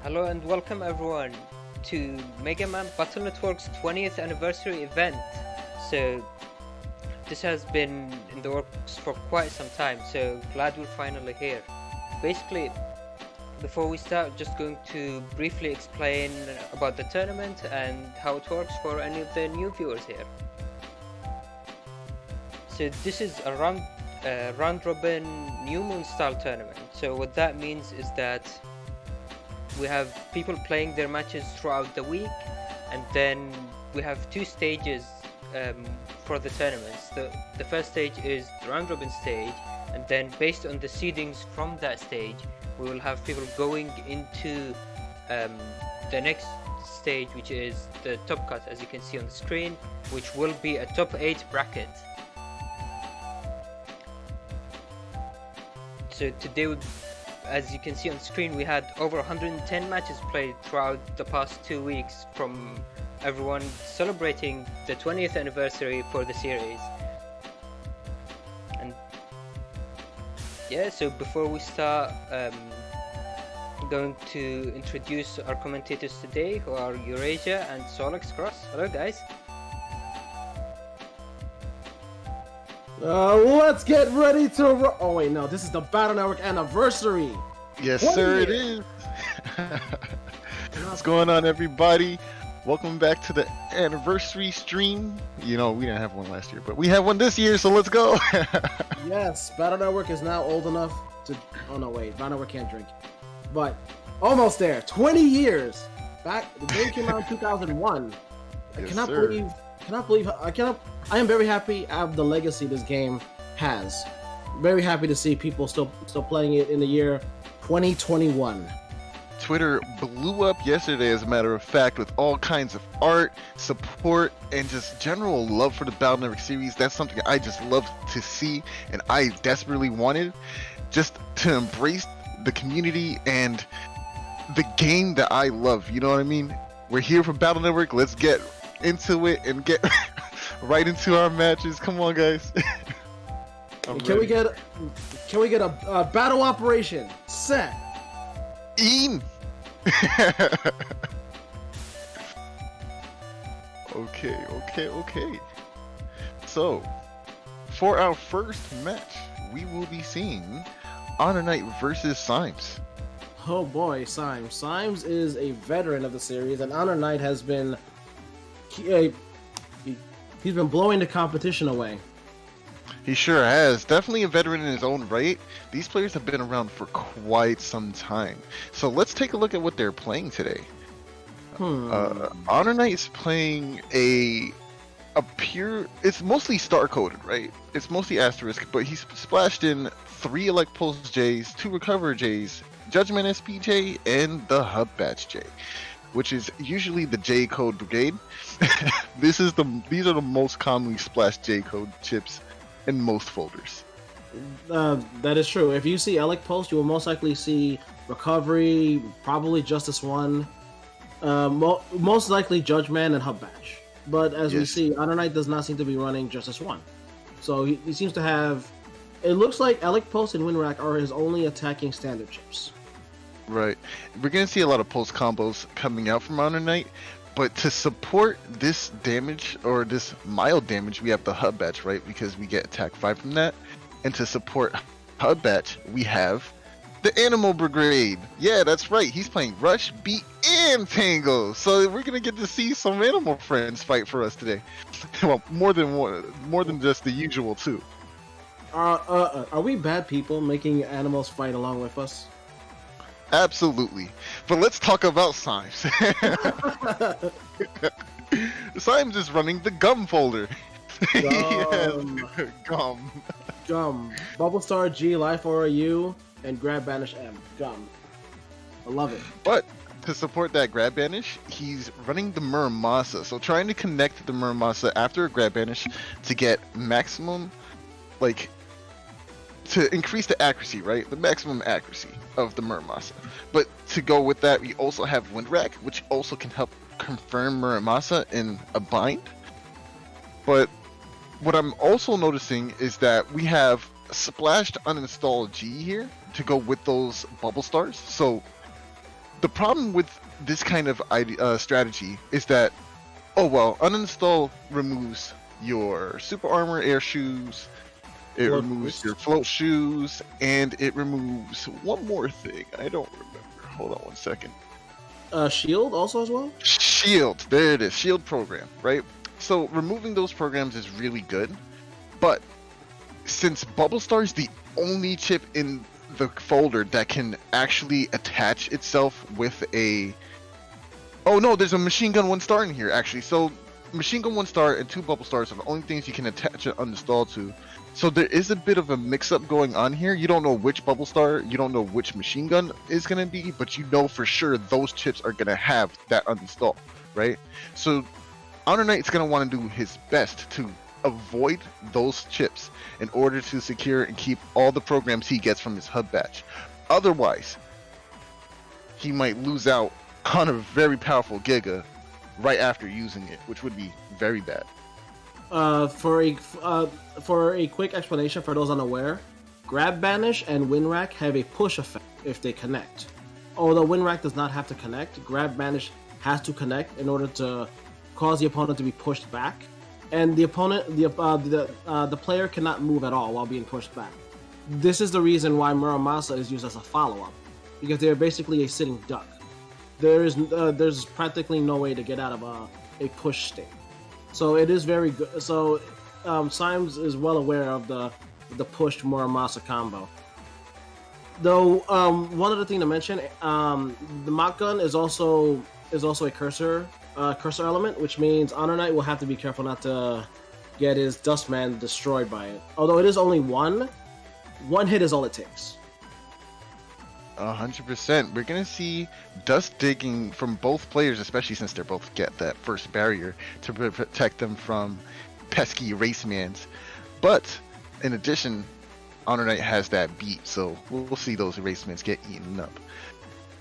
Hello and welcome everyone to Mega Man Battle Network's 20th anniversary event. So this has been in the works for quite some time, so glad we're finally here. Basically, before we start, just going to briefly explain about the tournament and how it works for any of the new viewers here. So this is a round robin new moon style tournament. So what that means is that we have people playing their matches throughout the week, and then we have two stages for the tournaments. The first stage is the round robin stage, and then based on the seedings from that stage, we will have people going into the next stage, which is the top cut, as you can see on the screen, which will be a top 8 bracket. So today, as you can see on the screen, we had over 110 matches played throughout the past 2 weeks from everyone celebrating the 20th anniversary for the series. And yeah, so before we start, I'm going to introduce our commentators today, who are Eurasia and Solix Cross. Hello guys. Let's get ready to oh wait, no, this is the Battle Network anniversary. Yes, sir, it is. What's going on, everybody? Welcome back to the anniversary stream. You know, we didn't have one last year, but we have one this year, so let's go. Yes, Battle Network is now old enough to. Oh no, wait, Battle Network can't drink, but almost there. 20 years back. The game came out in 2001. I Yes, cannot sir. believe. I am very happy of the legacy this game has. Very happy to see people still playing it in the year 2021. Twitter blew up yesterday, as a matter of fact, with all kinds of art, support, and just general love for the Battle Network series. That's something I just love to see, and I desperately wanted, just to embrace the community and the game that I love. You know what I mean? We're here for Battle Network. Let's get into it and get right into our matches. Come on, guys. Can we get a battle operation set? Ian. Okay. So, for our first match, we will be seeing Honor Knight versus Symes. Oh boy, Symes. Symes is a veteran of the series, and Honor Knight has been he's been blowing the competition away. He sure has. Definitely a veteran in his own right. These players have been around for quite some time. So let's take a look at what they're playing today. Honor Knight is playing a pure. It's mostly star coded, right? It's mostly asterisk, but he's splashed in 3 Elect Pulse Js, 2 Recover Js, Judgment SPJ, and the Hub Batch J, which is usually the J code brigade. These are the most commonly splashed J code chips in most folders. That is true. If you see Elec Post, you will most likely see Recovery, probably Justice 1, most likely Judgment and Hub Batch. But as we see, Honor Knight does not seem to be running Justice 1. So he seems to have. It looks like Elec Post and Winrack are his only attacking standard chips. Right. We're going to see a lot of pulse combos coming out from Honor Knight, but to support this damage, or this mild damage, we have the Hub Batch, right? Because we get attack 5 from that. And to support Hub Batch, we have the Animal Brigade. Yeah, that's right. He's playing Rush, Beat, and Tango. So we're going to get to see some animal friends fight for us today. Well, more than just the usual, too. Are we bad people making animals fight along with us? Absolutely. But let's talk about Symes. Symes is running the Gum folder. Gum. Gum. Bubble Star G, Life Aura U, and Grab Banish M. Gum. I love it. But to support that Grab Banish, he's running the Muramasa. So trying to connect the Muramasa after a Grab Banish to get maximum, to increase the accuracy, right? The maximum accuracy of the Muramasa. But to go with that, we also have Windrack, which also can help confirm Muramasa in a bind. But what I'm also noticing is that we have splashed uninstall G here to go with those bubble stars. So The problem with this kind of strategy is that, oh well, uninstall removes your super armor, air shoes, it Float removes boost. your float shoes, and it removes one more thing. I don't remember. Hold on one second. Shield also as well. Shield. There it is. Shield program, right? So removing those programs is really good, but since Bubble Star is the only chip in the folder that can actually attach itself with a... Oh no, there's a Machine Gun 1 star in here actually. So Machine Gun 1 star and 2 Bubble Stars are the only things you can attach an uninstall to. So there is a bit of a mix-up going on here. You don't know which Bubble Star, you don't know which Machine Gun is going to be, but you know for sure those chips are going to have that uninstall, right? So Honor Knight's going to want to do his best to avoid those chips in order to secure and keep all the programs he gets from his hub batch. Otherwise, he might lose out on a very powerful Giga right after using it, which would be very bad. For a quick explanation for those unaware, Grab Banish and Winrack have a push effect if they connect. Although Winrack does not have to connect, Grab Banish has to connect in order to cause the opponent to be pushed back, and the player cannot move at all while being pushed back. This is the reason why Muramasa is used as a follow-up, because they are basically a sitting duck. There's practically no way to get out of a push state. So it is very good. So Symes is well aware of the pushed Muramasa combo. Though one other thing to mention, the Mach Gun is also a cursor element, which means Honor Knight will have to be careful not to get his Dustman destroyed by it. Although it is only one hit is all it takes. 100%. We're gonna see dust digging from both players, especially since they're both get that first barrier to protect them from pesky Erasmans. But in addition, Honor Knight has that beat, so we'll see those Erasmans get eaten up.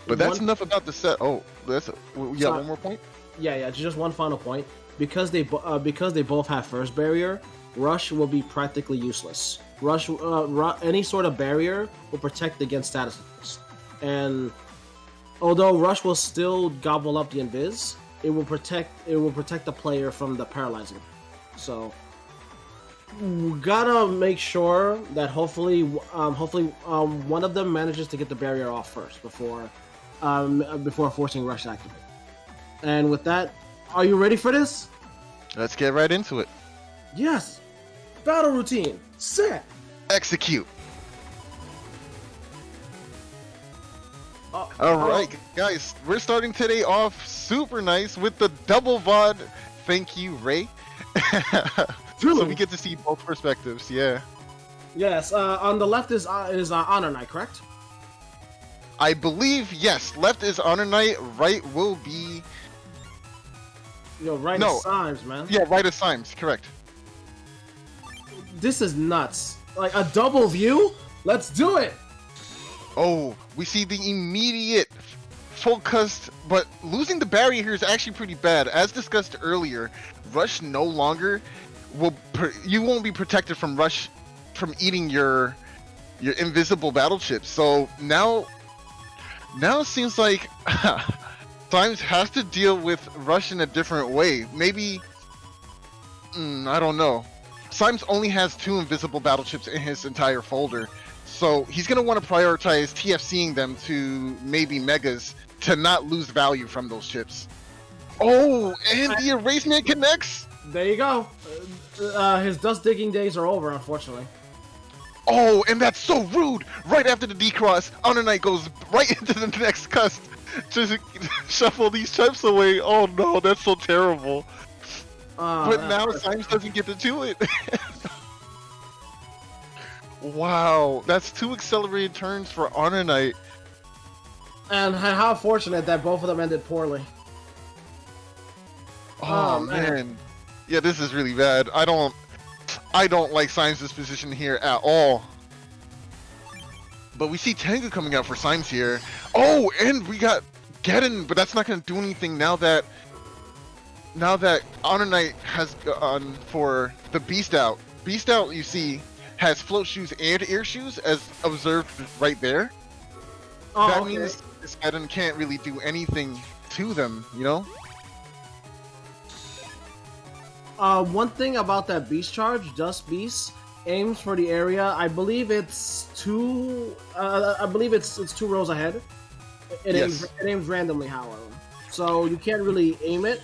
But that's enough about the set. Oh, one more point. Yeah. Just one final point. Because they both have first barrier, Rush will be practically useless. Any sort of barrier will protect against status effects. And although Rush will still gobble up the invis, it will protect the player from the paralyzing. So we gotta make sure that hopefully one of them manages to get the barrier off first before forcing Rush to activate. And with that, are you ready for this? Let's get right into it. Yes. Battle routine. Set. Execute. Alright, guys, we're starting today off super nice with the double VOD. Thank you, Ray. So we get to see both perspectives, yeah. Yes, on the left is Honor Knight, correct? I believe, yes. Left is Honor Knight, right will be... Right is Symes, man. Yeah, right is Symes, correct. This is nuts. Like, a double view? Let's do it! Oh, we see the immediate focused, but losing the barrier here is actually pretty bad. As discussed earlier, Rush no longer will... you won't be protected from Rush from eating your invisible battle chips. So now it seems like Symes has to deal with Rush in a different way. Maybe... I don't know. Symes only has 2 invisible battle chips in his entire folder. So he's going to want to prioritize TFCing them to maybe Megas to not lose value from those chips. Oh, and the Erasement connects! There you go. His dust digging days are over, unfortunately. Oh, and that's so rude! Right after the decross, Honor Knight goes right into the next cust to shuffle these chips away. Oh no, that's so terrible. But now Symes doesn't get to do it. Wow, that's 2 accelerated turns for Honor Knight. And how fortunate that both of them ended poorly. Oh man. Yeah, this is really bad. I don't like Symes' position here at all. But we see Tengu coming out for Symes here. Oh, and we got Geddon, but that's not going to do anything now that Honor Knight has gone for the Beast Out. Beast Out, you see, has float shoes and air shoes, as observed right there. Oh, that okay. means this item can't really do anything to them, you know? One thing about that beast charge, Dust Beast aims for the area. I believe it's two. I believe it's 2 rows ahead. Yes. It aims randomly, however, so you can't really aim it.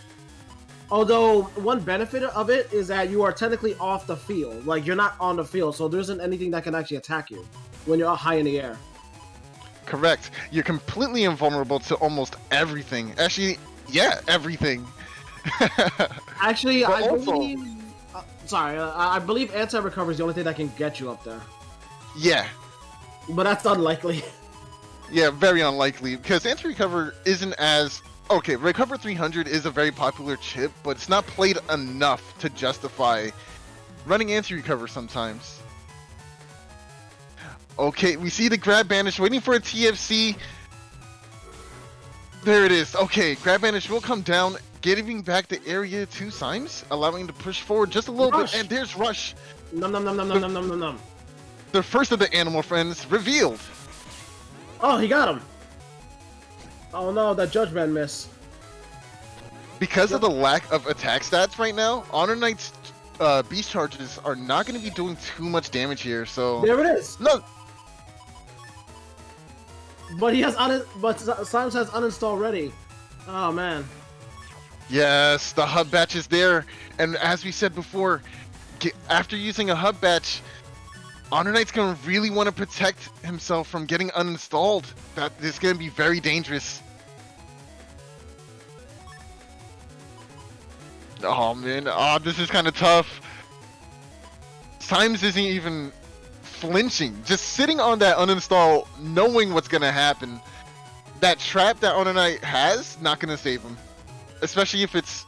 Although one benefit of it is that you are technically off the field, like you're not on the field, so there isn't anything that can actually attack you when you're high in the air. Correct. You're completely invulnerable to almost everything. Actually, yeah, everything. Actually, But I also- believe. I believe anti-recovery is the only thing that can get you up there, Yeah. but that's unlikely. Yeah, very unlikely because anti-recover isn't as okay. Recover 300 is a very popular chip, but it's not played enough to justify running anti-recover sometimes. Okay, we see the grab banish waiting for a TFC. There it is. Okay, grab banish will come down, giving back the area to Symes, allowing him to push forward just a little Rush. bit. And there's Rush, Num num num num num num num num num. the first of the animal friends revealed. Oh, he got him. Oh no, that Judgment miss. Because of the lack of attack stats right now, Honor Knight's beast charges are not going to be doing too much damage here. So There it is. no, But he has but Simon has uninstalled ready. Oh man. yes, the hub batch is there, and as we said before, after using a hub batch, Honor Knight's going to really want to protect himself from getting uninstalled. That is going to be very dangerous. Oh man, this is kind of tough. Symes isn't even flinching, just sitting on that uninstall, knowing what's gonna happen. That trap that Honor Knight has, not gonna save him. Especially if it's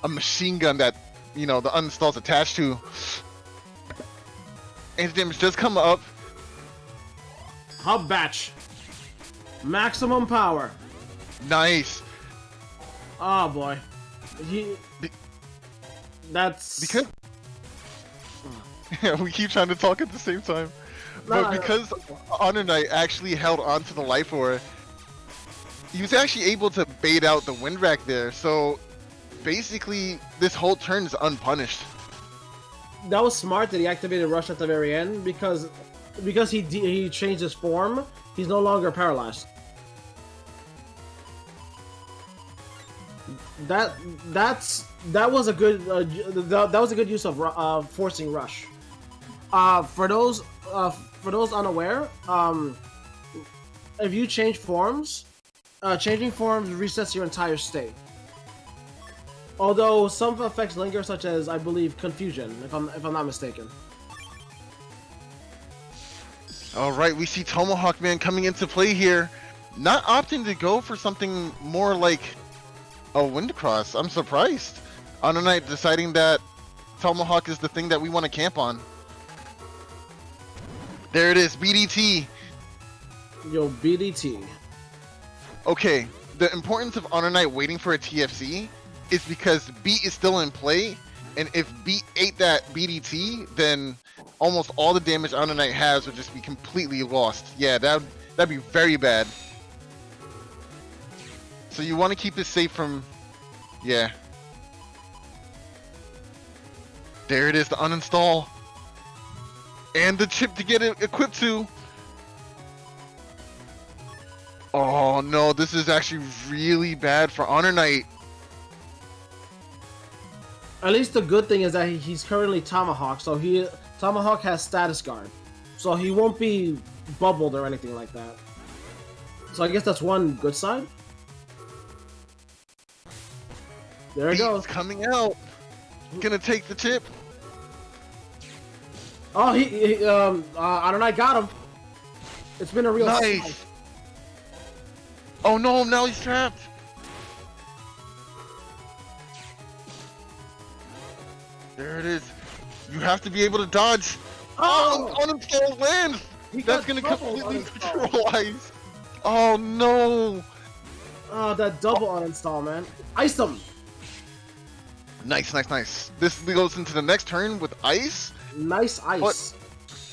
a machine gun that, you know, the uninstall's attached to. And damage does come up. Hub batch. Maximum power. Nice. Oh boy. That's Because yeah, we keep trying to talk at the same time. No, But because Honor Knight actually held on to the life aura, he was actually able to bait out the wind rack there. So basically, this whole turn is unpunished. that was smart that he activated Rush at the very end because he changed his form. He's no longer paralyzed. That was a good that was a good use of forcing Rush. For those unaware, if you change forms, changing forms resets your entire state. Although some effects linger, such as I believe confusion, if I'm not mistaken. All right, we see Tomahawk Man coming into play here, not opting to go for something more like a wind cross. I'm surprised. Honor Knight deciding that Tomahawk is the thing that we want to camp on. There it is, BDT. Yo, BDT. Okay, the importance of Honor Knight waiting for a TFC is because Beat is still in play, and if Beat ate that BDT, then almost all the damage Honor Knight has would just be completely lost. Yeah, that'd be very bad. So you want to keep it safe from, yeah. There it is, the uninstall. And the chip to get it equipped to. Oh no, this is actually really bad for Honor Knight. At least the good thing is that he's currently Tomahawk, so Tomahawk has status guard, so he won't be bubbled or anything like that. So I guess that's one good side. There it Beat goes. is coming out. Gonna take the chip. Oh, I don't know, I got him. It's been a real Nice. slide. Oh no, now he's trapped. There it is. You have to be able to dodge. Oh! Uninstall lands. He That's got gonna double completely uninstall. neutralize. Oh no. Oh, that double uninstall, man. Ice him. Nice, nice, nice. This goes into the next turn with ice. Nice ice.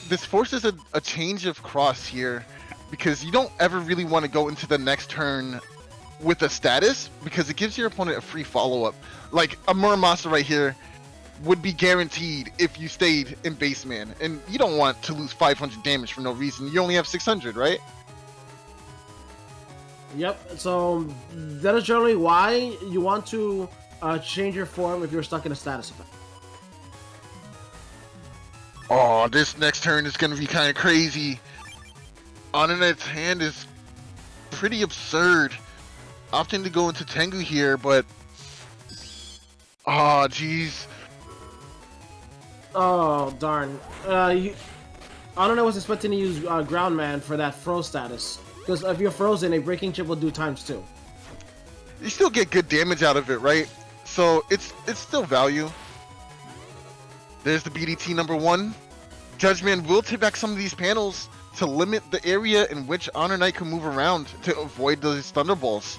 This forces a change of cross here. because you don't ever really want to go into the next turn with a status, because it gives your opponent a free follow-up. Like a Muramasa right here would be guaranteed if you stayed in base man, and you don't want to lose 500 damage for no reason. You only have 600, right? Yep, so that is generally why you want to change your form if you're stuck in a status effect. Oh, this next turn is going to be kind of crazy. Anonite's hand is pretty absurd. Opting to go into Tengu here, but... Oh, jeez. Oh, darn. Anonite was expecting to use Ground Man for that froze status. Because if you're frozen, a breaking chip will do ×2. You still get good damage out of it, right? So it's still value. There's the BDT number 1. Judgment will take back some of these panels to limit the area in which Honor Knight can move around to avoid those Thunderbolts.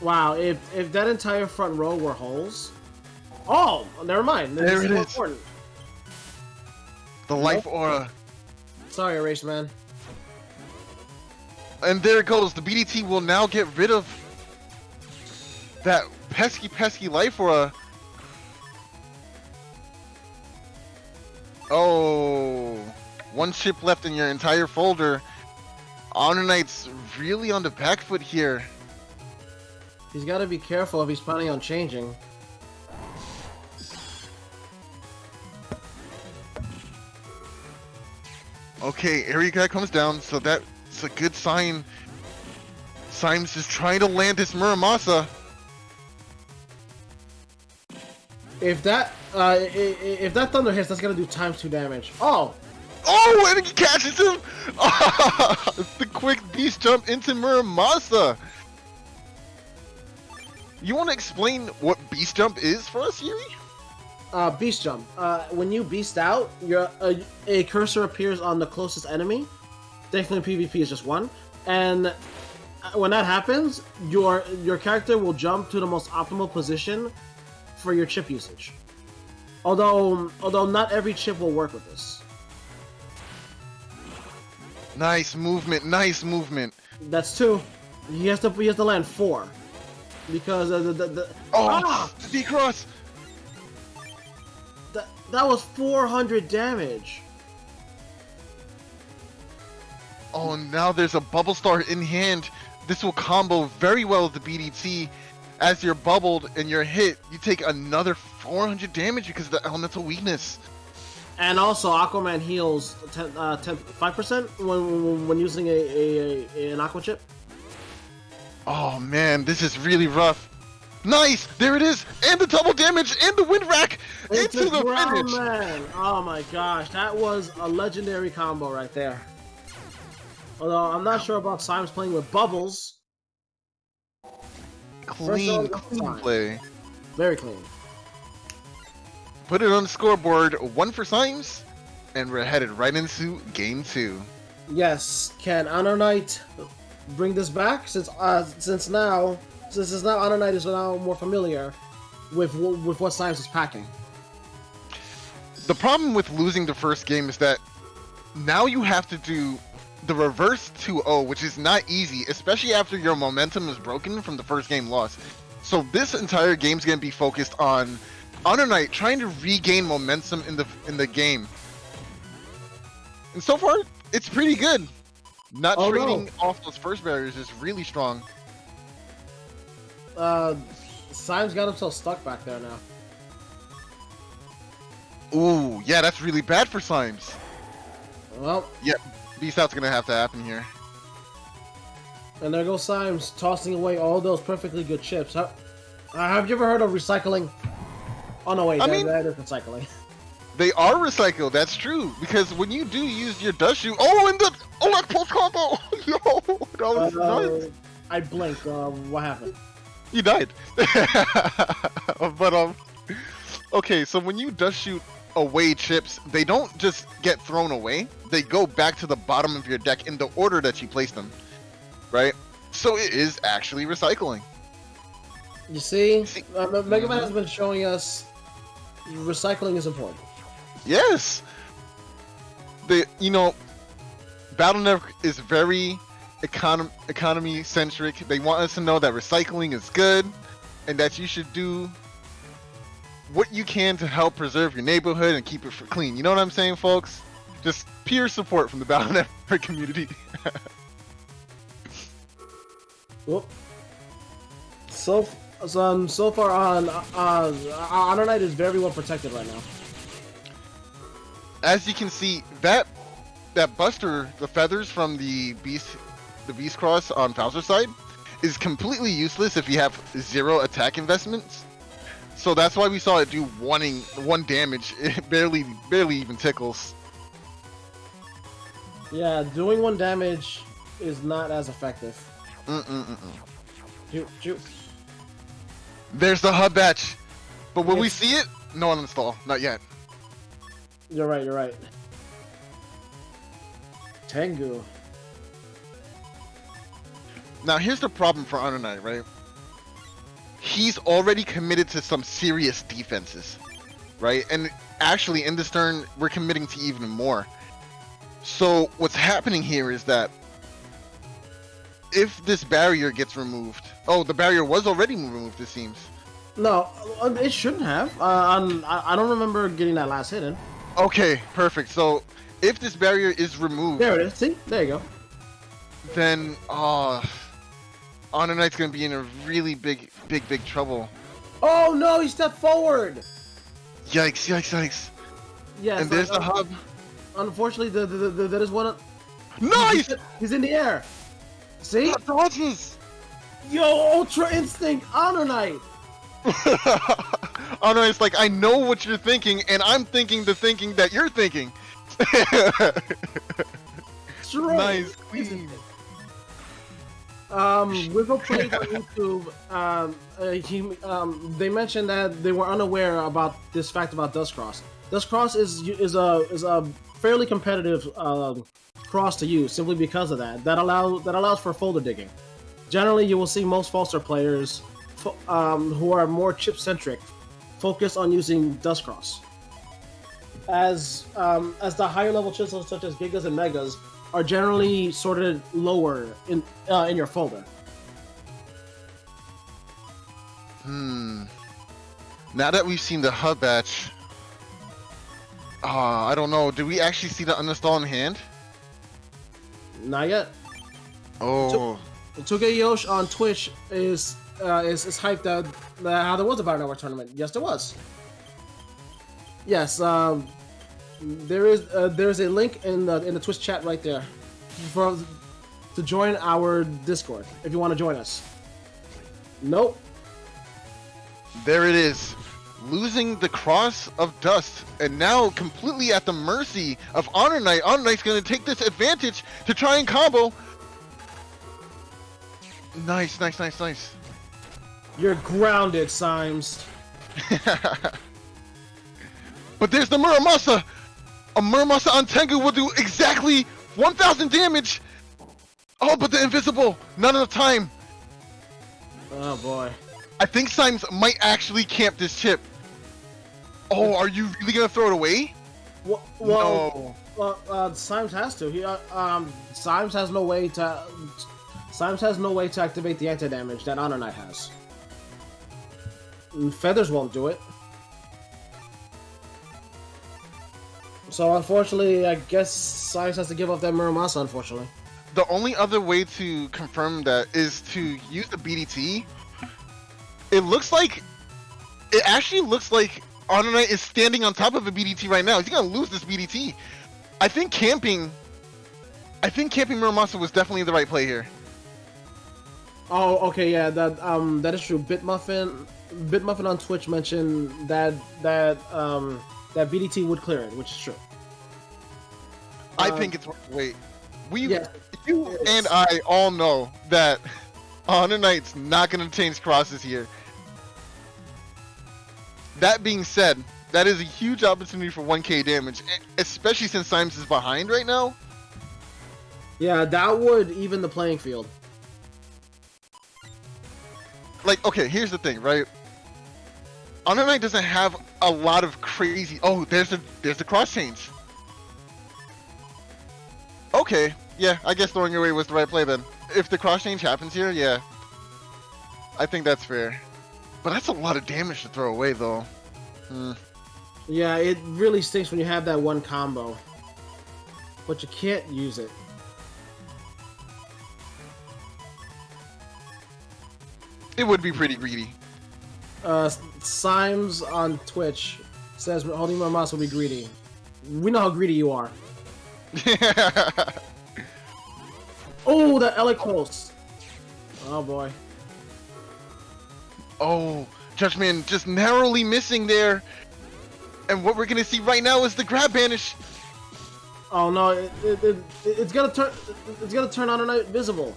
Wow, if that entire front row were holes... Oh, never mind. There it is. Important. The life aura. Sorry, Erase Man. And there it goes. The BDT will now get rid of that pesky life aura. Oh, one chip left in your entire folder. Honor Knight's really on the back foot here. He's got to be careful if he's planning on changing. Okay, area guy comes down, so that's a good sign. Symes is trying to land this Muramasa. If that thunder hits, that's gonna do ×2 damage. Oh! Oh, and he catches him! The quick beast jump into Muramasa. You want to explain what beast jump is for us, Yuri? Beast jump. When you beast out, a cursor appears on the closest enemy. Definitely PvP is just one, and when that happens, your character will jump to the most optimal position for your chip usage. Although not every chip will work with this. Nice movement, nice movement. That's 2. He has to land 4 because D-cross. That was 400 damage. Oh, now there's a bubble star in hand. This will combo very well with the BDT. As you're bubbled and you're hit, you take another 400 damage because of the elemental weakness. And also, Aquaman heals 5% when using an Aqua chip. Oh man, this is really rough. Nice! There it is! And the double damage and the wind rack into the finish! Man. Oh my gosh, that was a legendary combo right there. Although I'm not sure about Symes playing with bubbles. Clean play. Very clean. Put it on the scoreboard, 1 for Symes, and we're headed right into game 2. Yes, can Honor Knight bring this back? Since now Honor Knight is now more familiar with what Symes is packing. The problem with losing the first game is that now you have to do the reverse 2-0, which is not easy, especially after your momentum is broken from the first game loss. So this entire game is going to be focused on Honor Knight trying to regain momentum in the game. And so far, it's pretty good. Not trading off those first barriers is really strong. Symes got himself stuck back there now. Ooh, yeah, that's really bad for Symes. Well, yeah, Beast Out's gonna have to happen here. And there goes Symes tossing away all those perfectly good chips. Have you ever heard of recycling? Oh no, wait, that is recycling. They are recycled, that's true. Because when you do use your dust shoe, and the that pulse combo! Yo, that was nice. I blinked. What happened? You died. But okay, so when you dust shoot away chips, they don't just get thrown away. They go back to the bottom of your deck in the order that you place them, right? So it is actually recycling. You see, Mega Man has been showing us recycling is important. Yes. Battle Network is very economy centric. They want us to know that recycling is good and that you should do what you can to help preserve your neighborhood and keep it clean. You know what I'm saying, folks? Just pure support from the Battle Network community. Well, so far on, Honor Knight is very well protected right now. As you can see, that Buster, the feathers from the Beast Cross on Bowser's side, is completely useless if you have 0 attack investments. So that's why we saw it do one damage. It barely even tickles. Yeah, doing 1 damage is not as effective. Shoot. There's the hub batch, but will we Yes. see it? No uninstall, not yet. You're right. Tengu. Now here's the problem for Honor Knight, right? He's already committed to some serious defenses, right? And actually in this turn, we're committing to even more. So what's happening here is that if this barrier gets removed, the barrier was already removed, it seems. No, it shouldn't have. I don't remember getting that last hit in. Okay, perfect. So if this barrier is removed, There it is. See, there you go. then Honor Knight's gonna be in a really big trouble. Oh no, he stepped forward. Yikes! Yes. And there's the hub. Unfortunately, that is one. Nice! He's in the air. See? Dodges! Yo, Ultra Instinct, Honor Knight. Honor Knight's like, I know what you're thinking, and I'm thinking the thinking that you're thinking. Straight. Nice, clean. Wiggle played on YouTube. They mentioned that they were unaware about this fact about Dustcross. Dustcross is a fairly competitive cross to use simply because of that. That allows for folder digging. Generally, you will see most Falster players who are more chip centric focus on using Dustcross. As the higher level chips such as Gigas and Megas are generally sorted lower in your folder. Now that we've seen the hub batch, I don't know. Did we actually see the uninstall in hand? Not yet. Oh. Tuge Yosh on Twitch is hyped that how there was a Battle Network tournament. Yes, there was. Yes, there's a link in the Twitch chat right there to join our Discord if you want to join us. Nope. There it is. Losing the Cross of Dust, and now completely at the mercy of Honor Knight. Honor Knight's gonna take this advantage to try and combo. Nice. You're grounded, Symes. But there's the Muramasa! A Muramasa on Tengu will do exactly 1,000 damage! Oh, but the invisible! Not enough time! Oh boy. I think Symes might actually camp this chip. Oh, are you really gonna throw it away? Well, Symes has to. Symes has no way to activate the anti-damage that Honor Knight has. And Feathers won't do it. So unfortunately, I guess Symes has to give up that Muramasa, unfortunately. The only other way to confirm that is to use the BDT. It actually looks like Honor Knight is standing on top of a BDT right now. He's gonna lose this BDT. I think camping Muramasa was definitely the right play here. Oh, okay, yeah, that is true. Bitmuffin on Twitch mentioned that BDT would clear it, which is true. I think it's worth the wait. Yeah, You and I all know that Honor Knight's not gonna change crosses here. That being said, that is a huge opportunity for 1k damage, especially since Symes is behind right now. Yeah, that would even the playing field. Like, okay, here's the thing, right? Honor Knight doesn't have a lot of crazy. Oh, there's the cross change. Okay, Yeah, I guess throwing away was the right play then. If the cross change happens here, yeah. I think that's fair. But that's a lot of damage to throw away, though. Yeah, it really stinks when you have that one combo. But you can't use it. It would be pretty greedy. Symes on Twitch says holding my mouse will be greedy. We know how greedy you are. Oh, that Elec pulse. Oh boy. Oh, Judgment just narrowly missing there. And what we're gonna see right now is the grab banish. Oh no, it's gonna turn. It's gonna turn Honor Knight visible.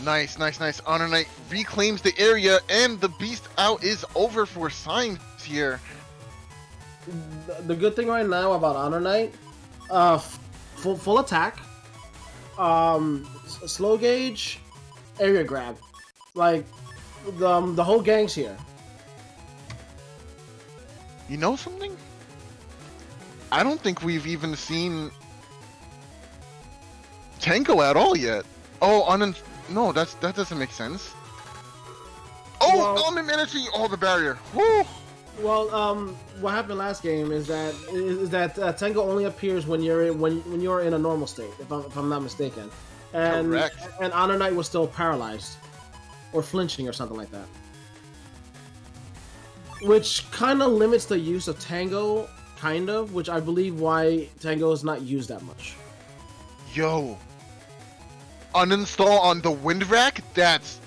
Nice, nice, nice. Honor Knight reclaims the area, and the beast out is over for Symes here. The good thing right now about Honor Knight, full attack, slow gauge, area grab, like the whole gang's here. You know something? I don't think we've even seen Tango at all yet. Oh, no, that doesn't make sense. Oh, Well- element energy! Oh, the barrier. Woo! Well, what happened last game is that Tango only appears when you're in a normal state, if I'm not mistaken, and Correct. and Honor Knight was still paralyzed, or flinching, or something like that, which kind of limits the use of Tango, which I believe why Tango is not used that much. Yo, uninstall on the wind rack? That's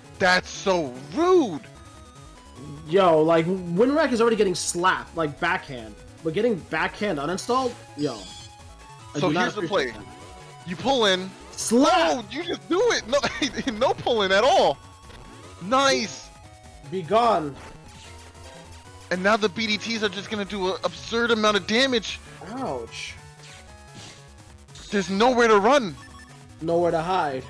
so rude. Yo, like Winrack is already getting slapped, like backhand, but getting backhand uninstalled, yo. I So do not here's the play. appreciate that. You pull in. Slap. Oh, you just do it. No, no pulling at all. Nice. Be gone. And now the BDTs are just gonna do an absurd amount of damage. Ouch. There's nowhere to run. Nowhere to hide.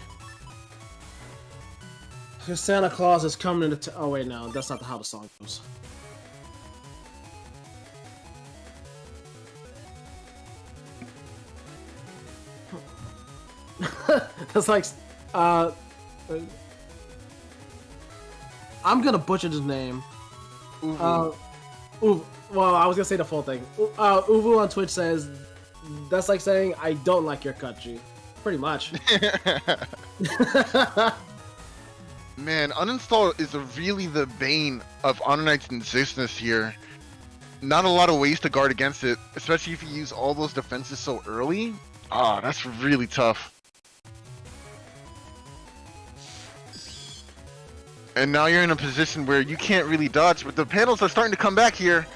Because Santa Claus is coming into oh wait, no, that's not how the song goes. That's like, I'm gonna butcher his name. Well, I was gonna say the full thing. Uvu on Twitch says, that's like saying, I don't like your cut, G. Pretty much. Man, uninstall is really the bane of Honor Knight's existence here. Not a lot of ways to guard against it, especially if you use all those defenses so early. Ah, that's really tough. And now you're in a position where you can't really dodge, but the panels are starting to come back here.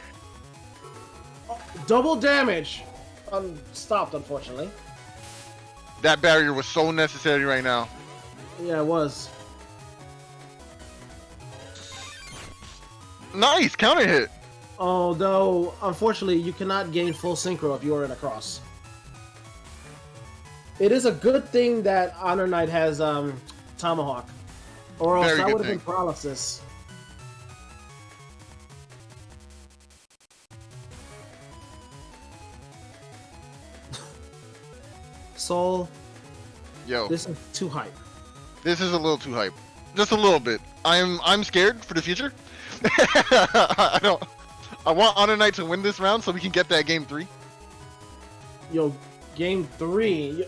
Double damage! Stopped, unfortunately. That barrier was so necessary right now. Yeah, it was. Nice, counter hit. Although, unfortunately, you cannot gain full synchro if you are in a cross. It is a good thing that Honor Knight has Tomahawk. Or else Very that good would have been thing. paralysis. Soul, Yo, this is too hype. this is a little too hype. Just a little bit. I'm scared for the future. I want Honor Knight to win this round so we can get that game 3. Yo, game 3.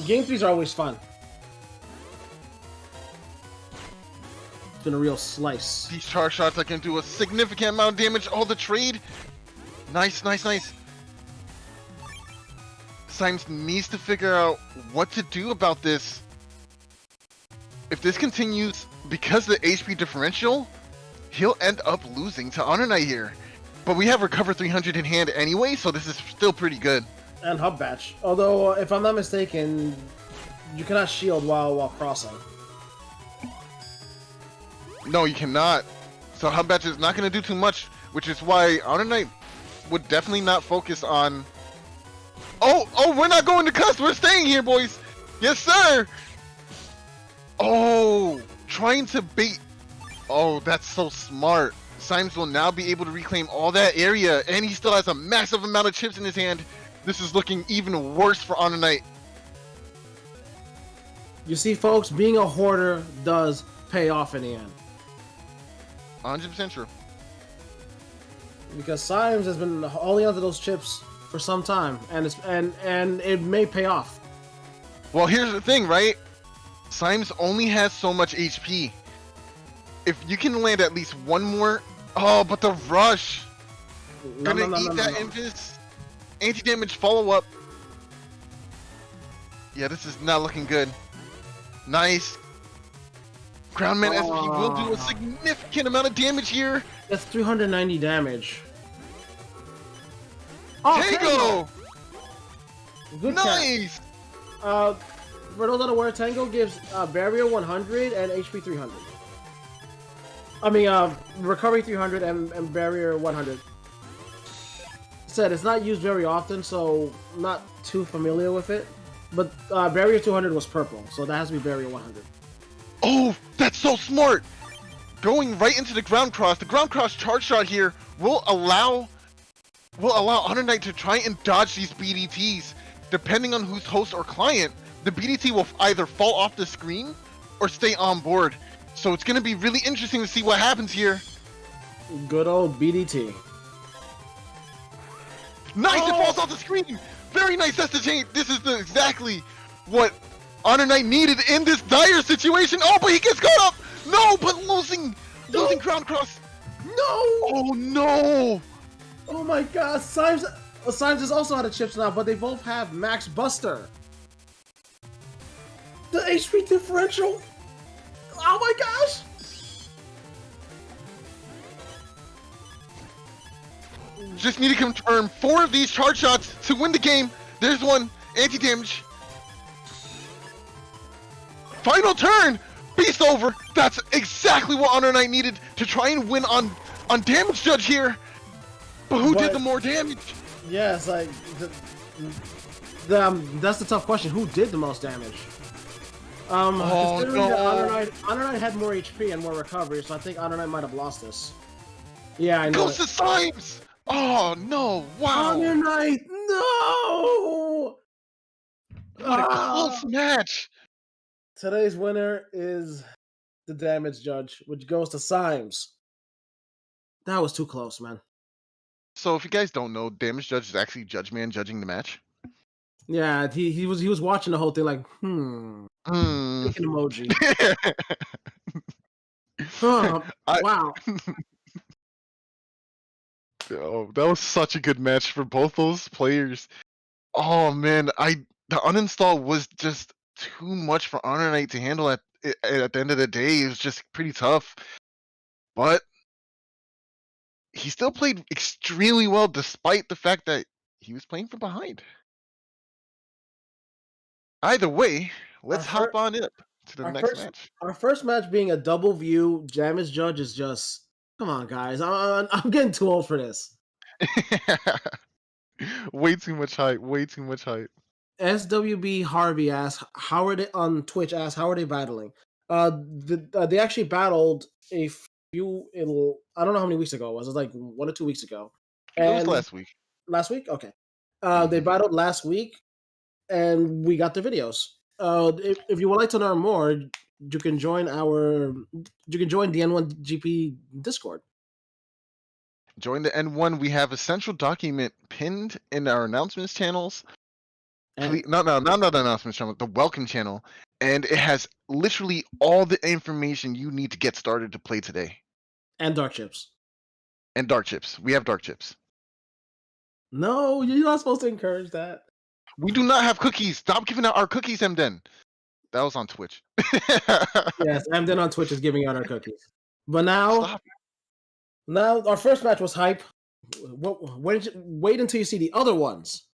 Game 3s are always fun. It's been a real slice. These charge shots that can do a significant amount of damage. Oh, the trade. Nice, nice, nice. Symes needs to figure out what to do about this. If this continues, because of the HP differential, he'll end up losing to Honor Knight here. But we have Recover 300 in hand anyway, so this is still pretty good. And Hub Batch. Although, if I'm not mistaken, you cannot shield while crossing. No, you cannot. So Hub Batch is not going to do too much, which is why Honor Knight would definitely not focus on... Oh, we're not going to Cusp. We're staying here, boys. Yes, sir. Oh, trying to bait. Oh, that's so smart. Symes will now be able to reclaim all that area, and he still has a massive amount of chips in his hand. This is looking even worse for Honor Knight. You see, folks, being a hoarder does pay off in the end. 100% true. Because Symes has been holding onto those chips for some time, and it may pay off. Well, here's the thing, right? Symes only has so much HP. If you can land at least one more... Oh, but the rush! Gonna eat that Invis. Anti-damage follow-up. Yeah, this is not looking good. Nice. Groundman SP will do a significant amount of damage here. That's 390 damage. Oh, Tango! Good Nice! For those that are aware, Tango gives barrier 100 and HP 300. I mean, recovery 300 and barrier 100. Said it's not used very often, so not too familiar with it. But barrier 200 was purple, so that has to be barrier 100. Oh, that's so smart! Going right into the ground cross. The ground cross charge shot here will allow Honor Knight to try and dodge these BDTs. Depending on who's host or client, the BDT will either fall off the screen or stay on board. So it's going to be really interesting to see what happens here. Good old BDT. Nice, it falls off the screen. Very nice. That's the change. This is exactly what Honor Knight needed in this dire situation. Oh, but he gets caught up. No, but losing ground cross. No. Oh no. Oh my God, Symes is also out of chips now, but they both have Max Buster. The HP differential. Oh my gosh. Just need to confirm 4 of these charge shots to win the game. There's one. Anti-damage. Final turn. Beast over. That's exactly what Honor Knight needed to try and win on damage judge here. But who did the more damage? Yes, like that's the tough question. Who did the most damage? Considering that Honor Knight had more HP and more recovery, so I think Honor Knight might have lost this. Yeah, I know. Goes to Symes! Oh no! Wow! Honor Knight, no! What a close match! Today's winner is the damage judge, which goes to Symes. That was too close, man. So if you guys don't know, damage judge is actually Judge Man judging the match. Yeah, he was watching the whole thing like, Making emoji. Wow. Oh, that was such a good match for both those players. Oh man, the uninstall was just too much for Honor Knight to handle at the end of the day. It was just pretty tough. But he still played extremely well despite the fact that he was playing from behind. Either way, let's hop on up to the next match. Our first match being a double view damage judge is just, come on, guys. I'm getting too old for this. Way too much hype. Way too much hype. SWB Harvey asks, how are they on Twitch? Asks, how are they battling? They actually battled a few. I don't know how many weeks ago it was. It was like 1 or 2 weeks ago. It was last week. Last week, okay. They battled last week, and we got the videos. If you would like to learn more, you can join the N1GP Discord. Join the N1. We have a central document pinned in our announcements channels. Not the announcements channel, the welcome channel, and it has literally all the information you need to get started to play today. And dark chips. And dark chips. We have dark chips. No, you're not supposed to encourage that. We do not have cookies. Stop giving out our cookies, Mden. That was on Twitch. Yes, Mden on Twitch is giving out our cookies. But now our first match was hype. Wait until you see the other ones.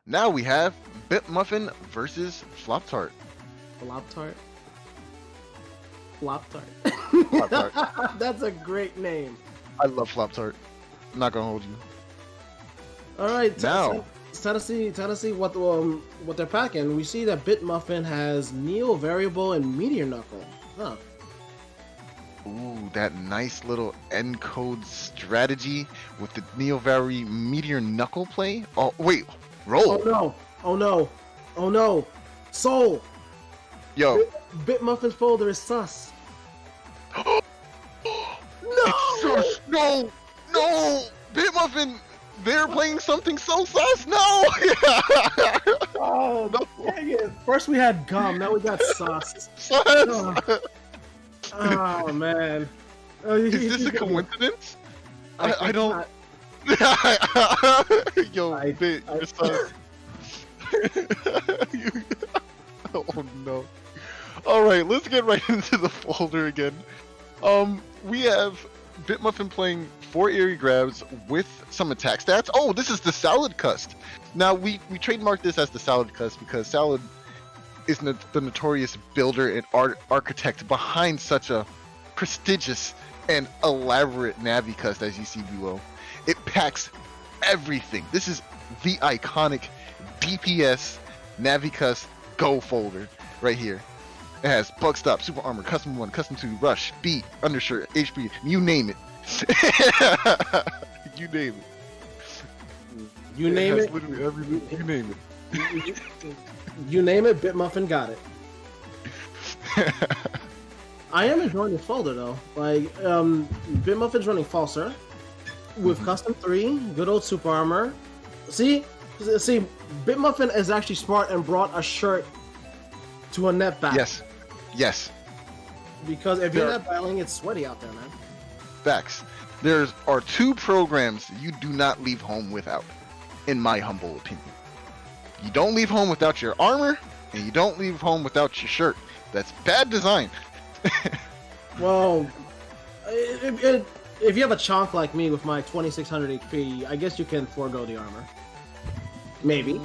Now we have Bit Muffin versus Flop Tart. Flop Tart? Flop Tart. Flop Tart. That's a great name. I love Flop Tart. I'm not gonna hold you. All right, now time to see what they're packing. We see that Bit Muffin has Neo Variable and Meteor Knuckle. Huh. Ooh, that nice little encode strategy with the Neovari Meteor Knuckle play. Oh, wait. Roll. Oh no! Oh no! Oh no! Soul! Yo. Bitmuffin's folder is sus. No! Sus! No! No! Bitmuffin! They're playing something so sus! No! Oh, No. dang it. First we had gum, now we got sus. Sus! Oh man. Is this a coincidence? I don't. Yo, bit, you're sus. Oh no. Alright, let's get right into the folder again. We have Bitmuffin playing 4 Eerie Grabs with some attack stats. Oh, this is the Salad Cust. Now, we trademarked this as the Salad Cust because Salad is the notorious builder and architect behind such a prestigious and elaborate Navi Cust as you see below. It packs everything. This is the iconic DPS Navi Cust Go folder right here. It has Bug Stop, Super Armor, Custom 1, Custom 2, Rush, Beat, Undershirt, HP, you name it. You name it. You name it. Literally everything. You name it. You name it, Bitmuffin got it. I am enjoying this folder though. Like, Bitmuffin's running Falser with Custom 3, good old Super Armor. See, Bitmuffin is actually smart and brought a shirt to a net battle. Yes. Because if you're not battling, it's sweaty out there, man. Facts. There are 2 programs you do not leave home without, in my humble opinion. You don't leave home without your armor, and you don't leave home without your shirt. That's bad design. Well, if you have a chonk like me with my 2600 HP, I guess you can forego the armor. Maybe.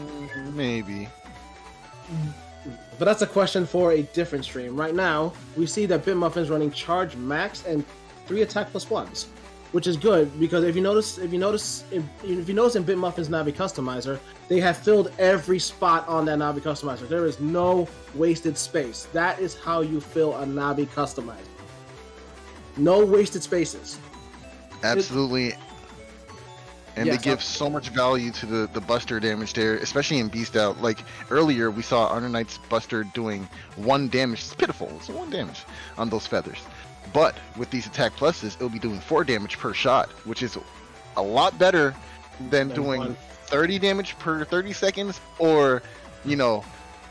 Maybe. But that's a question for a different stream. Right now, we see that Bitmuffin's running Charge Max and 3 attack plus 1s, which is good because if you notice in Bitmuffin's Navi Customizer, they have filled every spot on that Navi Customizer. There is no wasted space. That is how you fill a Navi Customizer. No wasted spaces. Absolutely. And Yeah, they give so much value to the Buster damage there, especially in Beast Out. Like earlier, we saw Honor Knight's Buster doing 1 damage. It's pitiful. It's 1 damage on those feathers. But with these attack pluses, it'll be doing 4 damage per shot, which is a lot better than doing 30 damage per 30 seconds or,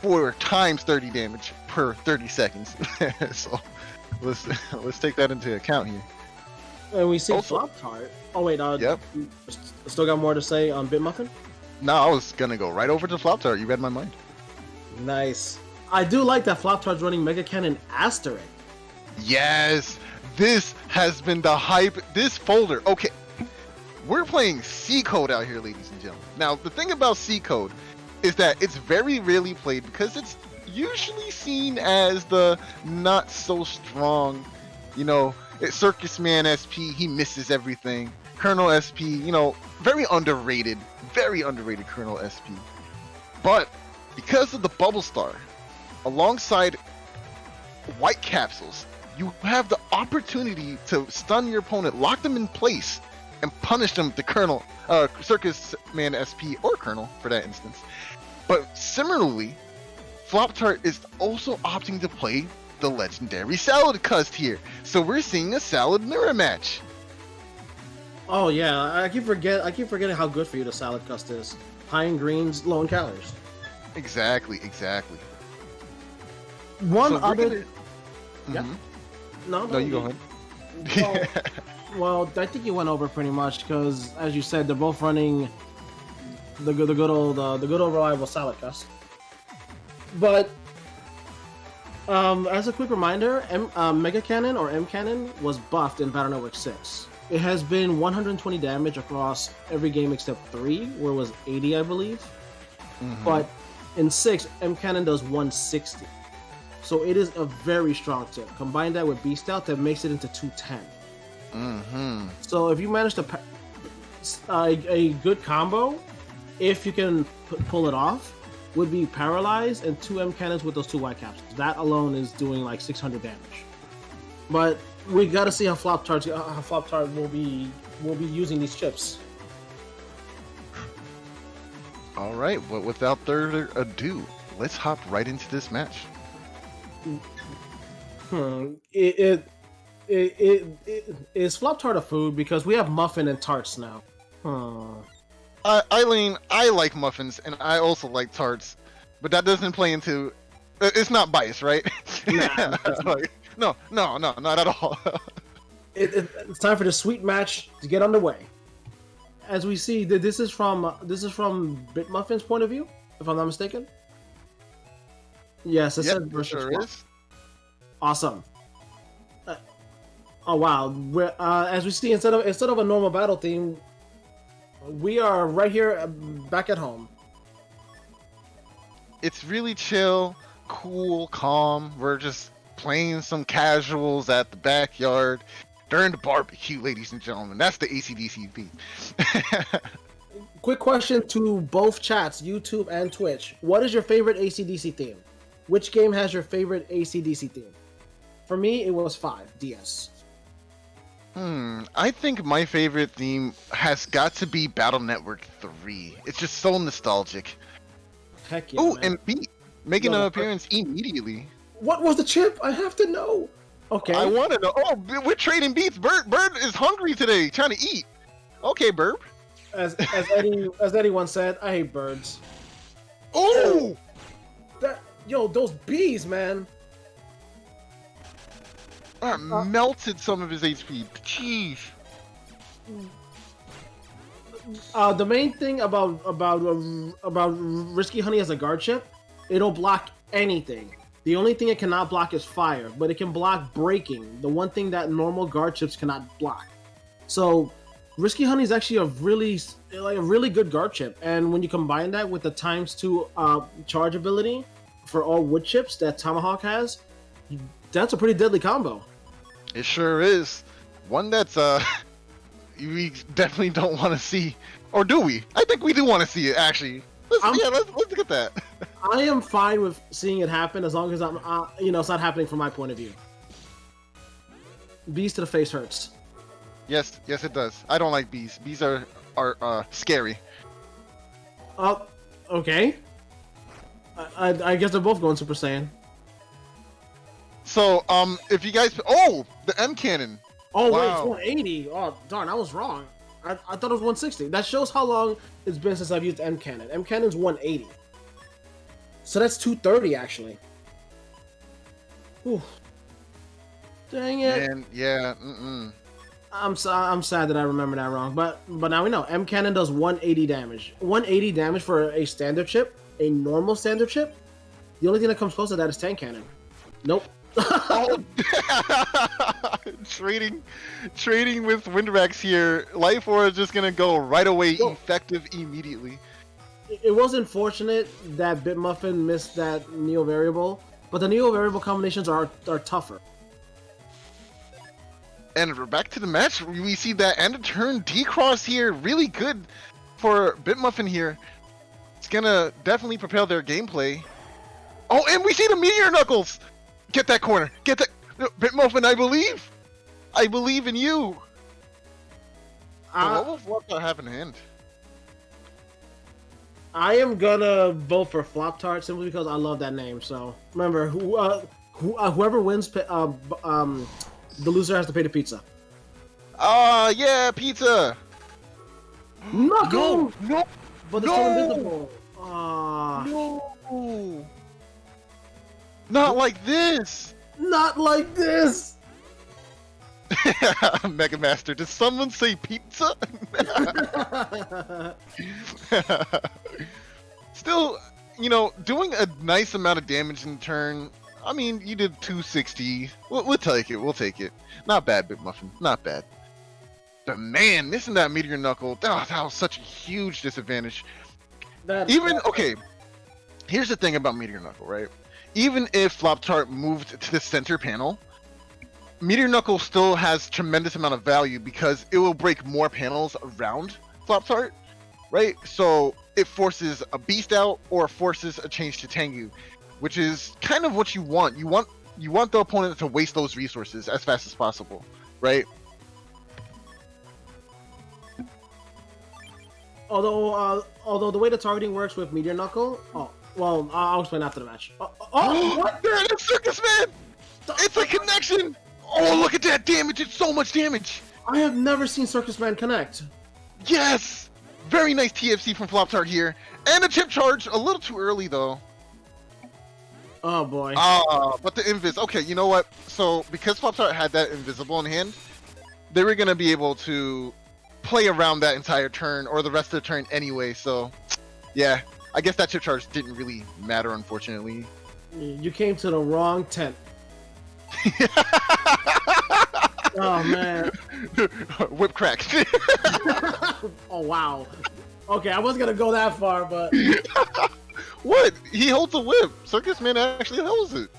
4 times 30 damage per 30 seconds. So let's take that into account here. And we see Also- Flop Tart. Oh wait, Yep. Still got more to say on Bitmuffin? No, I was gonna go right over to Flop Tart. You read my mind. Nice. I do like that Flop Tart's running Mega Cannon Asterisk. Yes, this has been the hype. This folder. Okay, we're playing C code out here, ladies and gentlemen. Now, the thing about C code is that it's very rarely played because it's usually seen as the not so strong, Circus Man SP. He misses everything. Colonel SP, very underrated Colonel SP. But because of the Bubble Star, alongside White Capsules, you have the opportunity to stun your opponent, lock them in place, and punish them with the Colonel, Circus Man SP, or Colonel for that instance. But similarly, Flop Tart is also opting to play the legendary Salad Cust here. So we're seeing a Salad mirror match. Oh yeah, I keep forgetting how good for you the Salad Cust is. High in greens, low in calories. Exactly. One So we're other. gonna- Yeah. Mhm. No, you go ahead. Well, I think you went over pretty much because, as you said, they're both running the good old reliable Salad Cust. But as a quick reminder, Mega Cannon or M Cannon was buffed in Battle Network 6. It has been 120 damage across every game except 3, where it was 80, I believe. Mhm. But in 6, M Cannon does 160. So it is a very strong tip. Combine that with Beast Out, that makes it into 210. Mm-hmm. So if you manage to a good combo, if you can pull it off, would be Paralyze and 2 M Cannons with those 2 White Capsules. That alone is doing like 600 damage. But we got to see how Flop Tart will be using these chips. All right, well, without further ado, let's hop right into this match. Is Flop Tart a food? Because we have muffin and tarts now. Eileen, I like muffins and I also like tarts, but that doesn't play into. It's not biased, right? Nah, no, not at all. it's time for the sweet match to get underway. As we see, this is from BitMuffin's point of view, if I'm not mistaken. Yes, it says versus sure Flop. is. Awesome. Oh wow! As we see, instead of a normal battle theme, we are right here back at home. It's really chill, cool, calm. We're just playing some casuals at the backyard during the barbecue, ladies and gentlemen. That's the AC/DC theme. Quick question to both chats, YouTube and Twitch. What is your favorite AC/DC theme? Which game has your favorite AC/DC theme? For me, it was 5 DS. I think my favorite theme has got to be Battle Network 3. It's just so nostalgic. Heck yeah! Oh, man. and Beat making an appearance immediately. What was the chip? I have to know. Okay. I want to know. Oh, we're trading beats. Bird is hungry today, trying to eat. Okay, Burb. As Eddie once said, I hate birds. Oh, Those bees, man. that melted some of his HP. Jeez. The main thing about Risky Honey as a guard chip, it'll block anything. The only thing it cannot block is fire, but it can block breaking, the one thing that normal guard chips cannot block. So Risky Honey is actually a really good guard chip, and when you combine that with the ×2 charge ability for all wood chips that Tomahawk has, that's a pretty deadly combo. It sure is. One that's we definitely don't want to see, or do we? I think we do want to see it actually. Let's look at that. I am fine with seeing it happen as long as I'm, it's not happening from my point of view. Bees to the face hurts. Yes, it does. I don't like bees. Bees are scary. Okay. I guess they're both going Super Saiyan. So, if you guys, the M cannon. Oh Wow. wait, it's 180. Oh darn, I was wrong. I thought it was 160. That shows how long it's been since I've used M cannon. M cannon's 180. So that's 230 actually. Whew. Dang it. And yeah, I'm sad that I remember that wrong, but now we know. M cannon does 180 damage. 180 damage for a standard chip, a normal standard chip. The only thing that comes close to that is tank cannon. Nope. trading with Windrax here. Life Aura is just gonna go right away, effective immediately. It was unfortunate that BitMuffin missed that Neo variable, but the Neo variable combinations are tougher. And we're back to the match. We see that end of turn D-Cross here, really good for BitMuffin here. It's gonna definitely propel their gameplay. Oh, and we see the Meteor Knuckles! Get that corner! Get that! BitMuffin, I believe in you! What will Flop have in hand? I am gonna vote for Flop Tart simply because I love that name. So remember, whoever wins, the loser has to pay the pizza. Yeah, pizza! Knuckle! No! But it's still invisible. No! Not like this! Not like this! Mega Master, did someone say pizza? Still, doing a nice amount of damage in turn. I mean, you did 260. We'll take it. Not bad, BitMuffin. Not bad. But man, missing that Meteor Knuckle, that was such a huge disadvantage. Okay, here's the thing about Meteor Knuckle, right? Even if Flop Tart moved to the center panel, Meteor Knuckle still has tremendous amount of value because it will break more panels around Flop Tart, right? So it forces a beast out or forces a change to Tengu, which is kind of what you want. You want you want the opponent to waste those resources as fast as possible, right? Although the way the targeting works with Meteor Knuckle, well, I'll explain after the match. What? There it is, Circus Man! It's a connection! Oh, look at that damage! It's so much damage! I have never seen Circus Man connect. Yes! Very nice TFC from Flop-Tart here. And a chip charge, a little too early though. Oh boy. But the invis. Okay, you know what? So, because Flop-Tart had that invisible in hand, they were going to be able to play around that entire turn, or the rest of the turn anyway, so... Yeah, I guess that chip charge didn't really matter, unfortunately. You came to the wrong tent. Oh man. Whip crack. Oh wow. Okay, I wasn't gonna go that far, but What? He holds a whip. Circus Man actually holds it.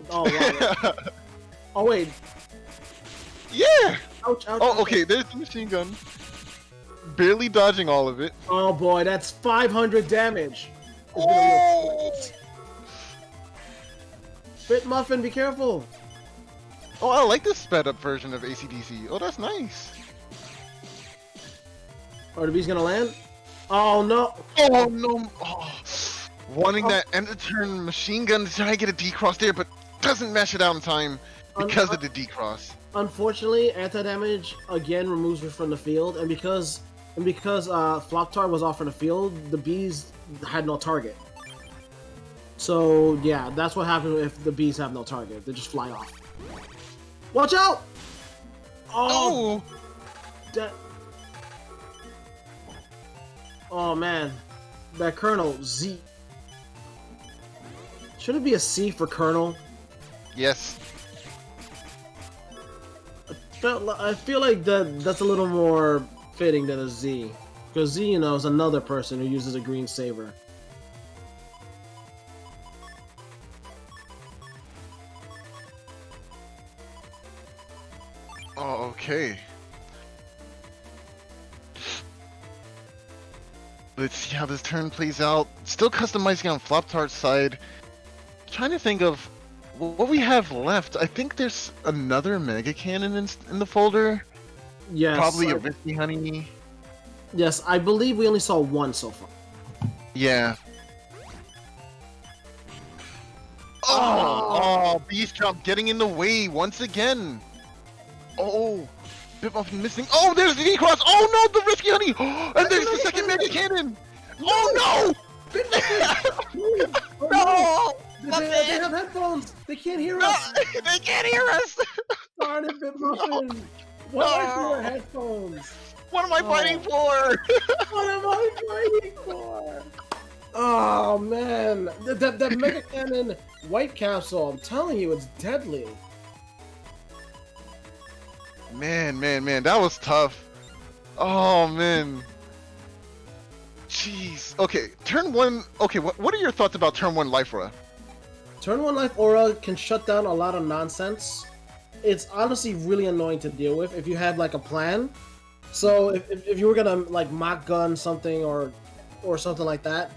oh wow. Oh wait. Yeah. Ouch, ouch, Oh, ouch. okay. There's the machine gun. Barely dodging all of it. Oh boy, that's 500 damage. Oh! Bit Muffin, be careful. Oh, I like this sped up version of AC/DC. Oh, that's nice. Are the bees gonna land? Oh no. Oh no! Oh. Wanting that end of turn machine gun to try and get a D-cross there, but doesn't mash it out in time because of the D-cross. Unfortunately, anti-damage again removes it from the field, and because Flop-Tart was off from the field, the bees had no target. So yeah, that's what happens if the bees have no target. They just fly off. Watch out! Oh! Oh man, that Colonel Z. Should it be a C for Colonel? Yes. I feel like that's a little more fitting than a Z, because Z, you know, is another person who uses a green saber. Oh, okay. Let's see how this turn plays out. Still customizing on Flop-Tart's side. Trying to think of what we have left. I think there's another Mega Cannon in the folder. Yes. Probably a Risky Honey. Yes, I believe we only saw one so far. Yeah. Oh, Beast Jump getting in the way once again. Oh, Bit Muffin missing. Oh, there's the D-Cross. Oh no, the Risky Honey. And there's the second Mega Cannon. Oh no! No! They have headphones. They can't hear us. They can't hear us. Darn it, Bit Muffin. What are your headphones? What am I fighting for? What am I fighting for? Oh man, that Mega Cannon White Capsule. I'm telling you, it's deadly. Man, that was tough. Oh man. Jeez. Okay, turn one. Okay, what are your thoughts about turn one Life Aura? Turn 1 Life Aura can shut down a lot of nonsense. It's honestly really annoying to deal with if you had like a plan. So if you were gonna like mock gun something or something like that,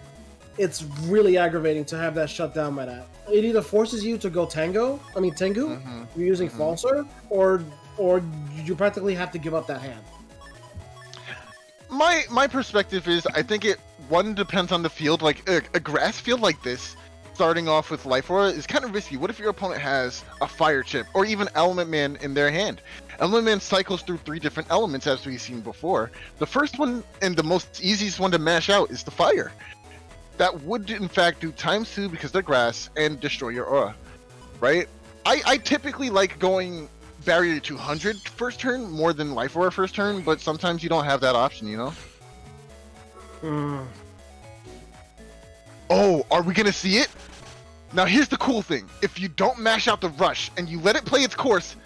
it's really aggravating to have that shut down by that. It either forces you to go Tengu, you're using Falser, or you practically have to give up that hand. My perspective is, I think it depends on the field. Like a grass field like this, starting off with Life Aura is kind of risky. What if your opponent has a Fire Chip or even Element Man in their hand? Element Man cycles through 3 different elements, as we've seen before. The first one and the most easiest one to mash out is the Fire. That would in fact do ×2 because they're grass and destroy your aura, right? I typically like going Barrier 200 first turn more than Life Aura first turn, but sometimes you don't have that option, you know? Oh, are we gonna see it? Now here's the cool thing. If you don't mash out the rush and you let it play its course,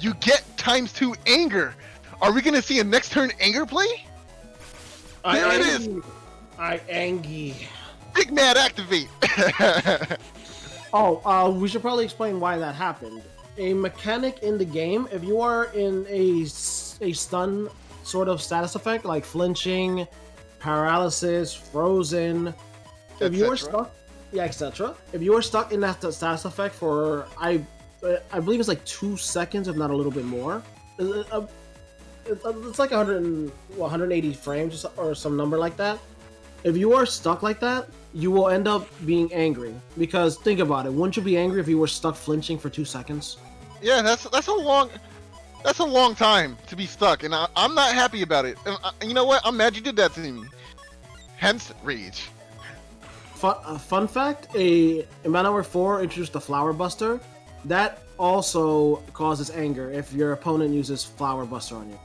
you get ×2 anger. Are we gonna see a next turn anger play? There it is. Angie. Big Mad activate. We should probably explain why that happened. A mechanic in the game, if you are in a stun sort of status effect, like flinching, paralysis, frozen, if you are stuck, etc. If you are stuck in that status effect for, I I believe it's like 2 seconds, if not a little bit more. It's like 180 frames or some number like that. If you are stuck like that, you will end up being angry. Because think about it, wouldn't you be angry if you were stuck flinching for 2 seconds? Yeah, that's a long time to be stuck, and I'm not happy about it. And you know what? I'm mad you did that to me. Hence, rage. Fun fact: in Battle 4 introduced the Flower Buster. That also causes anger if your opponent uses Flower Buster on you.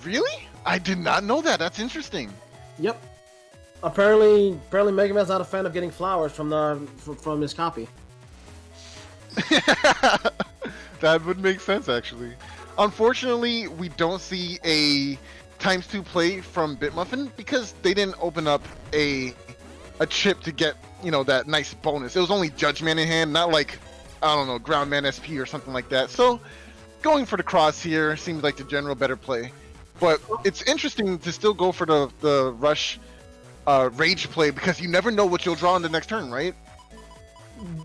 Really? I did not know that. That's interesting. Yep. Apparently Mega Man's not a fan of getting flowers from his copy. That would make sense, actually. Unfortunately, we don't see a ×2 play from Bitmuffin because they didn't open up a chip to get, that nice bonus. It was only Judge Man in hand, not like, I don't know, Ground Man SP or something like that. So, going for the cross here seems like the general better play. But it's interesting to still go for the rush rage play because you never know what you'll draw in the next turn, right?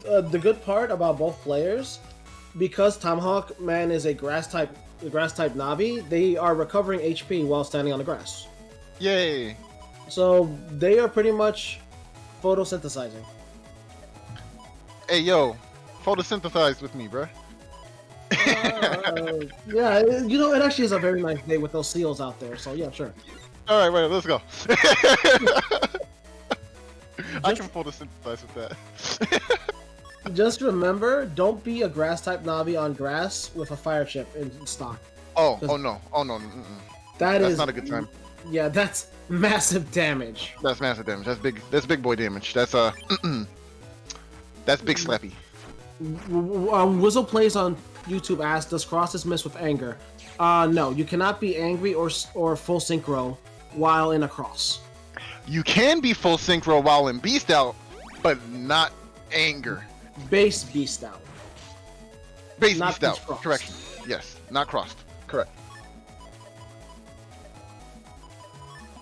The good part about both players, because Tomahawk Man is a grass type Navi, they are recovering HP while standing on the grass. Yay! So they are pretty much photosynthesizing. Hey yo, photosynthesize with me, bruh. Yeah, it actually is a very nice day with those seals out there. So yeah, sure. All right, wait, let's go. I can photosynthesize with that. Just remember, don't be a grass type Navi on grass with a fire chip in stock. Oh no. Mm-mm. That's not a good time. Yeah, that's massive damage. That's massive damage. That's big boy damage. That's that's big slappy. Wizzle Plays on YouTube asked, does crosses miss with anger? No, you cannot be angry or full synchro while in a cross. You can be full synchro while in beast out, but not anger. Base beast out. Base Not beast out. crossed. Correction. Yes, not crossed. Correct.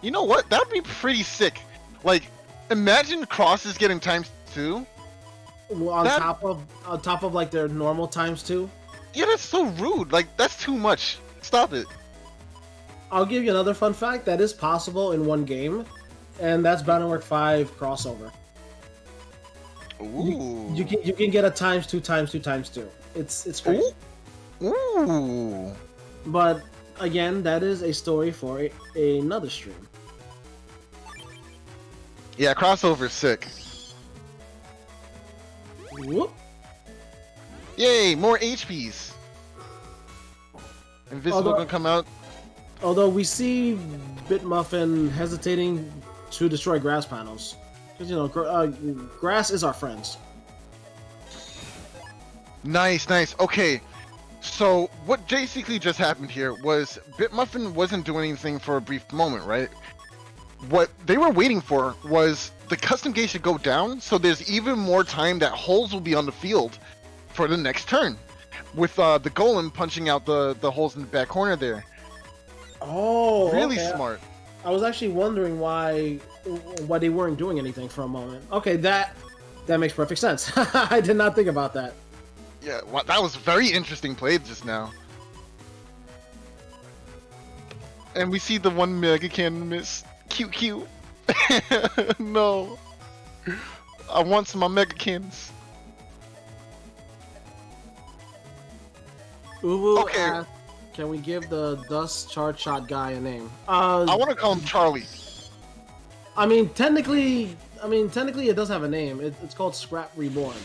You know what? That'd be pretty sick. Like, imagine crosses getting ×2. On top of like their normal ×2. Yeah, that's so rude. Like, that's too much. Stop it. I'll give you another fun fact that is possible in one game, and that's Battlework 5 crossover. Ooh. You can get a ×2. It's crazy. Ooh. But again, that is a story for another stream. Yeah, crossover is sick. Whoop. Yay, more HPs. Invisible gonna come out. Although we see Bitmuffin hesitating to destroy grass panels. Because, grass is our friends. Nice. Okay, so what basically just happened here was Bitmuffin wasn't doing anything for a brief moment, right? What they were waiting for was the custom gate should go down, so there's even more time that holes will be on the field for the next turn, with the golem punching out the holes in the back corner there. Oh, really okay. Smart. I was actually wondering why they weren't doing anything for a moment. Okay, that makes perfect sense. I did not think about that. Yeah, well, that was very interesting play just now. And we see the one Mega Cannon miss. Cute. No. I want some of my Mega Cannons. Uwu Okay. asked, can we give the dust charge shot guy a name? I want to call him Charlie. I mean, technically, it does have a name. It's called Scrap Reborn.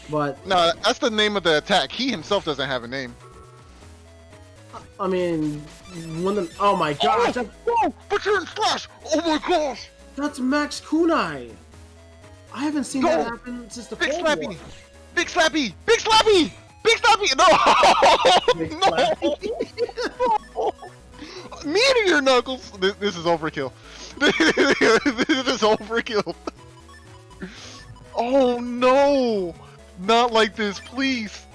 But No, that's the name of the attack. He himself doesn't have a name. I mean, oh my gosh, Oh, Return Slash! Oh my gosh! that's Max Kunai. I haven't seen that happen since the Big Cold Slappy! War. Big Slappy! Big Slappy! Big Slappy! Big No! Meteor Knuckles! This is overkill. This is overkill. Oh no! Not like this, please!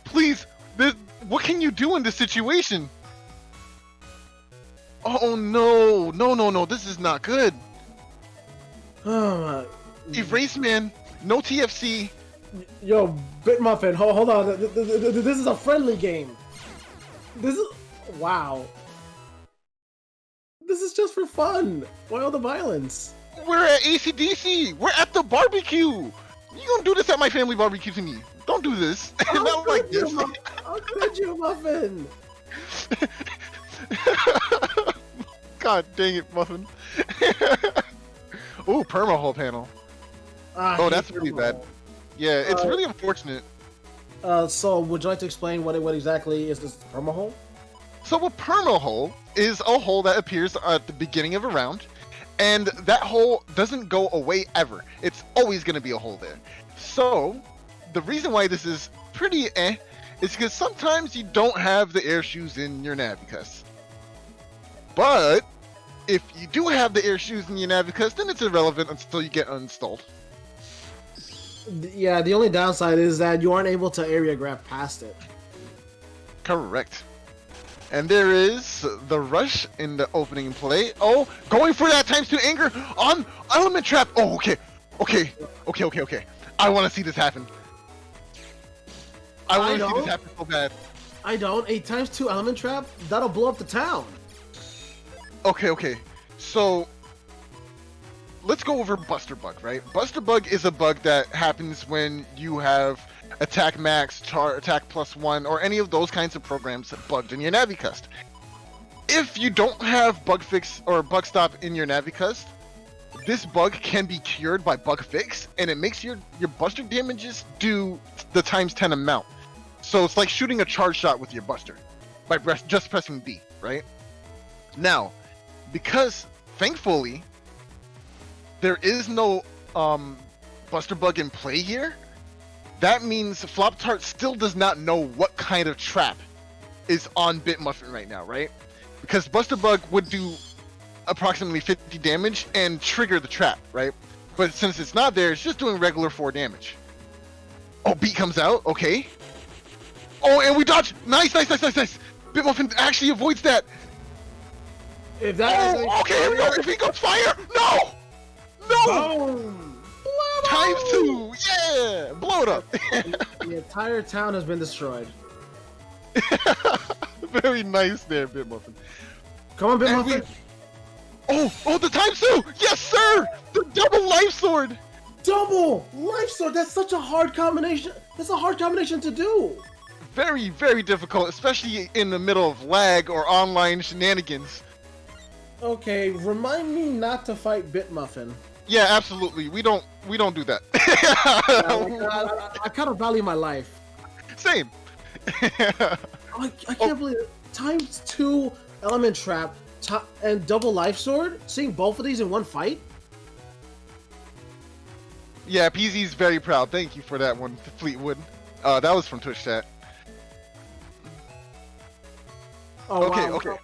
Please! What can you do in this situation? Oh no! No, this is not good. Oh, Erase Man, no TFC, Yo, Bitmuffin, hold on. This is a friendly game. This is wow. This is just for fun. Why all the violence? We're at ACDC. We're at the barbecue. You gonna do this at my family barbecue to me? Don't do this. Not like this. How could you, Muffin? God dang it, Muffin. Ooh, perma-hole panel. Oh, that's really bad. Yeah, it's really unfortunate. So would you like to explain what exactly is this perma-hole? So a perma-hole is a hole that appears at the beginning of a round, and that hole doesn't go away ever. It's always going to be a hole there. So the reason why this is pretty is because sometimes you don't have the air shoes in your Navicus. But if you do have the air shoes in your Navicus, then it's irrelevant until you get uninstalled. Yeah, the only downside is that you aren't able to area grab past it. Correct. And there is the rush in the opening play. Oh, going for that ×2 anger on element trap. Oh, okay. I want to see this happen. I want to see this happen so bad. I don't. A ×2 element trap? That'll blow up the town. Okay. So let's go over Buster Bug, right? Buster Bug is a bug that happens when you have attack max, attack +1, or any of those kinds of programs bugged in your Navicust. If you don't have bug fix or bug stop in your Navicust, this bug can be cured by bug fix, and it makes your buster damages do the ×10 amount. So it's like shooting a charge shot with your buster by just pressing B, right? Now, because thankfully there is no Buster Bug in play here, that means Flop Tart still does not know what kind of trap is on Bitmuffin right now, right? Because Buster Bug would do approximately 50 damage and trigger the trap, right? But since it's not there, it's just doing regular 4 damage. Oh, beat comes out, okay. Oh, and we dodge! Nice! Bitmuffin actually avoids that! If that okay, here we go! If he goes fire! No! Boom! ×2! Yeah! Blow it up! The entire town has been destroyed. Very nice there, Bitmuffin. Come on, Bitmuffin. Oh, the ×2! Yes, sir! The double life sword! Double life sword! That's such a hard combination. That's a hard combination to do. Very, very difficult, especially in the middle of lag or online shenanigans. Okay, remind me not to fight Bitmuffin. Yeah, absolutely. We don't do that. I kind of value my life. Same. I can't believe it. ×2 element trap and double life sword. Seeing both of these in one fight. Yeah, PZ's very proud. Thank you for that one, Fleetwood. That was from Twitch chat. Oh, okay, wow. okay.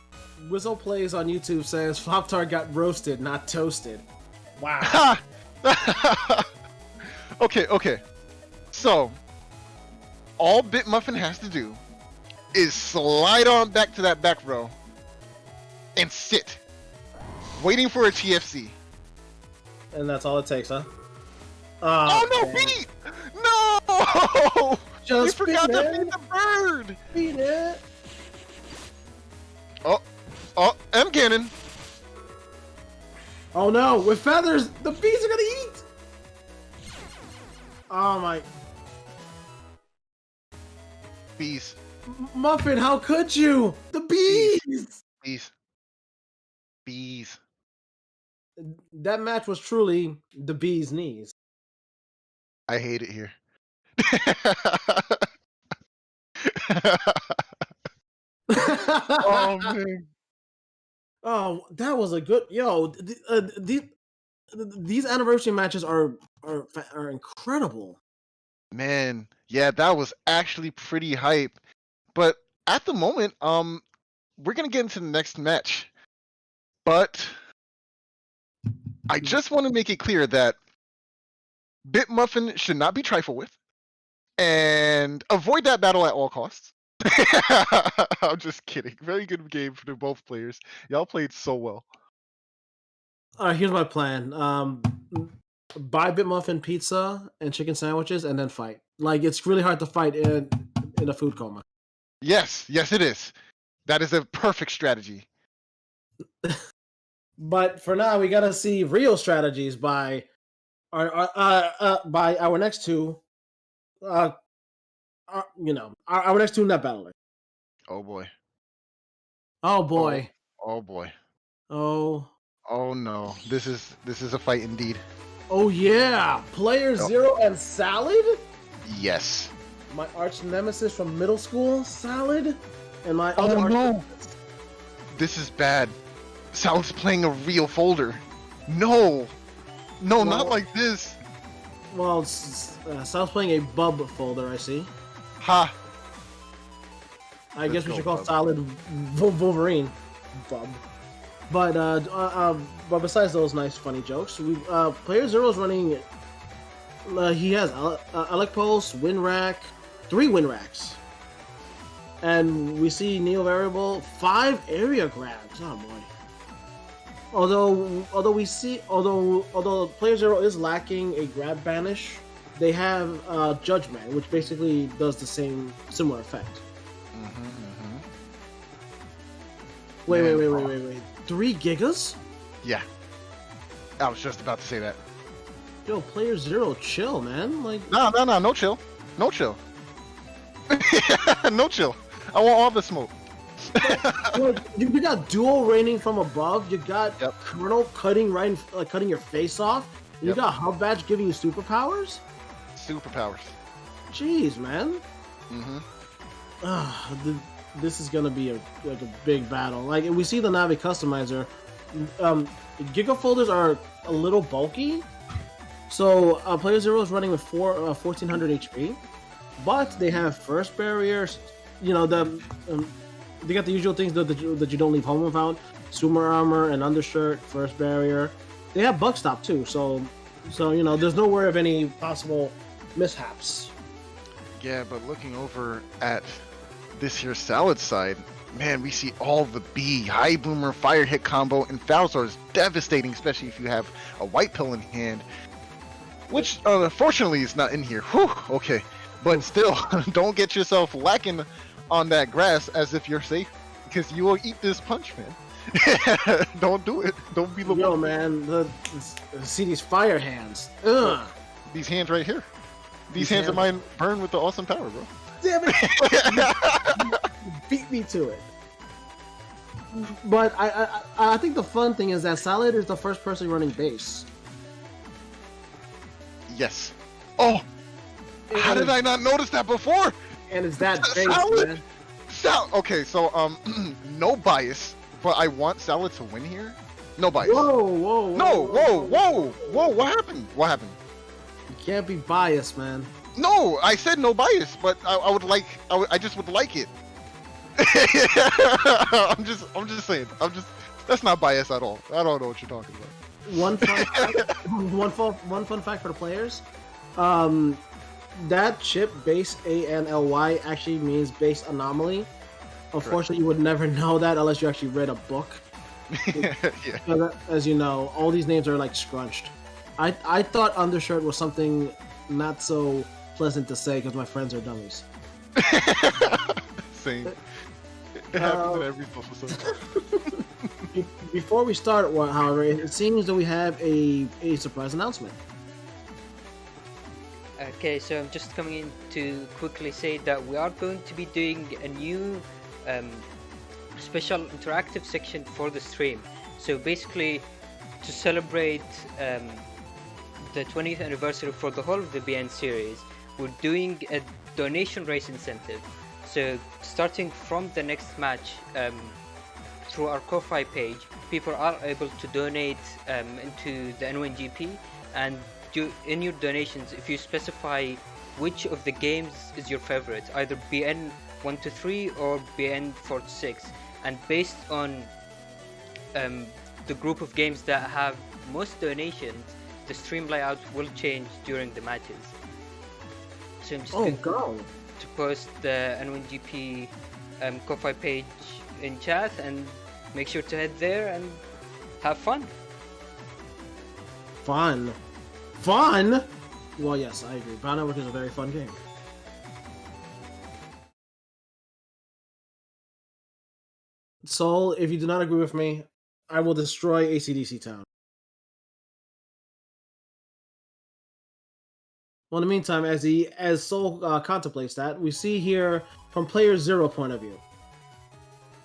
Whistle Plays on YouTube says Flop Tart got roasted, not toasted. Wow. Okay. So, all Bitmuffin has to do is slide on back to that back row and sit, waiting for a TFC. And that's all it takes, huh? Oh no, beat! No! Just we forgot to feed the bird! Beat it! Oh, M cannon! Oh no, with feathers, the bees are gonna eat! Oh my... Bees. Muffin, how could you? The bees! Bees. That match was truly the bee's knees. I hate it here. Oh man. Oh, that was a good... Yo, these anniversary matches are incredible. Man, yeah, that was actually pretty hype. But at the moment, we're gonna get into the next match. But I just want to make it clear that Bitmuffin should not be trifled with, and avoid that battle at all costs. I'm just kidding. Very good game for both players. Y'all played so well. All right, here's my plan. buy BitMuffin pizza and chicken sandwiches, and then fight. Like it's really hard to fight in a food coma. Yes, it is. That is a perfect strategy. But for now, we gotta see real strategies by our next two. Our next two net battlers. Oh boy. Oh boy. Oh boy. Oh. Oh no. This is a fight indeed. Oh yeah. Player Zero and Salad. Yes. My arch nemesis from middle school, Salad, and my other Oh arch no. nemesis. This is bad. Salad's playing a real folder. No. No, Well, not like this. Well, Salad's playing a bub folder. I see. Ha. I guess we go, should call bub. Salad Wolverine bub. But besides those nice funny jokes, we Player Zero is running. He has Alec Pulse, Winrack, 3 Winracks, and we see Neo Variable 5 area grabs. Oh boy. Although Player Zero is lacking a grab banish, they have Judgment, which basically does the similar effect. Wait. 3 gigas? Yeah. I was just about to say that. Yo, Player Zero, chill, man. Like, No, chill. No chill. No chill. I want all the smoke. look, you got dual raining from above. You got Yep. Colonel cutting your face off. You Yep. got Hub Badge giving you superpowers. Superpowers. Jeez, man. This is gonna be a big battle. Like we see the Navi customizer. Giga folders are a little bulky, so Player Zero is running with 1400 HP, but they have first barriers. You know they got the usual things that you don't leave home without: Sumer armor and undershirt, first barrier. They have bug stop too, so there's no worry of any possible mishaps. Yeah, but looking over at this here Salad side, man, we see all the B, high boomer, fire hit combo, and Falzar is devastating, especially if you have a white pill in hand, which unfortunately is not in here. Whew, okay, but still, don't get yourself lacking on that grass as if you're safe, because you will eat this punch, man. Don't do it. Don't be the Yo, one. man, see these fire hands. Ugh. These hands right here. These hands of mine burn with the awesome power, bro. Damn it! Beat me to it. But I think the fun thing is that Salad is the first person running base. Yes. Oh! How did I not notice that before? And it's that base, Salad? man. Okay, so no bias, but I want Salad to win here. No bias. Whoa! Whoa! What happened? You can't be biased, man. No, I said no bias, but I just would like it. I'm just saying. That's not bias at all. I don't know what you're talking about. One fun fact for the players. That chip base ANLY actually means base anomaly. Unfortunately, you would never know that unless you actually read a book. Yeah. As you know, all these names are like scrunched. I thought undershirt was something not so pleasant to say because my friends are dummies. Same. It happens in every social. Before we start, however, it seems that we have a surprise announcement. Okay, so I'm just coming in to quickly say that we are going to be doing a new special interactive section for the stream. So basically, to celebrate the 20th anniversary for the whole of the BN series, we're doing a donation race incentive. So starting from the next match, through our Ko-Fi page, people are able to donate into the N1GP, and in your donations, if you specify which of the games is your favorite, either BN 1 to 3 or BN 4 to 6, and based on the group of games that have most donations, the stream layout will change during the matches. So I'm just going to post the N1GP Ko-Fi page in chat, and make sure to head there and have fun. Fun? Well, yes, I agree. Battle Network is a very fun game. Soul, if you do not agree with me, I will destroy AC/DC Town. Well, in the meantime, as Soul contemplates that, we see here from player 0 point of view,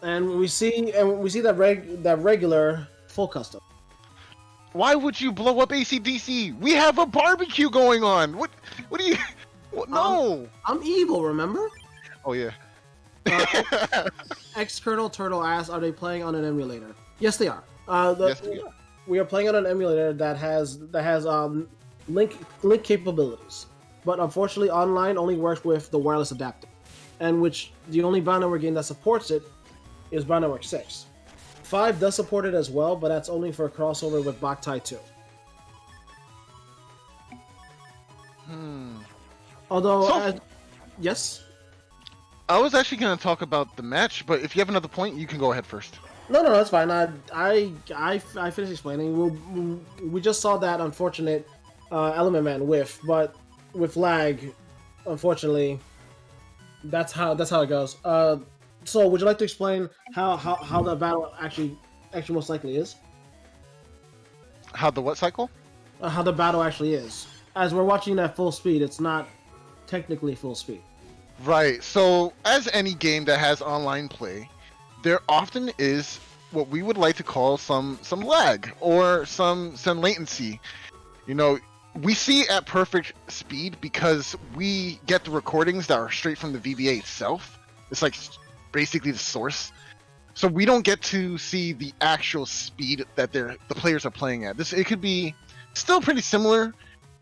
and we see that regular full custom. Why would you blow up ACDC? We have a barbecue going on. What do you? What? No. I'm evil, remember? Oh yeah. Ex-Colonel Turtle asks, "Are they playing on an emulator?" Yes, they are. Yes, they are. We are playing on an emulator that has link capabilities, but unfortunately, online only works with the wireless adapter, and which the only Battle Network game that supports it is Battle Network 6. 5 does support it as well, but that's only for a crossover with Boktai 2. Although, yes. I was actually going to talk about the match, but if you have another point, you can go ahead first. No, that's fine. I finished explaining. We just saw that unfortunate Element Man whiff, but with lag, unfortunately, that's how it goes. So, would you like to explain how the battle actually most likely is? How the what cycle? How the battle actually is. As we're watching at full speed, it's not technically full speed. Right. So, as any game that has online play, there often is what we would like to call some lag or some latency. You know, we see at perfect speed because we get the recordings that are straight from the VBA itself. It's like basically the source. So we don't get to see the actual speed that the players are playing at. It could be still pretty similar,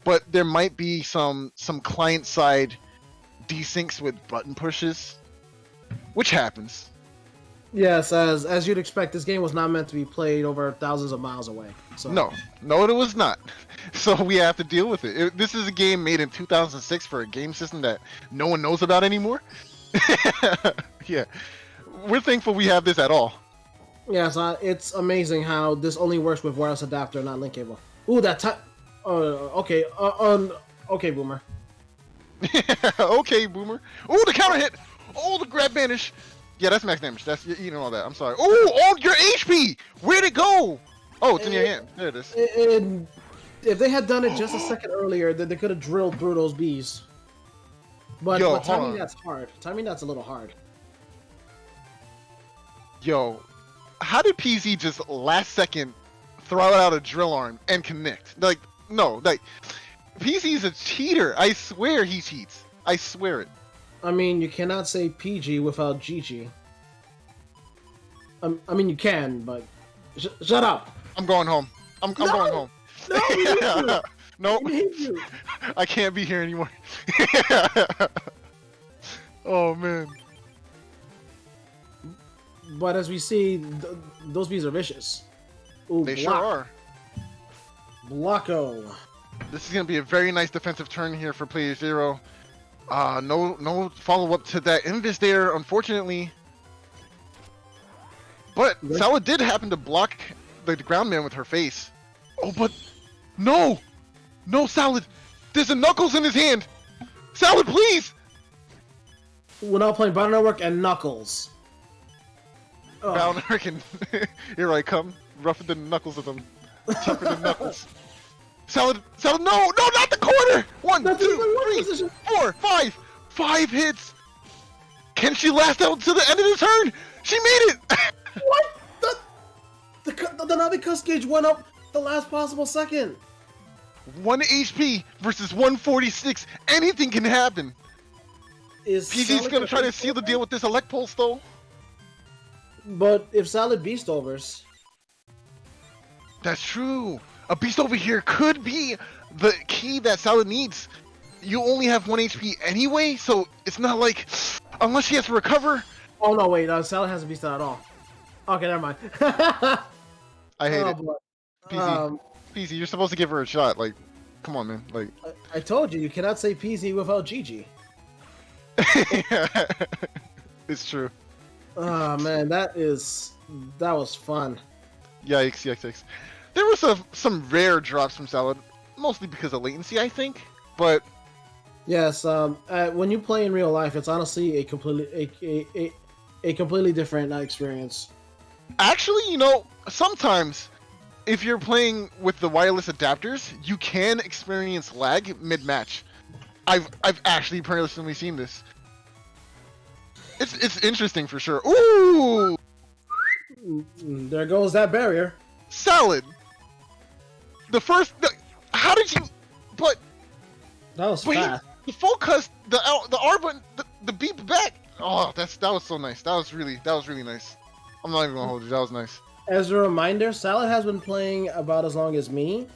but there might be some client side desyncs with button pushes, which happens. Yes, as you'd expect, this game was not meant to be played over thousands of miles away. So. No, it was not. So we have to deal with it. This is a game made in 2006 for a game system that no one knows about anymore. Yeah, we're thankful we have this at all. Yes, it's amazing how this only works with wireless adapter, not link cable. Ooh, that time. Okay. Okay, Boomer. Okay, Boomer. Ooh, the counter hit. Oh, the grab banish. Yeah, that's max damage. That's you know all that. I'm sorry. Oh, your HP. Where'd it go? Oh, it's in your hand. There it is. If they had done it just a second earlier, then they could have drilled through those bees. But timing that's hard. Timing that's a little hard. Yo, how did PZ just last second throw out a drill arm and connect? Like, no, like PZ's a cheater. I swear he cheats. I swear it. I mean, you cannot say PG without GG. I mean, you can, but shut up. I'm going home. I'm going home. No, no, I can't be here anymore. Oh man. But as we see, those bees are vicious. Ooh, they sure are. Blocko. This is gonna be a very nice defensive turn here for player 0. No follow-up to that invis there, unfortunately. But Sawa did happen to block the ground man with her face. Oh, but no, Salad. There's a Knuckles in his hand. Salad, please. We're now playing Battle Network and Knuckles. Battle Network and here I come, rougher than Knuckles with them, tougher than Knuckles. Salad, no, not the corner. 1, 2, 3, 4, 5. 5 hits. Can she last out to the end of the turn? She made it. What? The Navi Cuss gauge went up the last possible second. 1 HP versus 146. Anything can happen. PZ's gonna try to seal the deal with this Elect Pulse though. But if Salad Beast overs. That's true. A Beast over here could be the key that Salad needs. You only have 1 HP anyway, so it's not like unless she has to recover. Oh no, wait, Salad hasn't Beast at all. Okay, never mind. I hate it. PZ, you're supposed to give her a shot. Like, come on, man. Like, I told you cannot say PZ without GG. It's true. Oh man, that was fun. Yikes. There were some rare drops from Salad. mostly because of latency, I think. But Yes, when you play in real life, it's honestly a completely different experience. actually, sometimes if you're playing with the wireless adapters, you can experience lag mid-match. I've actually personally seen this. It's interesting for sure. Ooh, There goes that barrier. Salad. How did you? But That was But fast. the focus, the R button, the beep back. Oh, that was so nice. That was really nice. I'm not even gonna hold you. That was nice. As a reminder, Salad has been playing about as long as me,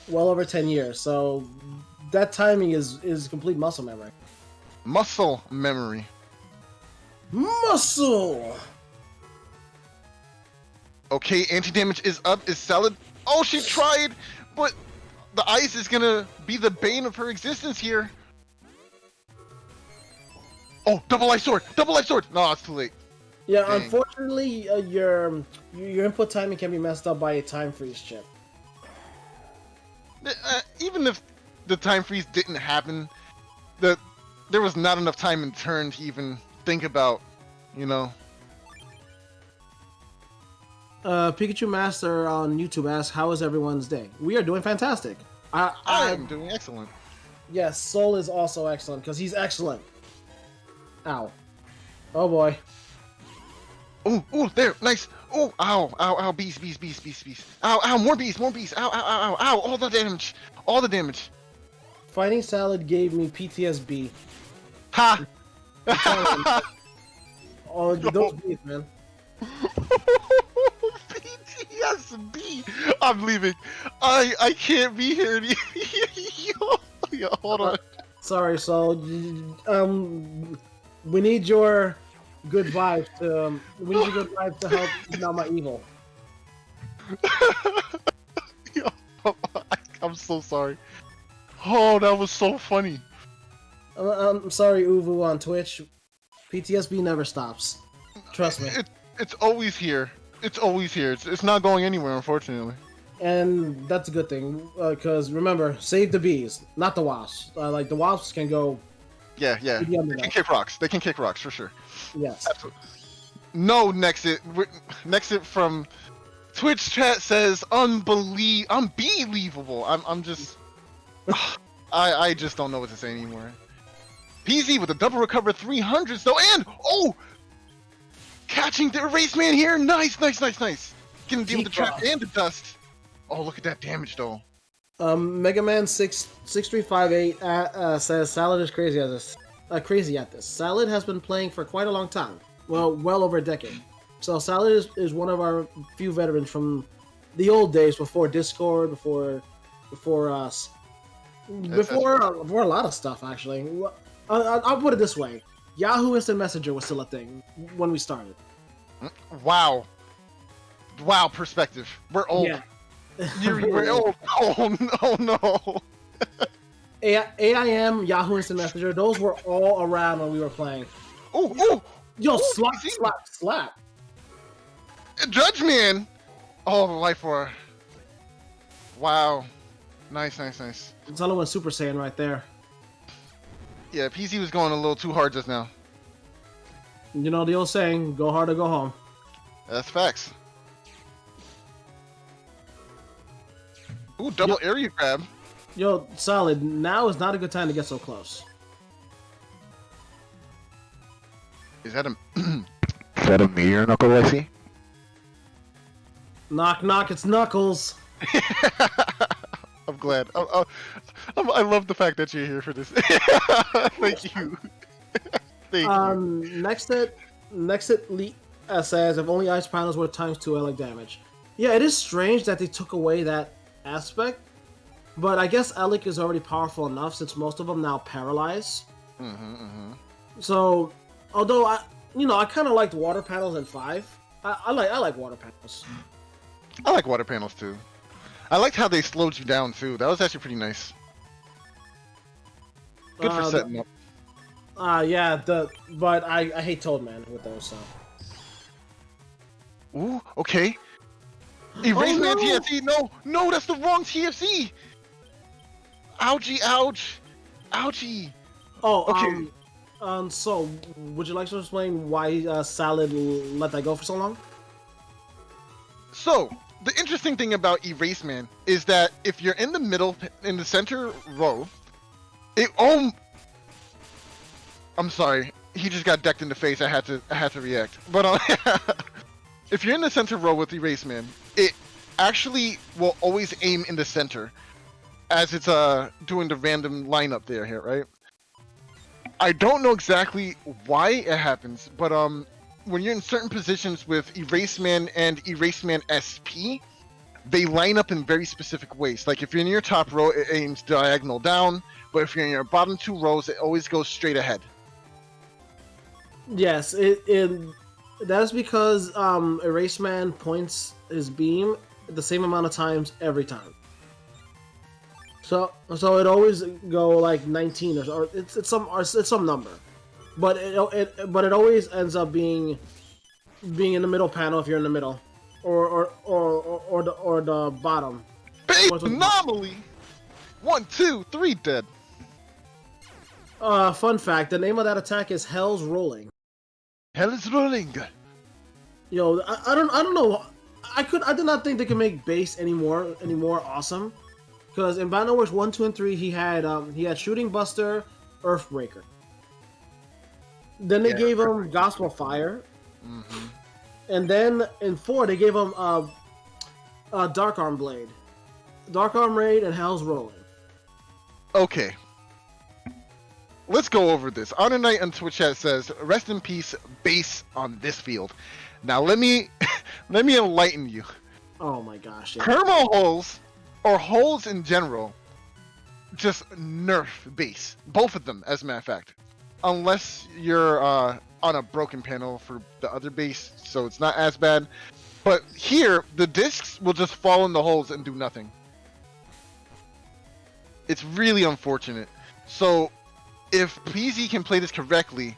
well over 10 years. So that timing is complete muscle memory. Muscle memory. Muscle. Okay, anti-damage is up. Is Salad? Oh, she tried, but the ice is gonna be the bane of her existence here. Oh, double ice sword! Double ice sword! No, it's too late. Yeah, Dang. unfortunately, your input timing can be messed up by a time freeze chip. Even if the time freeze didn't happen, there was not enough time in turn to even think about, Pikachu Master on YouTube asks, "How is everyone's day?" We are doing fantastic. I'm doing excellent. Yes, Soul is also excellent because he's excellent. Ow. Oh boy. Oh, there, nice. Oh, ow, bees. Ow, more bees. Ow, all the damage. Fighting Salad gave me PTSD. Ha! Oh, those bees, man. PTSD. I'm leaving. I can't be here. Yo, hold on. Sorry, Soul. We need your good vibes to. We need your good vibes to help not my evil. Yo, I'm so sorry. Oh, that was so funny. I'm sorry, Uvu on Twitch. PTSD never stops. Trust me. It's always here. It's not going anywhere, unfortunately. And that's a good thing, because remember, save the bees, not the wasps. Like, the wasps can go... Yeah. They Yeah, can kick rocks. They can kick rocks, for sure. Yes. Absolutely. No, Nexit from Twitch chat says unbelievable. I'm just... I just don't know what to say anymore. PZ with a double recover 300s though, and catching the erase man here. Nice. Can deal with the trap and the dust. Oh, look at that damage though. Mega Man 6358 says Salad is crazy at this. Salad has been playing for quite a long time. Well over a decade. So Salad is one of our few veterans from the old days before Discord, before us, before a lot of stuff actually. I'll put it this way: Yahoo Instant Messenger was still a thing when we started. Wow, perspective. We're old. Yeah. We're old. Oh no. AIM, Yahoo Instant Messenger, those were all around when we were playing. Oh. Yo, Ooh, slap. Judge Man. Oh, life for. Wow. Nice. It's all one Super Saiyan right there. Yeah, PC was going a little too hard just now. You know the old saying, go hard or go home. That's facts. Ooh, double area grab. Yo, Solid, now is not a good time to get so close. Is that a meteor knuckle I see? Knock, it's Knuckles. I'm glad. I love the fact that you're here for this. Thank you. Thank you. Next says, if only ice panels were ×2 Alec damage. Yeah, it is strange that they took away that aspect, but I guess Alec is already powerful enough since most of them now paralyze. So, although I kind of liked water panels in 5. I like water panels. I like water panels too. I liked how they slowed you down too. That was actually pretty nice. Good for setting up. Yeah, but I hate Toadman with those. So. Ooh, okay. Erase Man TFC. No, that's the wrong TFC. Ouchie, ouch! Ouchie! Oh, Okay. so would you like to explain why Salad let that go for so long? So, the interesting thing about Erase Man is that if you're in the middle, in the center row, I'm sorry. He just got decked in the face. I had to react. But if you're in the center row with Erase Man, it actually will always aim in the center as it's doing the random lineup here, right? I don't know exactly why it happens, but when you're in certain positions with Erase Man and Erase Man SP, they line up in very specific ways. Like if you're in your top row, it aims diagonal down, but if you're in your bottom two rows, it always goes straight ahead. Yes, that's because Erase Man points his beam the same amount of times every time. So it always go like 19 or it's some number, but it always ends up being in the middle panel if you're in the middle, or the bottom. Base anomaly. 1, 2, 3 dead. Fun fact: the name of that attack is Hell's Rolling. Hell is rolling. Yo, I don't know. I did not think they could make base any more awesome. Because in Battle Wars 1, 2, and 3, he had Shooting Buster, Earthbreaker. Then they gave him Gospel Fire. Mm-hmm. And then in 4, they gave him Dark Arm Blade. Dark Arm Raid and Hell's Rolling. Okay. Let's go over this. Honor Knight on Twitch chat says, rest in peace, base on this field. Now let me enlighten you. Oh my gosh. Yeah. Kermo holes, or holes in general, just nerf base. Both of them, as a matter of fact. Unless you're on a broken panel for the other base, so it's not as bad. But here, the discs will just fall in the holes and do nothing. It's really unfortunate. So, if PZ can play this correctly,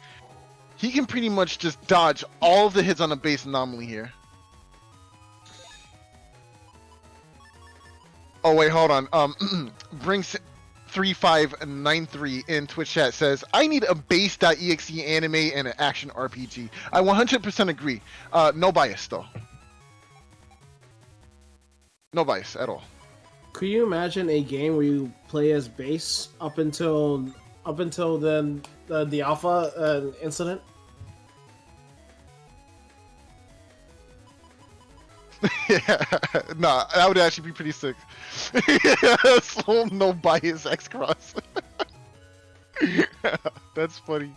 he can pretty much just dodge all of the hits on the base anomaly here. Oh wait, hold on. Brings 3593 in Twitch chat says, I need a base.exe anime and an action RPG. I 100% agree. No bias though. No bias at all. Could you imagine a game where you play as base up until then the alpha incident? Yeah, nah, that would actually be pretty sick. So no bias X cross. That's funny.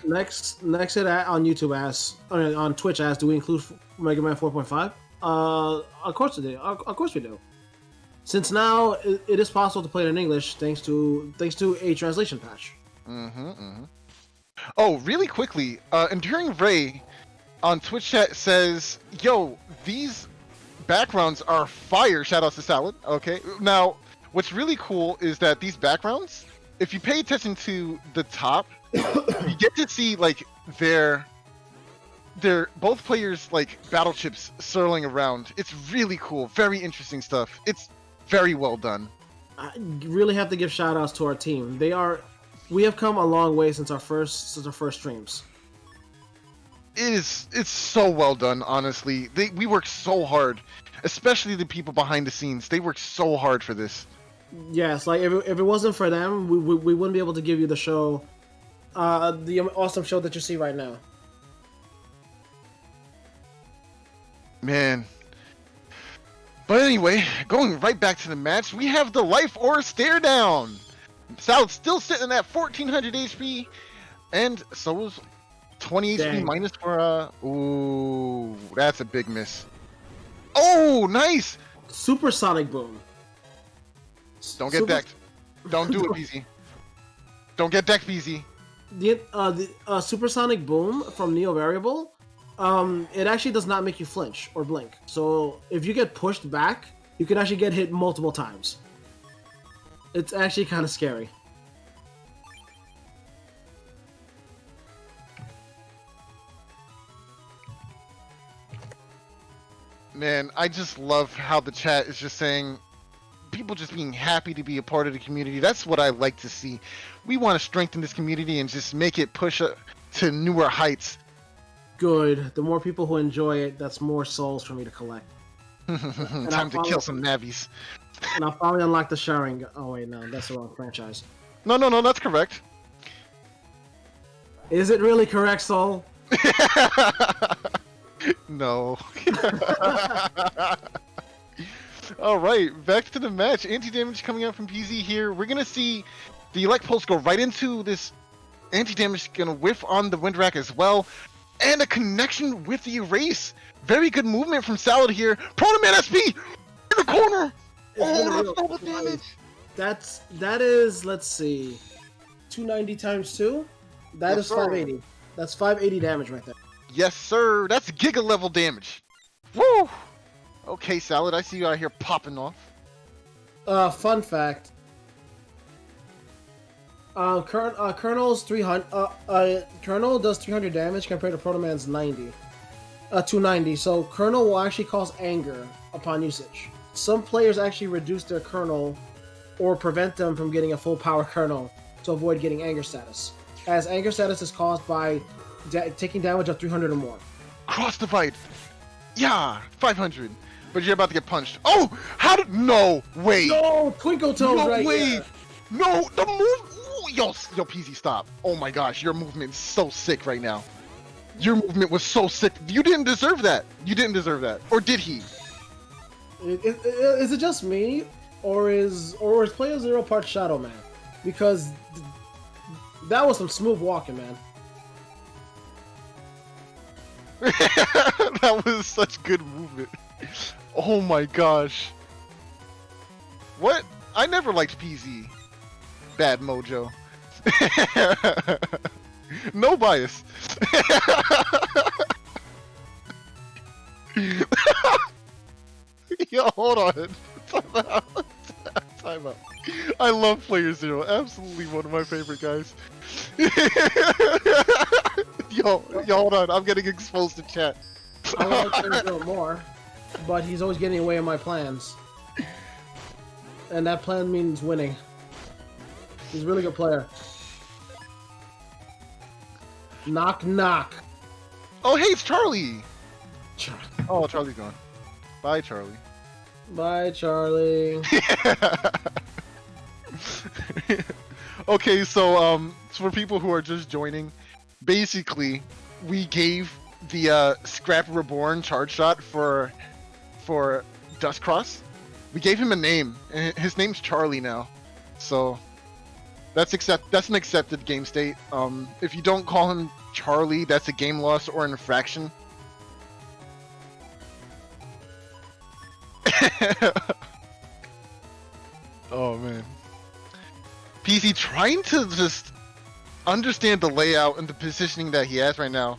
Next it on YouTube asks, on Twitch asks, do we include Mega Man 4.5? Of course we do. Of course we do. Since now it is possible to play it in English thanks to a translation patch. Oh, really quickly, Enduring Ray on Twitch chat says, yo, these backgrounds are fire. Shoutouts to Salad. Okay. Now, what's really cool is that these backgrounds, if you pay attention to the top, you get to see like their both players like battle chips swirling around. It's really cool. Very interesting stuff. It's very well done. I really have to give shoutouts to our team. We have come a long way since our first streams. It's so well done, honestly. We worked so hard, especially the people behind the scenes. They worked so hard for this. Yes, like if it wasn't for them, we wouldn't be able to give you the show, the awesome show that you see right now. Man. But anyway, going right back to the match, we have the Life or Stare Down. Salad's still sitting at 1400 HP, and so is 20 HP minus for ooh, that's a big miss. Oh, nice! Supersonic Boom. Don't get decked. Don't do it, BZ. Don't get decked, BZ. The Supersonic Boom from Neo Variable, it actually does not make you flinch or blink. So if you get pushed back, you can actually get hit multiple times. It's actually kind of scary. Man, I just love how the chat is just saying, people just being happy to be a part of the community. That's what I like to see. We want to strengthen this community and just make it push to newer heights. Good. The more people who enjoy it, that's more souls for me to collect. Time to kill some Navis. And I'll finally unlock the Sharing. Oh wait, no, that's the wrong franchise. No, that's correct. Is it really correct, Soul? No. All right, back to the match. Anti-damage coming out from PZ here. We're gonna see the Elect Pulse go right into this anti-damage, gonna whiff on the Wind Rack as well, and a connection with the Erase. Very good movement from Salad here. Proto Man SP in the corner. That's double damage. That is, let's see, 290 times 2. That is 580. That's 580 damage right there. Yes, sir. That's Giga level damage. Woo! Okay, Salad, I see you out here popping off. Fun fact. Colonel's 300. Colonel does 300 damage compared to Proto Man's 290. So Colonel will actually cause anger upon usage. Some players actually reduce their Colonel or prevent them from getting a full power Colonel to avoid getting anger status, as anger status is caused by taking damage of 300 or more. Cross divide. Yeah, 500. But you're about to get punched. Oh, how did? No way. No, Twinkle Toes No right way. there. No, the move. Ooh, yo, PZ, stop. Oh my gosh, your movement's so sick right now. Your movement was so sick. You didn't deserve that. You didn't deserve that. Or did he? Is it just me, or is Player Zero part Shadow Man? Because that was some smooth walking, man. That was such good movement. Oh my gosh. What? I never liked PZ. Bad mojo. No bias. Yo, hold on. Time out. I love Player Zero. Absolutely one of my favorite guys. Yo, hold on. I'm getting exposed to chat. I like Player Zero more, but he's always getting away in my plans. And that plan means winning. He's a really good player. Knock, knock. Oh, hey, it's Charlie. Oh, Charlie's gone. Bye, Charlie. Bye, Charlie. Okay, so for people who are just joining, basically we gave the Scrap Reborn charge shot for Dustcross. We gave him a name, and his name's Charlie now. So that's an accepted game state. If you don't call him Charlie, that's a game loss or an infraction. Oh man. PC trying to just understand the layout and the positioning that he has right now.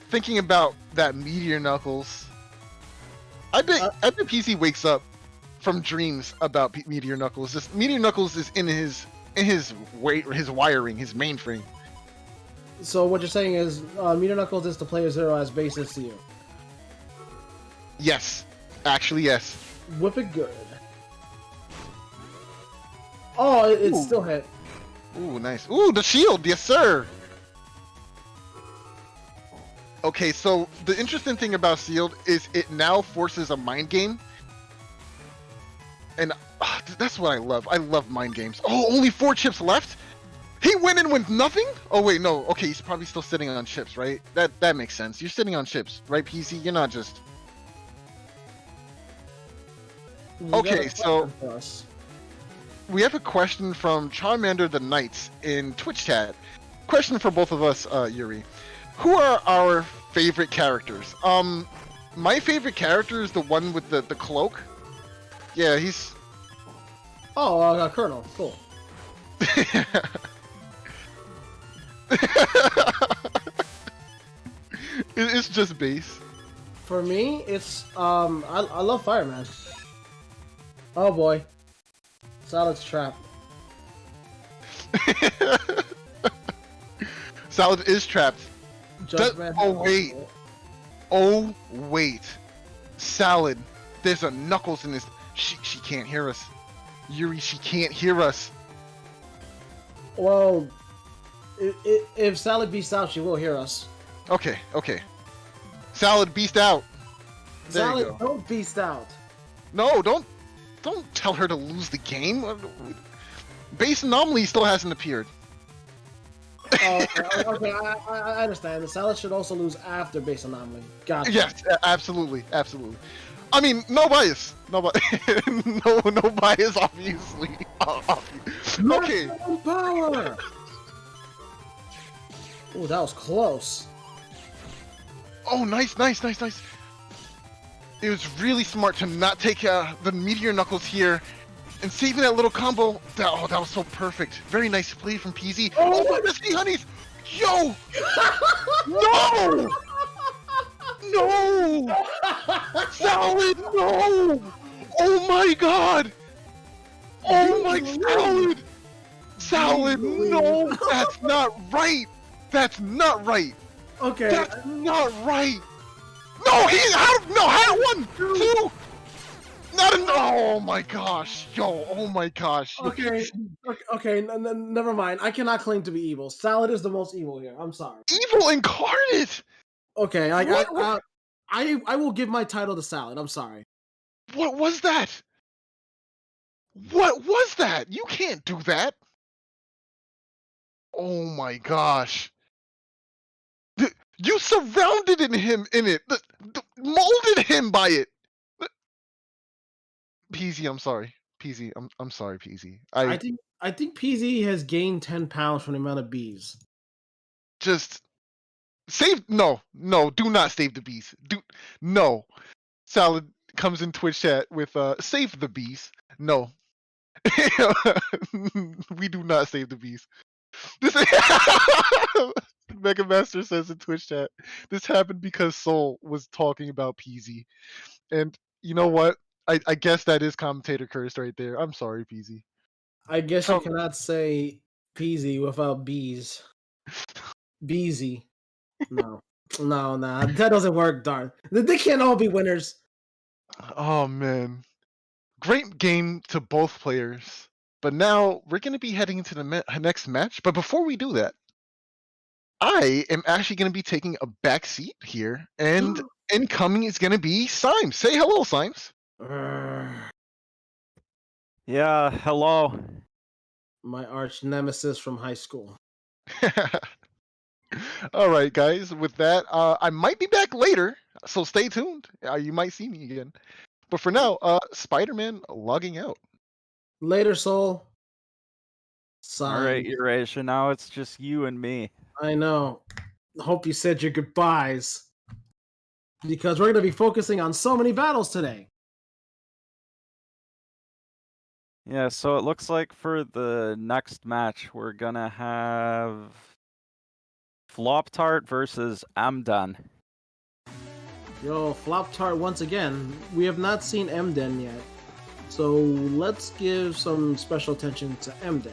Thinking about that Meteor Knuckles. I bet PC wakes up from dreams about Meteor Knuckles. Just Meteor Knuckles is in his wiring, his mainframe. So what you're saying is Meteor Knuckles is the Player Zero as basis to you? Yes. Actually, yes. Whip it good. Oh, it still hit. Ooh, nice. Ooh, the shield, yes sir. Okay, so the interesting thing about Sealed is it now forces a mind game. And that's what I love. I love mind games. Oh, only 4 chips left? He went in with nothing? Oh, wait, no. Okay, he's probably still sitting on chips, right? That makes sense. You're sitting on chips, right, PC? You're not just... Okay, so... We have a question from Charmander the Knights in Twitch chat. Question for both of us, Yuri. Who are our favorite characters? My favorite character is the one with the cloak. Yeah, he's... Oh, Colonel. Cool. It's just base. For me, it's I love Fireman. Oh boy, Salad's trapped. Salad is trapped. Oh wait, Salad. There's a Knuckles in this. She can't hear us. Yuri, she can't hear us. Well, if Salad beasts out, she will hear us. Okay. Salad beast out. There you Salad, go. don't beast out. No, don't tell her to lose the game. Base anomaly still hasn't appeared. Oh, okay, I understand. The Salad should also lose after base anomaly. Gotcha. Yes, absolutely. I mean, no bias. No bias, obviously. Okay. Maximum power! Ooh, that was close. Oh, nice. It was really smart to not take the Meteor Knuckles here and saving that little combo. That was so perfect. Very nice play from PZ. Oh my Risky Honeys! Yo! No! No! Salad, no! Oh my god! Oh my Salad! Salad, no! That's not right! That's not right! Okay. That's not right! No, he had one, two. Not an. Oh my gosh, yo! Oh my gosh. Okay. Never mind. I cannot claim to be evil. Salad is the most evil here. I'm sorry. Evil incarnate. Okay, I will give my title to Salad. I'm sorry. What was that? What was that? You can't do that. Oh my gosh. You surrounded him in it. Molded him by it. PZ, I'm sorry. PZ, I'm sorry, PZ. I think PZ has gained 10 pounds from the amount of bees. Just save. No, do not save the bees. No. Salad comes in Twitch chat with save the bees. No. We do not save the bees. This Mega Master says in Twitch chat, this happened because Soul was talking about PZ. And you know what? I guess that is commentator curse right there. I'm sorry, PZ. I guess you cannot say PZ without bees. Beezy. No, that doesn't work, darn. They can't all be winners. Oh, man. Great game to both players. But now we're going to be heading into the next match. But before we do that, I am actually going to be taking a back seat here. And incoming is going to be Symes. Say hello, Symes. Yeah, hello. My arch nemesis from high school. All right, guys. With that, I might be back later, so stay tuned. You might see me again. But for now, Spider-Man logging out. Later, Soul. All right, Erasure. Now it's just you and me. I know. Hope you said your goodbyes. Because we're going to be focusing on so many battles today. Yeah, so it looks like for the next match, we're going to have Flop Tart versus Amdan. Yo, Flop Tart once again. We have not seen Mden yet. So let's give some special attention to Mden.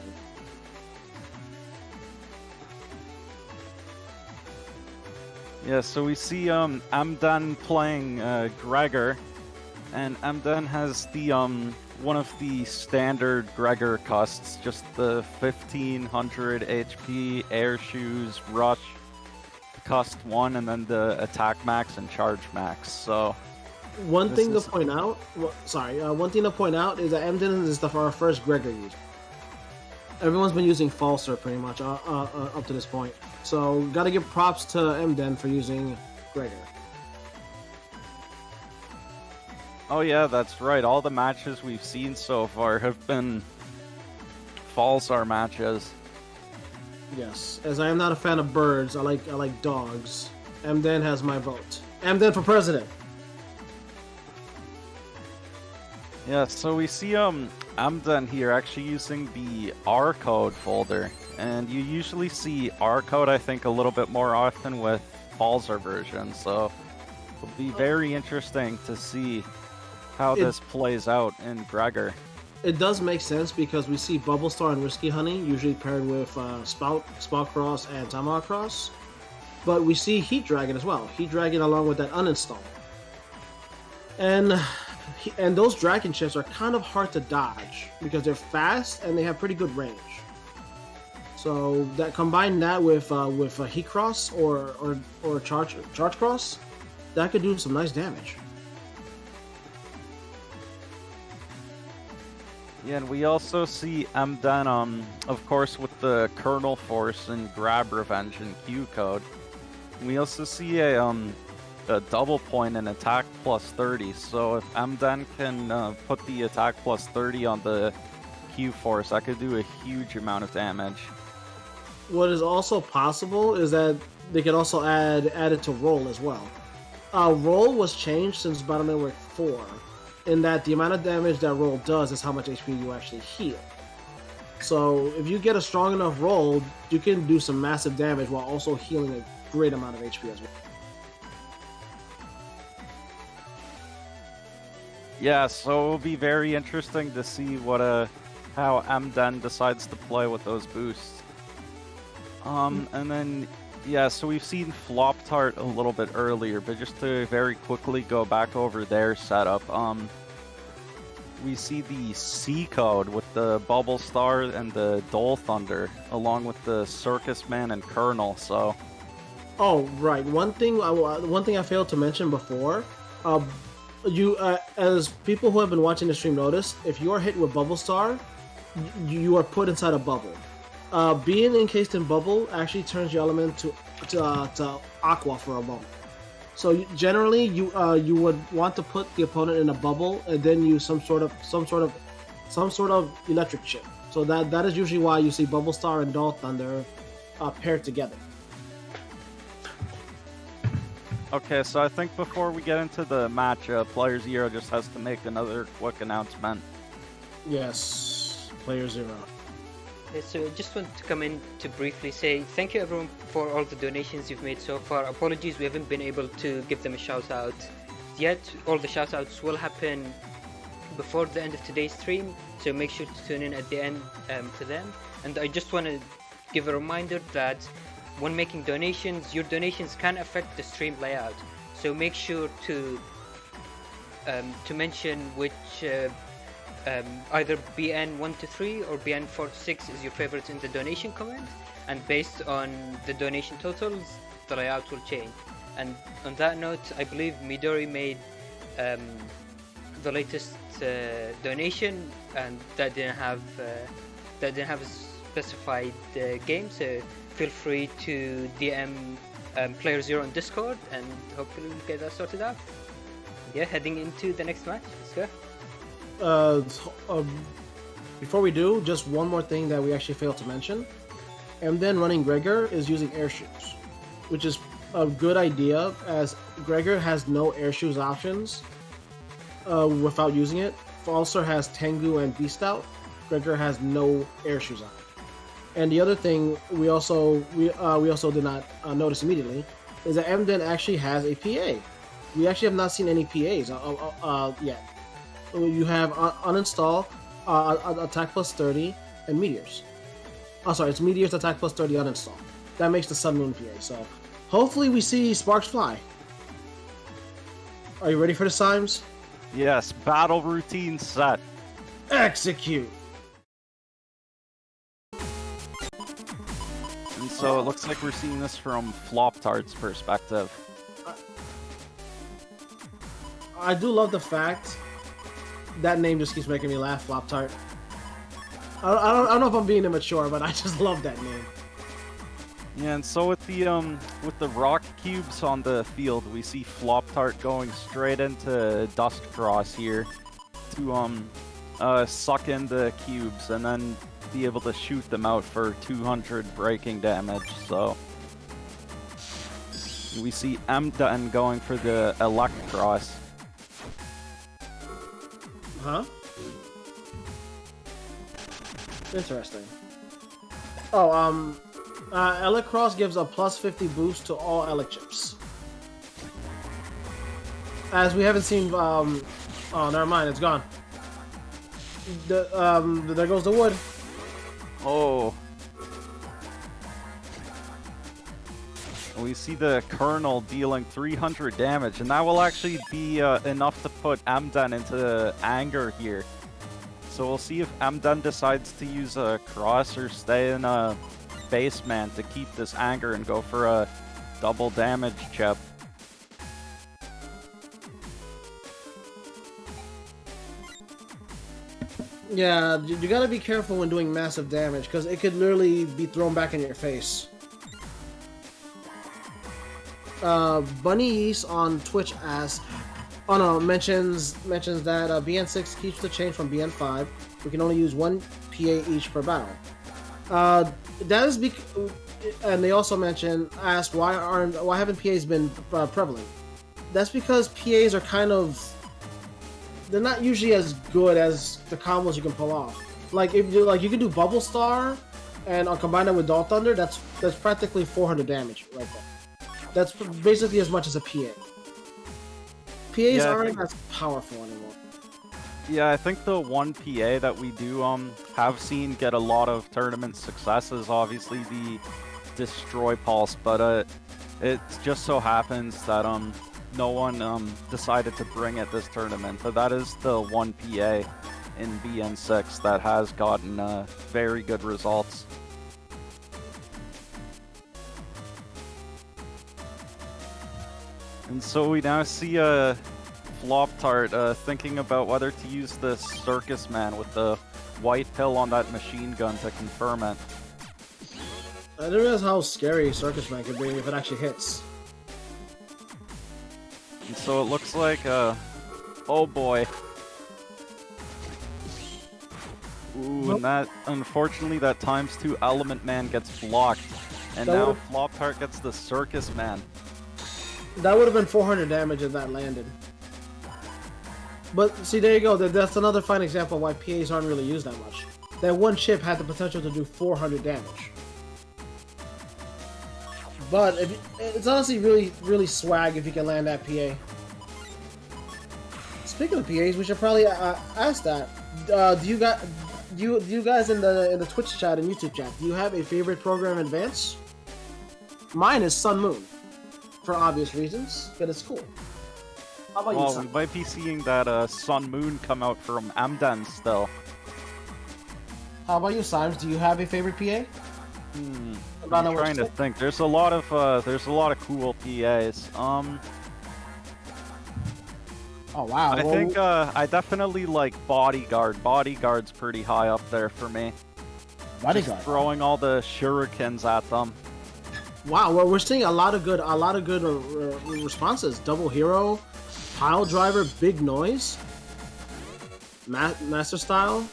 Yeah, so we see Amdan playing Gregor, and Amdan has the one of the standard Gregor costs, just the 1500 HP, air shoes, rush, cost 1, and then the attack max and charge max. So one thing to point out is that Mden is our first Gregor user. Everyone's been using Falser pretty much up to this point. So, gotta give props to Mden for using Gregor. Oh yeah, that's right. All the matches we've seen so far have been Falsar matches. Yes, as I am not a fan of birds, I like dogs. Mden has my vote. Mden for president. Yeah, so we see Amdan here actually using the R code folder, and you usually see R code I think a little bit more often with Falsar version, so it'll be very interesting to see how this plays out in Gregor. It does make sense because we see Bubble Star and Risky Honey usually paired with Spout Cross and Tomahawk Cross, but we see Heat Dragon as well. Heat Dragon along with that uninstall. And and those dragon ships are kind of hard to dodge because they're fast and they have pretty good range. So that combine that with a heat cross or charge cross, that could do some nice damage. Yeah, and we also see Mden, of course, with the Kernel Force and Grab Revenge and Q code. We also see a double point and attack plus 30. So if Mden can put the attack plus 30 on the Q Force, that could do a huge amount of damage. What is also possible is that they can also add it to roll as well. Roll was changed since Battle Network 4, in that the amount of damage that roll does is how much HP you actually heal. So if you get a strong enough roll, you can do some massive damage while also healing a great amount of HP as well. Yeah, so it'll be very interesting to see what how Mden decides to play with those boosts. And then, yeah, so we've seen Flop Tart a little bit earlier, but just to very quickly go back over their setup, we see the C code with the Bubble Star and the Dole Thunder, along with the Circus Man and Colonel. So, oh right, one thing I failed to mention before, as people who have been watching the stream notice, if you are hit with Bubble Star, you are put inside a bubble. Being encased in bubble actually turns your element to aqua for a moment. So generally, you would want to put the opponent in a bubble and then use some sort of electric chip. So that is usually why you see Bubble Star and Dole Thunder paired together. okay, so I think before we get into the match, Player Zero just has to make another quick announcement. Yes, Player Zero. So I just want to come in to briefly say thank you everyone for all the donations you've made so far. Apologies we haven't been able to give them a shout out yet. All the shout outs will happen before the end of today's stream, so make sure to tune in at the end to them. And I just want to give a reminder that when making donations, your donations can affect the stream layout, so make sure to mention which either BN123 or BN46 is your favorite in the donation comment, and based on the donation totals, the layout will change. And on that note, I believe Midori made the latest donation, and that didn't have a specified game. So feel free to DM Player Zero on Discord, and hopefully we'll get that sorted out. Yeah, heading into the next match. Let's go. Before we do, just one more thing that we actually failed to mention. Mden running Gregor is using air shoes, which is a good idea, as Gregor has no air shoes options without using it. Falser has Tengu and Beast Out. Gregor has no air shoes on. And the other thing we also did not notice immediately is that Mden actually has a PA. We actually have not seen any PAs yet. You have uninstall, attack plus 30, and meteors. Oh, sorry, it's meteors, attack plus 30, uninstall. That makes the Sun Moon PA. So hopefully we see sparks fly. Are you ready for the Simes? Yes, battle routine set. Execute. And so it looks like we're seeing this from Flop Tart's perspective. I do love the fact that name just keeps making me laugh, Flop Tart. I don't know if I'm being immature, but I just love that name. Yeah, and so with the rock cubes on the field, we see Flop Tart going straight into Dust Cross here to suck in the cubes and then be able to shoot them out for 200 breaking damage. So we see Mden going for the Elect Cross. Huh? Interesting. Oh, Elec Cross gives a plus 50 boost to all Elec chips. As we haven't seen, oh, never mind, it's gone. There goes the wood. Oh. We see the Colonel dealing 300 damage, and that will actually be enough to put Amdan into anger here. So we'll see if Amdan decides to use a cross or stay in a baseman to keep this anger and go for a double damage chip. Yeah, you gotta be careful when doing massive damage, because it could literally be thrown back in your face. Bunny East on Twitch asks, mentions that BN6 keeps the change from BN5. We can only use 1 PA each per battle. That is and they also asked why haven't PAs been prevalent? That's because PAs are they're not usually as good as the combos you can pull off. Like if you can do Bubble Star and combine that with Dalt Thunder, that's practically 400 damage right there. That's basically as much as a PA. PAs aren't as powerful anymore. Yeah, I think the one PA that we do have seen get a lot of tournament success is obviously the Destroy Pulse, but it just so happens that no one decided to bring it this tournament. But that is the one PA in BN6 that has gotten very good results. And so we now see Flop Tart thinking about whether to use the Circus Man with the white pill on that machine gun to confirm it. I didn't realize how scary Circus Man could be if it actually hits. And so it looks like, oh boy. Ooh, and that, unfortunately, that ×2 Element Man gets blocked. And now Flop Tart gets the Circus Man. That would have been 400 damage if that landed. But see, there you go. That's another fine example of why PAs aren't really used that much. That one chip had the potential to do 400 damage. But it's honestly really swag if you can land that PA. Speaking of PAs, we should probably ask that. Do you guys in the Twitch chat and YouTube chat, do you have a favorite program in Advance? Mine is Sun Moon. For obvious reasons, but it's cool. How about you, Sam? We might be seeing that Sun Moon come out from Amdan still. How about you, Symes? Do you have a favorite PA? I'm trying to think. There's a lot of cool PAs. Oh wow! I think I definitely like Bodyguard. Bodyguard's pretty high up there for me. Bodyguard. Just throwing all the shurikens at them. Wow, well, we're seeing a lot of good responses. Double Hero, Pile Driver, Big Noise, Master Style.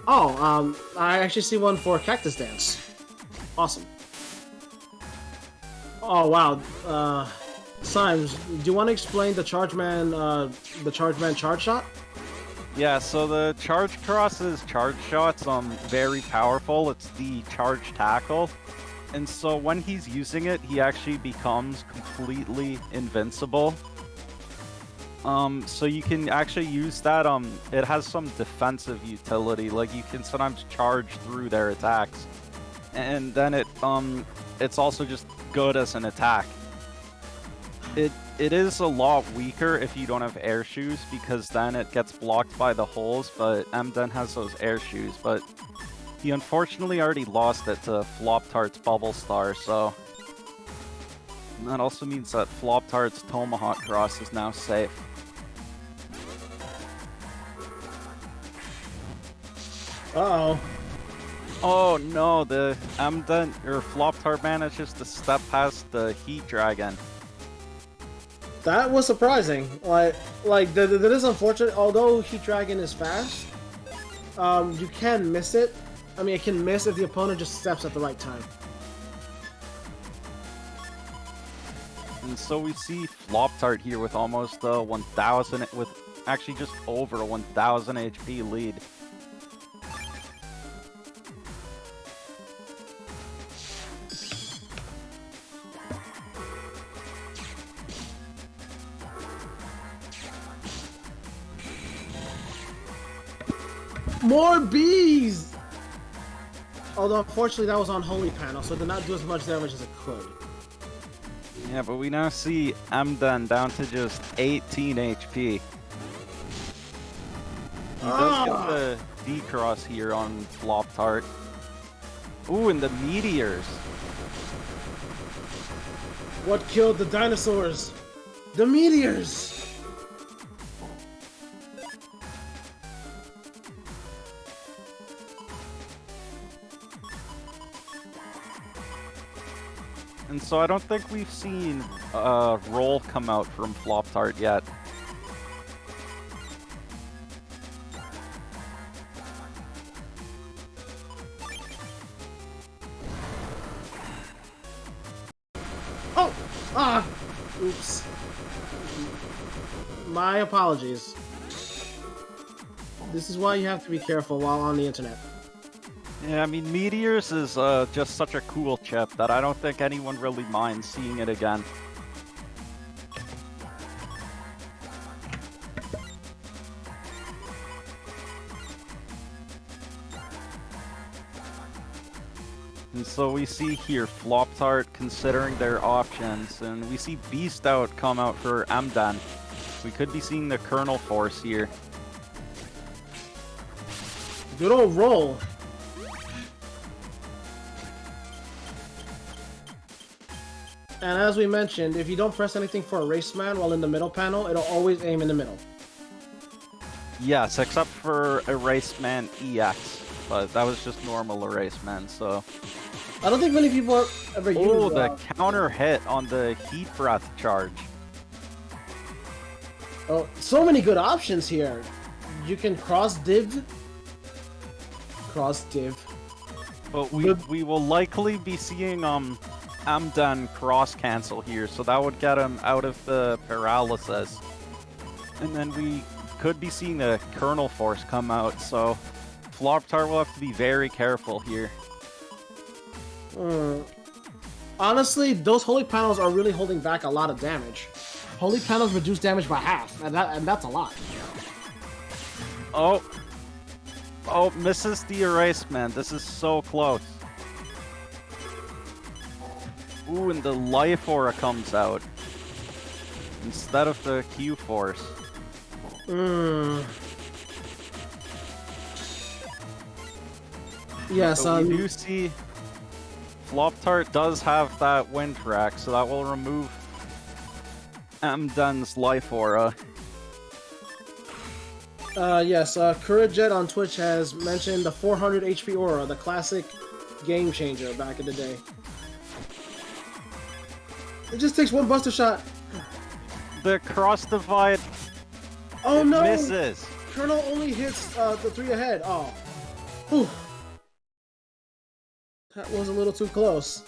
Oh, I actually see one for Cactus Dance. Awesome. Oh wow, Symes, do you want to explain the Charge Man charge shot? Yeah, so the Charge Cross's charge shot's very powerful. It's the Charge Tackle. And so when he's using it, he actually becomes completely invincible. So you can actually use that, it has some defensive utility, like you can sometimes charge through their attacks. And then it's also just good as an attack. It is a lot weaker if you don't have air shoes, because then it gets blocked by the holes, but Amdan has those air shoes, but he unfortunately already lost it to Flop Tart's Bubble Star, so that also means that Flop Tart's Tomahawk Cross is now safe. Uh-oh. Oh no, the Amdan or Flop Tart manages to step past the Heat Dragon. That was surprising. Like that is unfortunate. Although Heat Dragon is fast, you can miss it. I mean, it can miss if the opponent just steps at the right time. And so we see Flop Tart here with almost 1,000, with actually just over 1,000 HP lead. More bees! Although, unfortunately, that was on Holy Panel, so it did not do as much damage as it could. Yeah, but we now see Amdan down to just 18 HP. He does get the D-cross here on Flop Tart. Ooh, and the meteors. What killed the dinosaurs? The meteors! And so I don't think we've seen a roll come out from Flop Tart yet. Oh! Ah! Oops. My apologies. This is why you have to be careful while on the internet. Yeah, I mean, Meteors is just such a cool chip that I don't think anyone really minds seeing it again. And so we see here Flop Tart considering their options, and we see Beast Out come out for Amdan. We could be seeing the Kernel Force here. Good old roll. And as we mentioned, if you don't press anything for Erase Man while in the middle panel, it'll always aim in the middle. Yes, except for Erase Man EX, but that was just normal Erase Man, so... I don't think many people ever use... Oh, the counter hit on the Heat Breath charge. Oh, so many good options here. You can cross div. Cross div. But we will likely be seeing Amdan cross cancel here, so that would get him out of the paralysis. And then we could be seeing a Kernel Force come out, so Flop Tart will have to be very careful here. Honestly, those holy panels are really holding back a lot of damage. Holy panels reduce damage by half, and that's a lot. Oh, misses the Erase Man. This is so close. Ooh, and the Life Aura comes out instead of the Q Force. Yes, so we do see Flop Tart does have that Wind Track, so that will remove Amdan's Life Aura. Yes, Couragejet on Twitch has mentioned the 400 HP Aura, the classic game changer back in the day. It just takes one Buster Shot. The Cross Divide Oh no! misses. Colonel only hits the 3 ahead. Oh. Whew. That was a little too close.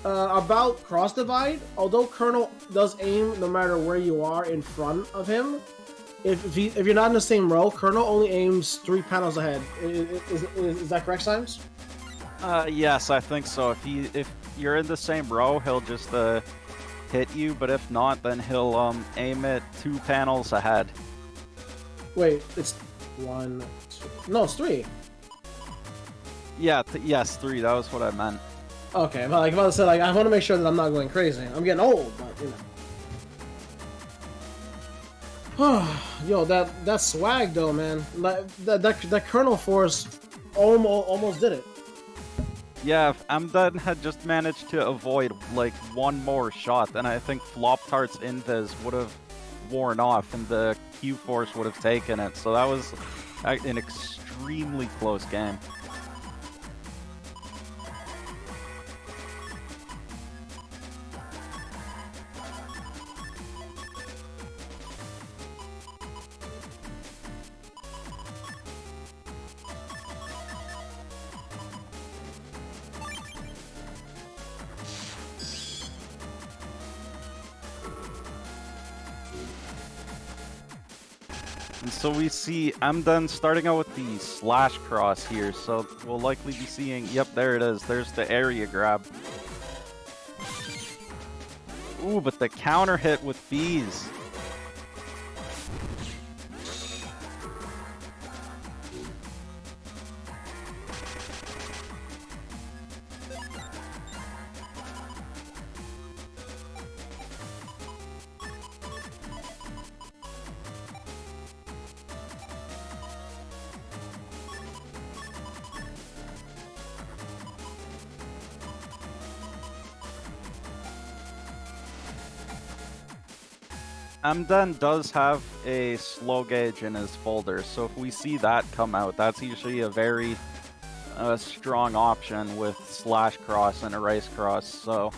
About Cross Divide, although Colonel does aim no matter where you are in front of him, if you're not in the same row, Colonel only aims 3 panels ahead. Is that correct, Symes? Yes, I think so. If you're in the same row, he'll just hit you, but if not, then he'll aim it 2 panels ahead. Wait, it's 1, 2... No, it's 3. Yeah, yes, 3. That was what I meant. Okay, but like I said, like I want to make sure that I'm not going crazy. I'm getting old, but you know. Yo, that swag though, man. Like that Kernel Force almost did it. Yeah, if Amdan had just managed to avoid like 1 more shot, then I think Flop Tart's Invis would have worn off and the Q Force would have taken it. So that was an extremely close game. And so we see Amdan starting out with the slash cross here, so we'll likely be seeing, yep, there it is, there's the area grab. Ooh, but the counter hit with bees. Amden does have a slow gauge in his folder, so if we see that come out, that's usually a very strong option with Slash Cross and Erase Cross, so...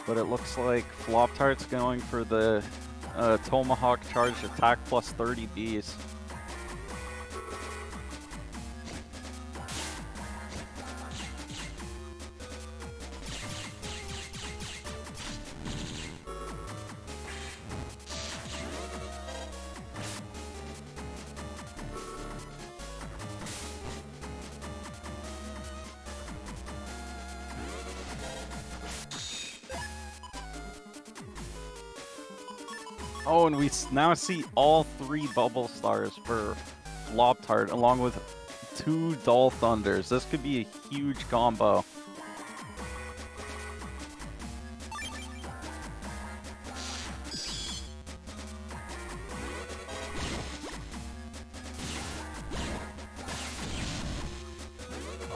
But it looks like Flop-Tart's going for the Tomahawk charged attack plus 30 Bs. Oh, and we now see all 3 bubble stars for Flop-Tart, along with 2 Dull Thunders. This could be a huge combo.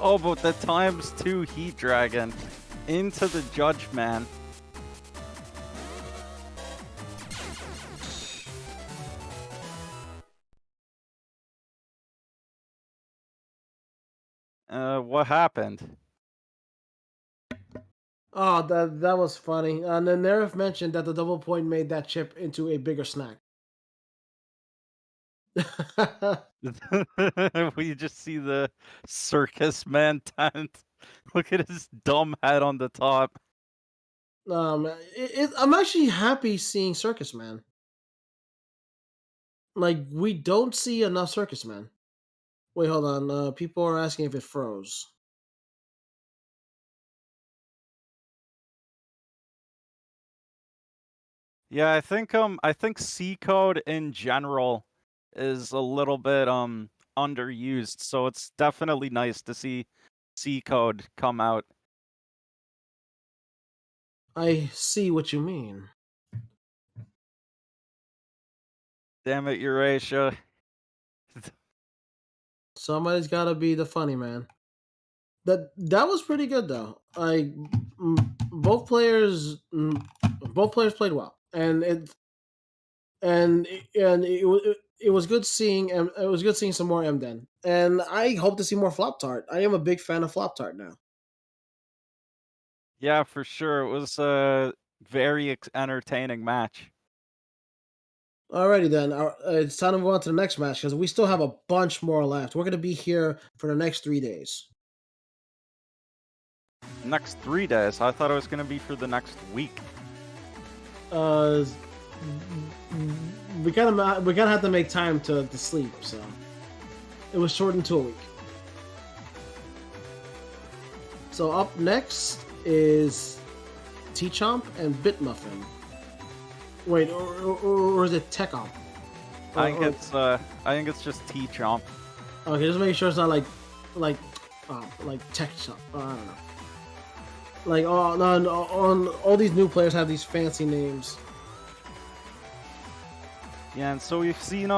Oh, but the ×2 Heat Dragon into the Judge Man. What happened? Oh, that was funny. And then Nerf mentioned that the double point made that chip into a bigger snack. We just see the circus man tent. Look at his dumb head on the top. I'm actually happy seeing Circus Man. Like, we don't see enough Circus Man. Wait, hold on. People are asking if it froze. Yeah, I think C code in general is a little bit underused, so it's definitely nice to see C code come out. I see what you mean. Damn it, Eurasia. Somebody's got to be the funny man. That was pretty good though. Both players played well, and it was good seeing some more MDen, and I hope to see more Flop-Tart. I am a big fan of Flop-Tart now. Yeah, for sure. It was a very entertaining match. Alrighty then, it's time to move on to the next match because we still have a bunch more left. We're gonna be here for the next 3 days. Next 3 days? I thought it was going to be for the next week. We kind of have to make time to sleep, so it was shortened to a week. So up next is T-Chomp and Bitmuffin. Wait, or is it Tech-Omp? I think it's just T-Chomp. Okay, just making sure it's not like Tech-Chomp. I don't know. Like on all these new players have these fancy names. Yeah, and so we've seen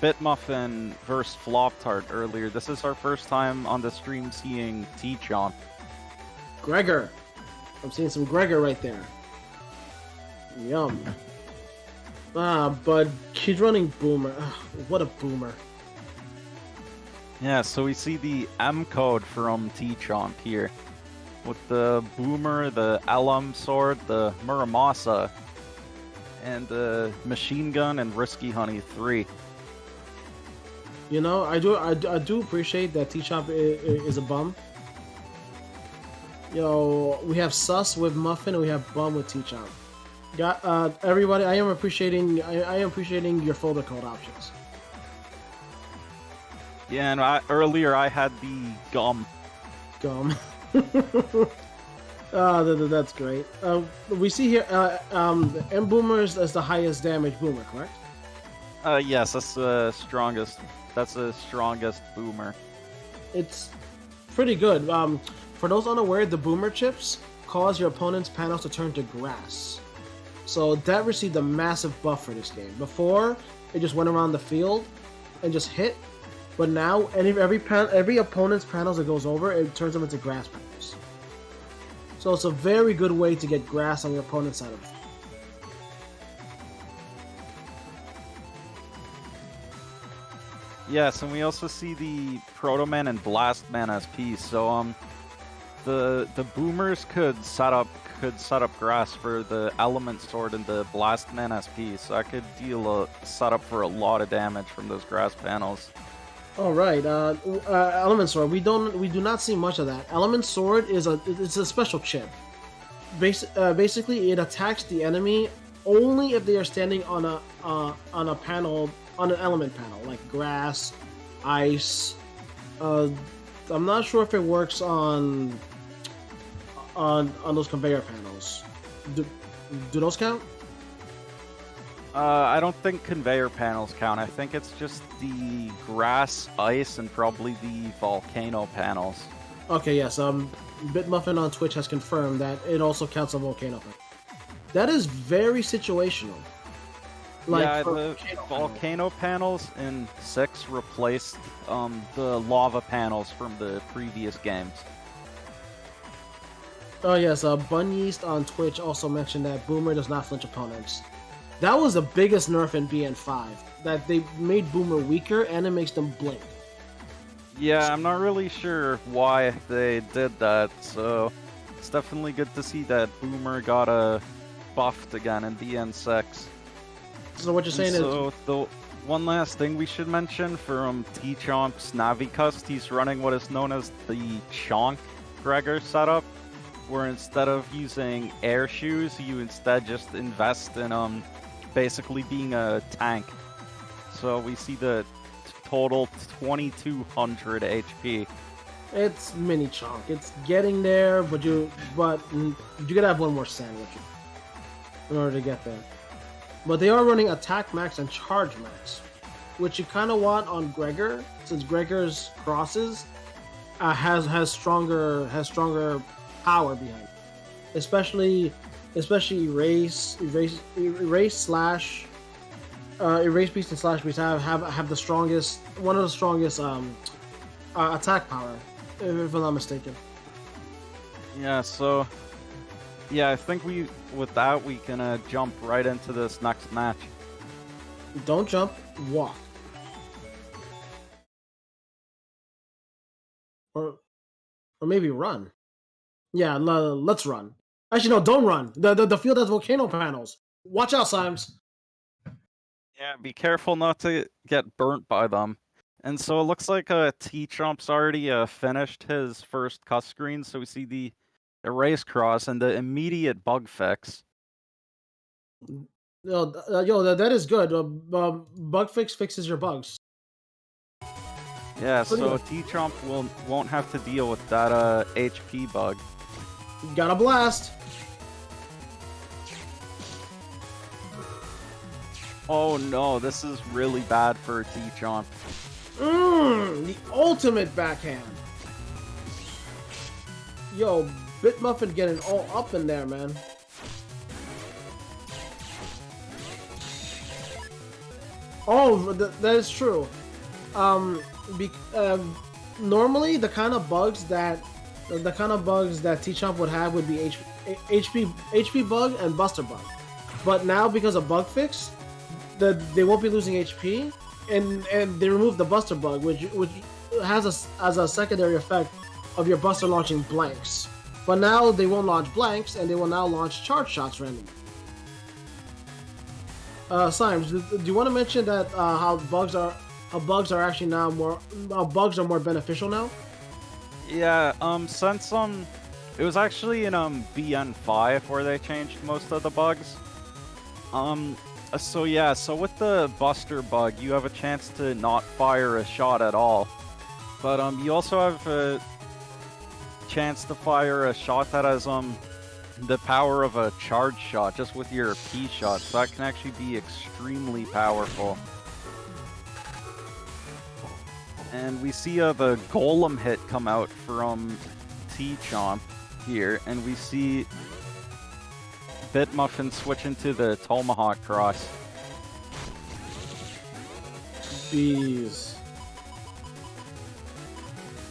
Bitmuffin versus Flop-Tart earlier. This is our first time on the stream seeing T-Chomp. Gregor. I'm seeing some Gregor right there. Yum. But he's running Boomer. What a boomer. Yeah, so we see the M code from T-Chomp here. With the Boomer, the Alum Sword, the Muramasa, and the Machine Gun and Risky Honey 3. You know, I do appreciate that T-Chomp is a bum. Yo, we have Sus with Muffin and we have Bum with T-Chomp. Everybody, I am appreciating your folder code options. Yeah, and earlier I had the Gum. Gum. That's great. We see here, M Boomer is the highest damage Boomer, correct? Yes, that's the strongest. That's the strongest Boomer. It's pretty good. For those unaware, the Boomer chips cause your opponent's panels to turn to grass. So that received a massive buff for this game. Before, it just went around the field and just hit. But now, every opponent's panels that goes over, it turns them into grass panels. So it's a very good way to get grass on your opponent's side of the field. Yes, and we also see the Proto Man and Blast Man as P. So the boomers could set up grass for the Element Sword and the Blast Man SP, so I could deal a setup for a lot of damage from those grass panels. All right, Element Sword. We do not see much of that. Element Sword is a special chip. Basically, it attacks the enemy only if they are standing on a panel, on an element panel, like grass, ice. I'm not sure if it works on those conveyor panels. Do those count? I don't think conveyor panels count. I think it's just the grass, ice, and probably the volcano panels. Okay, yes. Bitmuffin on Twitch has confirmed that it also counts on volcano panels. That is very situational. Like, the volcano panels in 6 replaced the lava panels from the previous games. Oh yes, Bunyeast on Twitch also mentioned that Boomer does not flinch opponents. That was the biggest nerf in BN5, that they made Boomer weaker and it makes them blink. Yeah, I'm not really sure why they did that, so it's definitely good to see that Boomer got buffed again in BN6. So what you're saying is... the one last thing we should mention from T-Chomp's Navicust, he's running what is known as the Chonk Gregor setup, where instead of using air shoes, you instead just invest in basically being a tank. So we see the total 2200 HP. It's mini chonk. It's getting there, but you gotta have one more sandwich in order to get there. But they are running attack max and charge max, which you kind of want on Gregor, since Gregor's crosses has stronger power behind it. Especially erase slash erase beast and slash beast have the strongest, one of the strongest attack power, if I'm not mistaken. Yeah, so yeah, I think with that we can jump right into this next match. Don't jump, walk. Or maybe run. Yeah, let's run. Actually, no, don't run. The field has volcano panels. Watch out, Symes. Yeah, be careful not to get burnt by them. And so it looks like T-Chomp's already finished his first cut screen, so we see the erase cross and the immediate bug fix. Yo, that is good. Bug fix fixes your bugs. Yeah, so T-Chomp won't have to deal with that HP bug. Got a blast. Oh no, this is really bad for T-Chomp. The ultimate backhand. Yo, Bitmuffin getting all up in there, man. Oh, that is true. Normally the kind of bugs that T-Chomp would have would be HP bug and Buster bug. But now because of bug fix, they won't be losing HP, and they removed the Buster bug, which has as a secondary effect of your Buster launching blanks. But now they won't launch blanks, and they will now launch charge shots randomly. Symes, do you want to mention that how bugs are actually now more beneficial now? Yeah, since it was actually in BN5 where they changed most of the bugs. So yeah, so with the Buster bug, you have a chance to not fire a shot at all. But you also have a chance to fire a shot that has the power of a charge shot just with your P shot, so that can actually be extremely powerful. And we see the Golem hit come out from T-Chomp here, and we see Bitmuffin switch into the Tomahawk cross. Jeez.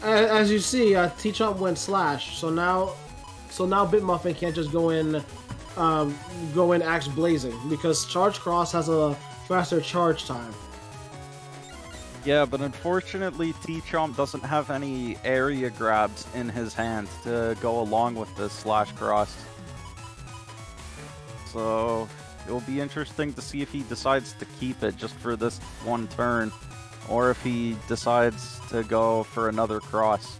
As you see, T-Chomp went slash, so now Bitmuffin can't just go in axe blazing, because charge cross has a faster charge time. Yeah, but unfortunately, T-Chomp doesn't have any area grabs in his hand to go along with this slash cross. So it'll be interesting to see if he decides to keep it just for this one turn, or if he decides to go for another cross.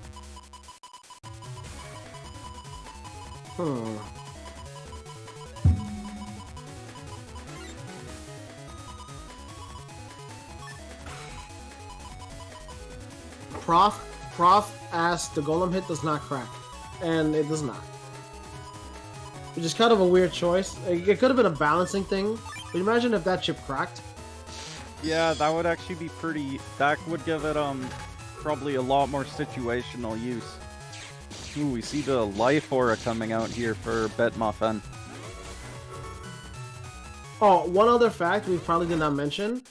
Prof asked the golem hit does not crack, and it does not. Which is kind of a weird choice. It could have been a balancing thing, but imagine if that chip cracked. Yeah, that would actually be pretty... That would give it, probably a lot more situational use. Ooh, we see the life aura coming out here for Bitmuffin. Oh, one other fact we probably did not mention.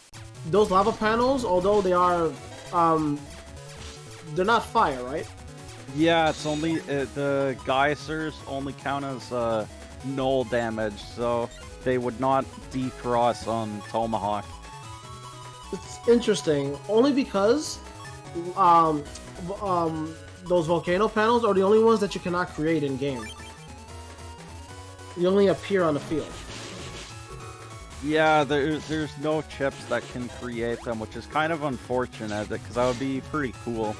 Those lava panels, although they are, they're not fire, right? Yeah, it's only... the geysers only count as, null damage, so they would not decross on Tomahawk. It's interesting, only because, those volcano panels are the only ones that you cannot create in-game. You only appear on the field. Yeah, there's no chips that can create them, which is kind of unfortunate, because that would be pretty cool.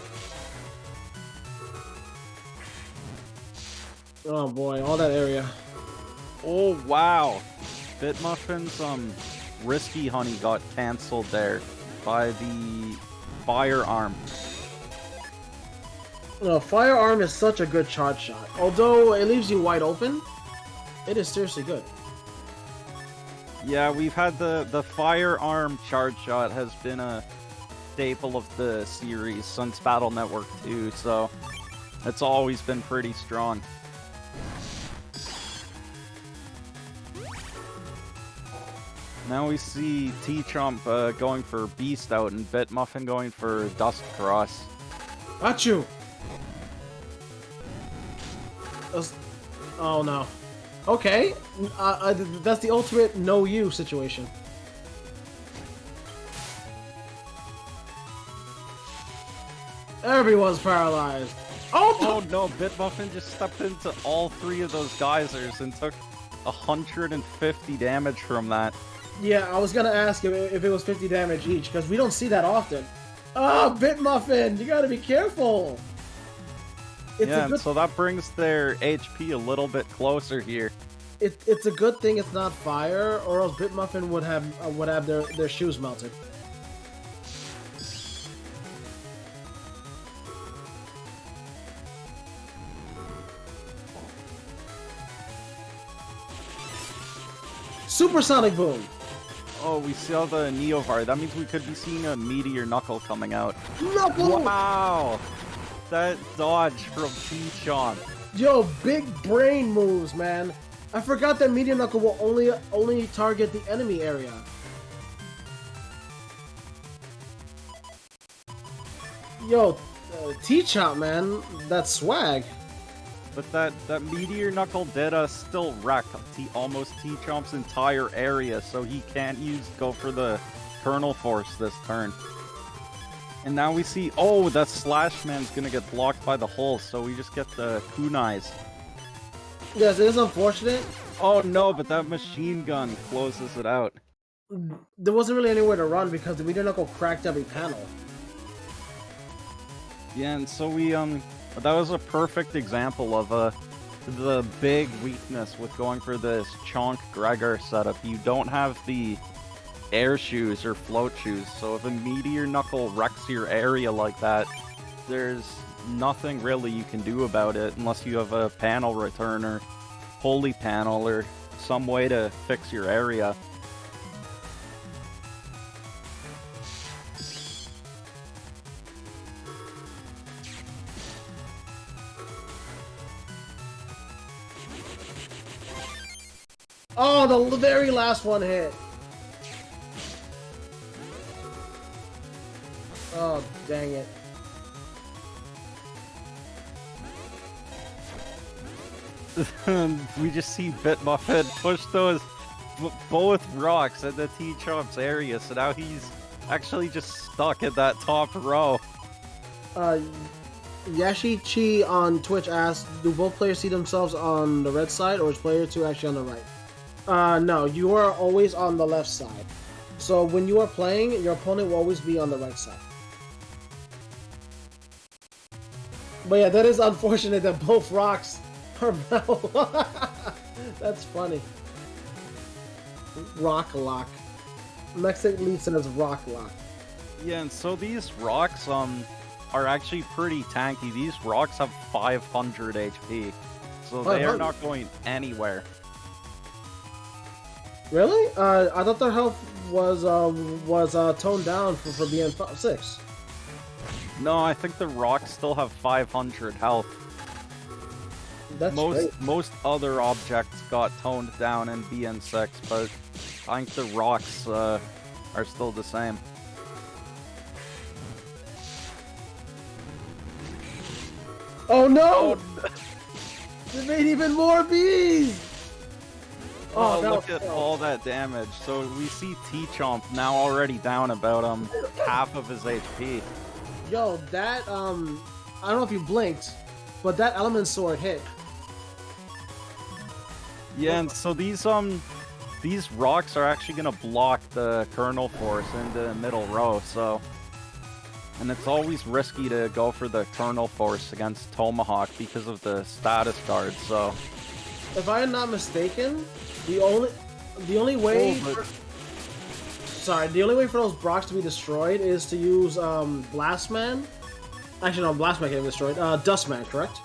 Oh boy, all that area. Oh, wow! Bitmuffin's, Risky Honey got cancelled there by the firearm. No, firearm is such a good charge shot. Although it leaves you wide open, it is seriously good. Yeah, we've had the firearm charge shot has been a staple of the series since Battle Network 2, so it's always been pretty strong. Now we see T-Chomp going for Beast Out and Bitmuffin going for Dust Cross. Got you! Oh no. Okay, that's the ultimate no you situation. Everyone's paralyzed. Oh no, Bitmuffin just stepped into all three of those geysers and took 150 damage from that. Yeah, I was gonna ask if it was 50 damage each, because we don't see that often. Oh, Bitmuffin, you gotta be careful! So that brings their HP a little bit closer here. It's a good thing it's not fire, or else Bitmuffin would have their shoes melted. Supersonic boom! Oh, we saw the Neovar. That means we could be seeing a Meteor Knuckle coming out. Knuckle! Wow! That dodge from T-Chomp. Yo, big brain moves, man. I forgot that Meteor Knuckle will only target the enemy area. Yo, T-Chomp, man, that's swag. But that Meteor Knuckle did still wreck almost T-Chomp's entire area, so he can't go for the Kernel Force this turn. And now we see, oh, that Slash Man's gonna get blocked by the hull, so we just get the kunais. Yes, it is unfortunate. Oh no, but that machine gun closes it out. There wasn't really anywhere to run because the Meteor Knuckle cracked every panel. Yeah, and so we, that was a perfect example of the big weakness with going for this Chonk Gregor setup. You don't have the air shoes or float shoes, so if a Meteor Knuckle wrecks your area like that, there's nothing really you can do about it unless you have a panel return or holy panel or some way to fix your area. Oh, the very last one hit. Oh, dang it. We just see Bitmuffin push those both rocks at the T-Chomp's area, so now he's actually just stuck at that top row. Yashi Chi on Twitch asked, do both players see themselves on the red side, or is player 2 actually on the right? No, you are always on the left side. So when you are playing, your opponent will always be on the right side. But yeah, that is unfortunate that both rocks are metal. That's funny. Rock lock. Mexican lead says rock lock. Yeah, and so these rocks are actually pretty tanky. These rocks have 500 HP, so they are not going anywhere. Really? I thought their health was toned down for being 6. No, I think the rocks still have 500 health. That's most other objects got toned down in BN6, but I think the rocks are still the same. Oh no! They made even more bees! Oh, look at all that damage. So we see T-Chomp now already down about half of his HP. Yo, that I don't know if you blinked, but that element sword hit. Yeah, and so these rocks are actually gonna block the kernel force in the middle row, so. And it's always risky to go for the kernel force against Tomahawk because of the status guard, so. If I am not mistaken, the only way the only way for those Brocks to be destroyed is to use Blastman. Actually no, Blastman can't be destroyed. Dustman, correct?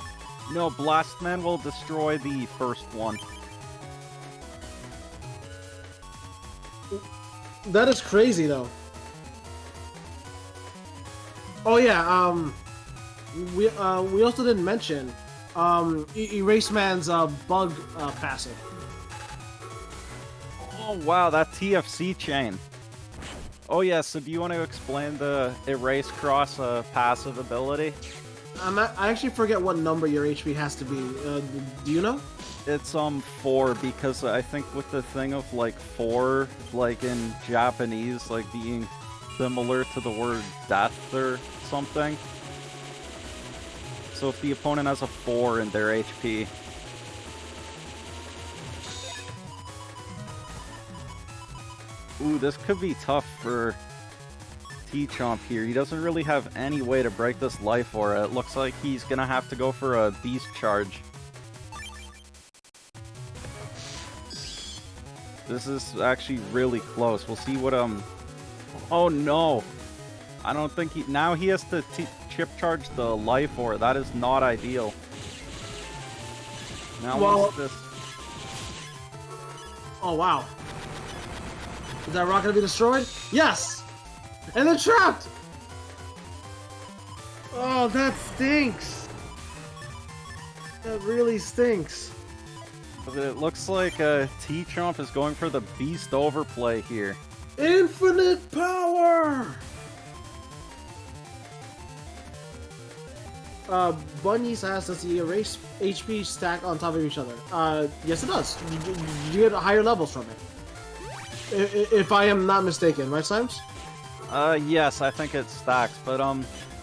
No, Blastman will destroy the first one. That is crazy though. Oh yeah, we also didn't mention Erase Man's bug passive. Oh wow, that TFC chain. Oh yeah, so do you want to explain the Erase Cross passive ability? I actually forget what number your HP has to be. Do you know? It's 4, because I think with the thing of like 4, like in Japanese, like being similar to the word death or something. So if the opponent has a 4 in their HP. Ooh, this could be tough for T-Chomp here. He doesn't really have any way to break this life aura. It looks like he's gonna have to go for a beast charge. This is actually really close. We'll see what oh no! I don't think he... Now he has to chip charge the life aura. That is not ideal. Now what's this? Oh wow. Is that rock gonna be destroyed? Yes! And they're trapped! Oh, that stinks! That really stinks. But it looks like T-Chomp is going for the beast overplay here. Infinite power! Bunnies asked, does the erase HP stack on top of each other? Yes it does. You get higher levels from it. If I am not mistaken, right, Simes? Yes, I think it stacks, but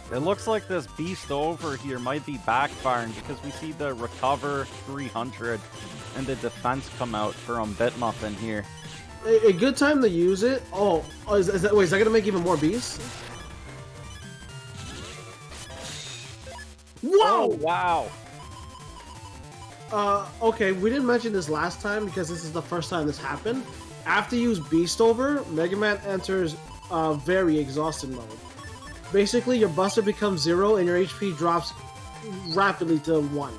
it looks like this beast over here might be backfiring because we see the recover 300 and the defense come out from Bitmuffin here. A good time to use it. Oh, is that gonna make even more beasts? Whoa! Oh, wow! Okay, we didn't mention this last time because this is the first time this happened. After you use Beast Over, Mega Man enters very exhausted mode. Basically, your Buster becomes 0 and your HP drops rapidly to 1.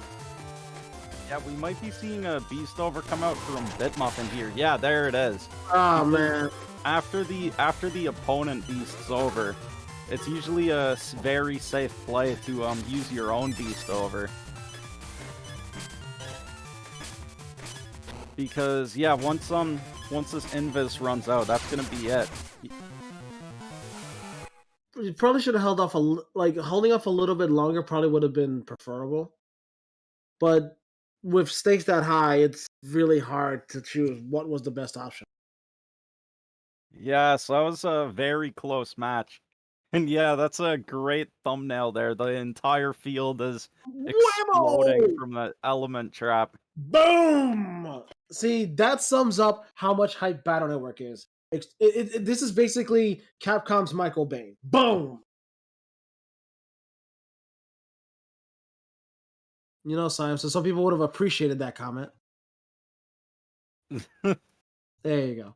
Yeah, we might be seeing a Beast Over come out from Bitmuffin here. Yeah, there it is. Oh man! After the opponent beasts over, it's usually a very safe play to use your own Beast Over. Because yeah, once this Invis runs out, that's gonna be it. You probably should have held off holding off a little bit longer probably would have been preferable. But with stakes that high, it's really hard to choose what was the best option. Yeah, so that was a very close match. And yeah, that's a great thumbnail there. The entire field is exploding Whammo! from that element trap. Boom! See, that sums up how much hype Battle Network is. This is basically Capcom's Michael Bay. Boom! You know, Simon, so some people would have appreciated that comment. There you go.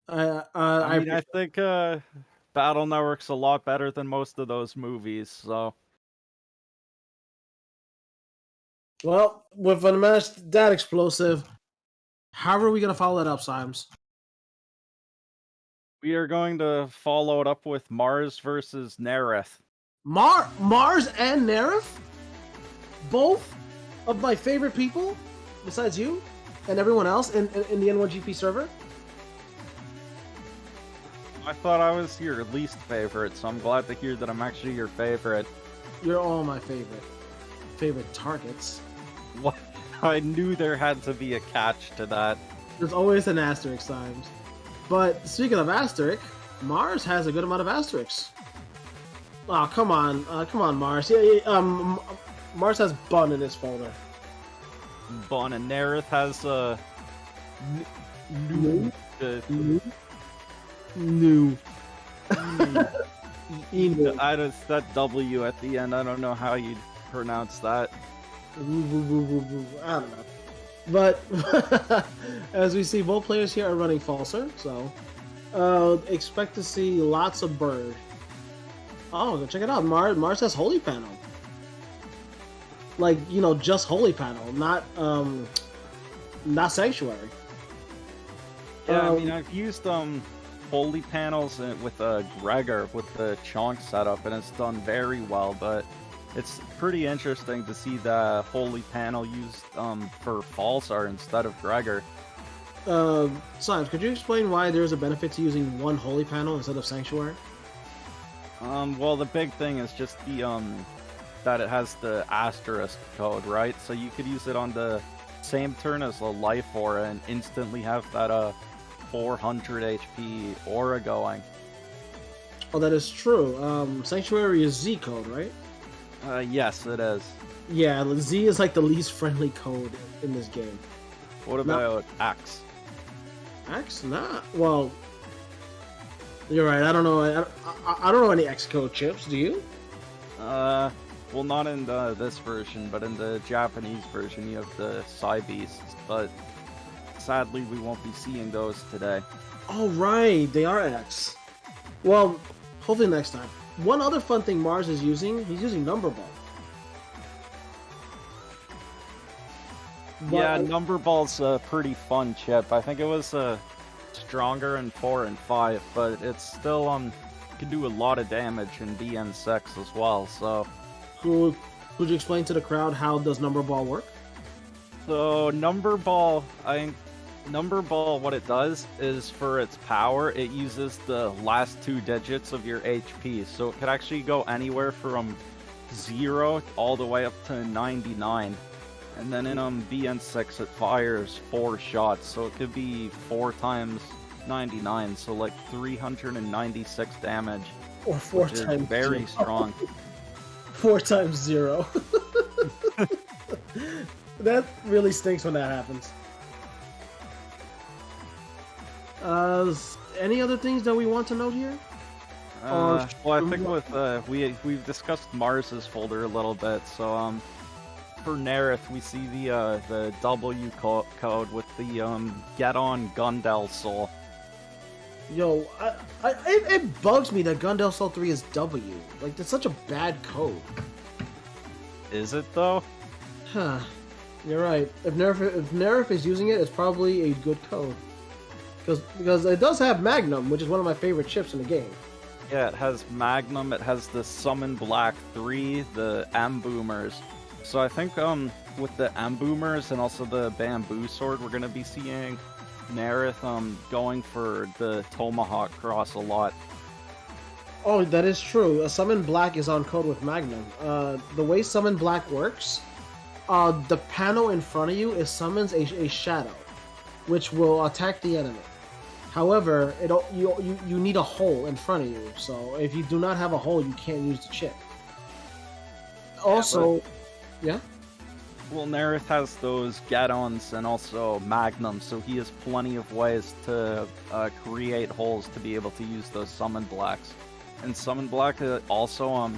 I mean, I think Battle Network's a lot better than most of those movies, so Well, with a match that explosive, how are we going to follow that up, Simes? we are going to follow it up with Mars versus Nerith. Mars and Nerith? Both of my favorite people, besides you and everyone else in the N1GP server? I thought I was your least favorite, so I'm glad to hear that I'm actually your favorite. You're all my favorite targets. What? I knew there had to be a catch to that. There's always an asterisk, Simes. But speaking of asterisk, Mars has a good amount of asterisks. Oh, come on, Mars. Yeah, Mars has Bun in his folder. Bun and Nerith has New. I just that W at the end. I don't know how you'd pronounce that. I don't know. But as we see, both players here are running Falser, so expect to see lots of Bird. Oh, check it out. Mars has Holy Panel. Like, you know, just Holy Panel, not Sanctuary. Yeah, I mean, I've used Holy Panels with Gregor with the Chonk setup, and it's done very well, but it's pretty interesting to see the Holy Panel used for Falsar instead of Gregor. Simes, could you explain why there's a benefit to using one Holy Panel instead of Sanctuary? Well, the big thing is just the that it has the asterisk code, right? So you could use it on the same turn as a Life Aura and instantly have that 400 HP aura going. Oh, that is true. Sanctuary is Z code, right? Yes, it is. Yeah, Z is like the least friendly code in this game. What about Axe? Axe? Nah. Well, you're right. I don't know. I don't know any X code chips. Do you? Well, not in this version, but in the Japanese version, you have the Psy Beasts. But sadly, we won't be seeing those today. Oh, right. They are X. Well, hopefully next time. One other fun thing Mars is using, he's using Number Ball. Yeah, Number Ball's a pretty fun chip. I think it was stronger in 4 and 5, but it's still can do a lot of damage in BN6 as well. So, could you explain to the crowd how does Number Ball work? So Number Ball, what it does is for its power, it uses the last 2 digits of your HP. So it could actually go anywhere from 0 all the way up to 99. And then in BN6 it fires 4 shots, so it could be 4 times 99, so like 396 damage. Or 4 times very 0. strong. 4 times 0. That really stinks when that happens. Any other things that we want to note here? Well, I think with we've discussed Mars's folder a little bit. So for Nerith, we see the W code with the Get On Gundel Soul. Yo, it bugs me that Gundel Soul 3 is W. Like, that's such a bad code. Is it though? Huh. You're right. If Nerif is using it, it's probably a good code. Because it does have Magnum, which is one of my favorite chips in the game. Yeah, it has Magnum, it has the Summon Black 3, the M-Boomers. So I think with the M-Boomers and also the Bamboo Sword, we're going to be seeing Nerith going for the Tomahawk Cross a lot. Oh, that is true. Summon Black is on code with Magnum. The way Summon Black works, the panel in front of you summons a shadow, which will attack the enemy. However, you need a hole in front of you. So if you do not have a hole, you can't use the chip. Also, yeah. Well, Nerith has those Gadons and also Magnums, so he has plenty of ways to create holes to be able to use those Summon Blacks. And Summon Black also,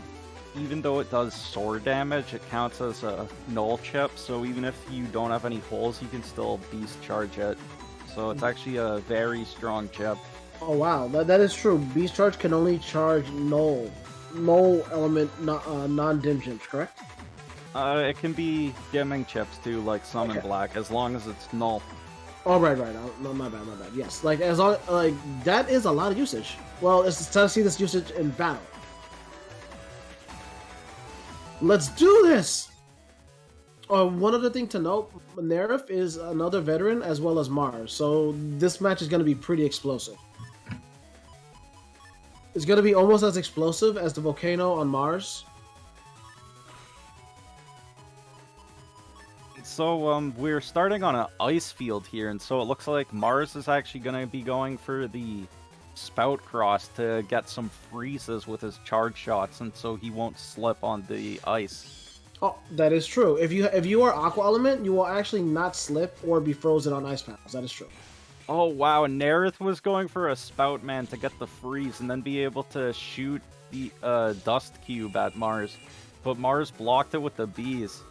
even though it does sword damage, it counts as a null chip, so even if you don't have any holes, you can still beast charge it. So it's actually a very strong chip. Oh wow, that is true. Beast charge can only charge null element, non-dim chips, correct? It can be dimming chips too, like Summon Black, as long as it's null. Oh right. No, my bad. Yes, like as long like that is a lot of usage. Well, it's time to see this usage in battle. Let's do this. One other thing to note: Nerif is another veteran as well as Mars, so this match is going to be pretty explosive. It's going to be almost as explosive as the volcano on Mars. So, we're starting on an ice field here, and so it looks like Mars is actually going to be going for the spout cross to get some freezes with his charge shots, and so he won't slip on the ice. Oh, that is true. If you are Aqua Element, you will actually not slip or be frozen on ice panels. That is true. Oh, wow, Nerith was going for a spout man to get the freeze and then be able to shoot the dust cube at Mars, but Mars blocked it with the bees.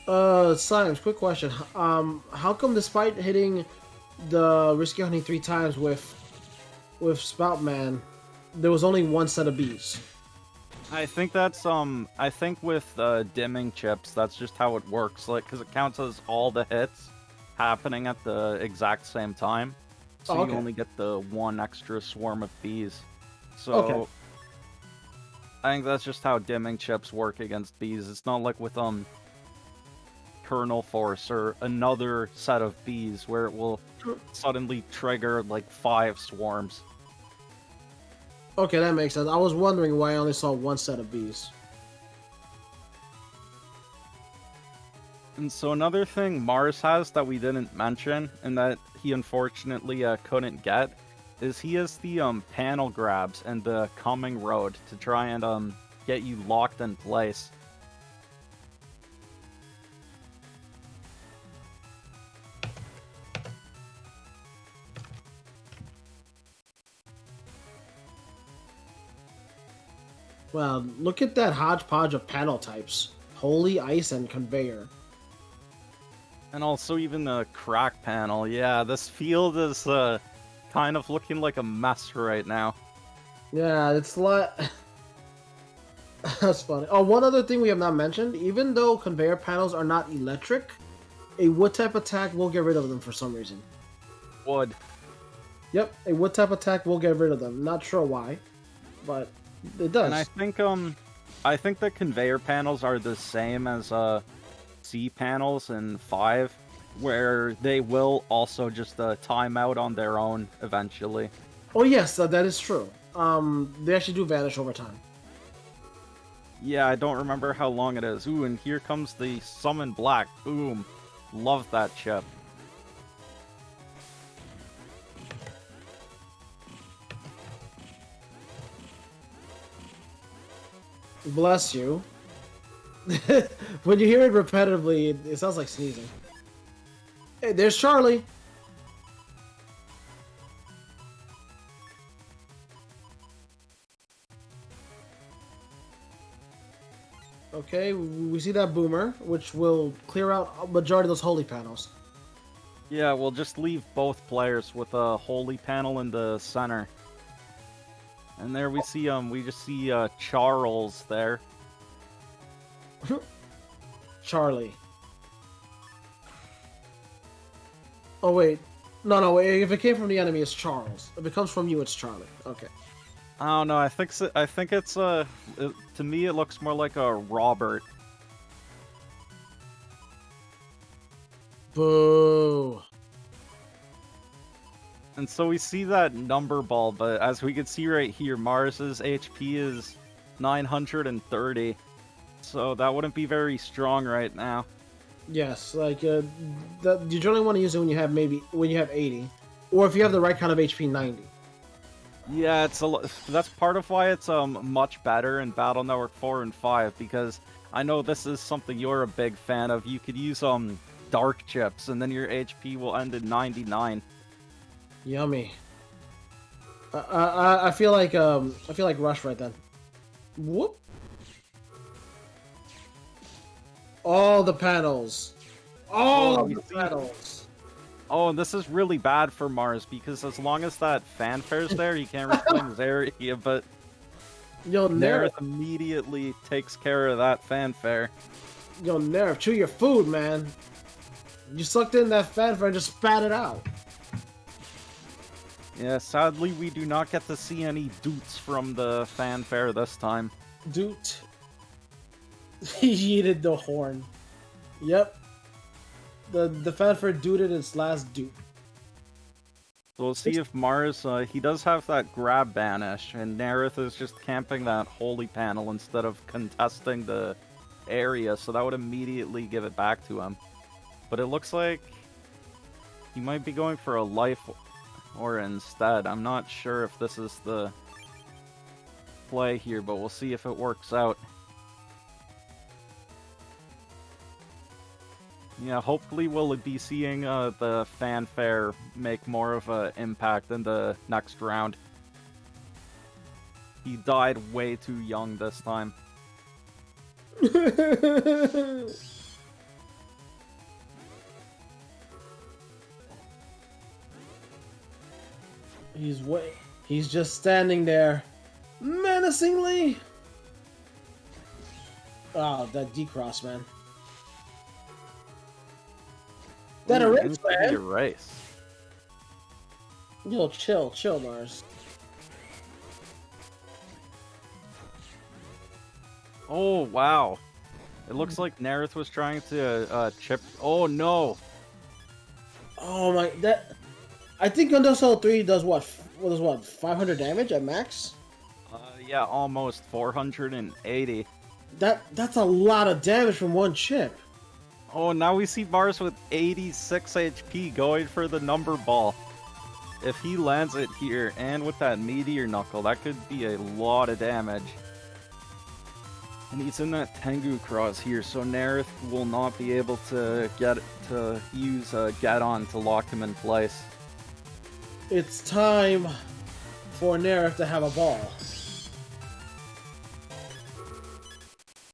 Symes, quick question. How come despite hitting the Risky Honey 3 times with Spout Man, there was only one set of bees? I think that's, I think with, dimming chips, that's just how it works, like, because it counts as all the hits happening at the exact same time, so you only get the one extra swarm of bees. So, I think that's just how dimming chips work against bees. It's not like with, Kernel Force or another set of bees where it will suddenly trigger like 5 swarms. Okay, that makes sense. I was wondering why I only saw one set of bees. And so another thing Mars has that we didn't mention and that he unfortunately couldn't get is he has the panel grabs and the coming road to try and get you locked in place. Wow, look at that hodgepodge of panel types. Holy, Ice, and Conveyor. And also even the crack panel. Yeah, this field is kind of looking like a mess right now. Yeah, it's like... That's funny. Oh, one other thing we have not mentioned. Even though conveyor panels are not electric, a wood type attack will get rid of them for some reason. Wood. Yep, a wood type attack will get rid of them. Not sure why, but it does. And I think the conveyor panels are the same as C panels in 5, where they will also just time out on their own eventually. Oh yes, that is true. They actually do vanish over time. Yeah, I don't remember how long it is. Ooh, and here comes the Summon Black. Boom. Love that chip. Bless you. When you hear it repetitively, it sounds like sneezing. Hey, there's Charlie. Okay, we see that boomer, which will clear out a majority of those holy panels. Yeah, we'll just leave both players with a holy panel in the center. And there we see, we just see, Charles there. Charlie. Oh, wait. No, wait. If it came from the enemy, it's Charles. If it comes from you, it's Charlie. Okay. I don't know, I think it's, to me it looks more like a Robert. Boo. And so we see that number ball, but as we can see right here, Mars's HP is 930. So that wouldn't be very strong right now. Yes, like you generally want to use it when you have 80, or if you have the right kind of HP 90. Yeah, that's part of why it's much better in Battle Network 4 and 5, because I know this is something you're a big fan of. You could use dark chips, and then your HP will end at 99. Yummy. I feel like Rush right then. Whoop. All the panels. All of the panels. Oh, and this is really bad for Mars, because as long as that fanfare's there, he can't reclaim his area, but Yo, Nerith immediately takes care of that fanfare. Yo, Nerf, chew your food, man. You sucked in that fanfare and just spat it out. Yeah, sadly we do not get to see any doots from the fanfare this time. Doot. He yeeted the horn. Yep. The fanfare dooted its last doot. So we'll see if Mars, he does have that grab banish, and Nerith is just camping that holy panel instead of contesting the area, so that would immediately give it back to him. But it looks like he might be going for a life or instead. I'm not sure if this is the play here, but we'll see if it works out. Yeah, hopefully we'll be seeing the fanfare make more of an impact in the next round. He died way too young this time. He's just standing there, menacingly. Oh, that D-cross, man. That a race, man. A race. Yo, chill, Mars. Oh, wow. It looks like Nerith was trying to chip. Oh, no. Oh my, I think Gundoso 3 does what 500 damage at max? Yeah, almost 480. That's a lot of damage from one chip. Oh, now we see Mars with 86 HP going for the number ball. If he lands it here, and with that meteor knuckle, that could be a lot of damage. And he's in that Tengu cross here, so Nerith will not be able to use Get On to lock him in place. It's time for Nerith to have a ball.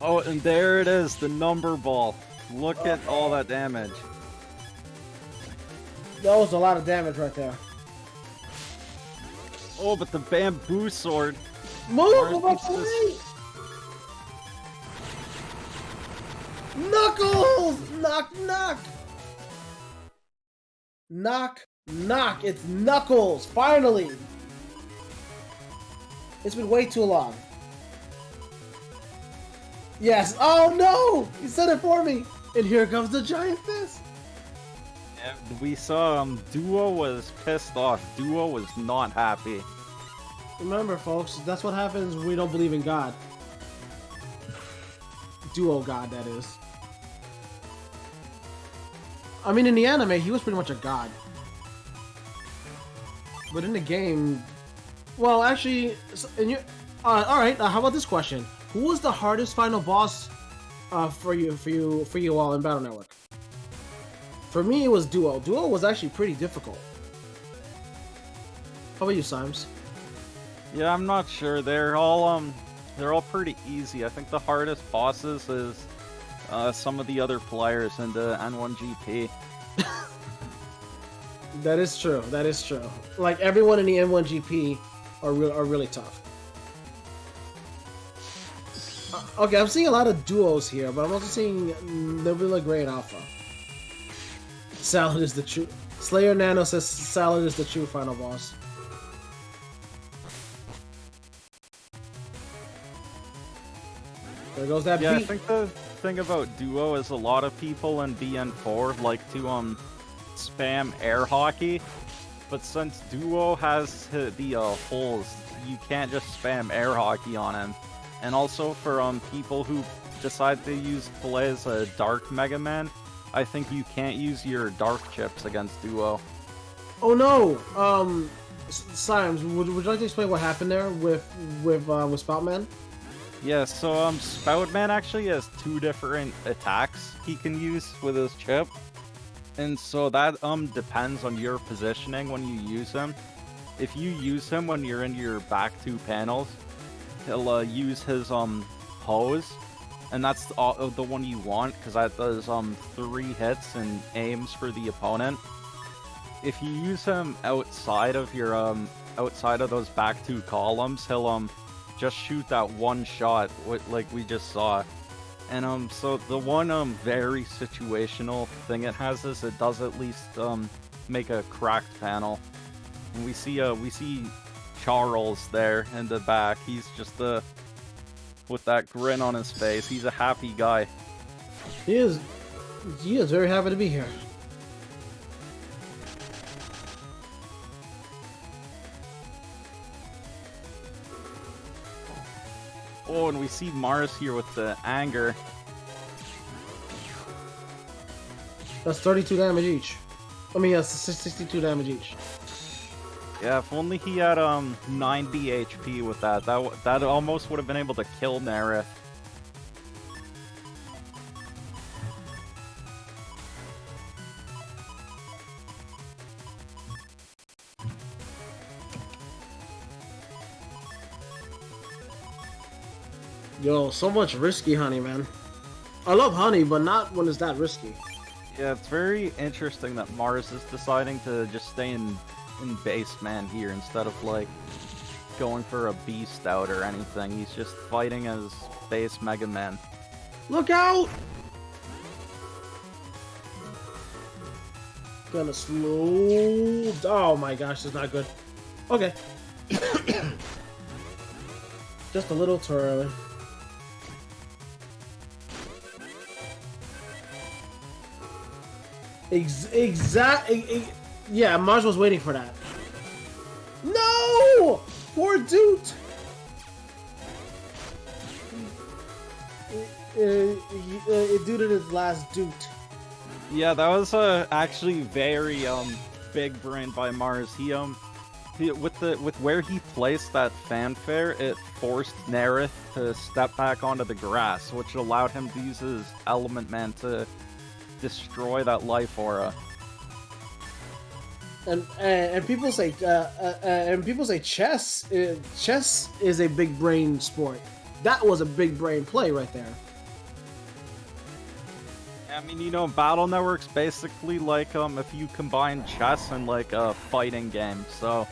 Oh, and there it is, the number ball. Look at all that damage. That was a lot of damage right there. Oh, but the bamboo sword. Move! Knuckles! Knock, knock! Knock, knock! It's Knuckles! Finally! It's been way too long. Yes! Oh no! He said it for me! And here comes the giant fist! Yeah, we saw Duo was pissed off. Duo was not happy. Remember, folks, that's what happens when we don't believe in God. Duo God, that is. I mean, in the anime, he was pretty much a god. But in the game... Well, actually... Alright, how about this question? Who was the hardest final boss for you all in Battle Network? For me, it was Duo. Duo was actually pretty difficult. How about you, Symes? Yeah, I'm not sure. They're all pretty easy. I think the hardest bosses is some of the other players in the N1GP. That is true. That is true. Like, everyone in the N1GP are really tough. Okay, I'm seeing a lot of duos here, but I'm also seeing Nebula Gray and Alpha. Salad is the true... Slayer Nano says Salad is the true final boss. There goes that beat. Yeah, I think the thing about Duo is a lot of people in BN4 like to spam air hockey, but since Duo has the holes, you can't just spam air hockey on him. And also for people who decide to play as a Dark Mega Man, I think you can't use your dark chips against Duo. Oh no! Symes, would you like to explain what happened there with Spoutman? Yeah, so Spoutman actually has 2 different attacks he can use with his chip. And so that depends on your positioning when you use him. If you use him when you're in your back 2 panels, he'll use his hose, and that's the one you want because that does 3 hits and aims for the opponent. If you use him outside of your outside of those back 2 columns, he'll just shoot that one shot like we just saw. And so the one very situational thing it has is it does at least make a cracked panel. And we see Charles there in the back. He's just with that grin on his face. He's a happy guy. He is very happy to be here. Oh, and we see Mars here with the anger. That's 32 damage each. I mean, that's 62 damage each. Yeah, if only he had 90 HP with that. That almost would have been able to kill Nerith. Yo, so much risky honey, man. I love honey, but not when it's that risky. Yeah, it's very interesting that Mars is deciding to just stay in base man here instead of like going for a beast out or anything. He's just fighting as base Mega Man. Look out! Gonna slow. Oh my gosh, it's not good. Okay. Just a little too early. Yeah, Mars was waiting for that. No! Poor Dude! It did his last Dude. Yeah, that was actually very big brain by Mars. He with where he placed that fanfare, it forced Nerith to step back onto the grass, which allowed him to use his Element Man to destroy that life aura. And people say chess is a big brain sport. That was a big brain play right there. I mean, you know, Battle Network's basically like if you combine chess and like a fighting game. So,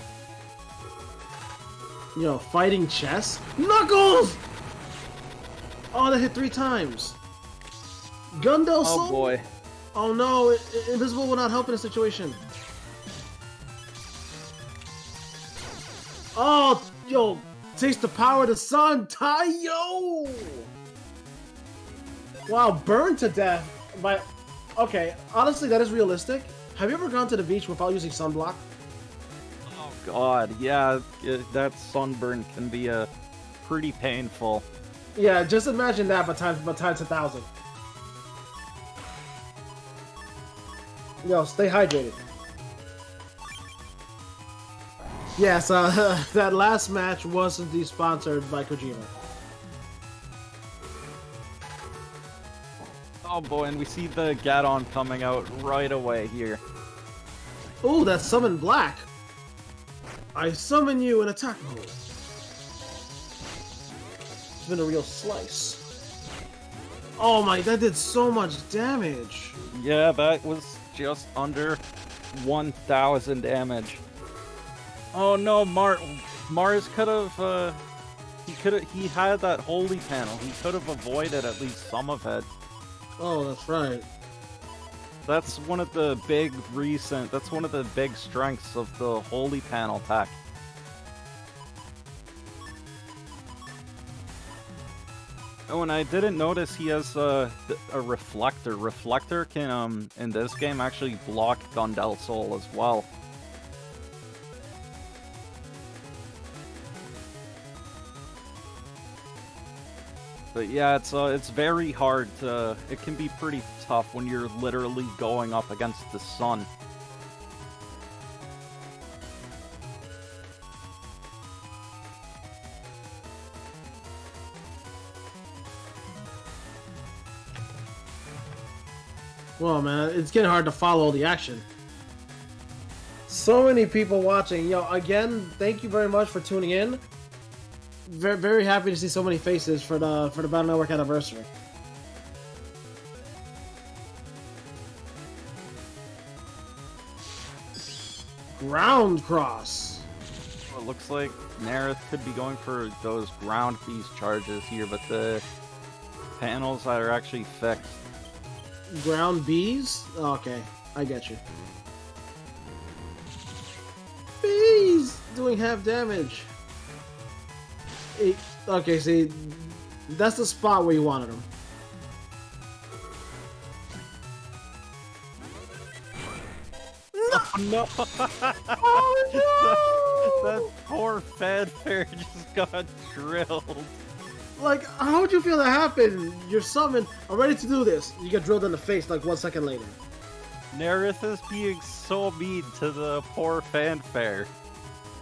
you know, fighting chess. Knuckles! Oh, that hit 3 times. Gundel Soul? oh boy. Oh no, Invisible will not help in a situation. Oh, yo, taste the power of the sun, Taiyo! Wow, burned to death by... Okay, honestly, that is realistic. Have you ever gone to the beach without using sunblock? Oh god, yeah, that sunburn can be pretty painful. Yeah, just imagine that, but times 1,000. Yo, stay hydrated. Yes, that last match was indeed sponsored by Kojima. Oh boy, and we see the Gaddon coming out right away here. Ooh, that's Summon Black. I summon you in attack mode. It's been a real slice. Oh my, that did so much damage. Yeah, that was just under 1,000 damage. Oh no, Mars could have, he had that holy panel. He could have avoided at least some of it. Oh, that's right. That's one of the big strengths of the holy panel tech. Oh, and I didn't notice he has a reflector. Reflector can, in this game, actually block Gundel Soul as well. But yeah, it's very hard to. It can be pretty tough when you're literally going up against the sun. Well, man, it's getting hard to follow the action. So many people watching. Yo, again, thank you very much for tuning in. Very, very happy to see so many faces for the Battle Network anniversary. Ground cross. Well, it looks like Nerith could be going for those ground piece charges here, but the panels are actually fixed. Ground bees? Okay, I get you. Bees doing half damage. Okay, see, that's the spot where you wanted them. No! Oh no! That poor fanfare just got drilled. Like, how would you feel that happened? You're summoned, I'm ready to do this. You get drilled in the face like 1 second later. Nerith is being so mean to the poor fanfare.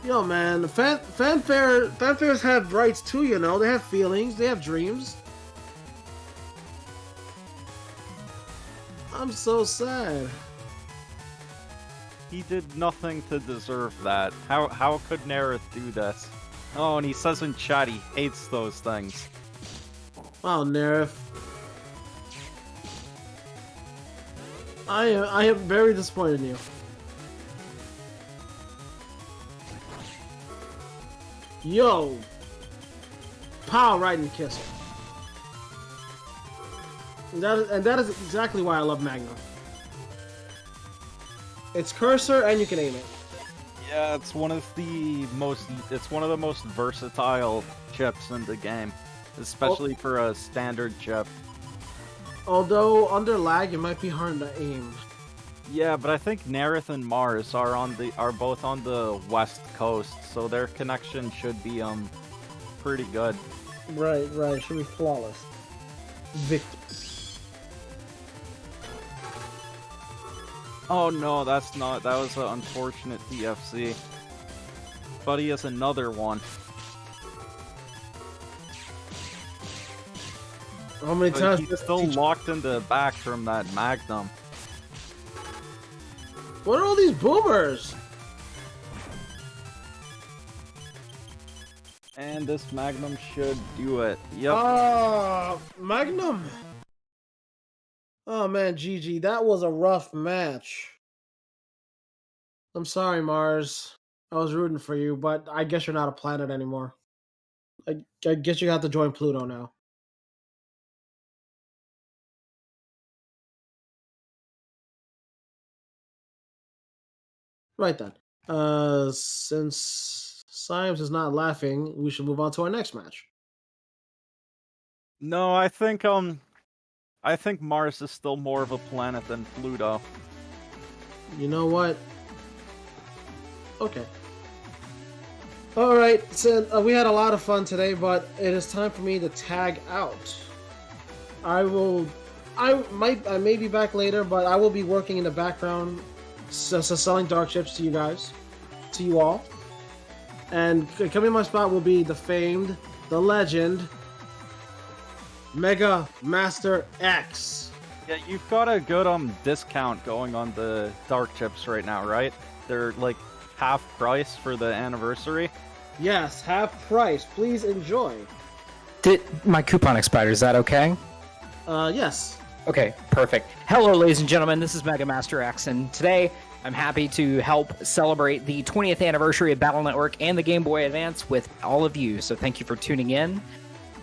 Yo, man, fanfares have rights too, you know. They have feelings, they have dreams. I'm so sad. He did nothing to deserve that. How could Nerith do this? Oh, and he says in chat he hates those things. Wow, Nerith. I am very disappointed in you. Yo! Pow, right in the kisser. And that is exactly why I love Magnum. It's cursor and you can aim it. Yeah, it's one of the most versatile chips in the game, especially for a standard chip. Although under lag it might be hard to aim. Yeah, but I think Nerith and Mars are both on the west coast, so their connection should be pretty good. Right, should be flawless. Victor. Oh no, that's not. That was an unfortunate DFC. But he has another one. How many But times? he's still locked in the back from that Magnum. What are all these boomers? And this Magnum should do it. Yep. Magnum. Oh man, GG, that was a rough match. I'm sorry, Mars. I was rooting for you, but I guess you're not a planet anymore. I guess you have to join Pluto now. Right then. Since Symes is not laughing, we should move on to our next match. No, I think Mars is still more of a planet than Pluto. You know what? Okay. Alright, so we had a lot of fun today, but it is time for me to tag out. I may be back later, but I will be working in the background, selling dark chips to you guys, to you all. And coming in my spot will be the famed, the legend, Mega Master X. Yeah, you've got a good discount going on the dark chips right now, right? They're like half price for the anniversary. Yes, half price. Please enjoy. Did my coupon expired? Is that okay? Yes. Okay, perfect. Hello, ladies and gentlemen. This is Mega Master X, and today I'm happy to help celebrate the 20th anniversary of Battle Network and the Game Boy Advance with all of you. So thank you for tuning in.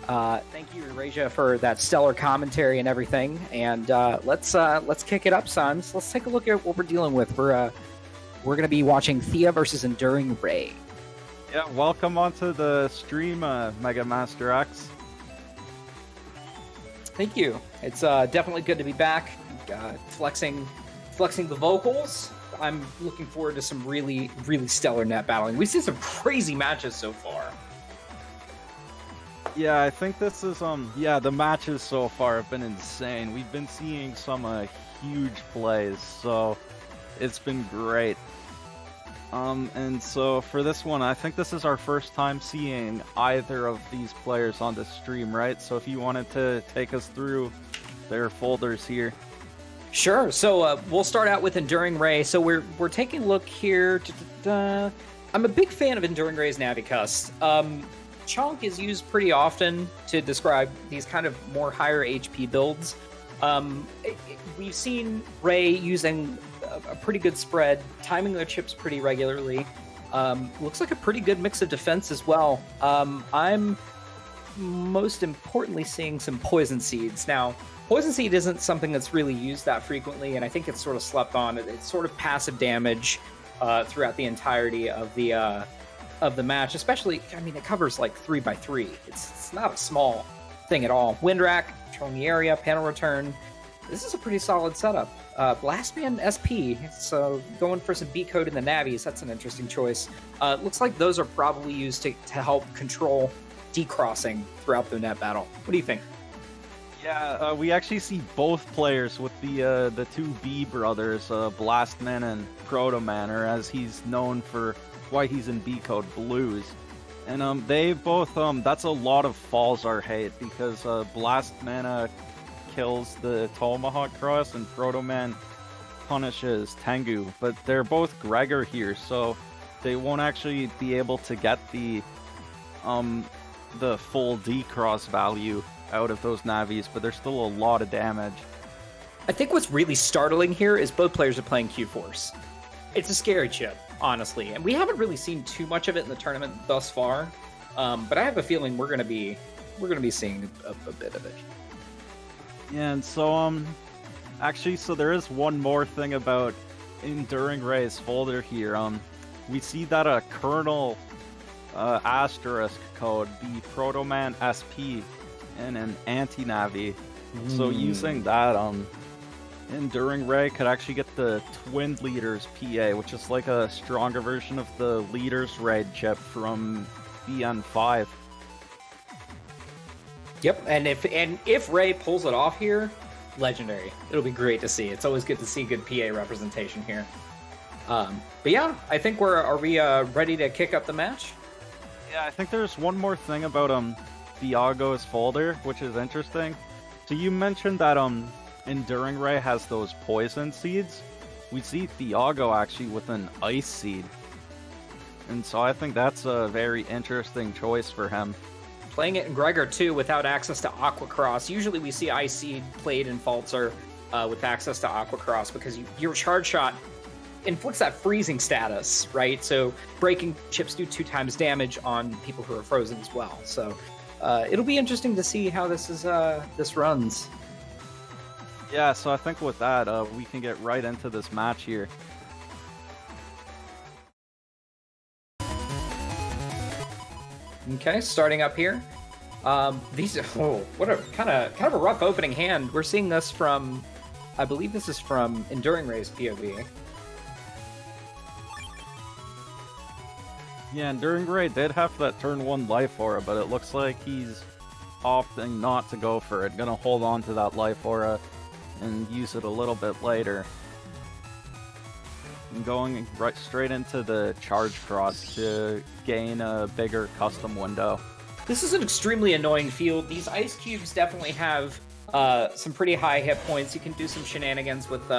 Thank you, Erasia, for that stellar commentary and everything. And let's kick it up, Sons. Let's take a look at what we're dealing with. We're gonna be watching Thea versus Enduring Ray. Yeah, welcome onto the stream, Mega Master X. Thank you. It's definitely good to be back, flexing the vocals. I'm looking forward to some really, really stellar net battling. We've seen some crazy matches so far. Yeah, I think this is yeah, the matches so far have been insane. We've been seeing some huge plays, so it's been great. And so for this one, I think this is our first time seeing either of these players on the stream, right? So if you wanted to take us through their folders here. Sure. So we'll start out with Enduring Ray. So we're taking a look here. I'm a big fan of Enduring Ray's Navicus. Chonk is used pretty often to describe these kind of more higher HP builds. We've seen Ray using a pretty good spread, timing their chips pretty regularly. Looks like a pretty good mix of defense as well. I'm most importantly seeing some Poison Seeds. Now, Poison Seed isn't something that's really used that frequently, and I think it's sort of slept on. It's sort of passive damage throughout the entirety of the match, especially, I mean, it covers like 3x3. It's not a small thing at all. Wind Rack, controlling the area, panel return. This is a pretty solid setup. Blastman SP, so going for some B code in the navies, that's an interesting choice. Looks like those are probably used to help control decrossing throughout the net battle. What do you think? Yeah, we actually see both players with the two B brothers, Blastman and Protoman, or as he's known for why he's in B code, Blues. And they both, that's a lot of Falzar hate, because Blastman kills the Tomahawk Cross and Protoman punishes Tengu, but they're both Gregor here, so they won't actually be able to get the full D-Cross value out of those navies, but there's still a lot of damage. I think what's really startling here is both players are playing Q-Force. It's a scary chip, honestly, and we haven't really seen too much of it in the tournament thus far, but I have a feeling we're gonna be seeing a bit of it. Yeah, and so actually, so there is one more thing about Enduring Ray's folder here. We see that a kernel asterisk code, the Protoman SP, and an anti-navi. So using that, Enduring Ray could actually get the Twin Leaders PA, which is like a stronger version of the Leaders Raid chip from BN5. Yep, and if Ray pulls it off here, legendary. It'll be great to see. It's always good to see good PA representation here. But yeah, I think are we ready to kick up the match? Yeah, I think there's one more thing about Thiago's folder, which is interesting. So you mentioned that Enduring Ray has those poison seeds. We see Thiago actually with an ice seed. And so I think that's a very interesting choice for him. Playing it in Gregor too without access to Aqua Cross. Usually we see Ice Seed played in Falzer with access to Aqua Cross because your charge shot inflicts that freezing status, right? So breaking chips do 2 times damage on people who are frozen as well. So it'll be interesting to see how this runs. Yeah, so I think with that, we can get right into this match here. Okay, starting up here. These what a kind of a rough opening hand. We're seeing this from, I believe this is from Enduring Ray's POV. Yeah, Enduring Ray did have that turn 1 life aura, but it looks like he's opting not to go for it. Gonna hold on to that life aura and use it a little bit later. And going right straight into the charge cross to gain a bigger custom window. This is an extremely annoying field. These ice cubes definitely have some pretty high hit points. You can do some shenanigans with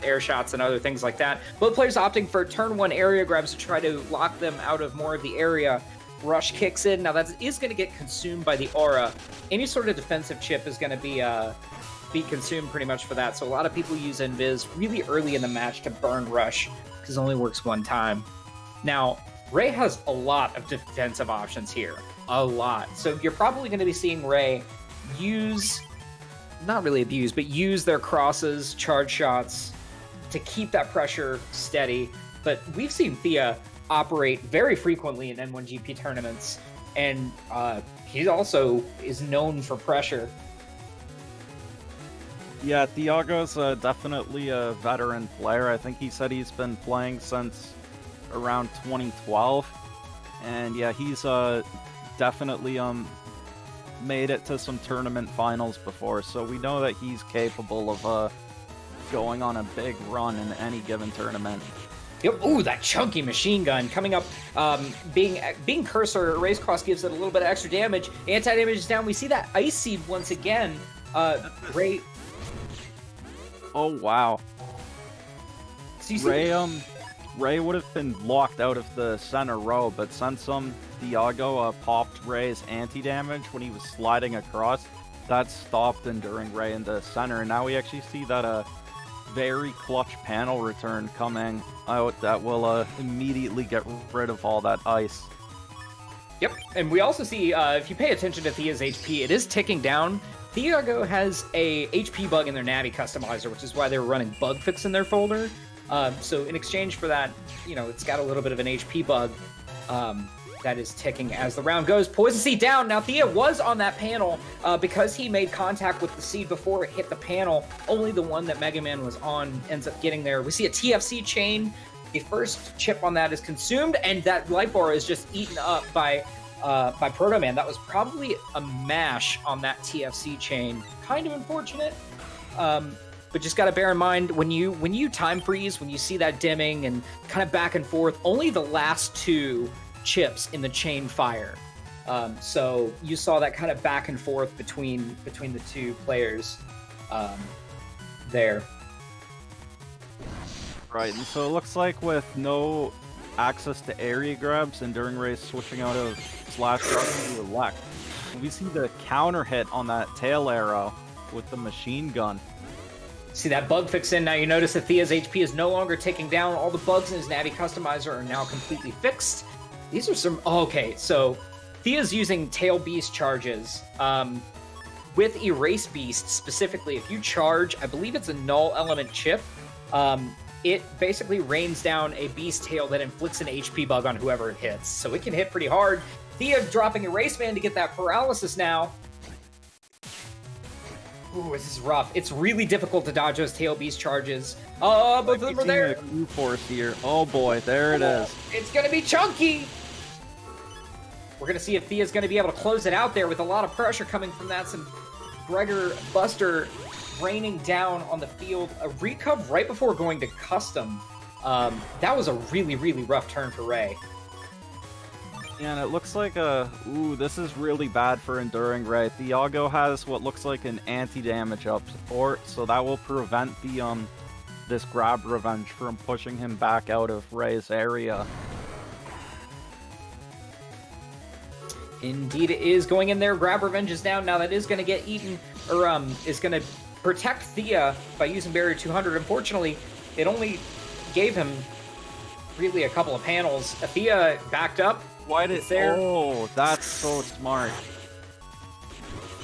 air shots and other things like that. Both players opting for turn 1 area grabs to try to lock them out of more of the area. Rush kicks in. Now that is going to get consumed by the aura. Any sort of defensive chip is going to be consumed pretty much for that. So a lot of people use Invis really early in the match to burn Rush because it only works 1 time. Now, Ray has a lot of defensive options here. A lot. So you're probably going to be seeing Ray use, not really abuse, but use their crosses, charge shots to keep that pressure steady. But we've seen Thea operate very frequently in N1GP tournaments, and he also is known for pressure. Yeah, Thiago's definitely a veteran player. I think he said he's been playing since around 2012. And yeah, he's definitely made it to some tournament finals before, so we know that he's capable of going on a big run in any given tournament. Yep. Ooh, that chunky machine gun coming up. Being cursor, race cross gives it a little bit of extra damage. Anti-damage is down. We see that ice seed once again. Ray. Oh wow. So you see Ray would have been locked out of the center row, but since Thiago popped Ray's anti-damage when he was sliding across, that stopped Enduring Ray in the center. And now we actually see that very clutch panel return coming out that will immediately get rid of all that ice. Yep, and we also see, if you pay attention to Thia's HP, it is ticking down. Thiago has a HP bug in their Navi customizer, which is why they're running bug fix in their folder. So in exchange for that, it's got a little bit of an HP bug that is ticking as the round goes. Poison Seed down. Now Thea was on that panel because he made contact with the seed before it hit the panel. Only the one that Mega Man was on ends up getting there. We see a TFC chain. The first chip on that is consumed, and that light bar is just eaten up by Proto Man. That was probably a mash on that TFC chain. Kind of unfortunate. But just got to bear in mind, when you time freeze, when you see that dimming and kind of back and forth, only the last two chips in the chain fire. So you saw that kind of back and forth between the two players there. Right, and so it looks like with no access to area grabs, Enduring Ray switching out of slash to elect. We see the counter hit on that tail arrow with the machine gun. See that bug fix in. Now you notice that Thia's HP is no longer ticking down. All the bugs in his Navi customizer are now completely fixed. These are some... Oh, okay, so Thia's using Tail Beast charges. With Erase Beast, specifically, if you charge, I believe it's a null element chip, it basically rains down a Beast Tail that inflicts an HP bug on whoever it hits. So it can hit pretty hard. Thea dropping Erase Man to get that paralysis now. Ooh, this is rough. It's really difficult to dodge those Tail Beast charges. Oh, both of them are there. Q-Force here. Oh boy, there it is. It's gonna be chunky. We're gonna see if Thea's gonna be able to close it out there with a lot of pressure coming from that. Some Gregor Buster raining down on the field. A recub right before going to custom. That was a really, really rough turn for Ray. Yeah, and it looks like ooh, this is really bad for Enduring Ray. Thiago has what looks like an anti-damage up support, so that will prevent the this grab revenge from pushing him back out of Ray's area. Indeed it is. Going in there, grab revenge is down. Now that is going to get eaten, or is going to protect Thea by using Barrier 200. Unfortunately, it only gave him really a couple of panels. Thea backed up. Why did there? Oh, that's so smart.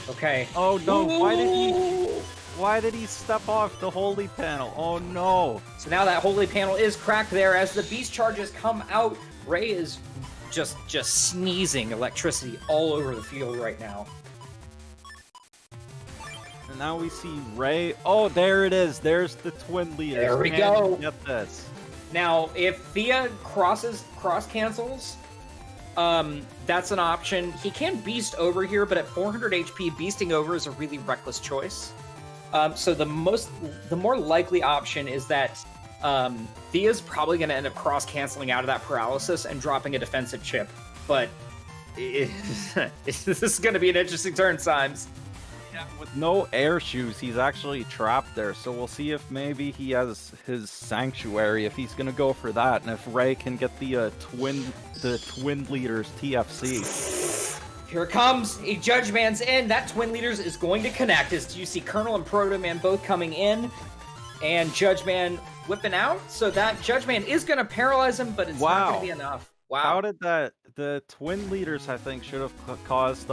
Okay. Oh no, Ooh. why did he step off the holy panel? Oh no. So now that holy panel is cracked there as the beast charges come out. Ray is just sneezing electricity all over the field right now. And now we see Ray. Oh, there it is. There's the twin leaders. There we Man, go. Get this. Now, if Thea cross cancels, that's an option. He can beast over here, but at 400 HP, beasting over is a really reckless choice. So the more likely option is that Thea's probably going to end up cross-canceling out of that paralysis and dropping a defensive chip. But this is going to be an interesting turn, Symes. Yeah, with no air shoes, he's actually trapped there. So we'll see if maybe he has his sanctuary, if he's going to go for that, and if Ray can get the twin leaders TFC. Here it comes. A Judge Man's in. That Twin Leaders is going to connect as you see Colonel and Proto Man both coming in. And Judge Man whipping out. So that Judge Man is going to paralyze him, but it's not going to be enough. Wow. How did that... The Twin Leaders, I think, should have caused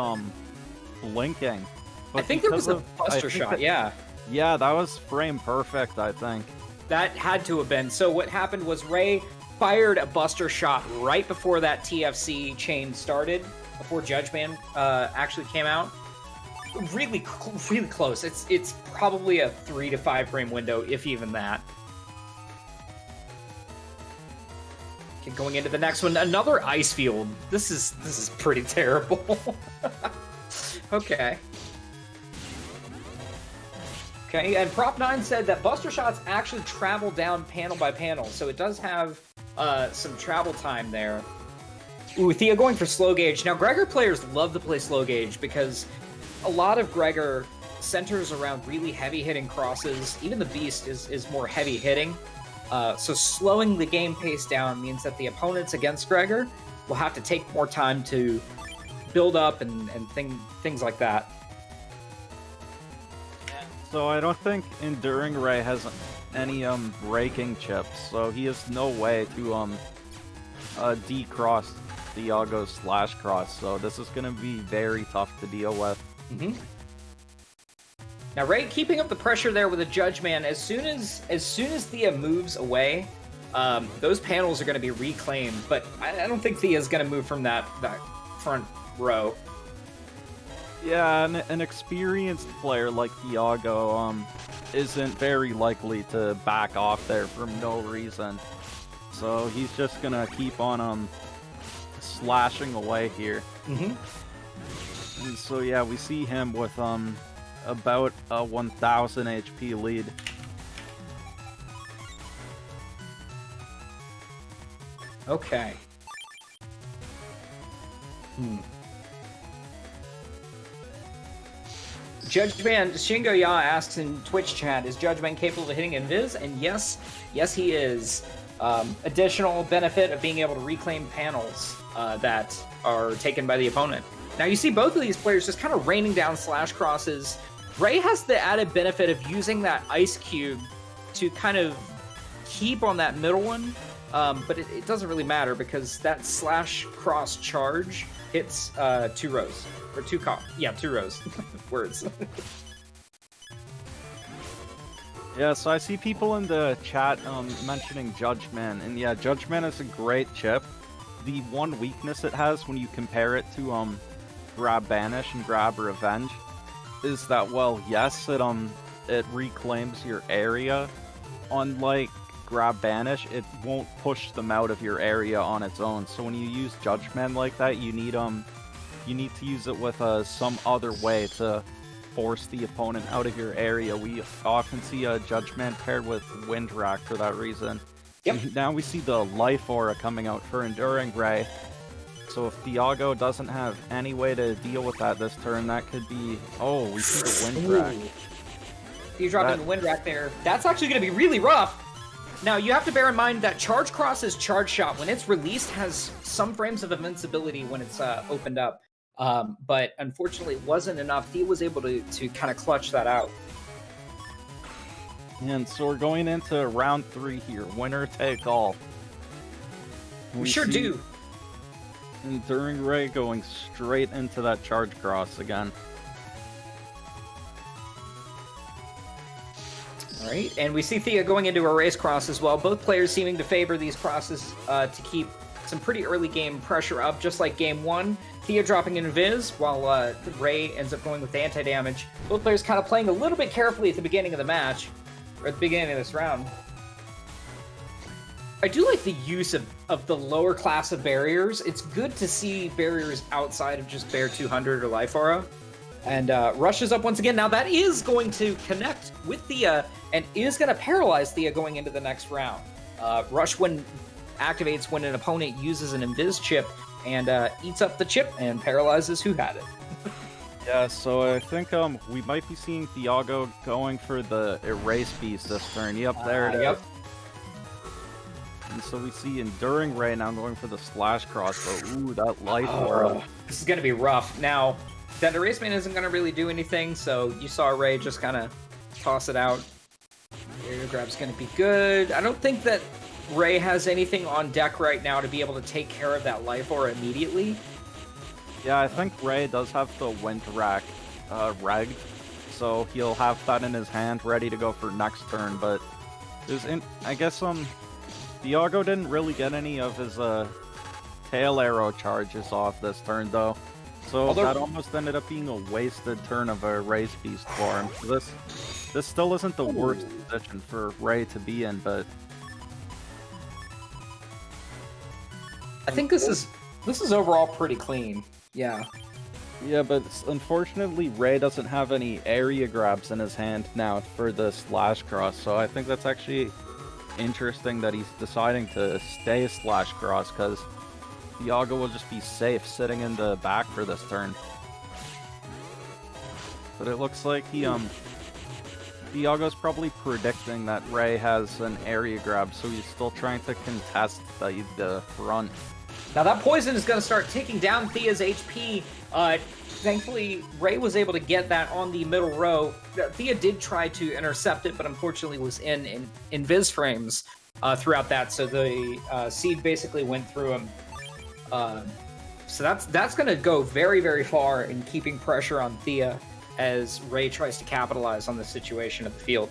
blinking. But I think there was a Buster shot, yeah. Yeah, that was frame perfect, I think. That had to have been. So what happened was Ray fired a Buster shot right before that TFC chain started, before Judge Man actually came out. Really close. It's probably a 3 to 5 frame window, if even that. Okay, going into the next one, another ice field. This is pretty terrible. Okay. Okay, and Prop 9 said that Buster Shots actually travel down panel by panel, so it does have some travel time there. Ooh, Thea going for slow gauge. Now, Gregor players love to play slow gauge because a lot of Gregor centers around really heavy-hitting crosses. Even the Beast is more heavy-hitting. So slowing the game pace down means that the opponents against Gregor will have to take more time to build up and things like that. So I don't think Enduring Ray has any breaking chips, so he has no way to decross Thiago's slash cross. So this is gonna be very tough to deal with. Mm-hmm. Now Ray keeping up the pressure there with a Judge Man. As soon as Thea moves away, those panels are going to be reclaimed. But I don't think Thea's going to move from that front row. Yeah, an experienced player like Thiago isn't very likely to back off there for no reason. So he's just gonna keep on slashing away here. Mm-hmm. And so yeah, we see him with about a 1000 HP lead. Okay. Judge Man Shingo Ya asks in Twitch chat, is Judge Man capable of hitting invis? And yes he is. Additional benefit of being able to reclaim panels that are taken by the opponent. Now you see both of these players just kind of raining down slash crosses. Ray has the added benefit of using that ice cube to kind of keep on that middle one, but it doesn't really matter because that slash cross charge hits 2 rows. Or 2 rows. Words. Yeah, so I see people in the chat mentioning Judgment, and yeah, Judgment is a great chip. The one weakness it has when you compare it to Grab Banish and Grab Revenge is that, well, yes, it reclaims your area. Unlike Grab Banish, it won't push them out of your area on its own. So when you use Judgment like that, you need to use it with some other way to force the opponent out of your area. We often see a Judgment paired with Windrack for that reason. Yep. And now we see the Life Aura coming out for Enduring Ray. So if Thiago doesn't have any way to deal with that this turn, that could be... Oh, we see the Windrack. He's dropping the Windrack there. That's actually going to be really rough. Now, you have to bear in mind that Charge Cross's Charge Shot, when it's released, has some frames of invincibility when it's opened up. But unfortunately, it wasn't enough. Thea was able to kind of clutch that out. And so we're going into round 3 here. Winner take all. We sure do. Enduring Ray going straight into that Charge Cross again. All right, and we see Thea going into a race cross as well. Both players seeming to favor these crosses to keep some pretty early game pressure up, just like game 1. Thea dropping in Viz, while Ray ends up going with anti-damage. Both players kind of playing a little bit carefully at the beginning of the match, or at the beginning of this round. I do like the use of the lower class of barriers. It's good to see barriers outside of just Bear 200 or Life Aura. And Rush is up once again. Now that is going to connect with Thea and is going to paralyze Thea going into the next round. Rush activates when an opponent uses an Invis chip and eats up the chip and paralyzes who had it. Yeah, so I think we might be seeing Thiago going for the Erase Beast this turn. Yep, there it is. Yep. And so we see Enduring Ray now going for the Slash Crossbow. Ooh, that Life Aura. This is going to be rough. Now, that Erase Man isn't going to really do anything, so you saw Ray just kind of toss it out. Aerial Grab's going to be good. I don't think that Ray has anything on deck right now to be able to take care of that Life Aura immediately. Yeah, I think Ray does have the Windrack regged, so he'll have that in his hand ready to go for next turn, but I guess Thiago didn't really get any of his tail arrow charges off this turn though. So that almost ended up being a wasted turn of a Race Beast for him. So this still isn't the worst position for Ray to be in, but I think this is overall pretty clean. Yeah. Yeah, but unfortunately Ray doesn't have any area grabs in his hand now for the slash cross, so I think that's actually interesting that he's deciding to stay slash cross, because Thiago will just be safe sitting in the back for this turn. But it looks like Thiago's probably predicting that Ray has an area grab, so he's still trying to contest the front. Now that poison is going to start taking down Thea's HP. Thankfully, Ray was able to get that on the middle row. Thea did try to intercept it, but unfortunately was in Viz frames throughout that, so the seed basically went through him. So that's going to go very, very far in keeping pressure on Thea as Ray tries to capitalize on the situation of the field.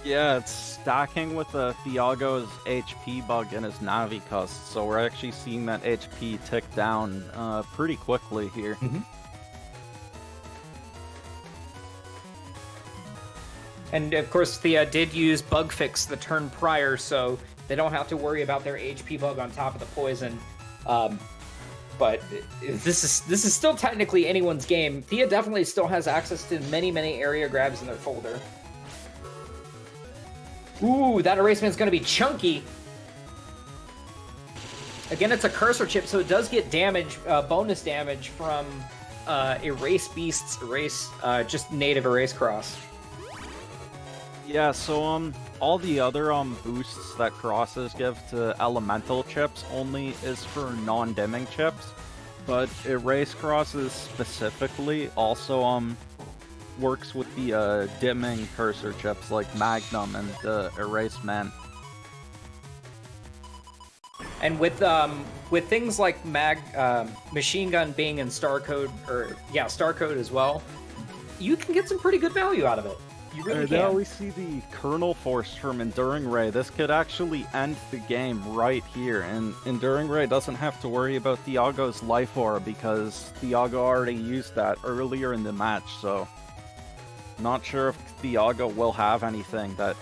Yeah, it's stacking with Thiago's HP bug and his Navi cost, so we're actually seeing that HP tick down pretty quickly here. Mm-hmm. And of course, Thea did use bug fix the turn prior, so they don't have to worry about their HP bug on top of the poison. But this is still technically anyone's game. Thea definitely still has access to many, many area grabs in their folder. Ooh, that Erase Man's going to be chunky. Again, it's a cursor chip, so it does get damage, bonus damage from Erase Beast's Erase, just native Erase Cross. Yeah, so all the other boosts that crosses give to elemental chips only is for non-dimming chips, but Erase crosses specifically also works with the dimming cursor chips like Magnum and Erase Man. And with things like Machine Gun being in Star Code, Star Code as well, you can get some pretty good value out of it. You really can. Now we see the Kernel Force from Enduring Ray. This could actually end the game right here, and Enduring Ray doesn't have to worry about Thiago's Life Aura because Thiago already used that earlier in the match, so not sure if Thiago will have anything that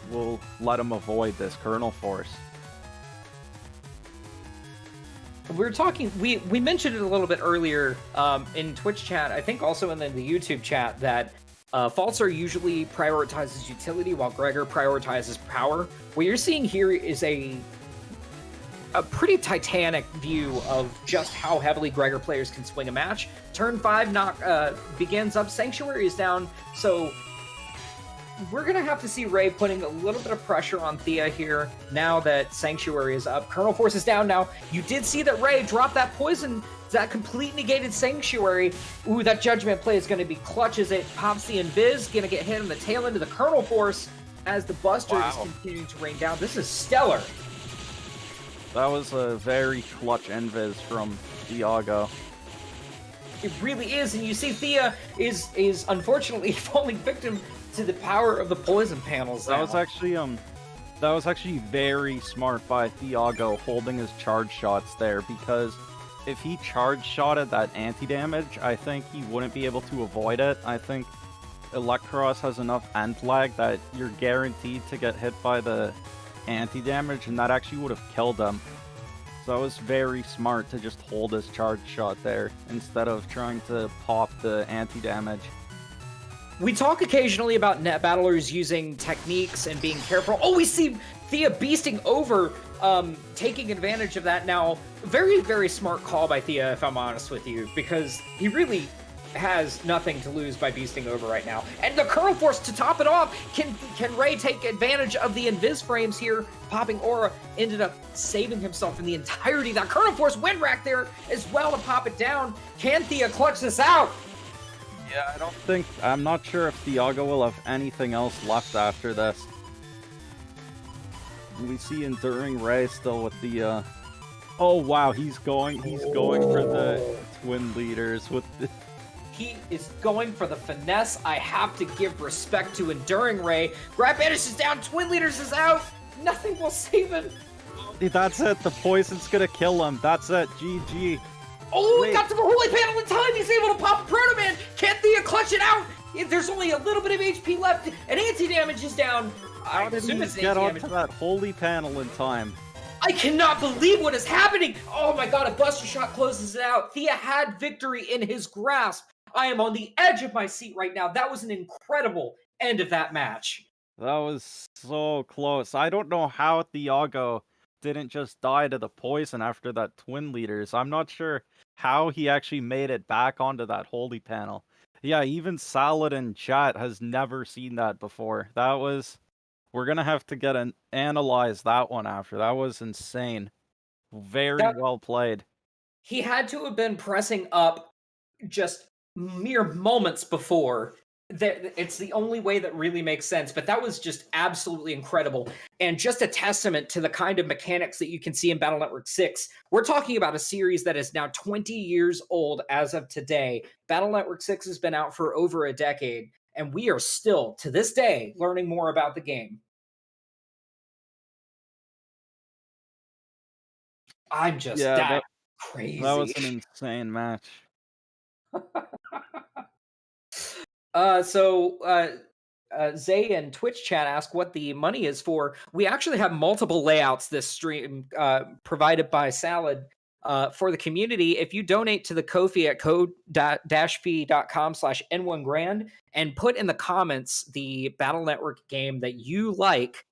will let him avoid this Kernel Force. We were talking, we mentioned it a little bit earlier in Twitch chat, I think also in the YouTube chat, that Falser usually prioritizes utility while Gregor prioritizes power. What you're seeing here is a pretty titanic view of just how heavily Gregor players can swing a match. Turn 5 begins up, Sanctuary is down, so we're going to have to see Ray putting a little bit of pressure on Thea here now that Sanctuary is up. Kernel Force is down now. You did see that Ray dropped that poison, that complete negated Sanctuary. Ooh, that Judgment play is going to be clutch as it pops the Invis, going to get hit on the tail end of the Kernel Force as the Buster is continuing to rain down. This is stellar. That was a very clutch Invis from Thiago. It really is, and you see Thea is unfortunately falling victim to the power of the poison panels now. That was actually very smart by Thiago holding his charge shots there, because if he charge shotted that anti-damage, I think he wouldn't be able to avoid it. I think Electros has enough end lag that you're guaranteed to get hit by the anti-damage, and that actually would have killed him. So it was very smart to just hold his charge shot there instead of trying to pop the anti-damage. We talk occasionally about net battlers using techniques and being careful. Oh, we see Thea beasting over, taking advantage of that now. Very, very smart call by Thea, if I'm honest with you, because he really has nothing to lose by beasting over right now. And the Kernel Force to top it off. Can Ray take advantage of the Invis frames here? Popping Aura ended up saving himself from the entirety. That Kernel Force wind rack there as well to pop it down. Can Thea clutch this out? Yeah, I'm not sure if Thiago will have anything else left after this. We see Enduring Ray still with the, oh wow, he's going for the twin leaders with the... He is going for the finesse. I have to give respect to Enduring Ray. Grab Banish is down, twin leaders is out. Nothing will save him. That's it, the poison's gonna kill him. That's it, GG. Oh, he got to the Holy Panel in time! He's able to pop a Proto Man! Can Thea clutch it out? There's only a little bit of HP left, and anti-damage is down. How did he get onto that Holy Panel in time? I cannot believe what is happening! Oh my god, a Buster Shot closes it out. Thea had victory in his grasp. I am on the edge of my seat right now. That was an incredible end of that match. That was so close. I don't know how Thiago didn't just die to the poison after that twin leaders. I'm not sure how he actually made it back onto that holy panel. Yeah, even Salad in chat has never seen that before. That was... We're gonna have to analyze that one after. That was insane. Very well played. He had to have been pressing up just mere moments before. It's the only way that really makes sense, but that was just absolutely incredible. And just a testament to the kind of mechanics that you can see in Battle Network 6. We're talking about a series that is now 20 years old as of today. Battle Network 6 has been out for over a decade, and we are still, to this day, learning more about the game. I'm just crazy. That was an insane match. Zay in Twitch chat asked what the money is for. We actually have multiple layouts this stream provided by Salad for the community. If you donate to the Ko-fi at ko-fi.com/n1grand and put in the comments the Battle Network game that you like,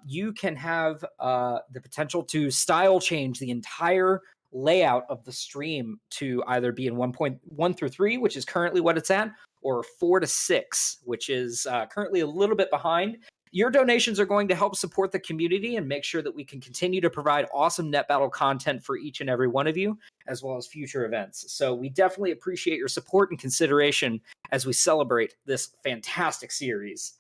you can have the potential to style change the entire layout of the stream to either be in 1.1 through 3, which is currently what it's at, or 4 to 6, which is currently a little bit behind. Your donations are going to help support the community and make sure that we can continue to provide awesome Net Battle content for each and every one of you, as well as future events. So we definitely appreciate your support and consideration as we celebrate this fantastic series.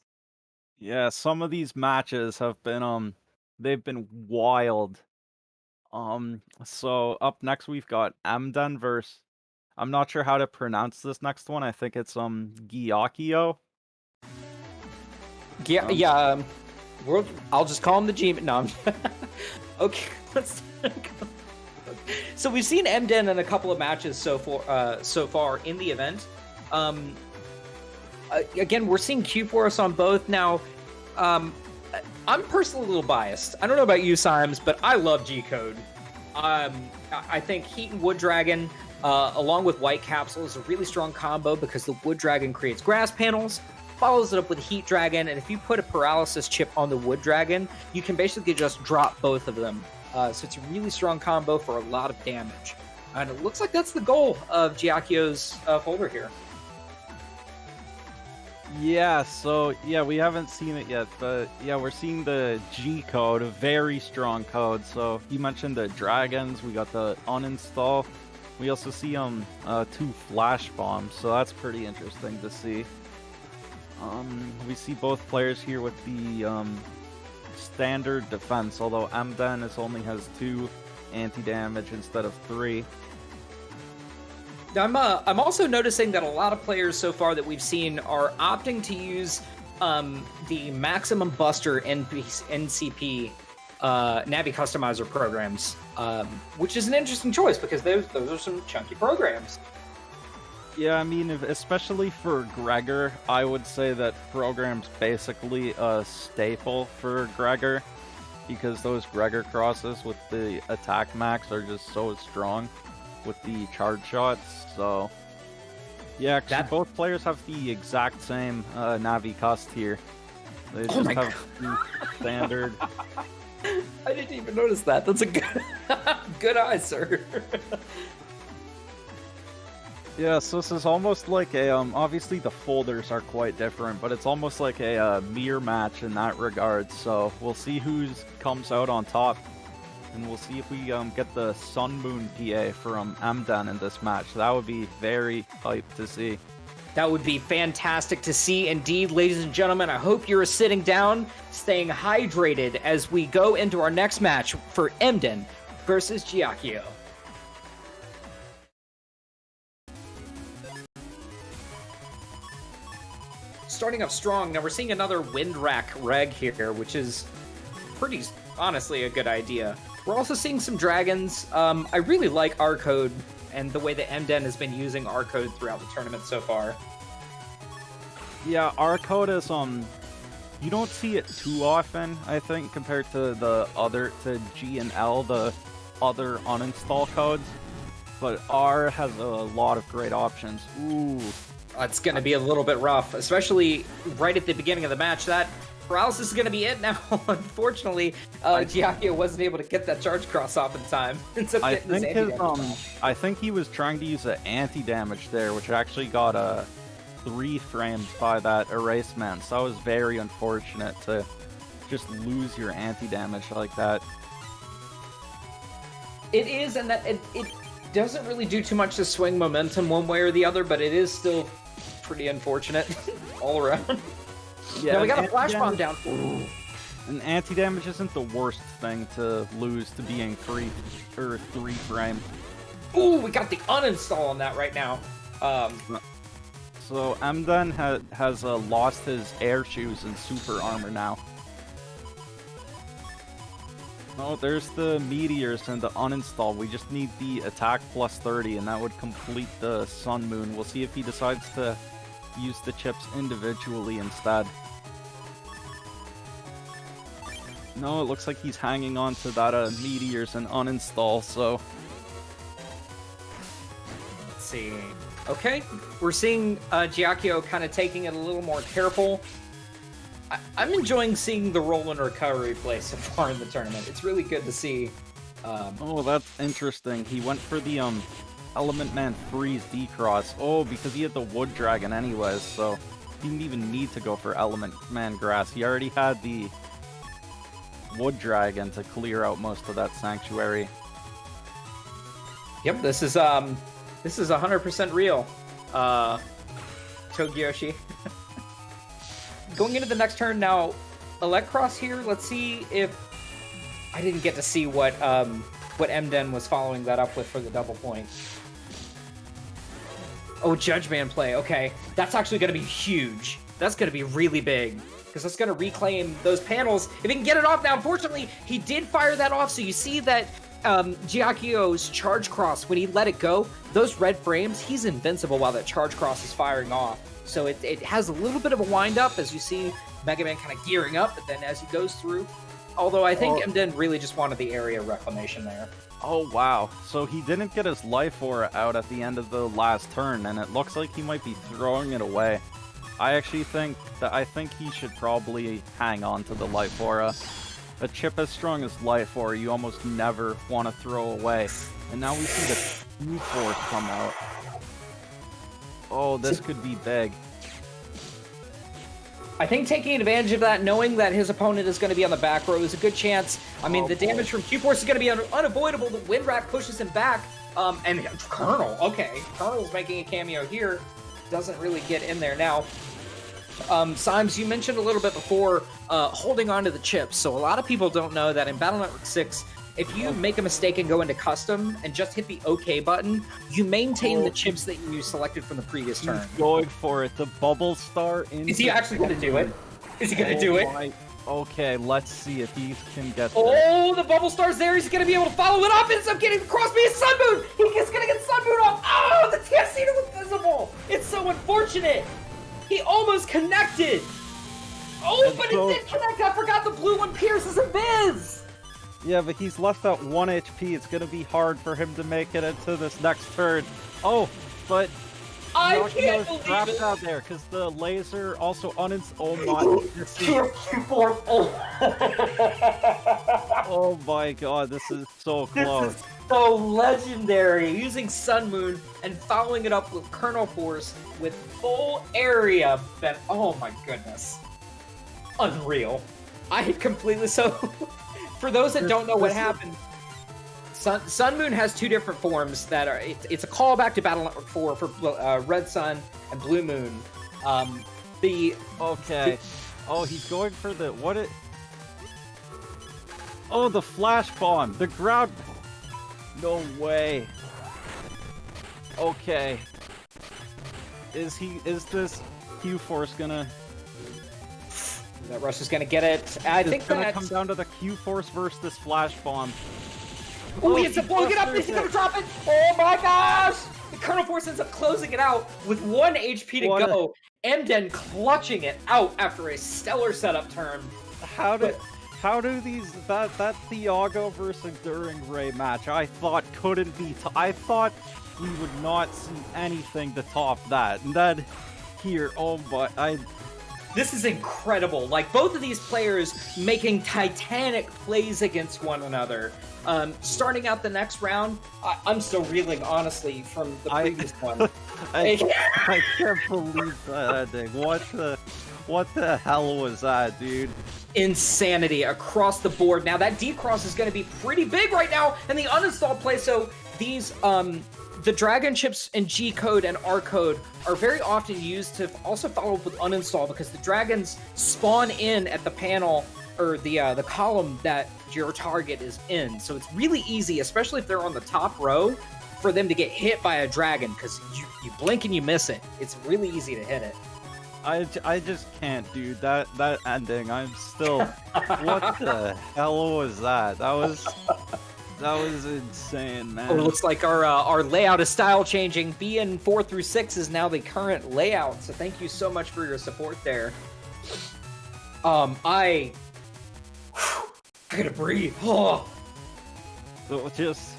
Yeah, some of these matches have been they've been wild. So up next we've got Amdan versus, I'm not sure how to pronounce this next one. I think it's Gyakio. I'll just call him the G. No. Okay, let's go. So we've seen MMBN in a couple of matches so far in the event. Again, we're seeing Q-Force on both now. I'm personally a little biased. I don't know about you, Symes, but I love G-Code. I think Heat and Wood Dragon, along with White Capsule, is a really strong combo because the Wood Dragon creates grass panels, follows it up with Heat Dragon, and if you put a Paralysis chip on the Wood Dragon, you can basically just drop both of them. So it's a really strong combo for a lot of damage. And it looks like that's the goal of Gyakio's folder here. Yeah, so, yeah, we haven't seen it yet, but, yeah, we're seeing the G code, a very strong code. So, you mentioned the dragons, we got the uninstall. We also see 2 flash bombs, so that's pretty interesting to see. We see both players here with the standard defense, although MMBN only has 2 anti-damage instead of 3. I'm also noticing that a lot of players so far that we've seen are opting to use the Maximum Buster NCP Navi Customizer programs, which is an interesting choice because those are some chunky programs. Yeah, I mean, especially for Gregor, I would say that program's basically a staple for Gregor because those Gregor crosses with the attack max are just so strong with the charge shots. So yeah, both players have the exact same Navi cust here. They just have standard. I didn't even notice that. That's a good eye, sir. Yeah, so this is almost like a obviously the folders are quite different, but it's almost like a mirror match in that regard. So we'll see who comes out on top. And we'll see if we get the Sun Moon PA from MMBN in this match. That would be very hyped to see. That would be fantastic to see indeed, ladies and gentlemen. I hope you're sitting down, staying hydrated as we go into our next match for MMBN versus Gyakio. Starting off strong, now we're seeing another Wind Rack reg here, which is pretty, honestly, a good idea. We're also seeing some dragons. I really like R-Code and the way that MMBN has been using R-Code throughout the tournament so far. Yeah, R-Code is You don't see it too often, I think, compared to to G and L, the other uninstall codes. But R has a lot of great options. Ooh. It's going to be a little bit rough, especially right at the beginning of the match. That paralysis is going to be it now. Unfortunately, Giacchio wasn't able to get that charge cross off in time. I think he was trying to use an anti-damage there, which actually got 3 frames by that erase man. So that was very unfortunate to just lose your anti-damage like that. It is, and that it doesn't really do too much to swing momentum one way or the other, but it is still pretty unfortunate all around. Yeah, now we got a flash bomb down. And anti-damage isn't the worst thing to lose to being 3 frames. Ooh, we got the uninstall on that right now. So Mden has lost his air shoes and super armor now. Oh, there's the meteors and the uninstall. We just need the attack plus 30, and that would complete the Sun Moon. We'll see if he decides to use the chips individually instead. No, it looks like he's hanging on to that meteors and uninstall, so... Let's see. Okay, we're seeing Giacchio kind of taking it a little more careful. I'm enjoying seeing the roll and recovery play so far in the tournament. It's really good to see. Oh, that's interesting. He went for the Element Man Freeze D-Cross. Oh, because he had the Wood Dragon anyways, so he didn't even need to go for Element Man Grass. He already had the Wood Dragon to clear out most of that Sanctuary. Yep, this is 100% real. Togiyoshi. Going into the next turn now, Electcross here. Let's see if I didn't get to see what Mden was following that up with for the double point. Oh, Judge Man play. Okay, that's actually going to be huge. That's going to be really big because that's going to reclaim those panels. If he can get it off now, unfortunately, he did fire that off. So you see that Giacchio's charge cross, when he let it go, those red frames, he's invincible while that charge cross is firing off. So it has a little bit of a wind-up, as you see Mega Man kind of gearing up, but then as he goes through... Although I think Mden really just wanted the area reclamation there. Oh, wow. So he didn't get his Life Aura out at the end of the last turn, and it looks like he might be throwing it away. I actually think he should probably hang on to the Life Aura. A chip as strong as Life Aura, you almost never want to throw away. And now we see the Q Force come out. Oh, this could be big. I think taking advantage of that, knowing that his opponent is going to be on the back row, is a good chance. I mean, the damage from Q-Force is going to be unavoidable. The Wind Rat pushes him back. And Colonel, okay. Colonel's making a cameo here. Doesn't really get in there now. Symes, you mentioned a little bit before holding on to the chips. So a lot of people don't know that in Battle Network 6, if you make a mistake and go into custom and just hit the OK button, you maintain the chips that you selected from the previous turn. He's going for it. The Bubble Star in. Is he actually going to do it? Is he going to do it? Okay, let's see if he can get there. Oh, the Bubble Star's there. He's going to be able to follow it up. Ends up getting the crossbeam Sun Moon. He's going to get Sun Moon off. Oh, the TFC was visible. It's so unfortunate. He almost connected. Oh, but it did connect. I forgot the blue one pierces a Viz. Yeah, but he's left at 1 HP. It's going to be hard for him to make it into this next turn. Oh, but I can't believe trapped it. out there because the laser also Oh my! Oh my God! This is so close. This is so legendary. Using Sun Moon and following it up with Colonel Force with full area. Oh my goodness! Unreal. I had completely For those that don't know what happened, Sun Moon has two different forms that are. It's a callback to Battle Network 4 for Red Sun and Blue Moon. Okay. Oh, he's going for the Oh, the Flash Bomb, the ground. No way. Okay. Is this Q-Force gonna? That Rush is going to get it. I think it's going to come down to the Q-Force versus this Flash Bomb. Oh, he ends up blowing it up. He's going to drop it. Oh my gosh! The Colonel Force ends up closing it out with 1 HP to go. MMBN clutching it out after a stellar setup turn. How do that Thiago versus Enduring Ray match I thought couldn't be I thought we would not see anything to top that, and then here, oh my, This is incredible. Like, both of these players making titanic plays against one another. Starting out the next round, I'm still reeling, honestly, from the previous one. I can't believe that thing. What the hell was that, dude? Insanity across the board. Now, that D-Cross is going to be pretty big right now, and the uninstall play, so these, the Dragon Chips and G-Code and R-Code are very often used to also follow up with uninstall, because the Dragons spawn in at the panel, or the column that your target is in. So it's really easy, especially if they're on the top row, for them to get hit by a Dragon, because you blink and you miss it. It's really easy to hit it. I just can't, dude. That ending, I'm still... What the hell was that? That was insane, man. Oh, it looks like our layout is style changing. BN 4 through 6 is now the current layout, so thank you so much for your support there. I gotta breathe. Oh. So just...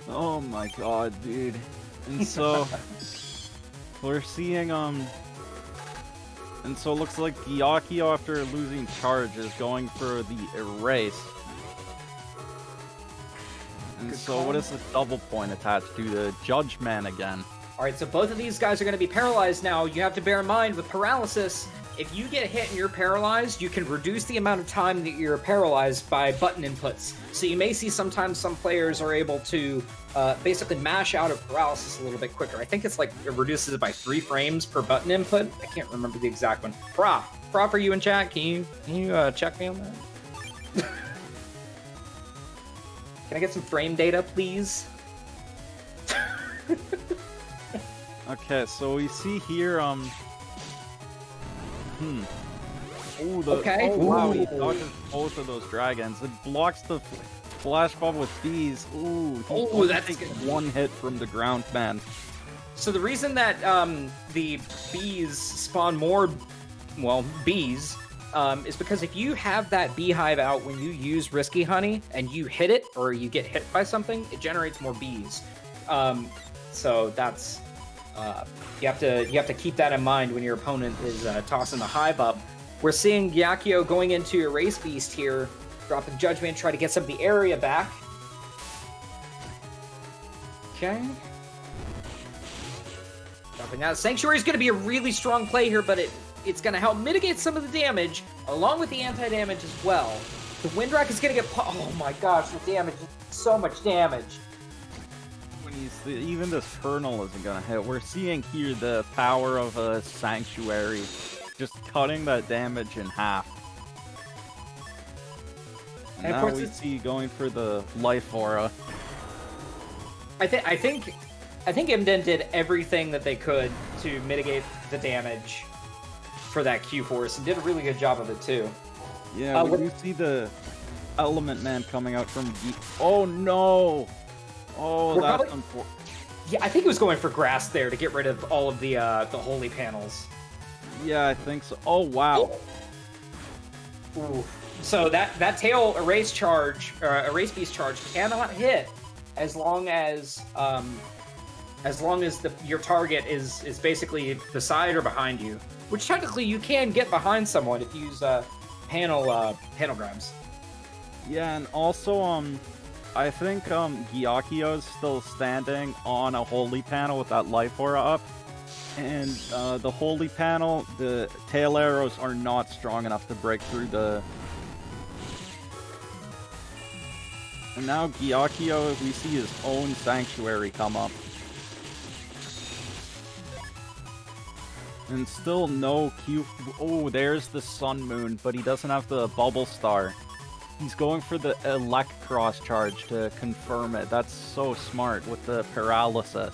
Oh my god, dude. And so... we're seeing, and so it looks like Gyakio, after losing charge, is going for the erase. And Good so call. what is this double point attached to? The Judge Man again. Alright, so both of these guys are going to be paralyzed now. You have to bear in mind, with paralysis, if you get hit and you're paralyzed, you can reduce the amount of time that you're paralyzed by button inputs. So you may see sometimes some players are able to basically mash out of paralysis a little bit quicker. I think it's like it reduces it by 3 frames per button input. I can't remember the exact one. Prof, are you in chat? Can you check me on that? Can I get some frame data, please? Okay, so we see here, Okay. Oh, wow, he Ooh. dodges both of those dragons. It blocks the flash bomb with bees. Ooh, Oh, that's takes good. 1 hit from the ground man. So the reason that the bees spawn more, well, bees, is because if you have that beehive out when you use Risky Honey and you hit it, or you get hit by something, it generates more bees. So that's you have to keep that in mind when your opponent is tossing the hive up. We're seeing Gyakio going into Erase Beast here, dropping Judgment, try to get some of the area back. Okay. Dropping out. Sanctuary is going to be a really strong play here, but it's going to help mitigate some of the damage, along with the anti-damage as well. The Windwrack is going to get... Oh my gosh, the damage is so much damage. When even this Colonel isn't gonna hit. We're seeing here the power of a Sanctuary, just cutting that damage in half. And And of now course we it's- see going for the Life Aura. I think MMBN did everything that they could to mitigate the damage for that Q-Force, and did a really good job of it too. Yeah, we what- do see the Element Man coming out from... Oh no! Oh, We're that's probably- unfortunate. Yeah, I think it was going for grass there to get rid of all of the holy panels. Yeah, I think so. Oh, wow. Ooh. So that tail erase charge, erase beast charge, cannot hit as long as your target is basically beside or behind you. Which technically you can get behind someone if you use panel grabs. Yeah, and also, I think, Gyakio's still standing on a Holy Panel with that Life Aura up. And, the Holy Panel, the tail arrows are not strong enough to break through the... And now Gyakio, we see his own Sanctuary come up. And still no Q... Oh, there's the Sun Moon, but he doesn't have the Bubble Star. He's going for the Elect Cross Charge to confirm it. That's so smart with the Paralysis.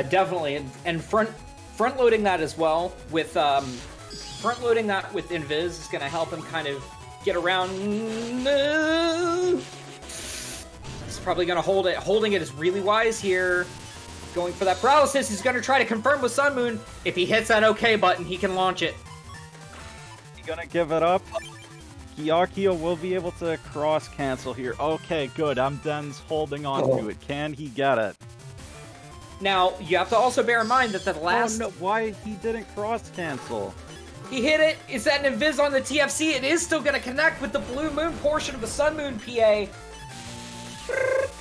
Definitely, and front loading that as well with front loading that with Invis is going to help him kind of get around. He's probably going to hold it. Holding it is really wise here. going for that paralysis. He's going to try to confirm with Sun Moon. If he hits that OK button, he can launch it. He's gonna give it up. Gyakio will be able to cross cancel here. Okay, good. Amden's holding on to it. Can he get it? Now, you have to also bear in mind that the last... Oh, no, why he didn't cross cancel? He hit it. Is that an invis on the TFC? It is still going to connect with the Blue Moon portion of the Sun Moon PA.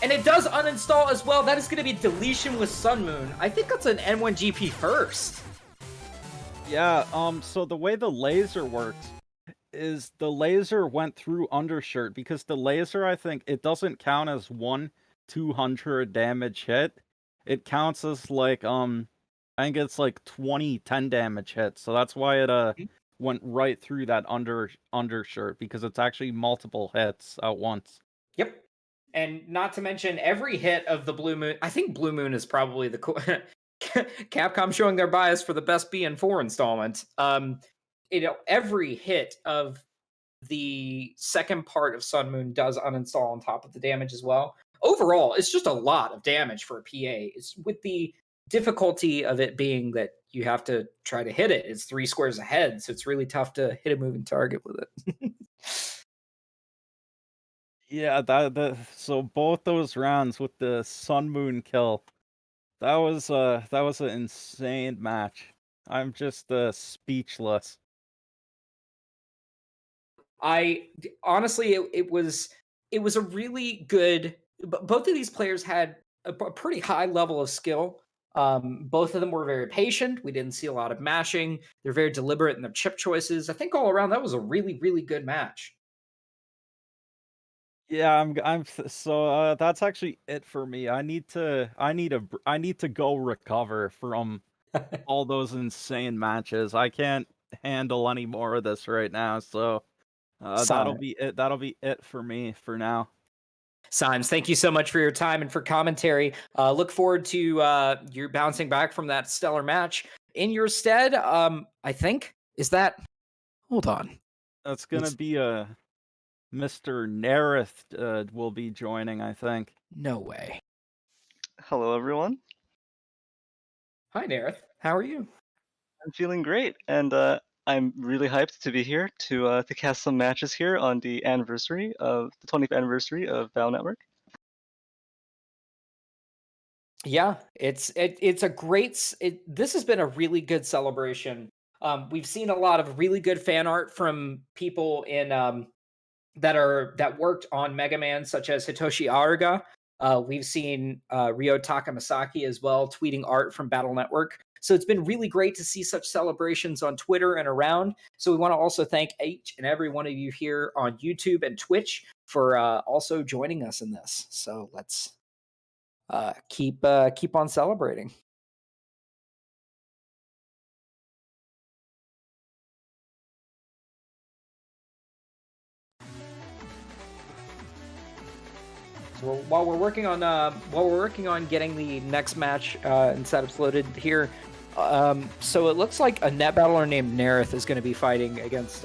And it does uninstall as well. That is going to be a deletion with Sun Moon. I think that's an N1GP first. Yeah, so the way the laser works is the laser went through undershirt, because the laser, I think, it doesn't count as 200 damage hit. It counts as like, I think it's like 10 damage hits. So that's why it went right through that undershirt, because it's actually multiple hits at once. Yep. And not to mention every hit of the Blue Moon. I think Blue Moon is probably the Capcom showing their bias for the best BN4 installment. Every hit of the second part of Sun Moon does uninstall on top of the damage as well. Overall, it's just a lot of damage for a PA. It's with the difficulty of it being that you have to try to hit it. It's 3 squares ahead, so it's really tough to hit a moving target with it. Yeah, so both those rounds with the Sun Moon kill, that was an insane match. I'm just speechless. I honestly, it was a really good. Both of these players had a pretty high level of skill. Both of them were very patient. We didn't see a lot of mashing. They're very deliberate in their chip choices. I think all around that was a really, really good match. Yeah, so that's actually it for me. I need to go recover from all those insane matches. I can't handle any more of this right now. So that'll be it. That'll be it for me for now. Symes, thank you so much for your time and for commentary. Look forward to your bouncing back from that stellar match. In your stead, I think, is that... Hold on. That's going to be Mr. Nerith will be joining, I think. No way. Hello, everyone. Hi, Nerith. How are you? I'm feeling great, and I'm really hyped to be here to cast some matches here on the 20th anniversary of Battle Network. Yeah, it's a great. This has been a really good celebration. We've seen a lot of really good fan art from people in that worked on Mega Man, such as Hitoshi Aruga. We've seen Ryo Takamasaki as well tweeting art from Battle Network. So it's been really great to see such celebrations on Twitter and around. So we want to also thank each and every one of you here on YouTube and Twitch for also joining us in this. So let's keep on celebrating. So while we're working on getting the next match and setups loaded here, so it looks like a net battler named Nerith is going to be fighting against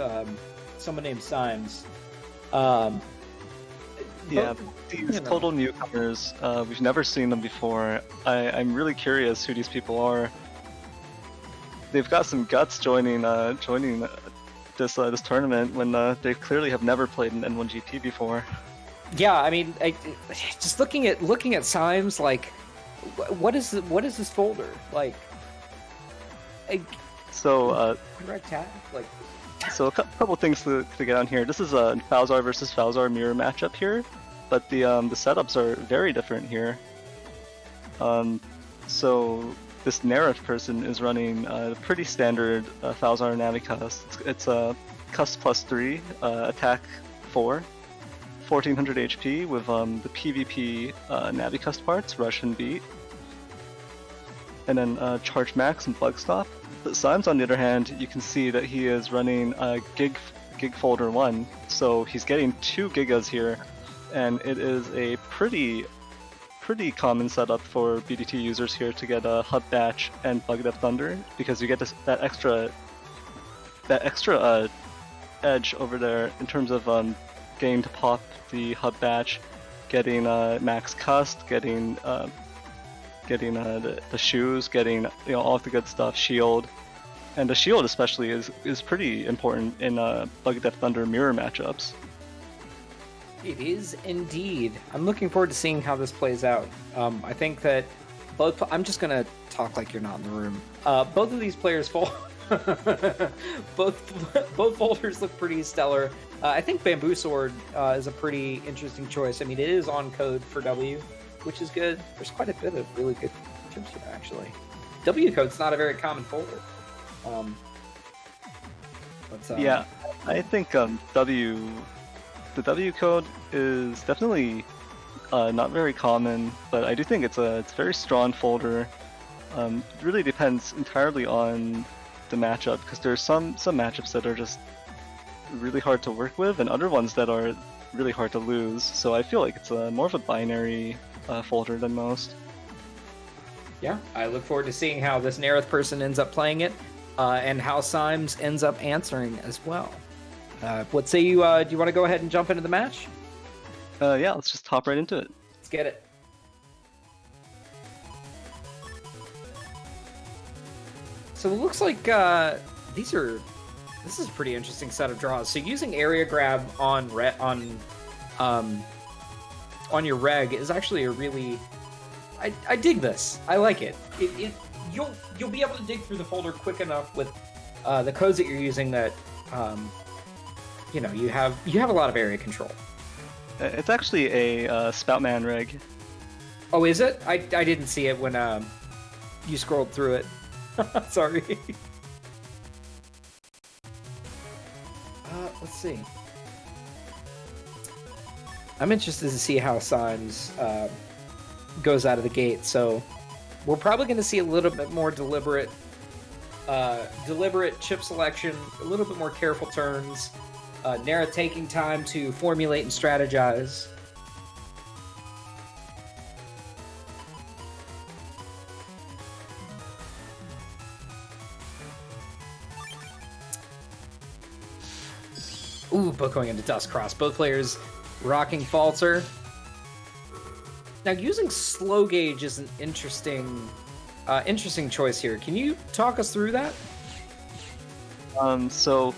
someone named Symes. Yeah, these total newcomers, we've never seen them before. I'm really curious who these people are. They've got some guts joining this tournament when they clearly have never played an N1GP before. Yeah, I mean, just looking at Symes, like, what is this folder like? So a couple things to get on here. This is a Falzar versus Falzar mirror matchup here, but the setups are very different here. So this Nerith person is running a pretty standard Falzar Navicust. It's a Cust +3, attack 4, 1400 HP with the PvP Navicust parts, Rush and Beat, and then Charge Max and Bug Stop. But Symes, on the other hand, you can see that he is running Gig Folder 1, so he's getting 2 Gigas here, and it is a pretty common setup for BDT users here to get a Hub Batch and Bug Depth Thunder, because you get that extra edge over there in terms of getting to pop the Hub Batch, getting Max Cust, getting getting the shoes, getting all of the good stuff, shield, and the shield especially is pretty important in Bug Death Thunder mirror matchups. It is indeed. I'm looking forward to seeing how this plays out. I think that I'm just gonna talk like you're not in the room. Both of these players both folders look pretty stellar. I think Bamboo Sword is a pretty interesting choice. I mean, it is on code for W, which is good. There's quite a bit of really good chips here, actually. W code's not a very common folder. Yeah, I think the W code is definitely not very common, but I do think it's a very strong folder. It really depends entirely on the matchup, because there's some matchups that are just really hard to work with, and other ones that are really hard to lose. So I feel like it's more of a binary folder than most. Yeah, I look forward to seeing how this Nerith person ends up playing it, and how Symes ends up answering as well. What say you? Do you want to go ahead and jump into the match? Yeah, let's just hop right into it. Let's get it. So it looks like this is a pretty interesting set of draws. So using area grab on your reg is actually a really I dig this. I like it. You'll be able to dig through the folder quick enough with the codes that you're using that you have a lot of area control. It's actually a Spoutman reg. Oh, is it? I didn't see it when you scrolled through it. Sorry. Let's see. I'm interested to see how Symes goes out of the gate. So we're probably going to see a little bit more deliberate chip selection, a little bit more careful turns, Nara taking time to formulate and strategize. Ooh, both going into Dust Cross. Both players rocking Falter. Now, using Slow Gauge is an interesting choice here. Can you talk us through that? So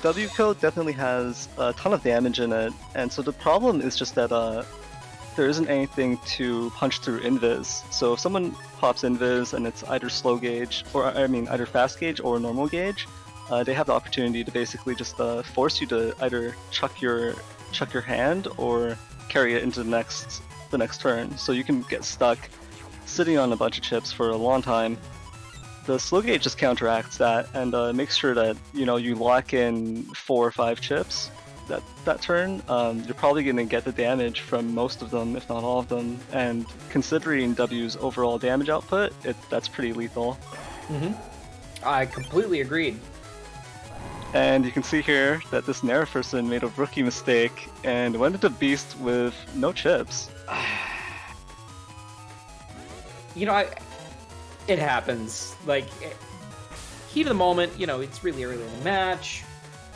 W code definitely has a ton of damage in it, and so the problem is just that there isn't anything to punch through invis. So if someone pops invis and it's either slow gauge, or either fast gauge or normal gauge, they have the opportunity to basically just force you to either chuck your hand or carry it into the next turn. So you can get stuck sitting on a bunch of chips for a long time. The slow gauge just counteracts that and makes sure that you lock in 4 or 5 chips that turn. You're probably going to get the damage from most of them, if not all of them. And considering W's overall damage output, that's pretty lethal. Mm-hmm. I completely agreed. And you can see here that this Nara person made a rookie mistake and went into Beast with no chips. It happens. Like, heat of the moment, it's really early in the match,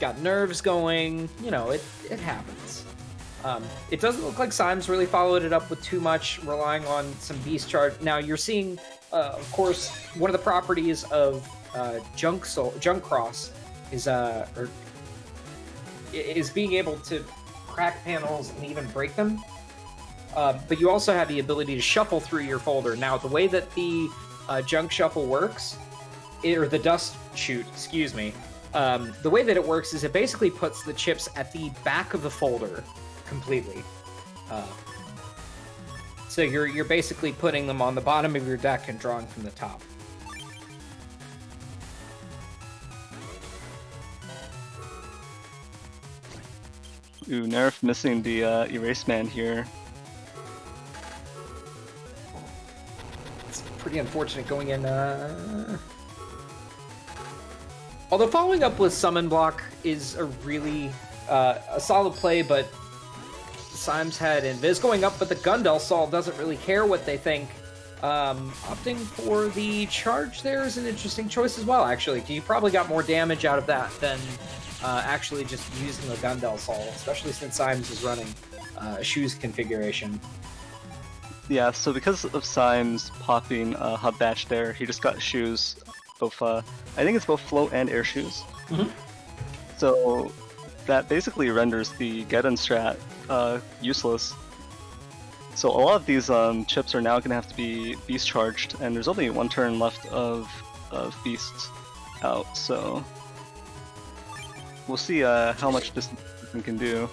got nerves going, it happens. It doesn't look like Symes really followed it up with too much, relying on some Beast charge. Now, you're seeing, of course, one of the properties of Junk Cross is being able to crack panels and even break them. But you also have the ability to shuffle through your folder. Now, the way that the Junk Shuffle works, or the Dust Shoot, excuse me, the way that it works is it basically puts the chips at the back of the folder completely. So you're basically putting them on the bottom of your deck and drawing from the top. Ooh, Nerf missing the Erase Man here. It's pretty unfortunate going in. Although following up with Summon Block is a really a solid play, but Symes had Invis going up, but the Gundel Sol doesn't really care what they think. Opting for the charge there is an interesting choice as well, actually. You probably got more damage out of that than actually just using the Gundel Sol, especially since Symes is running a shoes configuration. Yeah, so because of Symes popping Hub Batch there, he just got shoes, both I think it's both float and air shoes. Mhm. So that basically renders the Geddon strat useless. So a lot of these chips are now going to have to be beast charged, and there's only one turn left of beasts out. So we'll see how much this thing can do.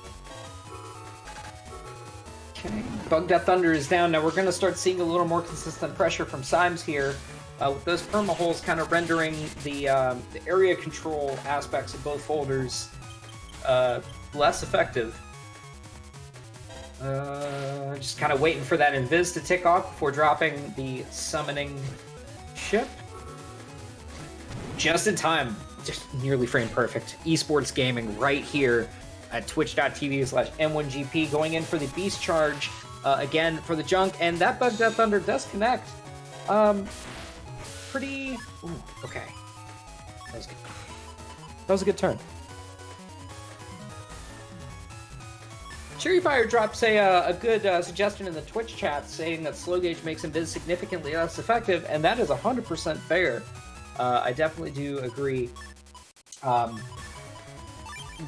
Okay, Bug Death Thunder is down. Now we're going to start seeing a little more consistent pressure from Symes here, with those perma holes kind of rendering the area control aspects of both folders less effective. Just kind of waiting for that invis to tick off before dropping the summoning ship. Just in time. Just nearly frame perfect. Esports gaming right here at twitch.tv/M1GP, going in for the beast charge again for the junk, and that Bug Death Thunder does connect. Pretty... Ooh, okay. That was good. That was a good turn. Cherryfire drops a good suggestion in the Twitch chat saying that slow gauge makes invis significantly less effective, and that is 100% fair. I definitely do agree.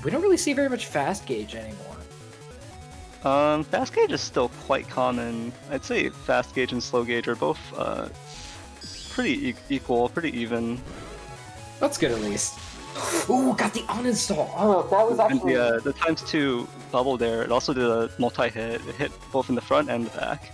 We don't really see very much fast gauge anymore. Fast gauge is still quite common. I'd say fast gauge and slow gauge are both pretty equal, pretty even. That's good at least. Ooh, got the uninstall. Oh, that was actually... And the ×2 bubble there, it also did a multi-hit. It hit both in the front and the back.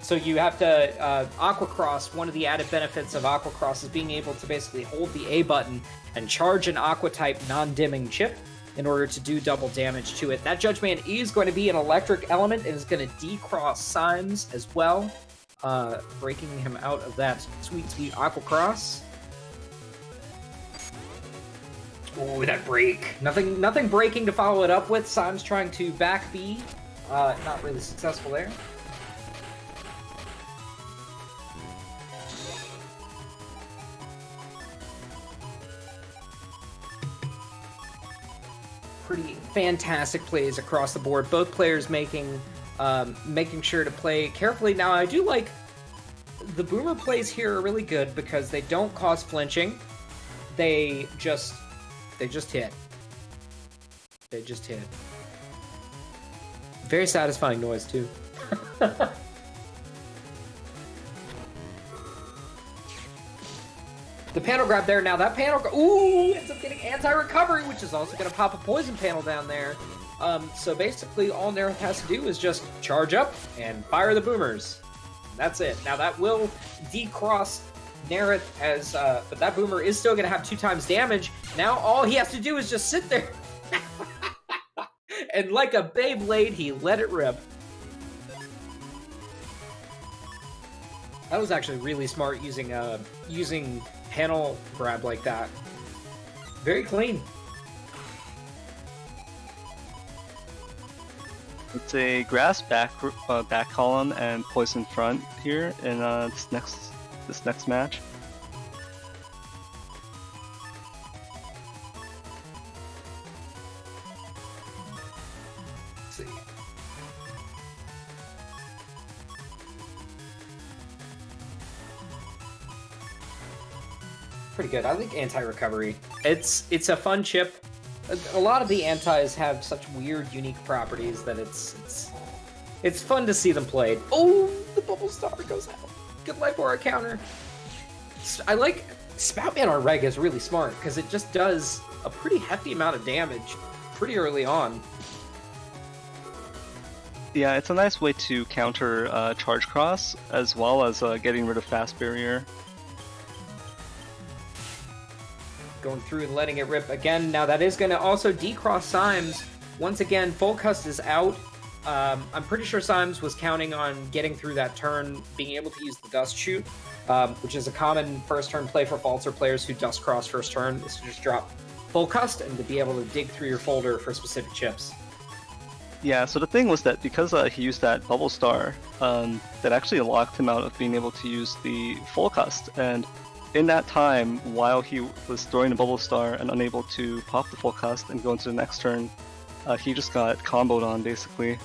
So you have to Aqua Cross. One of the added benefits of Aqua Cross is being able to basically hold the A button and charge an Aqua type non-dimming chip in order to do double damage to it. That Judgment is going to be an electric element and is going to decross Symes as well, breaking him out of that sweet, sweet Aqua Cross. Ooh, that break. Nothing breaking to follow it up with. Symes trying to back B. Not really successful there. Pretty fantastic plays across the board. Both players making sure to play carefully. Now, I do like the Boomer plays here are really good because they don't cause flinching. They just hit. They just hit. Very satisfying noise too. The panel grab there. Now that panel, ooh, ends up getting anti-recovery, which is also going to pop a poison panel down there. So basically, all Nerith has to do is just charge up and fire the boomers. That's it. Now that will decross Nerith as, but that boomer is still going to have 2 times damage. Now all he has to do is just sit there, and like a Beyblade, he let it rip. That was actually really smart using panel grab like that. Very clean. It's a grass back column and poison front here in this next match. Let's see. Pretty good. I like anti-recovery. It's a fun chip. A lot of the antis have such weird, unique properties that it's fun to see them played. Oh, the bubble star goes out. Good life aura counter. I like Spoutman on Reg is really smart because it just does a pretty hefty amount of damage pretty early on. Yeah, it's a nice way to counter charge cross as well as getting rid of fast barrier. Going through and letting it rip again. Now that is going to also decross Symes. Once again, full cust is out. I'm pretty sure Symes was counting on getting through that turn, being able to use the dust shoot, which is a common first turn play for Falter players who dust cross first turn, is to just drop full cust and to be able to dig through your folder for specific chips. Yeah, so the thing was that because he used that bubble star, that actually locked him out of being able to use the full cust, and in that time, while he was throwing the bubble star and unable to pop the full cast and go into the next turn, he just got comboed on, basically.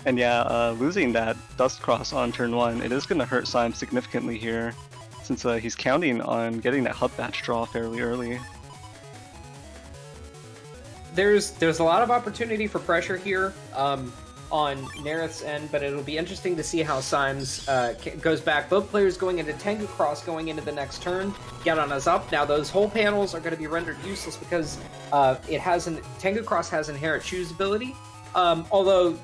And yeah, losing that Dust Cross on turn 1, it is going to hurt Symes significantly here, since he's counting on getting that Hub Batch draw fairly early. There's a lot of opportunity for pressure here on Nereth's end, but it'll be interesting to see how Symes goes back. Both players going into Tengu Cross going into the next turn. Gedon is up. Now those whole panels are going to be rendered useless because Tengu Cross has inherent choose ability. Although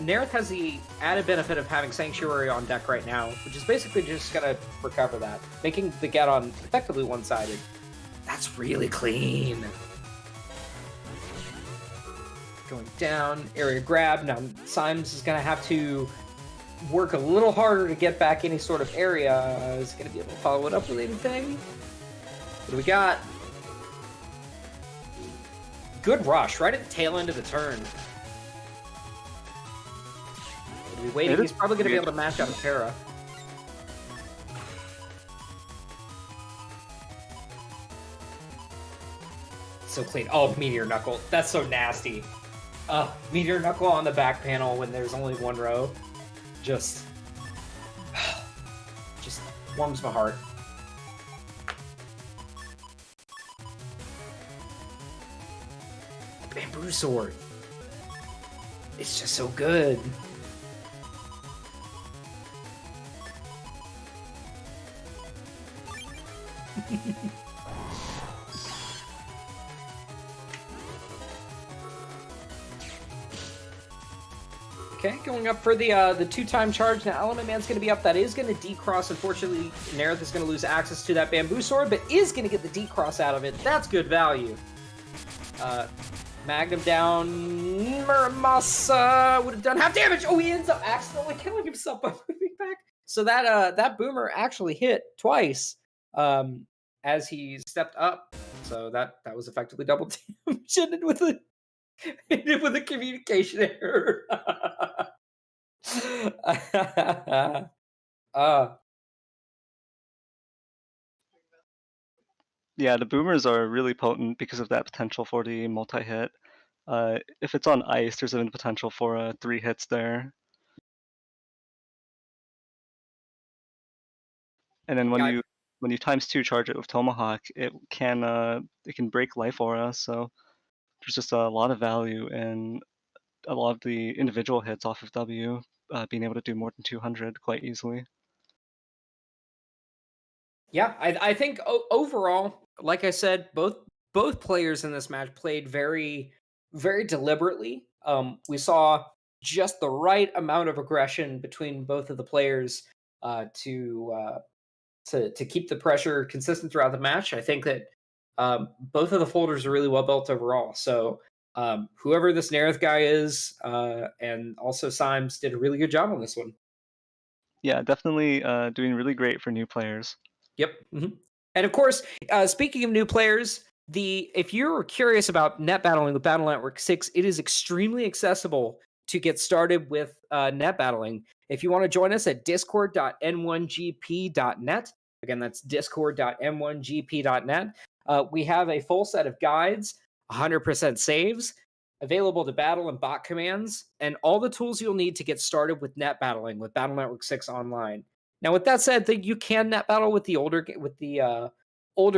Nereth has the added benefit of having Sanctuary on deck right now, which is basically just going to recover that, making the Gedon effectively one-sided. That's really clean. Going down, area grab. Now Symes is going to have to work a little harder to get back any sort of area. Is going to be able to follow it up with anything? What do we got? Good rush, right at the tail end of the turn. He'll be waiting. He's probably going to be able to match out a Terra. So clean. Oh, Meteor Knuckle. That's so nasty. Meteor Knuckle on the back panel when there's only one row. Just warms my heart. The Bamboo Sword. It's just so good. Okay, going up for the 2-time charge. Now, Element Man's going to be up. That is going to decross. Unfortunately, Nereth is going to lose access to that Bamboo Sword, but is going to get the decross out of it. That's good value. Magnum down. Muramasa would have done half damage. Oh, he ends up accidentally killing himself by moving back. So that Boomer actually hit twice as he stepped up. So that was effectively double damage. Ended with a communication error. Yeah, the Boomers are really potent because of that potential for the multi-hit. If it's on ice, there's even potential for 3 hits there. And then when you times 2 charge it with Tomahawk, it can break life aura. So there's just a lot of value in a lot of the individual hits off of W being able to do more than 200 quite easily. Yeah, I think overall, like I said, both players in this match played very, very deliberately. We saw just the right amount of aggression between both of the players to keep the pressure consistent throughout the match. I think that both of the folders are really well built overall. So whoever this Nereth guy is, and also Symes did a really good job on this one. Yeah, definitely doing really great for new players. Yep. Mm-hmm. And of course, speaking of new players, if you're curious about net battling with Battle Network 6, it is extremely accessible to get started with net battling. If you want to join us at discord.n1gp.net, again, that's discord.n1gp.net, we have a full set of guides, 100% saves, available to battle and bot commands, and all the tools you'll need to get started with net battling with Battle Network 6 online. Now, with that said, you can net battle with the older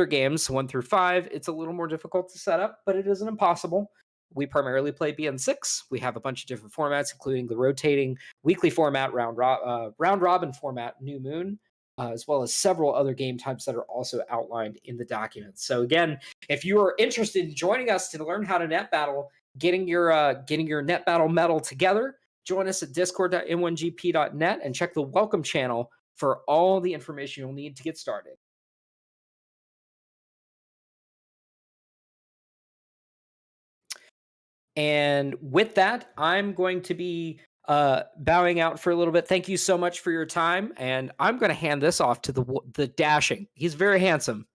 games 1 through 5. It's a little more difficult to set up, but it isn't impossible. We primarily play BN6. We have a bunch of different formats, including the rotating weekly format, round robin format, New Moon, as well as several other game types that are also outlined in the documents. So again, if you are interested in joining us to learn how to net battle, getting your net battle medal together, join us at discord.n1gp.net and check the welcome channel for all the information you'll need to get started. And with that, I'm going to be bowing out for a little bit. Thank you so much for your time, and I'm going to hand this off to the dashing. He's very handsome,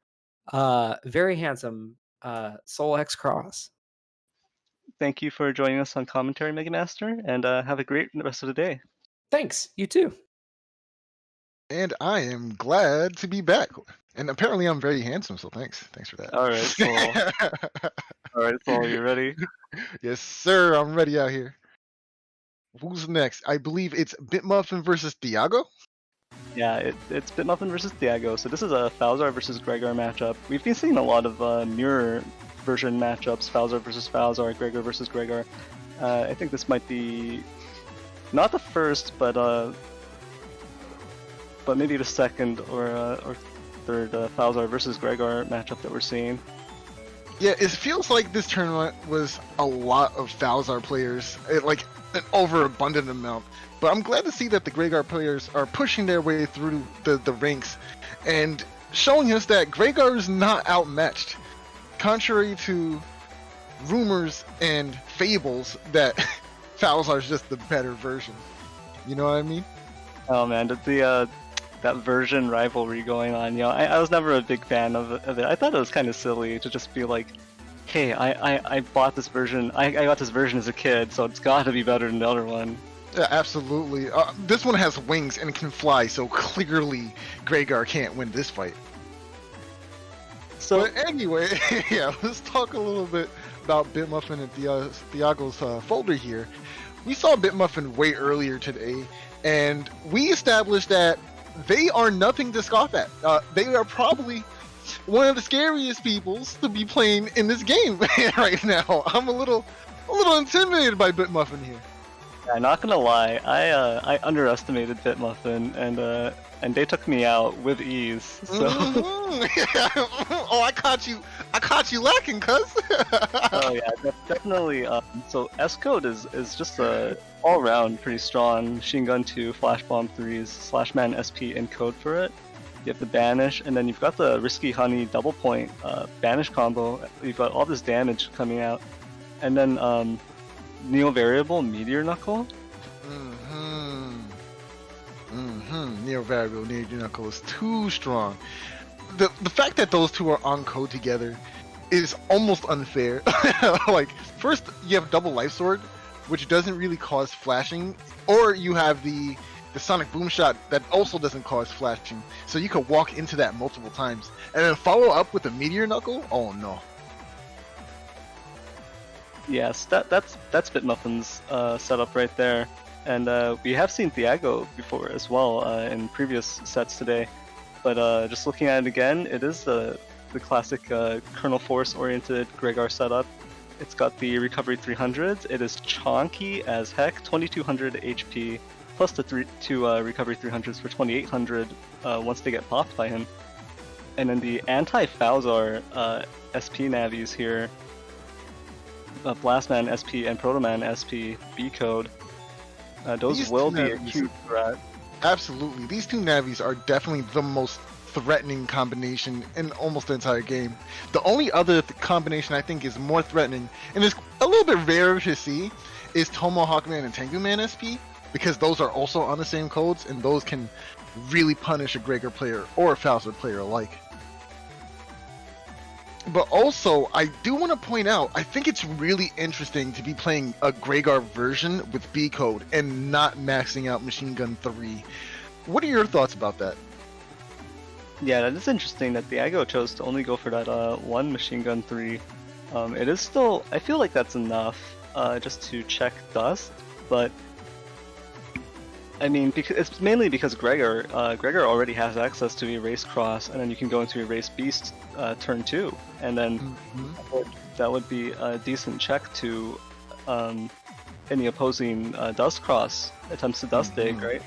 Soul X Cross. Thank you for joining us on Commentary, Mega Master, and have a great rest of the day. Thanks. You too. And I am glad to be back. And apparently I'm very handsome, so thanks. Thanks for that. All right, Soul. All right, Soul, you ready? Yes, sir. I'm ready out here. who's next? I believe it's Bitmuffin versus Thiago. Yeah, it's Bitmuffin versus Thiago. So this is a Falzar versus Gregor matchup. We've been seeing a lot of mirror version matchups, Falzar versus Falzar, Gregor versus Gregor. I think this might be not the first, but maybe the second or third Falzar versus Gregor matchup that we're seeing. Yeah, it feels like this tournament was a lot of Falzar players, like an overabundant amount. But I'm glad to see that the Gregor players are pushing their way through the ranks and showing us that Gregor is not outmatched. Contrary to rumors and fables that Falzar is just the better version. You know what I mean? Oh man, that version rivalry going on. You know, I was never a big fan of it. I thought it was kind of silly to just be like, hey, I bought this version. I got this version as a kid, so it's got to be better than the other one. Yeah, absolutely. This one has wings and can fly, so clearly Gregor can't win this fight. So But anyway, yeah, let's talk a little bit about Bitmuffin and Thiago's folder here. We saw Bitmuffin way earlier today, and we established that they are nothing to scoff at. They are probably one of the scariest peoples to be playing in this game right now. I'm a little intimidated by Bitmuffin here. yeah, not gonna lie, I underestimated Bitmuffin, and they took me out with ease. So Oh, I caught you lacking, cuz. oh yeah, definitely. So S code is just a all around pretty strong machine gun 2, flash bomb 3s, slash man SP encode for it. You have the banish, and then you've got the risky honey double point banish combo. You've got all this damage coming out, and then neo variable meteor knuckle. Neo variable Meteor Knuckle is too strong. The fact that those two are on code together is almost unfair. Like, first you have double life sword, which doesn't really cause flashing, or you have the sonic boom shot that also doesn't cause flashing, so you could walk into that multiple times, and then follow up with the meteor knuckle. Oh no. Yes, that's Bitmuffin's setup right there, and we have seen Thiago before as well in previous sets today. But just looking at it again, it is the classic kernel force oriented Gregor setup. It's got the recovery 300s. It is chonky as heck, 2200 HP, plus the two recovery 300s for 2800 once they get popped by him. And then the anti-Falzar SP navies here, Blastman SP and Protoman SP B code. Those These will two be a navies- huge threat. Absolutely. These two navies are definitely the most threatening combination in almost the entire game. The only other combination I think is more threatening, and is a little bit rarer to see, is Tomahawk Man and Tengu Man SP, because those are also on the same codes, and those can really punish a Gregor player or a Falzar player alike. But also, I do want to point out, I think it's really interesting to be playing a Gregor version with B code and not maxing out Machine Gun 3. What are your thoughts about that? Yeah, that is interesting that Thiago chose to only go for that one Machine Gun 3. It is still, I feel like that's enough just to check dust, but I mean, it's mainly because Gregor already has access to Erase Cross, and then you can go into Erase Beast turn 2, and then that would be a decent check to any opposing Dust Cross attempts to Dust Dig, right?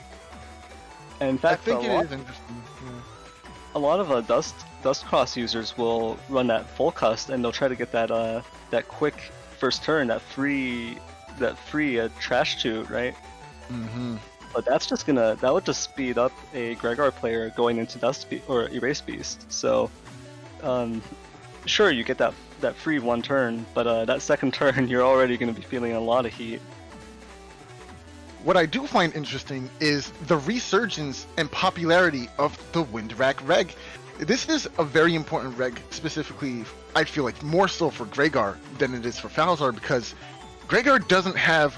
And in fact, I think it is interesting. Yeah. a lot of Dust Cross users will run that full cust, and they'll try to get that quick first turn, that free trash shoot, right? Mm-hmm. But that would just speed up a Gregor player going into or Erase Beast. So, sure, you get that free one turn, but that second turn you're already going to be feeling a lot of heat. What I do find interesting is the resurgence and popularity of the Windrack Reg. This is a very important reg, specifically, I feel like more so for Gregor than it is for Falzar, because Gregor doesn't have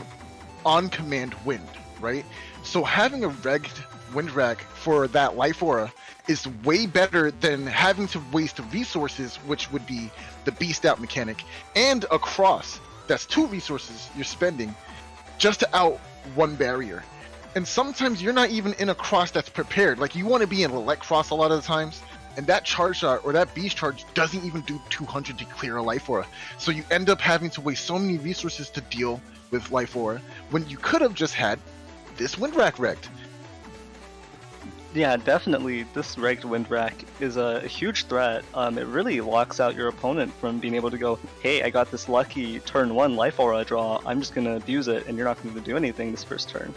on-command wind, right? So having a regged Windrack for that life aura is way better than having to waste resources, which would be the beast out mechanic, and a cross. That's 2 resources you're spending just to out one barrier. And sometimes you're not even in a cross that's prepared. Like, you want to be in a Elect cross a lot of the times, and that charge shot or that beast charge doesn't even do 200 to clear a life aura. So you end up having to waste so many resources to deal with life aura when you could have just had this wind rack wrecked. Yeah, definitely. This Regged Wind Rack is a huge threat. It really locks out your opponent from being able to go, hey, I got this lucky turn 1 life aura draw, I'm just going to abuse it, and you're not going to do anything this first turn.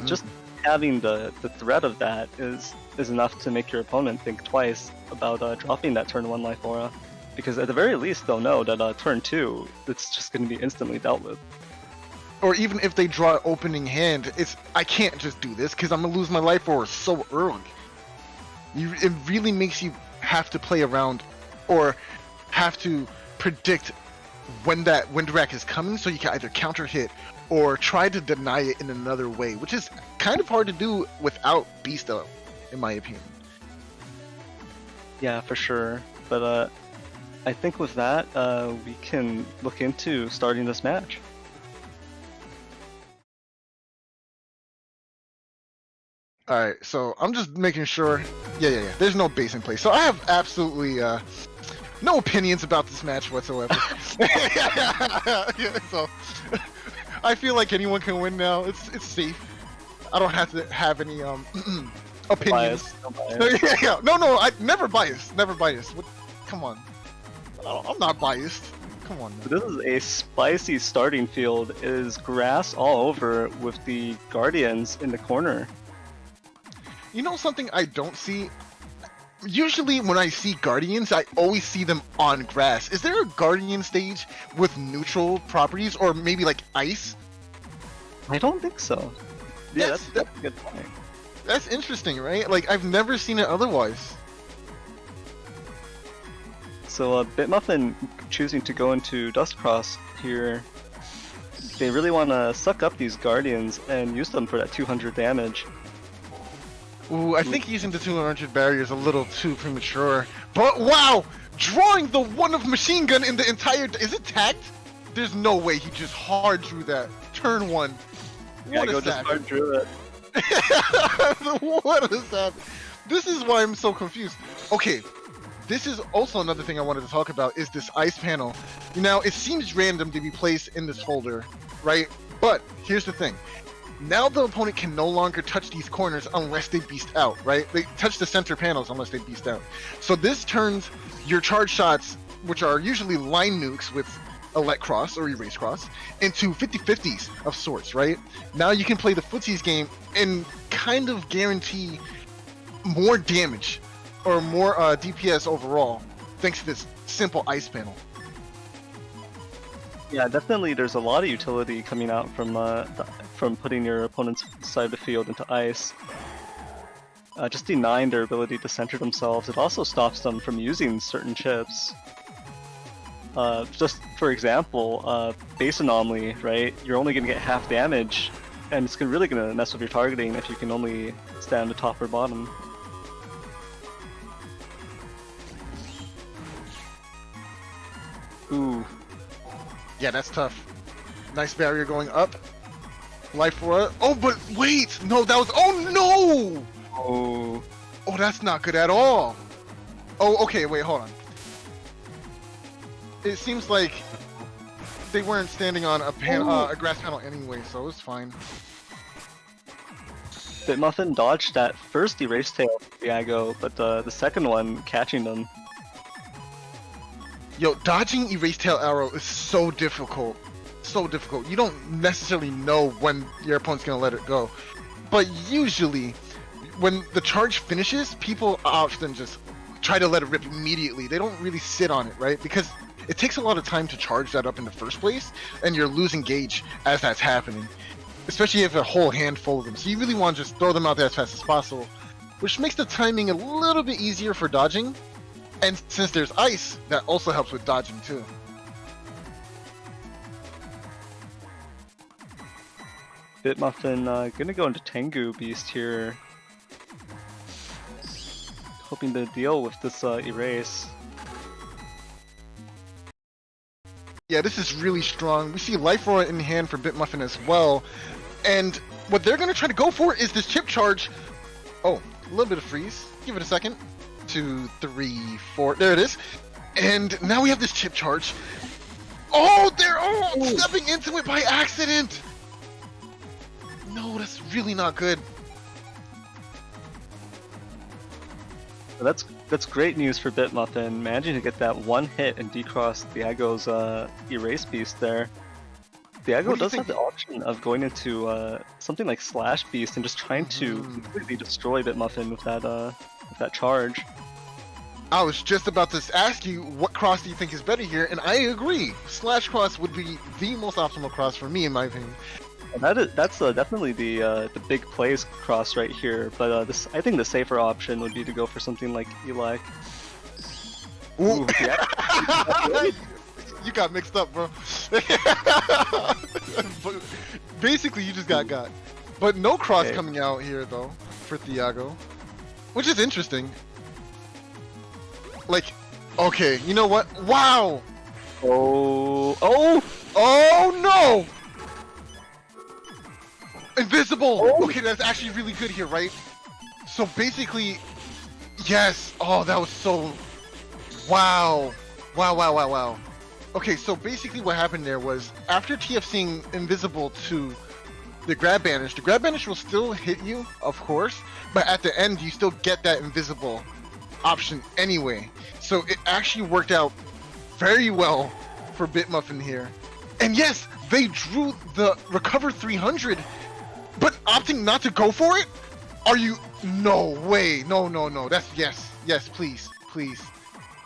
Just having the threat of that is enough to make your opponent think twice about dropping that turn 1 life aura. Because at the very least, they'll know that turn 2, it's just going to be instantly dealt with. Or even if they draw opening hand, I can't just do this because I'm gonna lose my life aura so early. It really makes you have to play around, or have to predict when that wind rack is coming, so you can either counter hit or try to deny it in another way, which is kind of hard to do without Beast Up, in my opinion. Yeah, for sure. But I think with that, we can look into starting this match. Alright, so I'm just making sure. Yeah. There's no base in place. So I have absolutely no opinions about this match whatsoever. Yeah, so I feel like anyone can win now. It's safe. I don't have to have any opinions. No bias. Yeah. No, I never biased. Never biased. What? Come on. I'm not biased. Come on, man. This is a spicy starting field. It is grass all over with the Guardians in the corner. You know something I don't see? Usually when I see Guardians, I always see them on grass. Is there a Guardian stage with neutral properties, or maybe like ice? I don't think so. Yeah, Yes, that's a good point. That's interesting, right? Like, I've never seen it otherwise. So Bitmuffin choosing to go into Dustcross here, they really want to suck up these Guardians and use them for that 200 damage. Ooh, I think using the 200 barrier is a little too premature. But wow! Drawing the one of machine gun in the entire... Is it tagged? There's no way he just hard drew that. Turn 1. Yeah, What go a just savage. hard drew it. What is that? This is why I'm so confused. Okay, this is also another thing I wanted to talk about, is this ice panel. Now, it seems random to be placed in this folder, right? But here's the thing. Now the opponent can no longer touch these corners unless they beast out, right? They touch the center panels unless they beast out. So this turns your charge shots, which are usually line nukes with Elect Cross or Erase Cross, into 50-50s of sorts, right? Now you can play the footsies game and kind of guarantee more damage or more DPS overall thanks to this simple ice panel. Yeah, definitely there's a lot of utility coming out from putting your opponent's side of the field into ice. Just denying their ability to center themselves. It also stops them from using certain chips. Just for example, base anomaly, right? You're only going to get half damage, and it's really going to mess with your targeting if you can only stand the top or bottom. Ooh. Yeah, that's tough. Nice barrier going up. Life aura. Oh, but wait! No, that was... Oh, no! Oh. Oh, that's not good at all. Oh, okay, wait, hold on. It seems like they weren't standing on a grass panel anyway, so it was fine. Bitmuffin dodged that first Erase Tail Diago, but the second one catching them. Yo, dodging Erase Tail Arrow is so difficult. So difficult. You don't necessarily know when your opponent's gonna let it go. But usually, when the charge finishes, people often just try to let it rip immediately. They don't really sit on it, right? Because it takes a lot of time to charge that up in the first place, and you're losing gauge as that's happening. Especially if a whole handful of them. So you really want to just throw them out there as fast as possible. Which makes the timing a little bit easier for dodging. And since there's ice, that also helps with dodging too. Bitmuffin gonna go into Tengu Beast here. Hoping to deal with this erase. Yeah, this is really strong. We see Life Aura in hand for Bitmuffin as well. And what they're going to try to go for is this chip charge. Oh, a little bit of freeze. Give it a second. 2, 3, 4. There it is. And now we have this chip charge. Oh, they're stepping into it by accident. No, that's really not good. That's great news for Bitmuffin. Managing to get that one hit and decross Diago's Erase Beast there. Diago does have the option of going into something like Slash Beast and just trying to completely destroy Bitmuffin with that charge. I was just about to ask you what cross do you think is better here, and I agree. Slash cross would be the most optimal cross for me, in my opinion. That's definitely the big plays cross right here. But I think the safer option would be to go for something like Eli. Ooh. Yeah. You got mixed up, bro. Basically, you just got. But no cross coming out here, though, for Thiago. Which is interesting. Like, okay, you know what? Wow! Oh no! Invisible! Okay, that's actually really good here, right? So basically, yes! Oh, that was so... Wow! Wow. Okay, so basically what happened there was, after TFCing Invisible to the Grab Banish will still hit you, of course, but at the end you still get that Invisible option anyway. So it actually worked out very well for Bitmuffin here. And yes, they drew the Recover 300, but opting not to go for it? Are you... No way. No. That's... Yes, please.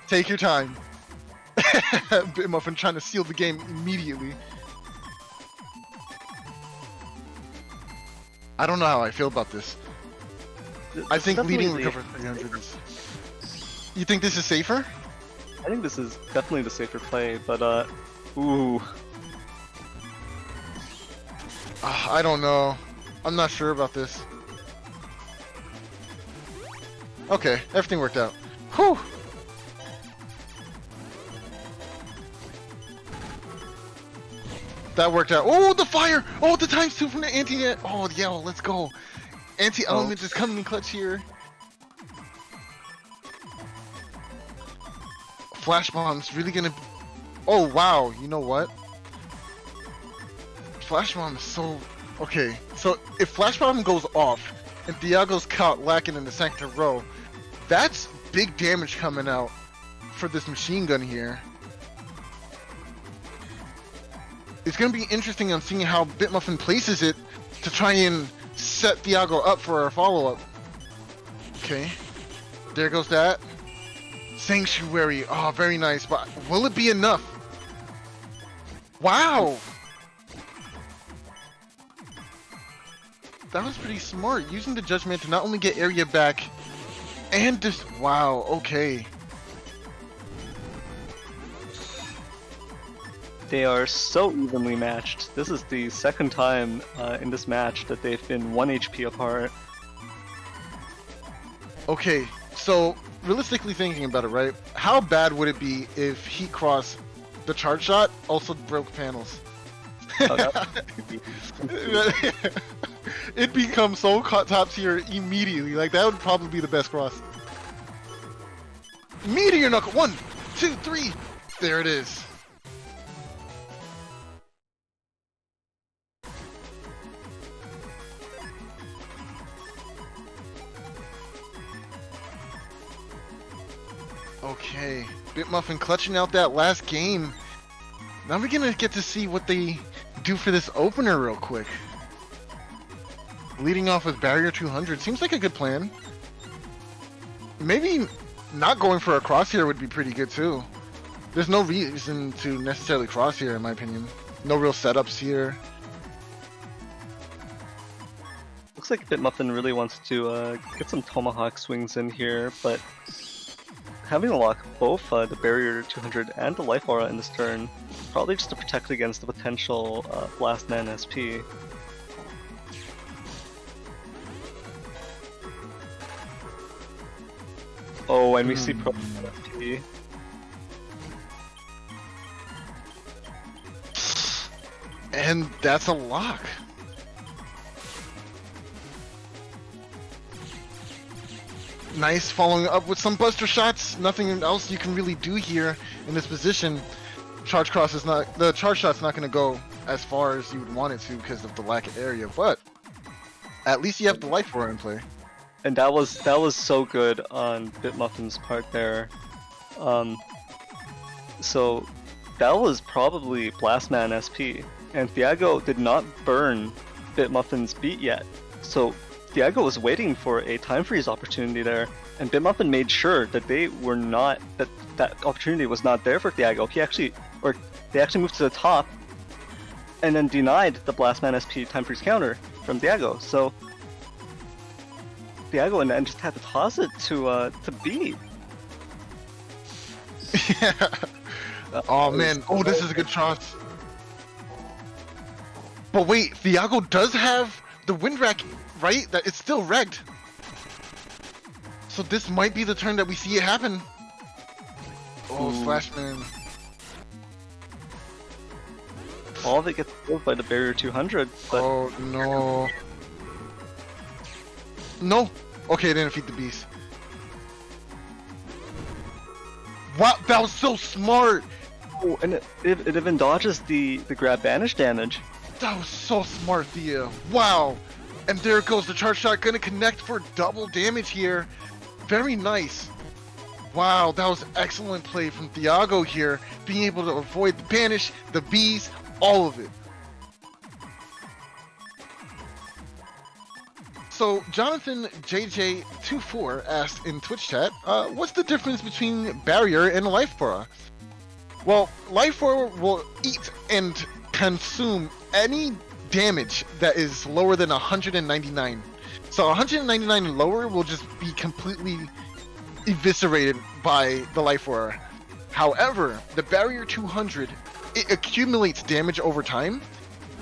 Take your time. Bitmuffin trying to seal the game immediately. I don't know how I feel about this. I think leading Recover 300 is... You think this is safer? I think this is definitely the safer play, but ooh. I don't know. I'm not sure about this. Okay, everything worked out. Whew! That worked out. Oh, the fire! Oh, the ×2 from the anti... Oh, yeah, let's go. Anti-element is coming in clutch here. Flash Bomb's really gonna... Oh, wow. You know what? Flash Bomb is so... Okay, so if Flash Bomb goes off and Thiago's caught lacking in the second row, that's big damage coming out for this machine gun here. It's gonna be interesting on seeing how Bitmuffin places it to try and set Thiago up for a follow-up. Okay, there goes that. Sanctuary, oh, very nice, but will it be enough? Wow! That was pretty smart, using the Judgment to not only get area back, and just, wow, okay. They are so evenly matched. This is the second time in this match that they've been 1 HP apart. Okay, so realistically thinking about it, right? How bad would it be if Heat Cross, the charge shot, also broke panels? It becomes so top tier immediately. Like, that would probably be the best cross. Meteor Knuckle! 1, 2, 3! There it is. Okay, Bitmuffin clutching out that last game. Now we're gonna get to see what they do for this opener real quick. Leading off with Barrier 200 seems like a good plan. Maybe not going for a cross here would be pretty good too. There's no reason to necessarily cross here in my opinion. No real setups here. Looks like Bitmuffin really wants to get some Tomahawk swings in here, but having to lock both the Barrier 200 and the Life Aura in this turn, probably just to protect against the potential Last Man SP. Oh, and we see Pro SP. And that's a lock. Nice, following up with some buster shots. Nothing else you can really do here in this position. Charge cross is not, the charge shot's not going to go as far as you would want it to because of the lack of area, but at least you have the life aura in play. And that was so good on BitMuffin's part there. So that was probably Blastman SP, and Thiago did not burn BitMuffin's beat yet. So Thiago was waiting for a time freeze opportunity there, and BitMuffin made sure that they were not, that opportunity was not there for Thiago. They actually moved to the top, and then denied the Blastman SP time freeze counter from Thiago. So Thiago and then just had to toss it to B. Yeah. Oh man, oh this is a good shot. But wait, Thiago does have the wind rack, right? That it's still wrecked. So this might be the turn that we see it happen. Oh, Slashman. All of it gets killed by the barrier 200, but Oh no. No. Okay, it didn't feed the beast. Wow, that was so smart. oh, and it even dodges the grab banish damage. That was so smart, Thea. Wow. And there goes the charge shot, gonna connect for double damage here. Very nice. Wow, that was excellent play from Thiago here, being able to avoid the banish, the bees, all of it. So Jonathan JJ24 asked in Twitch chat, what's the difference between barrier and life aura? Well, life aura will eat and consume any damage that is lower than 199. So 199 and lower will just be completely eviscerated by the life aura. However, the barrier 200, it accumulates damage over time.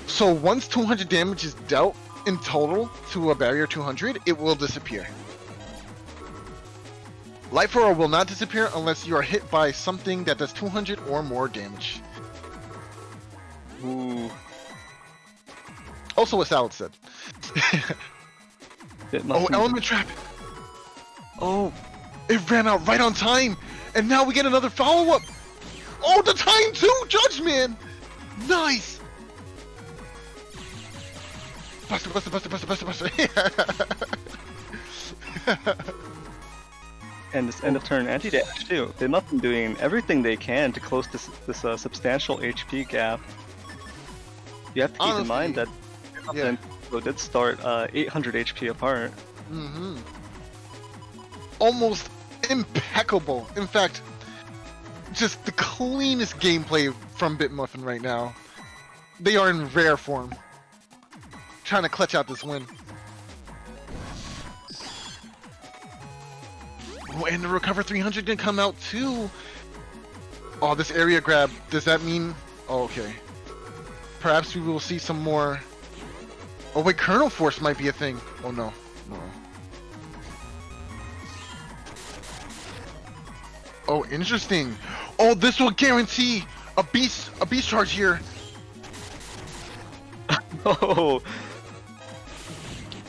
So once 200 damage is dealt in total to a barrier 200, it will disappear. Life aura will not disappear unless you are hit by something that does 200 or more damage. Ooh. Also what Salad said. Oh, element trap! Oh, It ran out right on time! And now we get another follow-up! Oh, the time too! Judgment! Nice! Buster, buster, buster, buster, buster, buster! and this end of turn anti-dash too. They've not been doing everything they can to close this substantial HP gap. You have to keep in mind that yeah. They did start 800 HP apart. Mm-hmm. Almost impeccable. In fact, just the cleanest gameplay from BitMuffin right now. They are in rare form. Trying to clutch out this win. Oh, and the Recover 300 can come out too. Oh, this area grab. Does that mean... Oh, okay. Perhaps we will see some more... Oh wait, Kernel Force might be a thing. Oh no. No. Oh, interesting. Oh, this will guarantee a beast charge here. Oh,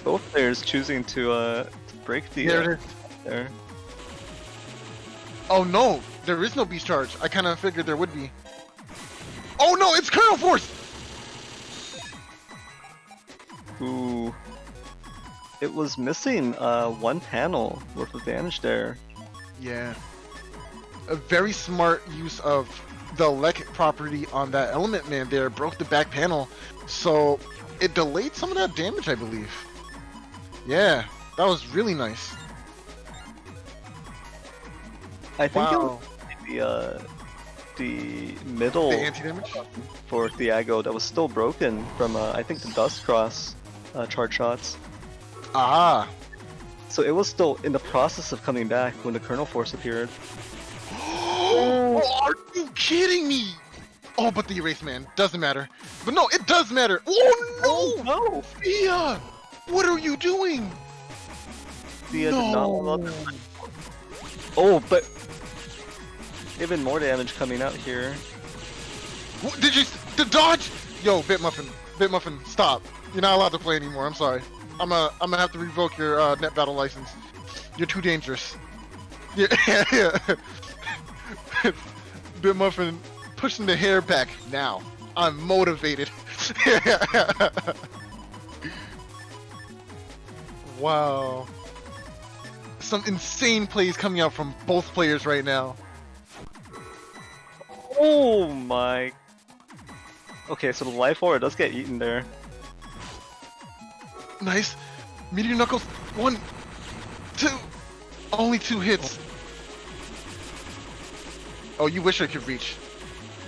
both players choosing to break the There it is. there. Oh no, there is no beast charge. I kind of figured there would be. Oh no, it's Kernel Force. Ooh, it was missing one panel worth of damage there. Yeah. A very smart use of the Lek property on that element man there. Broke the back panel, so it delayed some of that damage, I believe. Yeah, that was really nice. I think Wow. it was the middle The anti-damage? for Thiago that was still broken from I think the Dust Cross charge shots. Ah. So it was still in the process of coming back when the Kernel Force appeared. Oh, are you kidding me? Oh, but the erase man doesn't matter. But no, it does matter. Oh no! No! Thea! What are you doing? Thea No. did not love it. Oh, but even more damage coming out here. What, did you the dodge? Yo, Bitmuffin, stop. You're not allowed to play anymore. I'm sorry. I'm gonna have to revoke your net battle license. You're too dangerous. Yeah, yeah. Bitmuffin, pushing the hair back now. I'm motivated. Wow. Some insane plays coming out from both players right now. Oh my. Okay, so the life aura does get eaten there. Nice. Meteor Knuckles. 1, 2. Only 2 hits. Oh, you wish I could reach.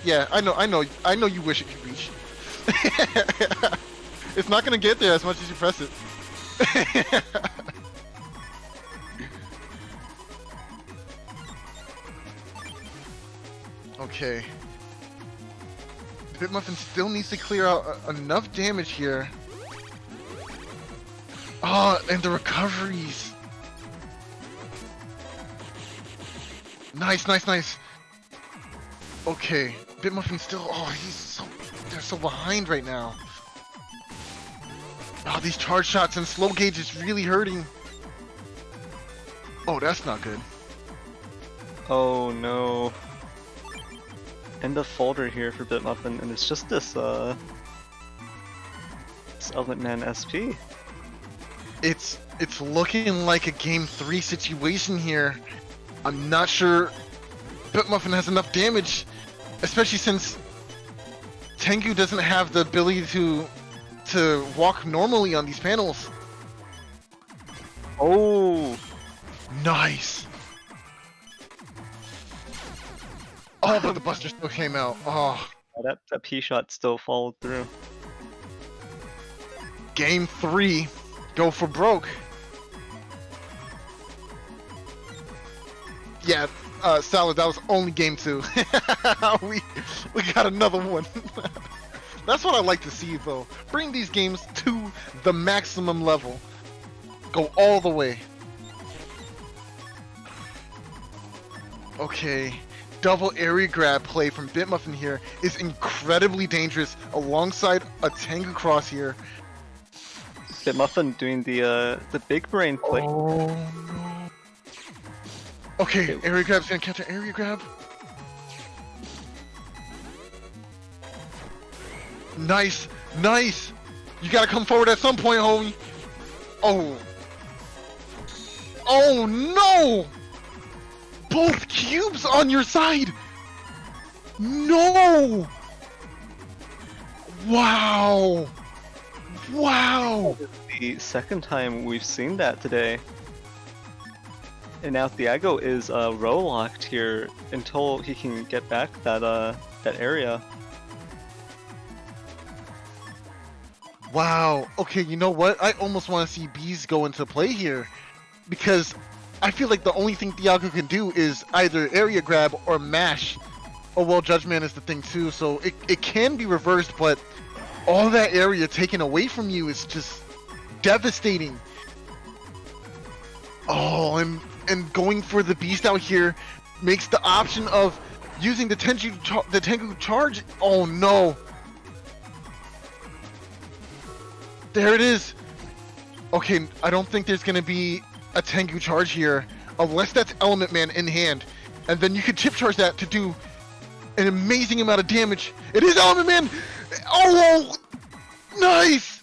Yeah, I know you wish it could reach. It's not gonna get there as much as you press it. Okay. Bitmuffin still needs to clear out enough damage here. Oh, and the recoveries. Nice, nice, nice. Okay, Bitmuffin still. Oh, they're so behind right now. Oh, these charge shots and slow gauge is really hurting. Oh, that's not good. Oh no. End of folder here for Bitmuffin, and it's just this Element Man SP. It's looking like a game 3 situation here. I'm not sure Bitmuffin has enough damage, especially since Tengu doesn't have the ability to walk normally on these panels. Oh, Nice. Oh, but the Buster still came out. Oh, that P shot still followed through. game 3, go for broke. Yeah, Salad, that was only game 2. we got another one. That's what I like to see, though. Bring these games to the maximum level. Go all the way. Okay. Double area grab play from Bitmuffin here is incredibly dangerous alongside a Tengu cross here. Bitmuffin doing the big brain play. Oh no. Okay, area grab's gonna catch an area grab. Nice, nice. You gotta come forward at some point, homie. Oh. Oh no! Both cubes on your side! No! Wow! Wow! The second time we've seen that today. And now Thiago is row locked here until he can get back that area. Wow. Okay, you know what? I almost want to see bees go into play here. Because I feel like the only thing Thiago can do is either area grab or mash. Oh well, Judgment is the thing too, so it can be reversed, but all that area taken away from you is just devastating. Oh, and going for the beast out here makes the option of using the Tengu charge. Oh no. There it is. Okay, I don't think there's gonna be a Tengu charge here, unless that's Element Man in hand, and then you could chip charge that to do an amazing amount of damage. It is Element Man. Oh, nice!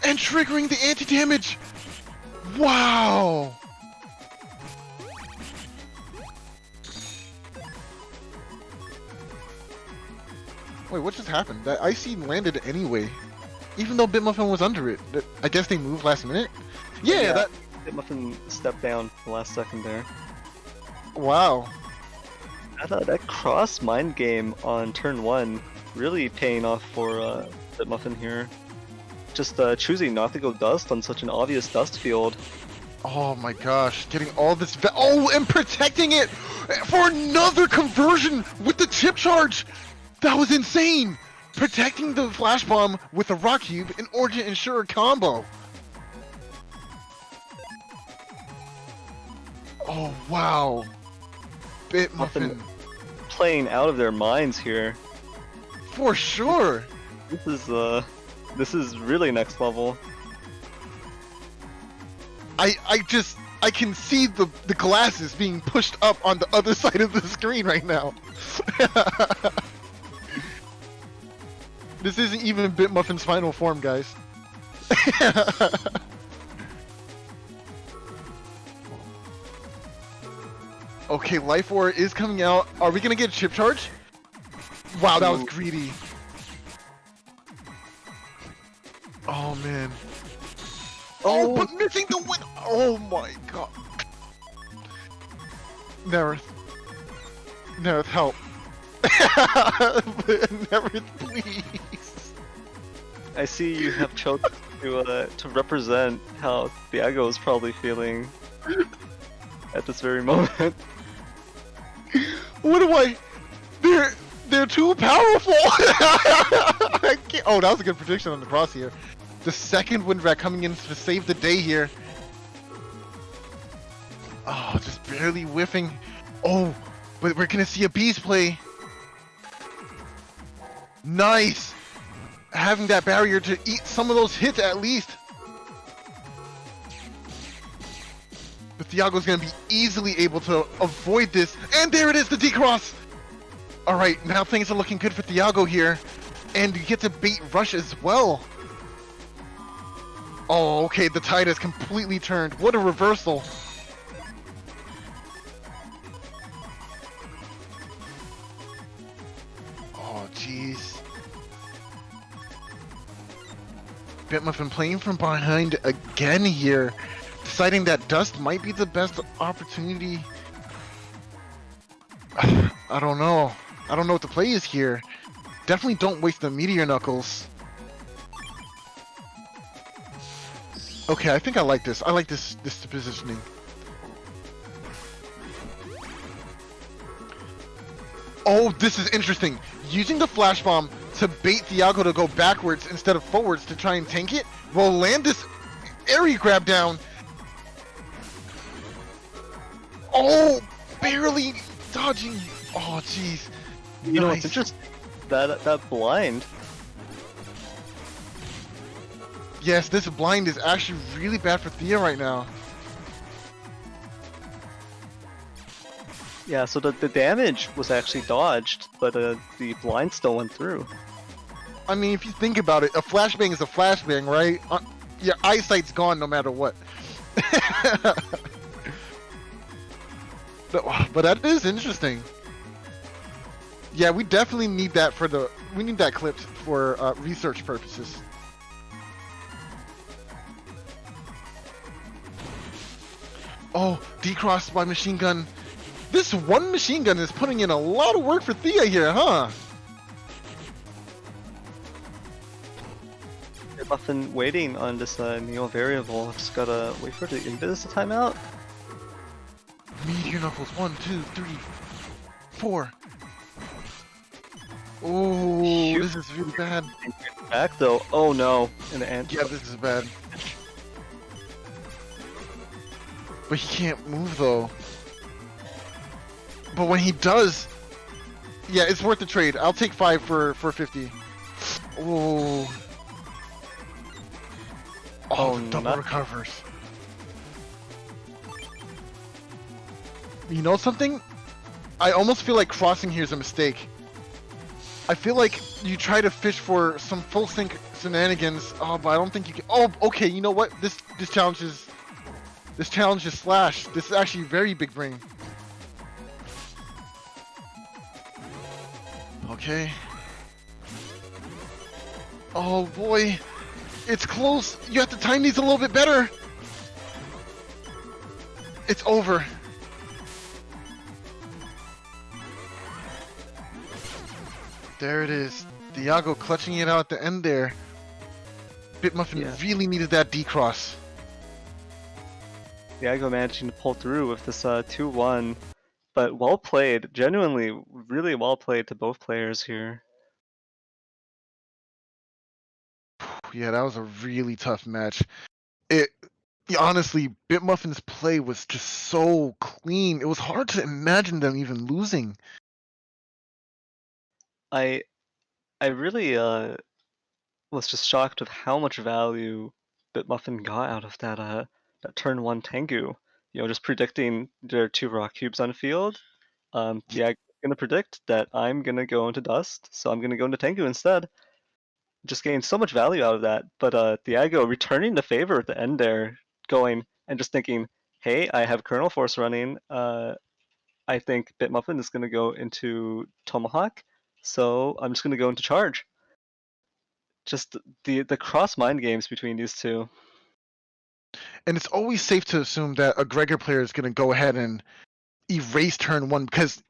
And triggering the anti-damage. Wow. Wait, what just happened? That IC landed anyway. Even though Bitmuffin was under it. I guess they moved last minute? Yeah, that... Bitmuffin stepped down for the last second there. Wow. That cross mind game on turn 1 really paying off for Bitmuffin here. Just choosing not to go dust on such an obvious dust field. Oh my gosh, getting all this... Oh, and protecting it for another conversion with the chip charge! That was insane! Protecting the flash bomb with a rock cube in order to ensure a combo. Oh wow. Bitmuffin playing out of their minds here. For sure. This is really next level. I can see the glasses being pushed up on the other side of the screen right now. This isn't even Bitmuffin's final form, guys. Okay, Life Ore is coming out. Are we gonna get chip charge? Wow, that was greedy. Oh man. Oh, but missing the win. Oh my god. Nerith. Nerith, help. Nerith, please. I see you have chosen to represent how Thiago is probably feeling at this very moment. What do I? They're too powerful. I can't... Oh, that was a good prediction on the cross here. The second wind rat coming in to save the day here. Oh, just barely whiffing. Oh, but we're gonna see a beast play. Nice. Having that barrier to eat some of those hits at least. But Thiago's gonna be easily able to avoid this. And there it is, the D-Cross! Alright, now things are looking good for Thiago here. And you get to bait Rush as well. Oh, okay, the tide has completely turned. What a reversal. Oh, jeez. Bitmuffin playing from behind again here. Deciding that Dust might be the best opportunity. I don't know. I don't know what the play is here. Definitely don't waste the Meteor Knuckles. Okay, I think I like this. I like this positioning. Oh, this is interesting. Using the Flash Bomb to bait Thiago to go backwards instead of forwards to try and tank it will land this area grab down. Oh, barely dodging. Oh, jeez. You know, it's interesting that blind. Yes, this blind is actually really bad for Thea right now. Yeah, so the damage was actually dodged, but the blind still went through. I mean, if you think about it, a flashbang is a flashbang, right? Your eyesight's gone no matter what. But that is interesting. Yeah, we definitely need that we need that clip for research purposes. Oh, decrossed by machine gun. This one machine gun is putting in a lot of work for Thea here, huh? Muffin waiting on this Neo variable. Just gotta wait for it to invis the timeout. Meteor Knuckles, 1, 2, 3, 4. Oh, this is really bad. Back though. Oh no. In the end. Yeah, this is bad. But he can't move though. But when he does, yeah, it's worth the trade. I'll take 5 for 50. Oh. Oh, the double recovers. You know something? I almost feel like crossing here is a mistake. I feel like you try to fish for some full sync shenanigans. Oh, but I don't think you can. Oh, okay. You know what? This challenge is slash. This is actually very big brain. Okay. Oh boy, it's close. You have to time these a little bit better. It's over. There it is. Thiago clutching it out at the end there. Bitmuffin really needed that D-cross. Thiago managing to pull through with this 2-1, but well played. Genuinely, really well played to both players here. Yeah, that was a really tough match. Honestly, Bitmuffin's play was just so clean. It was hard to imagine them even losing. I really was just shocked with how much value Bitmuffin got out of that turn one Tengu. You know, just predicting there are 2 rock cubes on the field. Yeah, I'm gonna predict that I'm gonna go into Dust, so I'm gonna go into Tengu instead. Just gained so much value out of that. But Diago returning the favor at the end there, going and just thinking, hey, I have Kernel Force running. I think Bitmuffin is gonna go into Tomahawk, so I'm just gonna go into Charge. Just the cross mind games between these two. And it's always safe to assume that a Gregor player is going to go ahead and erase turn one because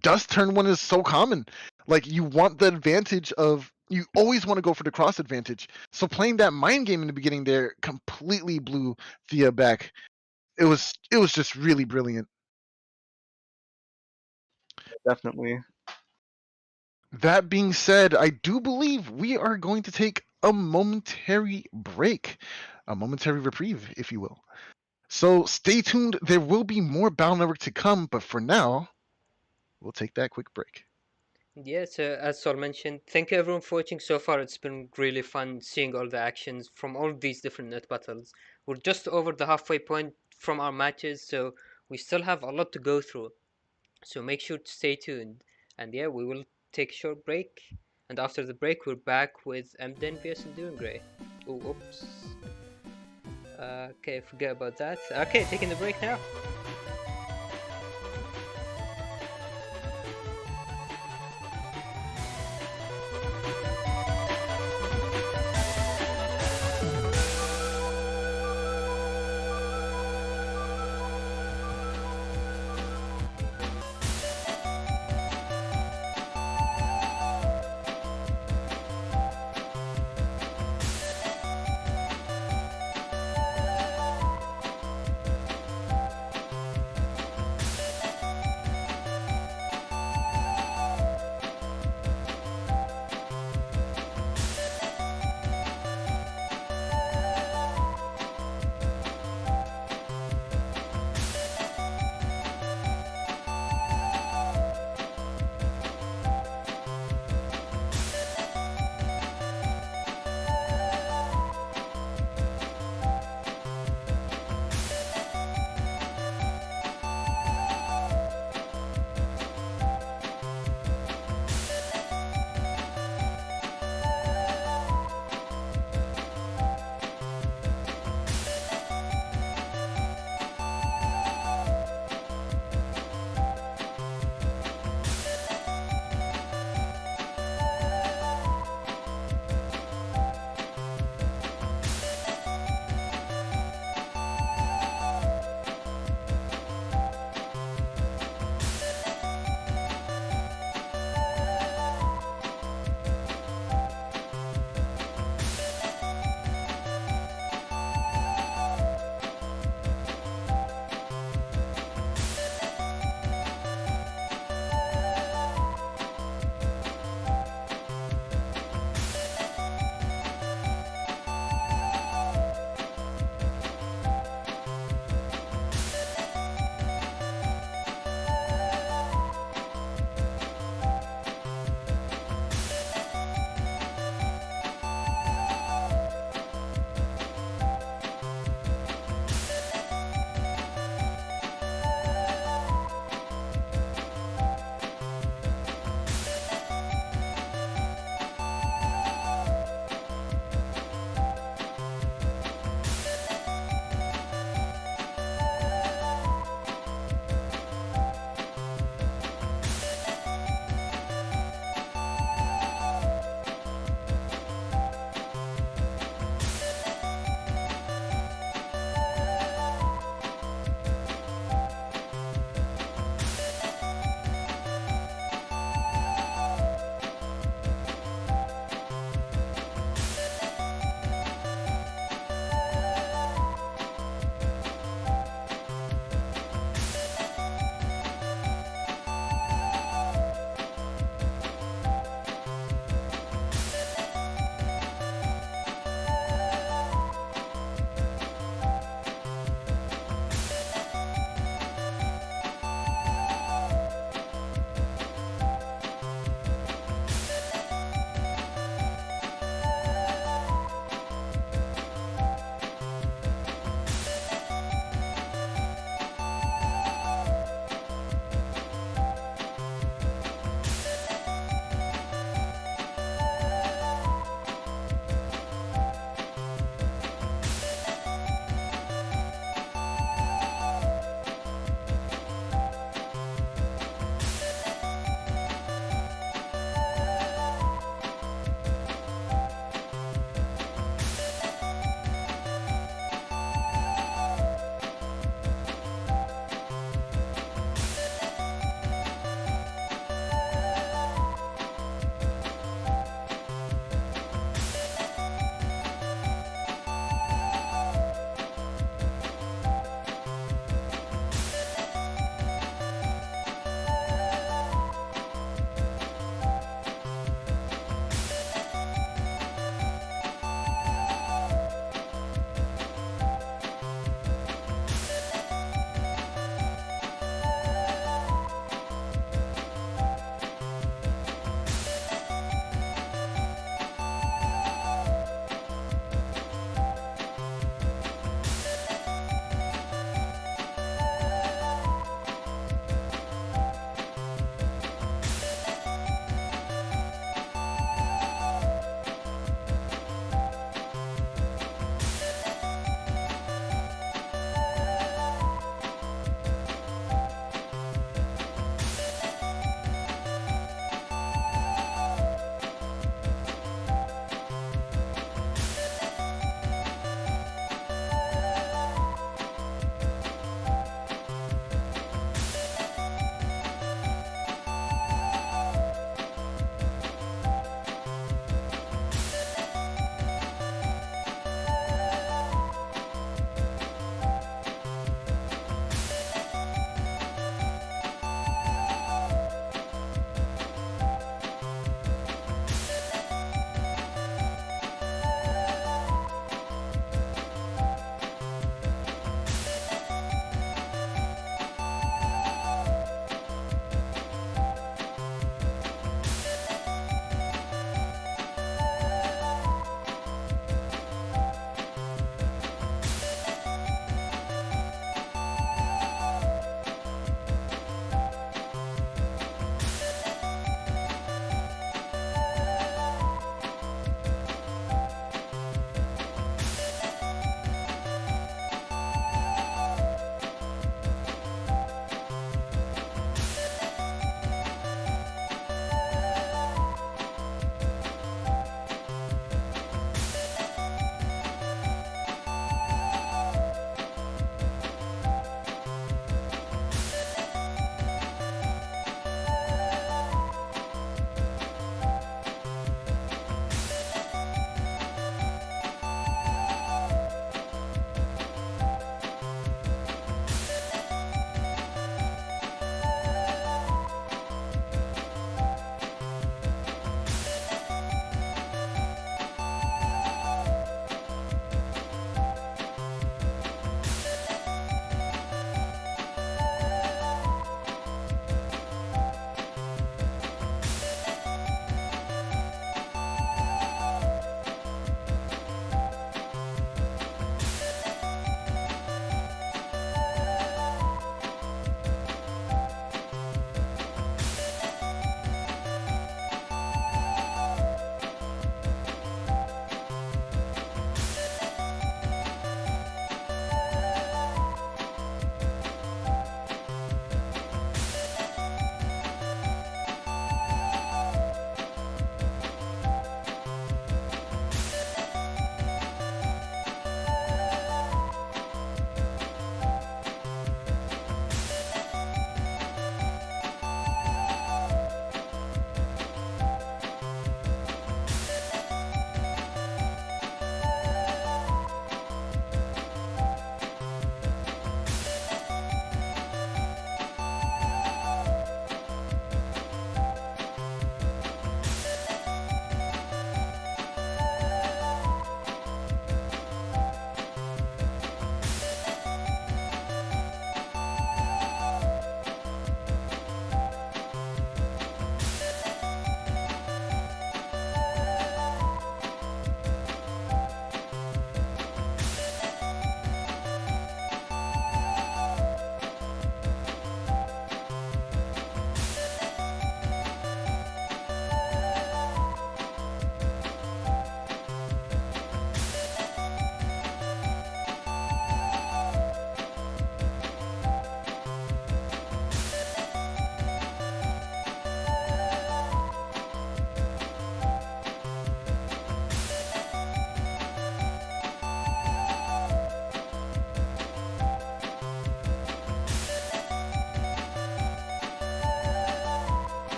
Dust turn one is so common. Like you want the advantage of you always want to go for the cross advantage. So playing that mind game in the beginning there completely blew Thea back. It was just really brilliant. Definitely. That being said, I do believe we are going to take a momentary break, a momentary reprieve, if you will. So stay tuned. There will be more Battle Network to come, but for now, we'll take that quick break. Yeah, so as Sol mentioned, thank you everyone for watching so far. It's been really fun seeing all the actions from all these different net battles. We're just over the halfway point from our matches, so we still have a lot to go through. So make sure to stay tuned. And yeah, we will take a short break. And after the break, we're back with MDN vs Enduring Grey. Oh, oops. Okay, forget about that. Okay, taking the break now.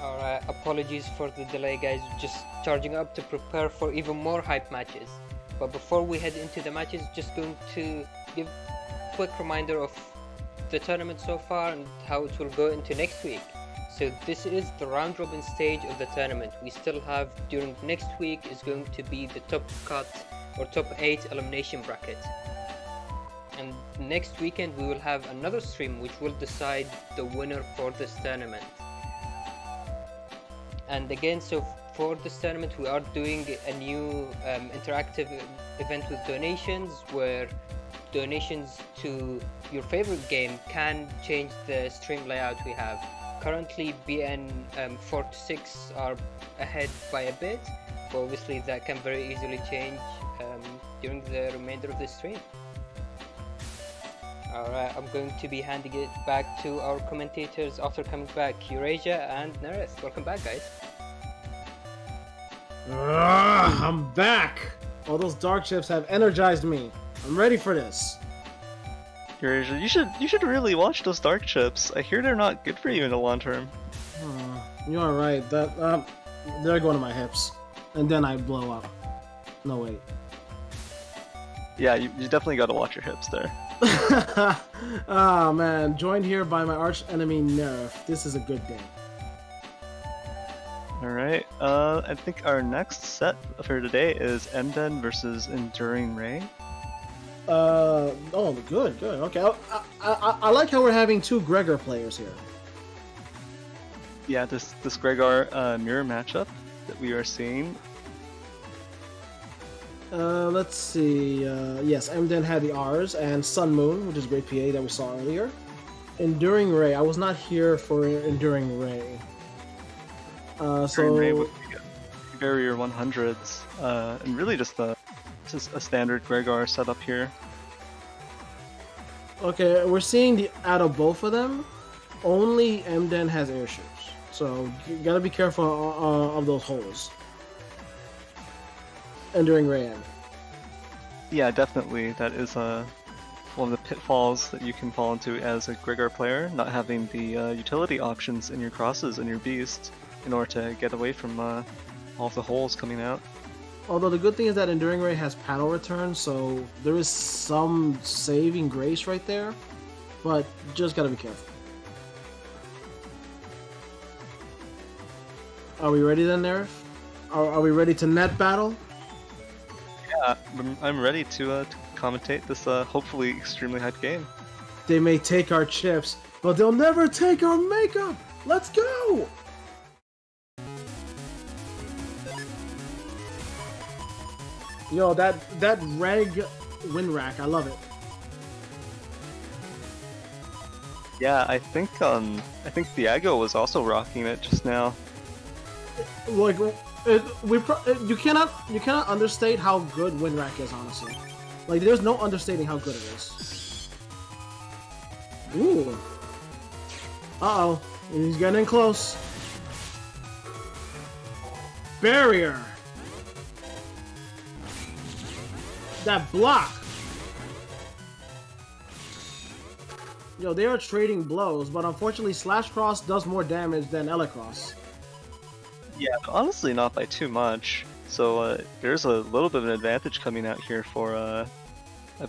Alright, apologies for the delay, guys. Just charging up to prepare for even more hype matches. But before we head into the matches, just going to give a quick reminder of the tournament so far and how it will go into next week. So this is the round robin stage of the tournament. We still have, during next week, is going to be the top cut or top 8 elimination bracket. And next weekend we will have another stream which will decide the winner for this tournament. And again, so for this tournament we are doing a new interactive event with donations, where donations to your favorite game can change the stream layout we have. Currently BN 4 to 6 are ahead by a bit, but obviously that can very easily change during the remainder of the stream. Alright, I'm going to be handing it back to our commentators after coming back, Eurasia and Nerith. Welcome back, guys. I'm back! All those dark chips have energized me. I'm ready for this. Eurasia, you should really watch those dark chips. I hear they're not good for you in the long term. You are right. That they're going to my hips, and then I blow up. No wait. Yeah, you definitely got to watch your hips there. Ah man, joined here by my arch enemy Nerf. This is a good day. Alright, I think our next set for today is MMBN versus Enduring Ray. Oh, good. Okay, I like how we're having 2 Gregor players here. Yeah, this Gregor mirror matchup that we are seeing. Let's see. Yes, MMBN had the R's and Sun Moon, which is great PA that we saw earlier. Enduring Ray. I was not here for Enduring Ray. Enduring Ray with the barrier 100s, and really just a standard Gregor setup here. Okay, we're seeing out of both of them, only MMBN has airships, so you gotta be careful of those holes. Enduring Ray. Yeah, definitely. That is one of the pitfalls that you can fall into as a Gregor player, not having the utility options in your crosses and your beast in order to get away from all of the holes coming out. Although the good thing is that Enduring Ray has panel return, so there is some saving grace right there, but just gotta be careful. Are we ready then, Nerf? Are we ready to net battle? Yeah, I'm ready to commentate this hopefully extremely hype game. They may take our chips, but they'll never take our makeup! Let's go! Yo, that reg win rack, I love it. Yeah, I think Thiago was also rocking it just now. Like, you cannot understate how good win rack is, honestly. Like, there's no understating how good it is. Ooh. Uh-oh. He's getting in close. Barrier. That block! Yo, they are trading blows, but unfortunately Slash Cross does more damage than Elecross. Yeah, honestly not by too much. So there's a little bit of an advantage coming out here for, I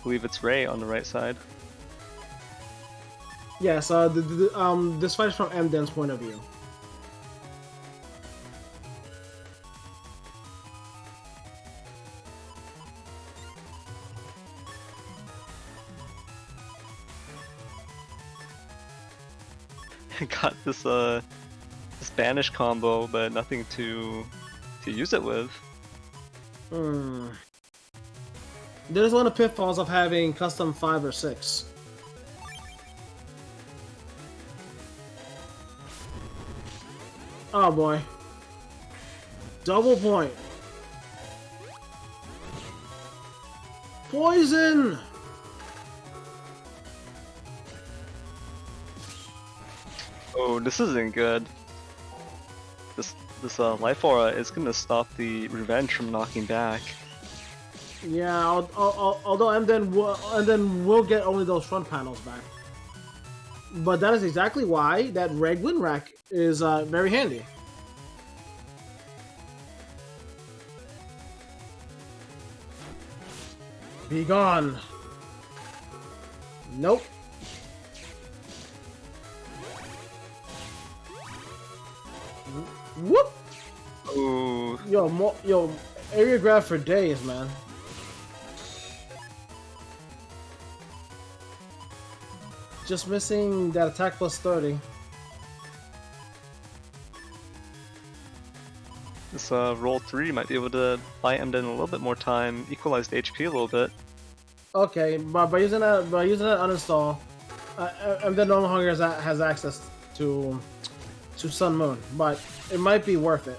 believe it's Ray on the right side. Yes, this fight is from MMBN's point of view. Got this Spanish combo, but nothing to use it with. There's one of the pitfalls of having custom 5 or 6. Oh boy. Double point. Poison! Oh, this isn't good. This life aura is gonna stop the revenge from knocking back. Yeah, although MMBN will get only those front panels back. But that is exactly why that red win rack is very handy. Be gone. Nope. Whoop! Ooh. Yo, area grab for days, man. Just missing that attack plus 30. This roll 3 might be able to buy Emden a little bit more time, equalize the HP a little bit. Okay, but by using that uninstall, Emden no longer has access to Sun Moon, but it might be worth it.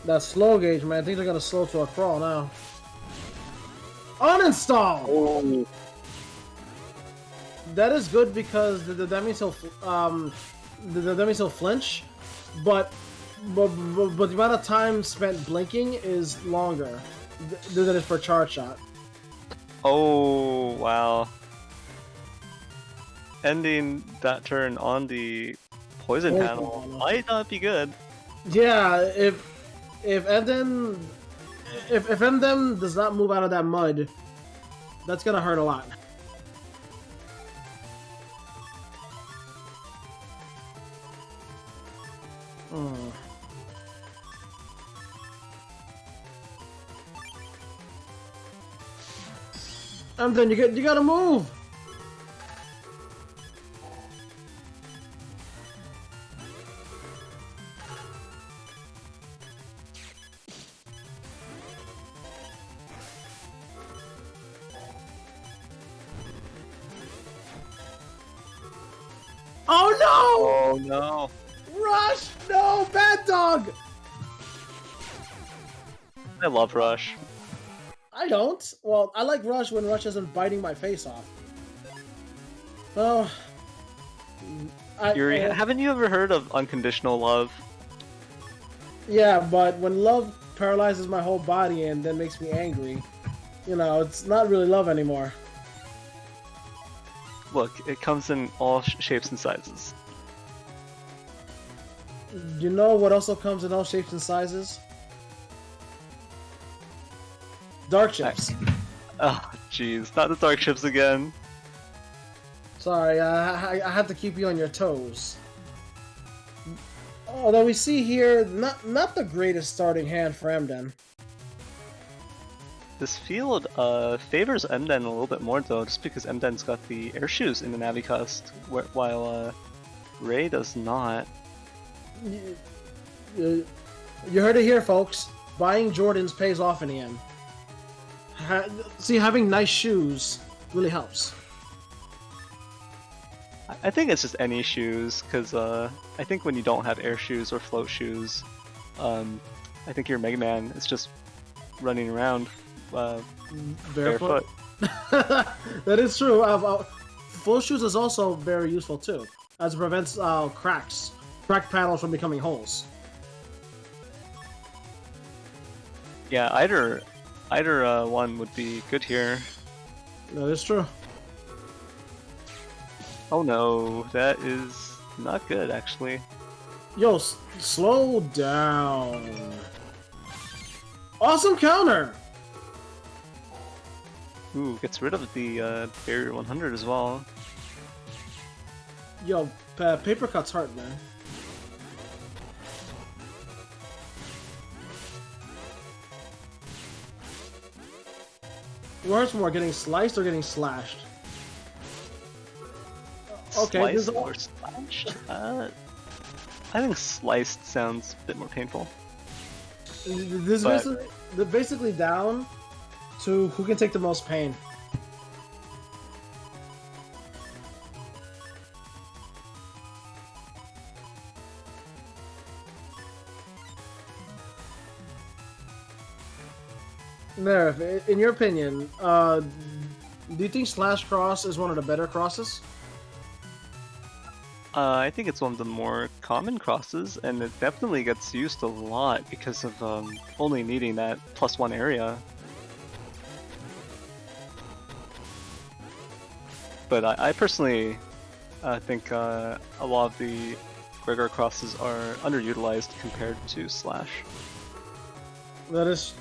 That slow gauge, man, things are gonna slow to a crawl now. Uninstall! Oh. That is good because that means he'll flinch, but the amount of time spent blinking is longer than it is for charge shot. Oh, wow. Ending that turn on the poison panel might not be good. Yeah, if Emden does not move out of that mud, that's gonna hurt a lot. Emden, you gotta move. Oh Oh no! no! Rush! No! Bad dog! I love Rush. I don't. Well, I like Rush when Rush isn't biting my face off. Oh. Yuri, haven't you ever heard of unconditional love? Yeah, but when love paralyzes my whole body and then makes me angry, you know, it's not really love anymore. Look, it comes in all shapes and sizes. You know what also comes in all shapes and sizes? Dark chips. Oh, jeez, not the dark chips again. Sorry, I have to keep you on your toes. Although we see here, not the greatest starting hand for Emden. This field favors Emden a little bit more though, just because Emden's got the air shoes in the Navicust, while Ray does not. You heard it here, folks. Buying Jordans pays off in the end. See, having nice shoes really helps. I think it's just any shoes, because I think when you don't have air shoes or float shoes, I think your Mega Man is just running around barefoot. That is true. Float shoes is also very useful too, as it prevents cracked panels from becoming holes. Yeah, either one would be good here. That is true. Oh no, that is not good actually. Yo, slow down. Awesome counter! Ooh, gets rid of the barrier 100 as well. Yo, paper cuts hurt, man. What hurts more, getting sliced or getting slashed? Okay, Sliced or slashed? I think sliced sounds a bit more painful. This is basically down to who can take the most pain. Nerf, in your opinion, do you think Slash Cross is one of the better crosses? I think it's one of the more common crosses, and it definitely gets used a lot because of only needing that +1 area. But I personally think a lot of the Gregor crosses are underutilized compared to Slash. That is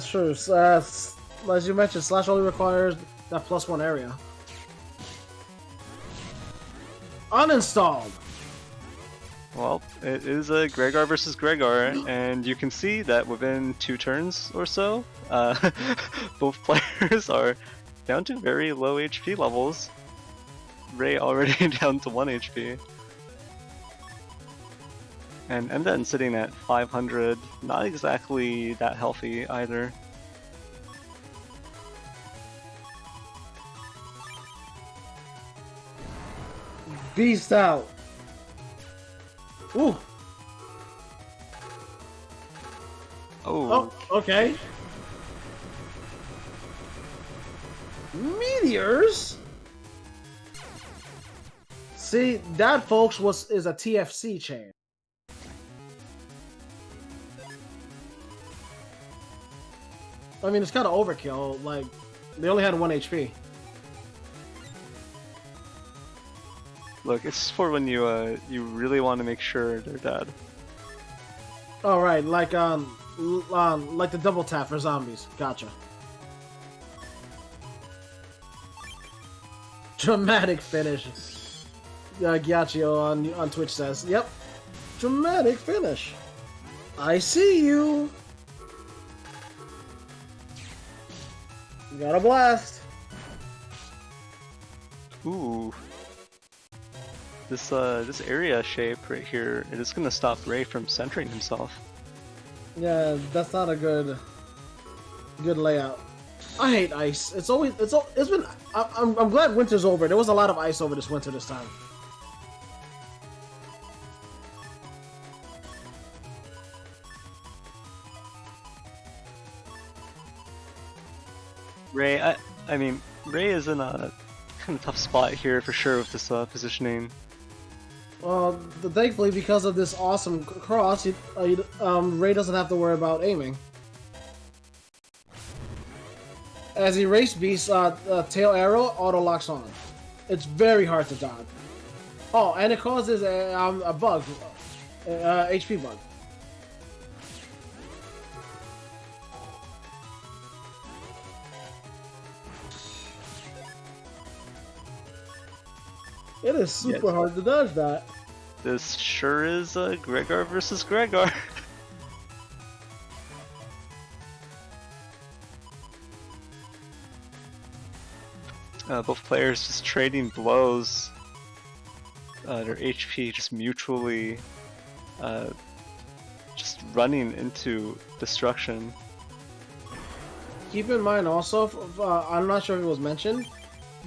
true. As you mentioned, Slash only requires that +1 area. Uninstalled. Well, it is a Gregar versus Gregar, and you can see that within 2 turns or so, both players are down to very low HP levels. Ray already down to 1 HP. And then sitting at 500, not exactly that healthy either. Beast out. Ooh. Oh, Okay. Meteors. See, that folks is a TFC chain. I mean, it's kind of overkill. Like, they only had 1 HP. look, it's for when you you really want to make sure they're dead. Oh right, like the double tap for zombies. Gotcha. Dramatic finish. Giacchio on Twitch says, "Yep, dramatic finish. I see you. You got a blast." Ooh. This area shape right here, it is gonna stop Ray from centering himself. Yeah, that's not a good layout. I hate ice. It's been. I'm glad winter's over. There was a lot of ice over this winter this time. Ray, I mean, Ray is in a kind of tough spot here for sure with this positioning. Well, thankfully, because of this awesome cross, Ray doesn't have to worry about aiming. As he race beast, tail arrow auto locks on. It's very hard to dodge. Oh, and it causes a bug, HP bug. It is super hard to dodge that. This sure is Gregar versus Gregar. Both players just trading blows. Their HP just mutually just running into destruction. Keep in mind also, I'm not sure if it was mentioned,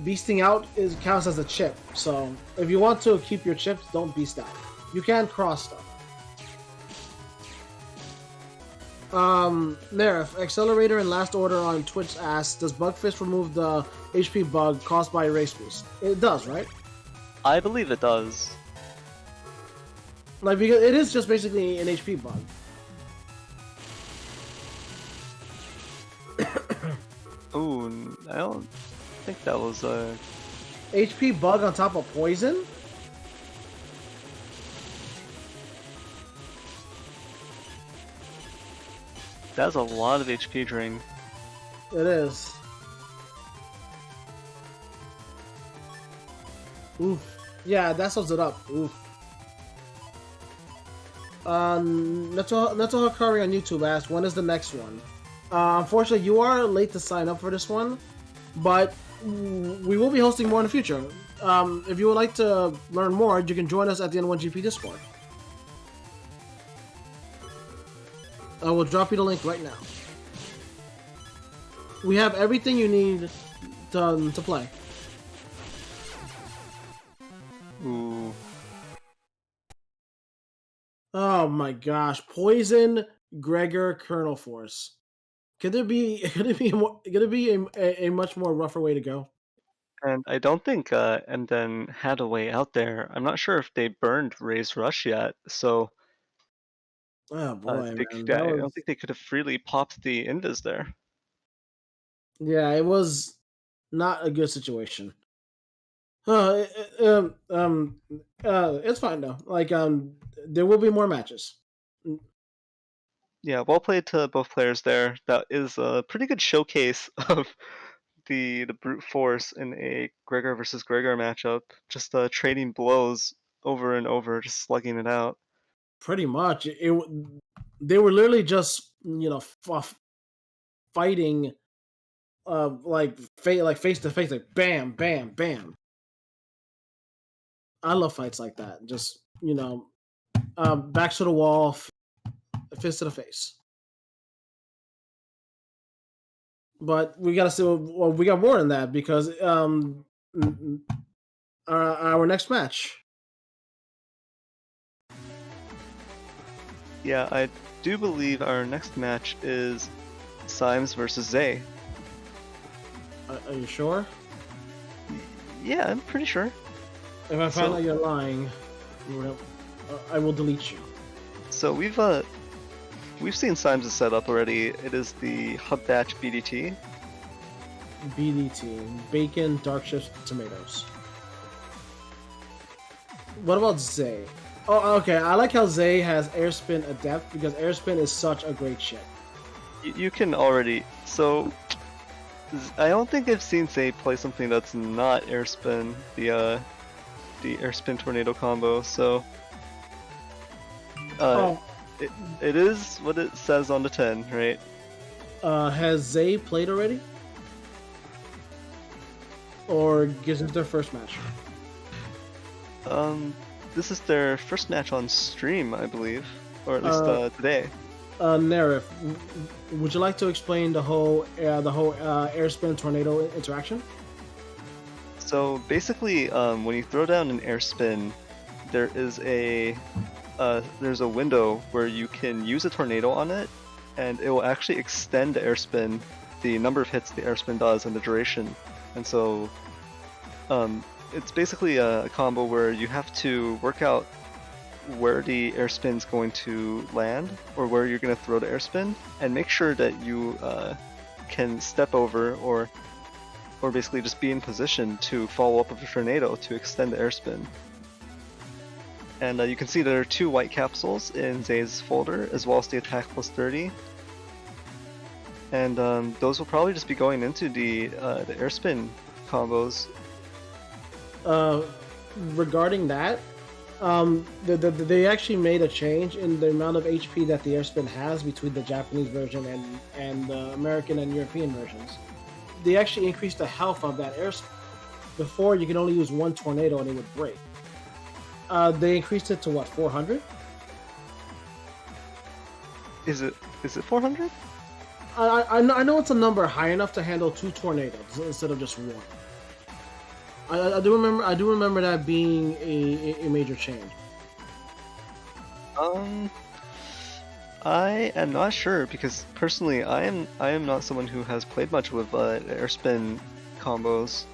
beasting out counts as a chip. So if you want to keep your chips, don't beast out. You can cross stuff. Nerf, Accelerator and Last Order on Twitch asks, does Bugfist remove the HP bug caused by race boost? It does, right? I believe it does. Like, because it is just basically an HP bug. Ooh, I don't think that was a HP bug on top of poison? That's a lot of HP drain. It is. Oof. Yeah, that sums it up. Oof. Neto Hakari on YouTube asked, when is the next one? Unfortunately, you are late to sign up for this one, but we will be hosting more in the future. If you would like to learn more, you can join us at the N1GP Discord. I will drop you the link right now. We have everything you need to play. Ooh. Oh my gosh! Poison, Gregor, Colonel Force. Could it be a much more rougher way to go? And I don't think Emden had a way out there. I'm not sure if they burned Ray's Rush yet, so Oh boy, man. I That don't was... think they could have freely popped the Invis there. Yeah, it was not a good situation. It's fine though. Like, there will be more matches. Yeah, well played to both players there. That is a pretty good showcase of the brute force in a Gregor versus Gregor matchup. Just trading blows over and over, just slugging it out. Pretty much, they were literally just fighting, like face to face, like bam, bam, bam. I love fights like that. Just backs to the wall, fist to the face. But we gotta see. Well, we got more than that because our next match. Yeah, I do believe our next match is Symes versus Zay. Are you sure? Yeah, I'm pretty sure. If I find out you're lying, I will delete you. So we've seen Symes' setup already. It is the hub batch BDT. BDT, bacon, dark shift, tomatoes. What about Zay? Oh, okay. I like how Zay has Airspin Adept because Airspin is such a great ship. You can already. So I don't think I've seen Zay play something that's not Airspin, the Airspin Tornado combo. So it is what it says on the 10, right? Has Zay played already? Or is this their first match? This is their first match on stream, I believe, or at least today. Nerif, would you like to explain the whole Airspin Tornado interaction? So basically, when you throw down an Airspin, there is there's a window where you can use a tornado on it, and it will actually extend the Airspin, the number of hits the Airspin does, and the duration. And so, it's basically a combo where you have to work out where the Airspin's going to land, or where you're going to throw the Airspin, and make sure that you can step over or basically just be in position to follow up with a tornado to extend the Airspin. And you can see there are 2 white capsules in Zay's folder, as well as the attack plus 30. And those will probably just be going into the Airspin combos. Regarding that, they actually made a change in the amount of HP that the Airspin has between the Japanese version and the American and European versions. They actually increased the health of that Airspin. Before, you could only use 1 tornado and it would break. They increased it to what, 400? Is it 400? I know it's a number high enough to handle 2 tornadoes instead of just 1. I do remember that being a major change. I am not sure because personally I am not someone who has played much with Airspin combos.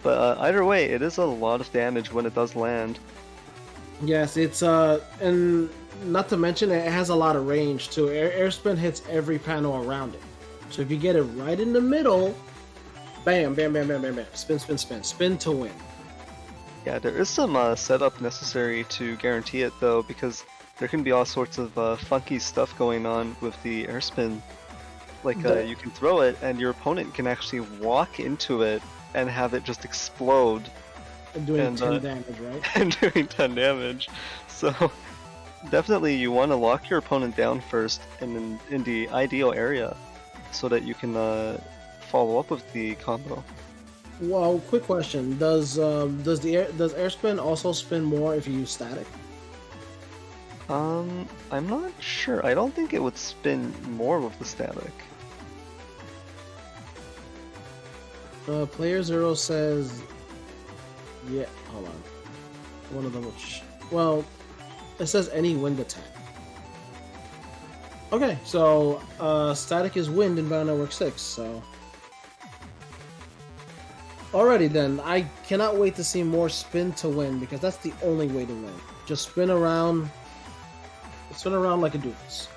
But either way, it is a lot of damage when it does land. Yes, it's and not to mention it has a lot of range too. Airspin hits every panel around it, so if you get it right in the middle, bam, bam, bam, bam, bam, bam, spin to win. Yeah, there is some setup necessary to guarantee it though, because there can be all sorts of funky stuff going on with the Airspin. Like you can throw it, and your opponent can actually walk into it and have it just explode. And doing 10 damage, right? And doing 10 damage. So definitely you want to lock your opponent down first in the ideal area so that you can follow up with the combo. Well, quick question: does Airspin also spin more if you use static? I'm not sure. I don't think it would spin more with the static. Player 0 says, yeah, hold on. One of them, well, it says any wind attack. Okay, so static is wind in Battle Network 6, so. Alrighty then, I cannot wait to see more spin to win because that's the only way to win. Just spin around like a doofus.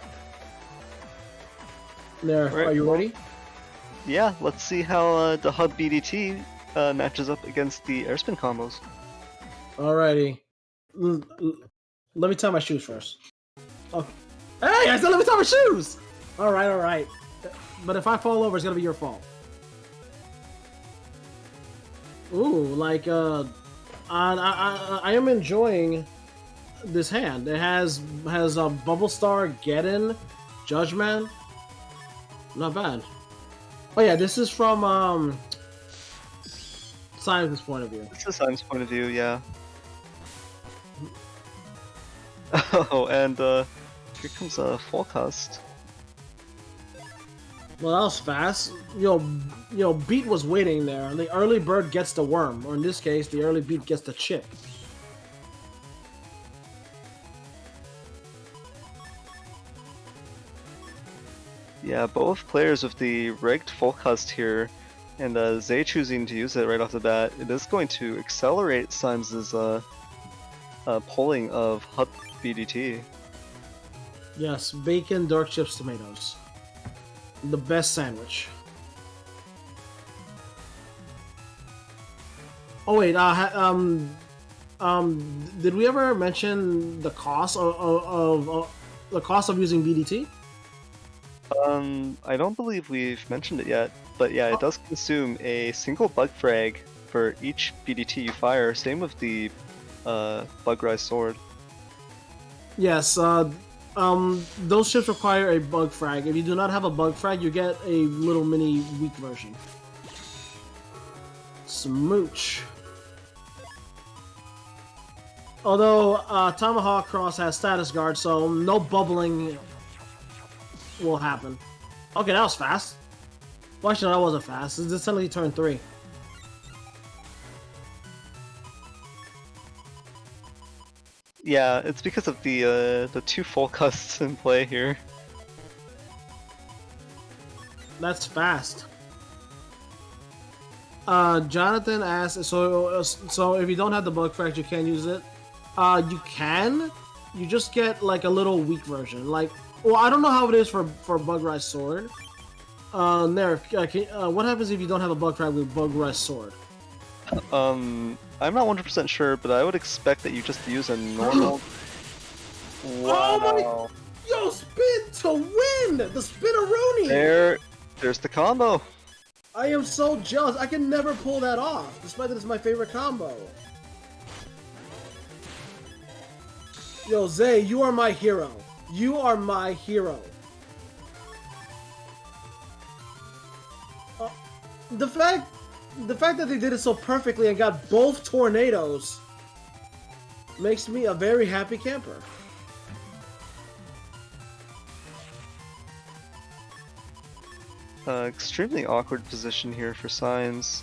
There, right. Are you ready? Yeah, let's see how the Hub BDT matches up against the Airspin combos. Alrighty. Let me tie my shoes first. Okay. Hey, I still let me tie my shoes! Alright. But if I fall over, it's gonna be your fault. Ooh, like, I am enjoying this hand. It has a Bubble Star, Geddon, Judgment. Not bad. Oh yeah, this is from Simon's point of view. This is Simon's point of view, yeah. Oh, and here comes a forecast. Well, that was fast. Beat was waiting there. The early bird gets the worm, or in this case, the early beat gets the chip. Yeah, both players with the rigged forecast here, and Zay choosing to use it right off the bat, it is going to accelerate Symes' pulling of Hut BDT. Yes, bacon, dark chips, tomatoes. The best sandwich. Oh wait, did we ever mention the cost of using BDT? I don't believe we've mentioned it yet, but yeah, it does consume a single bug frag for each BDT you fire. Same with the Bug Rise Sword. Yes, those ships require a bug frag. If you do not have a bug frag, you get a little mini weak version. Smooch. Although Tomahawk Cross has status guard, so no bubbling will happen. Okay, that was fast. Well, actually, no, that wasn't fast. This is suddenly turn 3. Yeah, it's because of the two full custs in play here. That's fast. Jonathan asks, so if you don't have the bug frag, you can't use it. You can. You just get like a little weak version. Like, well, I don't know how it is for Bug Rise Sword. Nerf, what happens if you don't have a bug frag with Bug Rise Sword? I'm not 100% sure, but I would expect that you just use a normal. Wow. Oh my! Yo, spin to win! The Spinneroni! There's the combo. I am so jealous. I can never pull that off, despite that it's my favorite combo. Yo, Zay, you are my hero. You are my hero. The fact that they did it so perfectly and got both tornadoes makes me a very happy camper. Extremely awkward position here for Signs.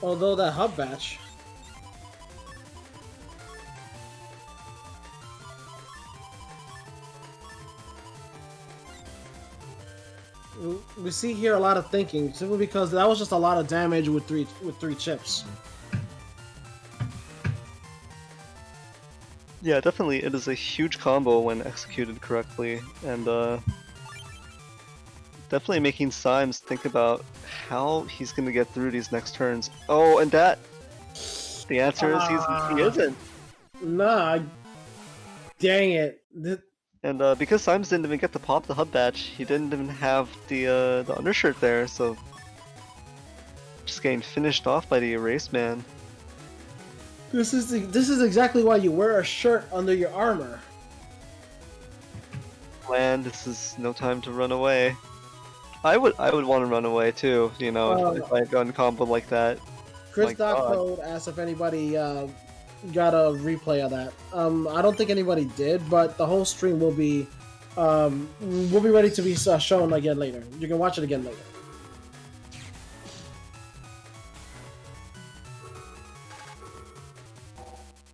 Although that hub batch. We see here a lot of thinking, simply because that was just a lot of damage with three chips. Yeah, definitely, it is a huge combo when executed correctly, and definitely making Symes think about how he's gonna get through these next turns. Oh, and the answer is he isn't. Nah, dang it. And because Symes didn't even get to pop the hub batch, he didn't even have the undershirt there, so just getting finished off by the Erase Man. This is exactly why you wear a shirt under your armor. Land, this is no time to run away. I would want to run away too, you know, if I had gotten comboed like that. Chris Code asked if anybody got a replay of that. I don't think anybody did, but the whole stream will be ready to be shown again later. You can watch it again later.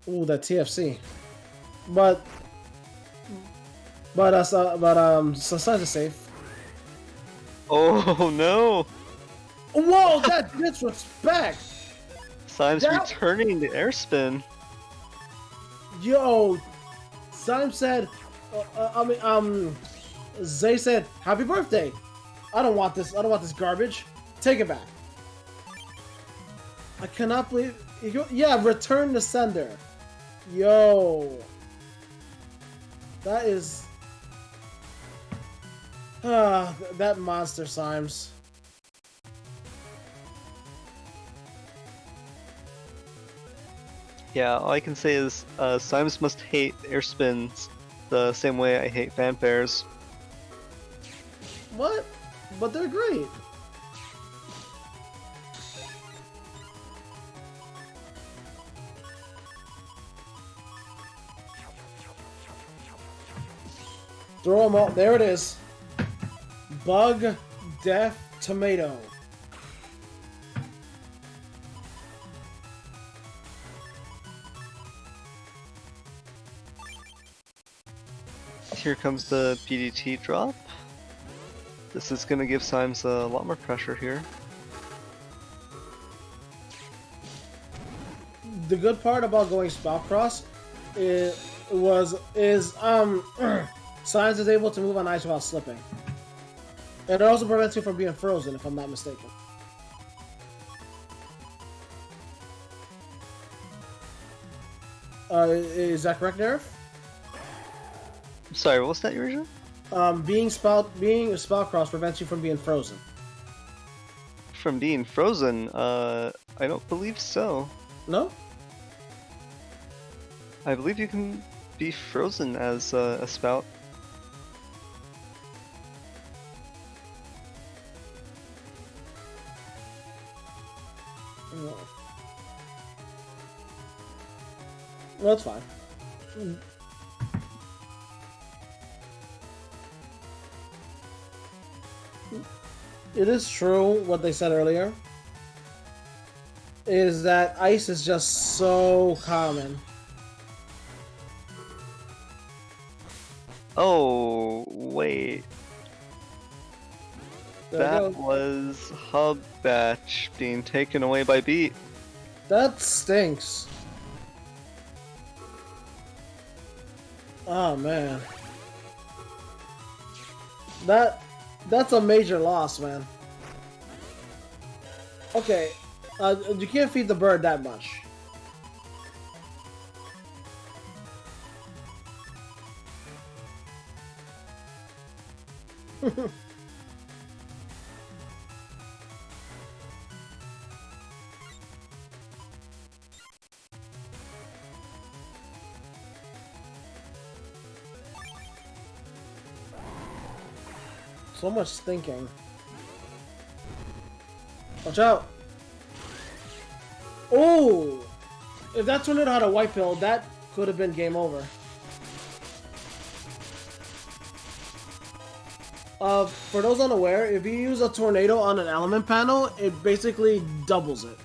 Ooh, that TFC. But Sunshine is safe. Oh no! Whoa, that disrespect! Symes returning the air spin. Yo, Symes said, Zay said, happy birthday. I don't want this. I don't want this garbage. Take it back. I cannot believe. Yeah, return the sender. Yo. That is. That monster Symes. Yeah, all I can say is Symes must hate air spins the same way I hate fanfares. What? But they're great. Throw them all. There it is. Bug, Death, Tomato. Here comes the PDT drop. This is gonna give Symes a lot more pressure here. The good part about going Spout Cross is Symes is able to move on ice without slipping. And it also prevents you from being frozen, if I'm not mistaken. Is that correct, Nerf? Sorry, what was that, Eurasian? Being a spout cross prevents you from being frozen. From being frozen? I don't believe so. No? I believe you can be frozen as a spout. No. Well, that's fine. It is true what they said earlier. Is that ice is just so common. Oh, wait. That was Hub Batch being taken away by Beat. That stinks. Oh man. That's a major loss, man. Okay, you can't feed the bird that much. So much stinking. Watch out! Oh! If that tornado had a white pill, that could have been game over. For those unaware, if you use a tornado on an element panel, it basically doubles it.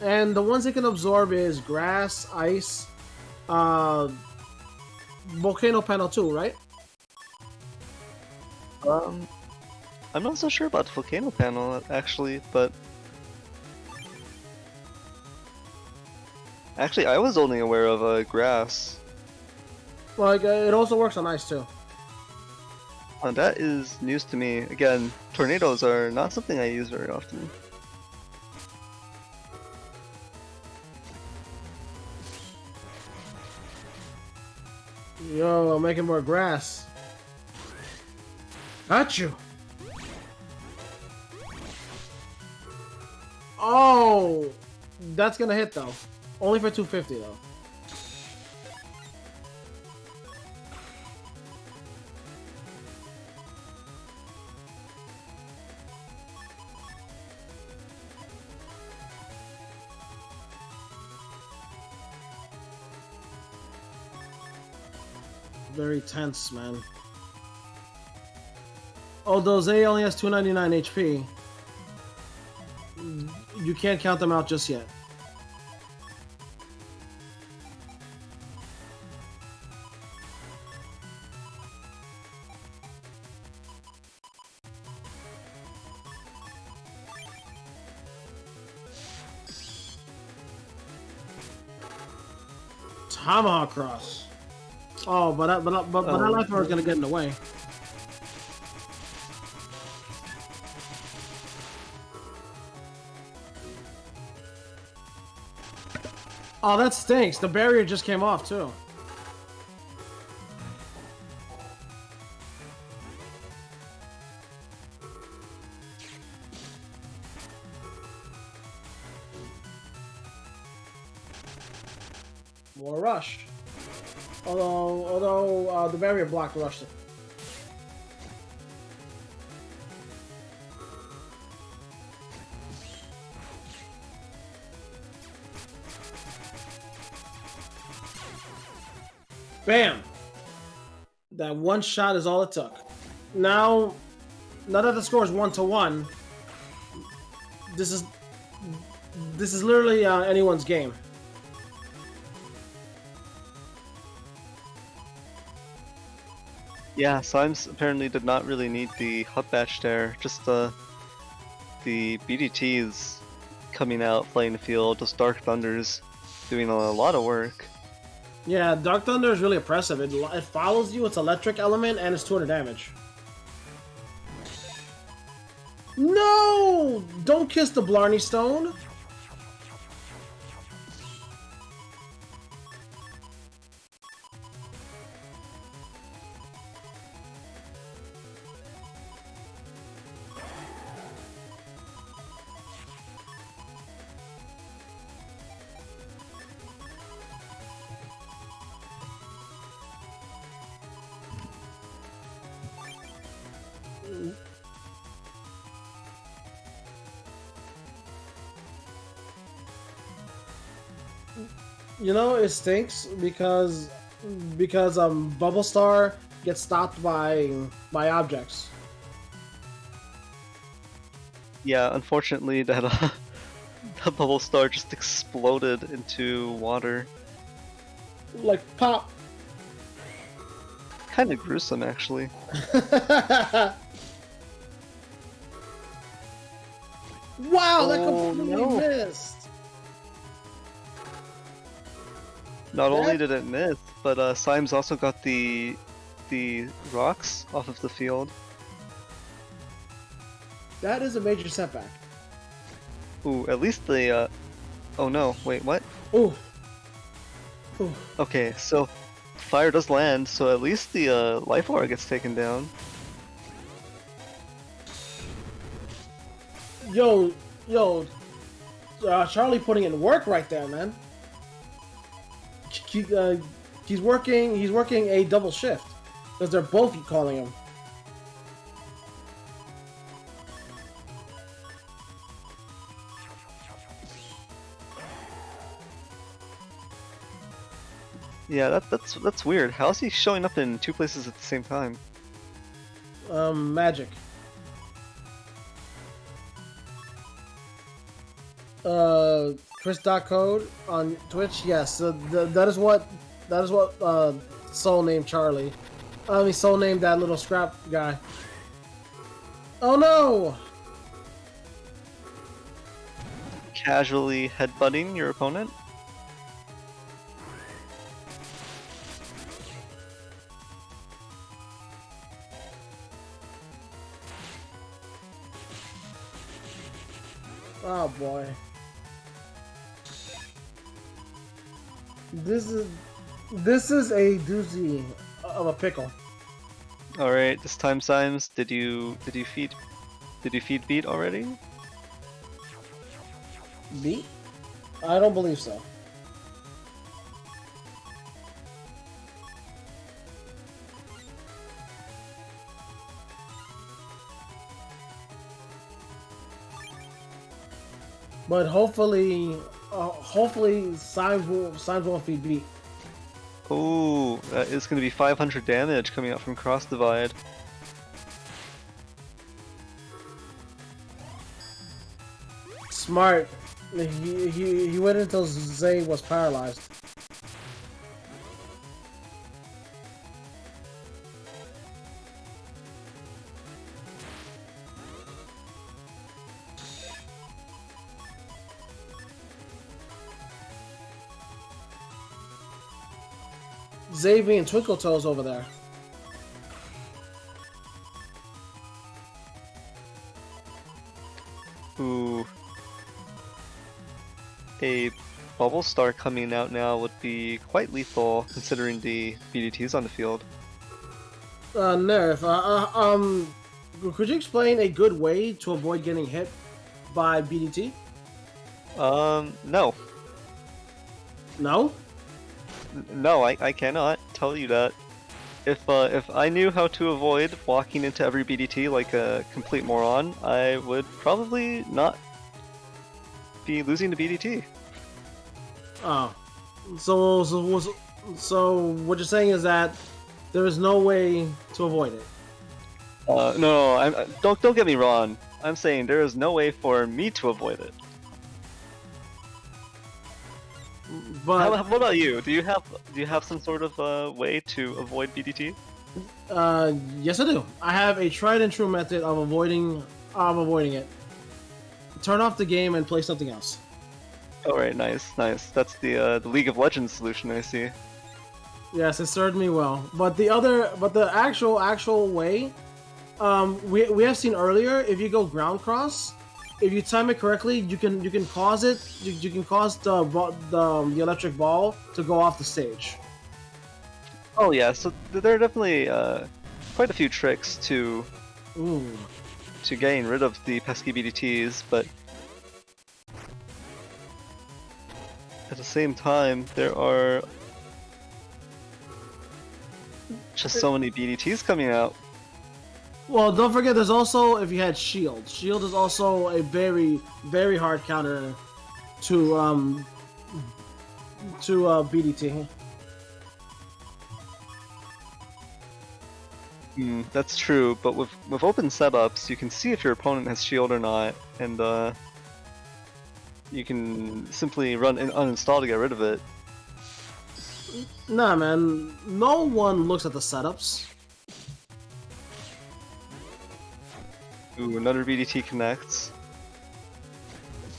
And the ones it can absorb is grass, ice, volcano panel too, right? I'm not so sure about the volcano panel actually, but actually I was only aware of grass. Like it also works on ice too. That is news to me. Again, tornadoes are not something I use very often. Yo, I'm making more grass. Got you. Oh, that's gonna hit though. Only for 250 though. Very tense, man. Although Zay only has 299 HP, you can't count them out just yet. Tomahawk cross. Oh, but that life is gonna get in the way. Oh, that stinks. The barrier just came off too. More rush. Although the barrier blocked rushed it. Bam! That one shot is all it took. Now that the score is 1-1, this is literally anyone's game. Yeah, Symes apparently did not really need the hut batch there. Just the BDTs coming out, playing the field, just Dark Thunders doing a lot of work. Yeah, Dark Thunder is really oppressive. It follows you, it's electric element, and it's 200 damage. No! Don't kiss the Blarney Stone! You know, it stinks because Bubble Star gets stopped by objects. Yeah, unfortunately that the bubble star just exploded into water. Like pop. Kind of gruesome, actually. Wow, that Oh, completely no. missed. Not only That- did it miss, but Symes also got the rocks off of the field. That is a major setback. Ooh, at least the oh no, wait, what? Ooh. Ooh. Okay, so fire does land, so at least the life aura gets taken down. Yo, Charlie putting in work right there, man. He's working a double shift because they're both calling him. Yeah, that's weird. How is he showing up in two places at the same time? Magic. Chris.code on Twitch. Yes, that is what soul named Charlie. I mean, soul named that little scrap guy. Oh no! Casually headbutting your opponent? Oh boy. This is a doozy of a pickle. All right, this time, Symes, did you feed beat already? Beat? I don't believe so. But hopefully Symes won't feed beat. Ooh, that is going to be 500 damage coming out from Cross Divide. Smart. He waited until Zay was paralyzed. Xavier and Twinkle Toes over there. Ooh. A Bubble Star coming out now would be quite lethal considering the BDTs on the field. Nerf, could you explain a good way to avoid getting hit by BDT? No. No? No, I cannot tell you that. If I knew how to avoid walking into every BDT like a complete moron, I would probably not be losing to BDT. Oh. So what you're saying is that there is no way to avoid it. No, don't get me wrong. I'm saying there is no way for me to avoid it. But What about you? Do you have some sort of way to avoid BDT? yes I do. I have a tried and true method of avoiding it. Turn off the game and play something else. Alright, nice. That's the League of Legends solution, I see. Yes, it served me well. But the actual way, we have seen earlier. If you go ground cross, if you time it correctly, you can cause it. You can cause the electric ball to go off the stage. Oh yeah, so there are definitely quite a few tricks to getting rid of the pesky BDTs, but at the same time, there are just so many BDTs coming out. Well, don't forget, there's also, if you had Shield. Shield is also a very, very hard counter to BDT. That's true, but with open setups, you can see if your opponent has Shield or not, and you can simply run uninstall to get rid of it. Nah, man, no one looks at the setups. Ooh, another BDT connects.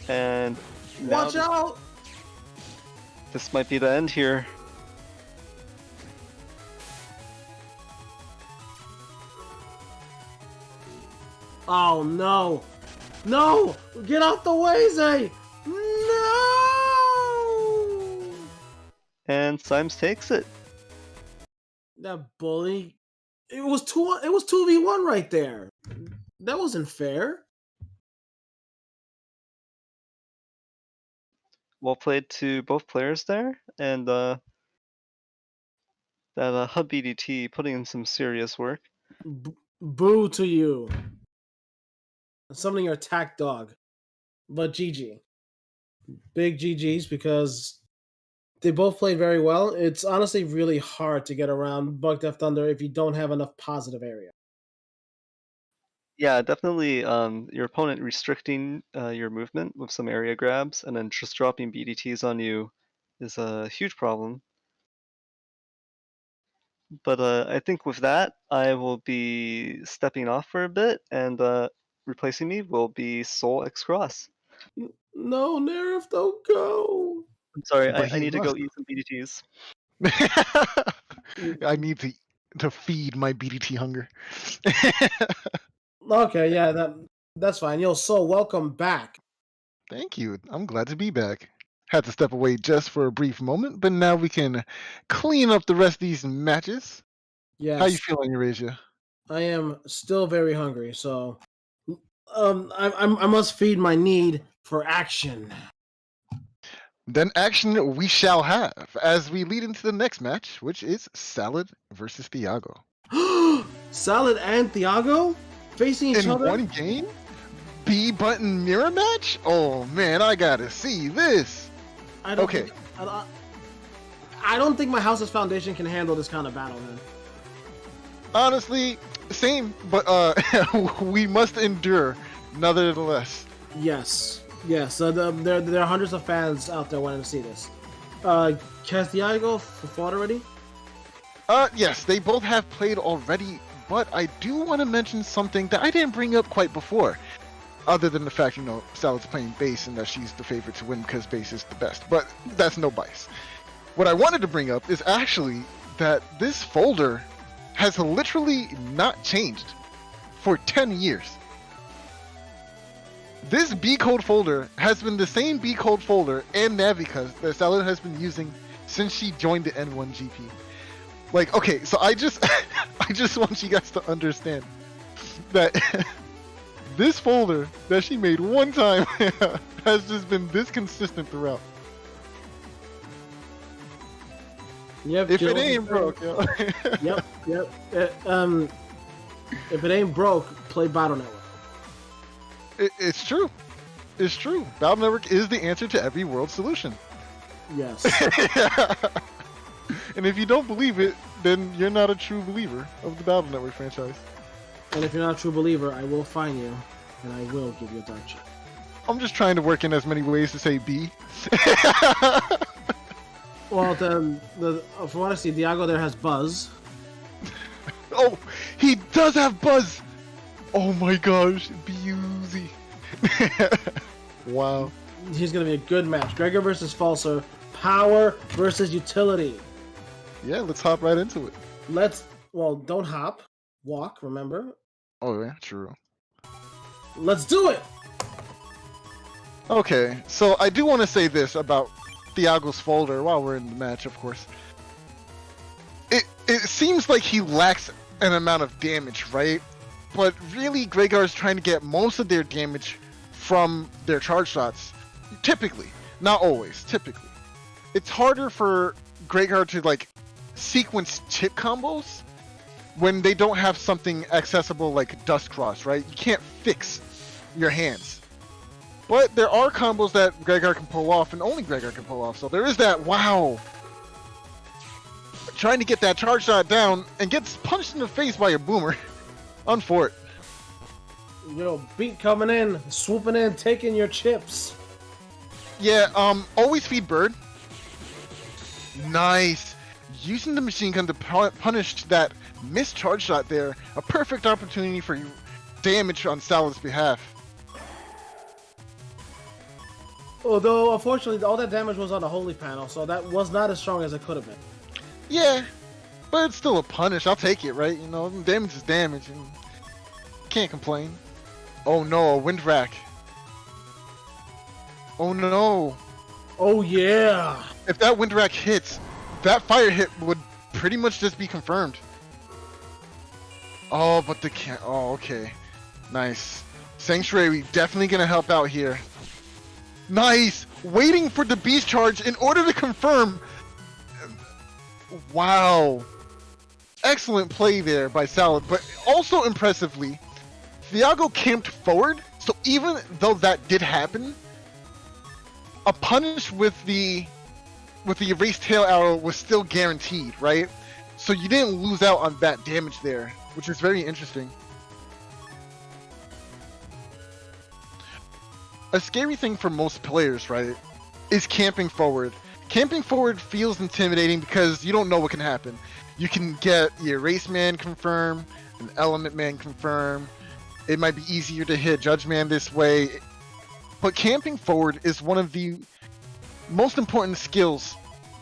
And now Watch out! this might be the end here. Oh no! No! Get out the way, Zay! No! And Symes takes it. That bully. It was 2v1 right there. That wasn't fair. Well played to both players there, and that Hub BDT putting in some serious work. Boo to you. Summoning your attack dog. But GG. Big GG's because they both played very well. It's honestly really hard to get around Bug Death Thunder if you don't have enough positive area. Yeah, definitely your opponent restricting your movement with some area grabs and then just dropping BDTs on you is a huge problem. But I think with that, I will be stepping off for a bit, and replacing me will be Soul X Cross. No, Nerf, don't go. I'm sorry, But I he need to go must. eat some BDTs. I need to feed my BDT hunger. Okay, yeah, that's fine. Yo, so welcome back. Thank you. I'm glad to be back. Had to step away just for a brief moment, but now we can clean up the rest of these matches. Yes, How you feeling, Eurasia? I am still very hungry, so I must feed my need for action. Then action we shall have as we lead into the next match, which is Salad versus Thiago. Salad and Thiago facing each In other. one game? B button mirror match? Oh man, I gotta see this. I don't Okay. think, I don't think my house's foundation can handle this kind of battle, man. Honestly, same, but we must endure nonetheless. Yes. There are hundreds of fans out there wanting to see this. Has Thiago fought already? Yes, they both have played already, but I do want to mention something that I didn't bring up quite before. Other than the fact, Salad's playing base and that she's the favorite to win because base is the best. But that's no bias. What I wanted to bring up is actually that this folder has literally not changed for 10 years. This B code folder has been the same B code folder and Navicus that Salad has been using since she joined the N1 GP. Like, okay, so I just I just want you guys to understand that this folder that she made one time has just been this consistent throughout. Yep, If Jill, it ain't broke, yo. Yep. If it ain't broke, play Battle Network. It's true. It's true. Battle Network is the answer to every world solution. Yes. And if you don't believe it, then you're not a true believer of the Battle Network franchise. And if you're not a true believer, I will find you, and I will give you a dark chip. I'm just trying to work in as many ways to say B. Well, from what I see, Diago there has Buzz. Oh, he does have Buzz! Oh my gosh, Busey. Wow. He's going to be a good match. Gregor versus Falser. Power versus utility. Yeah, let's hop right into it. Don't hop. Walk, remember? Oh yeah, true. Let's do it! Okay, so I do want to say this about Thiago's folder while we're in the match, of course. It seems like he lacks an amount of damage, right? But really, Gregor is trying to get most of their damage from their charge shots. Typically. Not always. Typically. It's harder for Gregor to, like, sequence chip combos when they don't have something accessible like Dust Cross, right? You can't fix your hands. But there are combos that Gregor can pull off, and only Gregor can pull off. So there is that, wow! Trying to get that charge shot down, and gets punched in the face by a boomer. On for it. Yo, beat coming in, swooping in, taking your chips. Yeah, always feed bird. Nice. Using the machine gun to punish that missed charge shot there. A perfect opportunity for damage on Salad's behalf. Although, unfortunately, all that damage was on the Holy Panel, so that was not as strong as it could have been. Yeah, but it's still a punish. I'll take it, right? You know, damage is damage, and can't complain. Oh no, a wind rack. Oh no. Oh yeah. If that wind rack hits, that fire hit would pretty much just be confirmed. Oh, but the can't. Oh, okay. Nice. Sanctuary definitely gonna help out here. Nice! Waiting for the beast charge in order to confirm. Wow. Excellent play there by Salad, but also impressively, Thiago camped forward, so even though that did happen, a punish with the erased tail arrow was still guaranteed, right? So you didn't lose out on that damage there, which is very interesting. A scary thing for most players, right, is camping forward. Camping forward feels intimidating because you don't know what can happen. You can get the Erase Man confirm, an Element Man confirm. It might be easier to hit Judge Man this way. But camping forward is one of the most important skills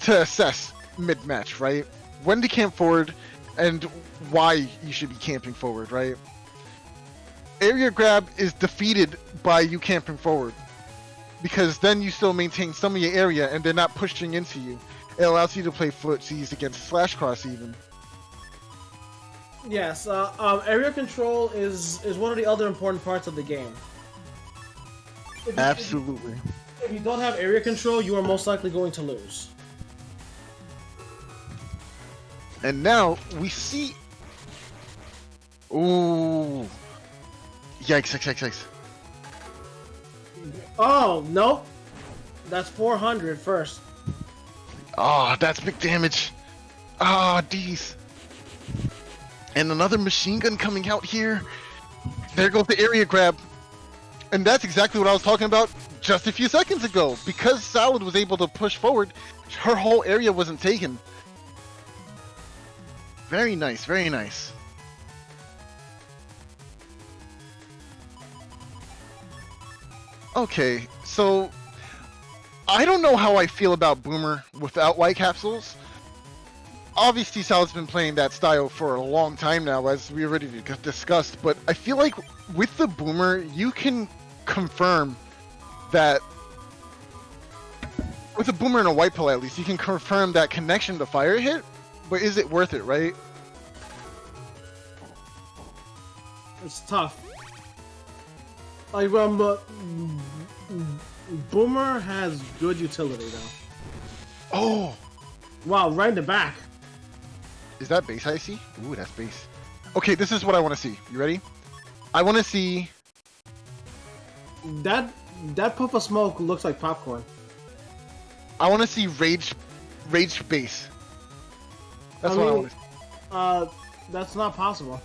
to assess mid-match, right? When to camp forward and why you should be camping forward, right? Area grab is defeated by you camping forward, because then you still maintain some of your area and they're not pushing into you. It allows you to play footsies against Slash Cross even. Yes, area control is one of the other important parts of the game. Absolutely. If you don't have area control, you are most likely going to lose. And now we see. Ooh. Yikes, yikes, yikes, yikes. Oh, nope. That's 400 first. Ah, that's big damage. Ah, D's. And another machine gun coming out here. There goes the area grab. And that's exactly what I was talking about just a few seconds ago. Because Salad was able to push forward, her whole area wasn't taken. Very nice, very nice. Okay, so I don't know how I feel about Boomer without white capsules. Obviously, Salad's been playing that style for a long time now, as we already discussed, but I feel like with the Boomer, you can confirm that with a boomer and a white pill, at least you can confirm that connection to fire hit. But is it worth it, right? It's tough. Like, Boomer has good utility though. Oh, Wow, right in the back. is that base I see? Ooh, that's base. Okay, this is what I want to see. You ready? I want to see. That puff of smoke looks like popcorn. I want to see rage base. That's what I want to see. That's not possible.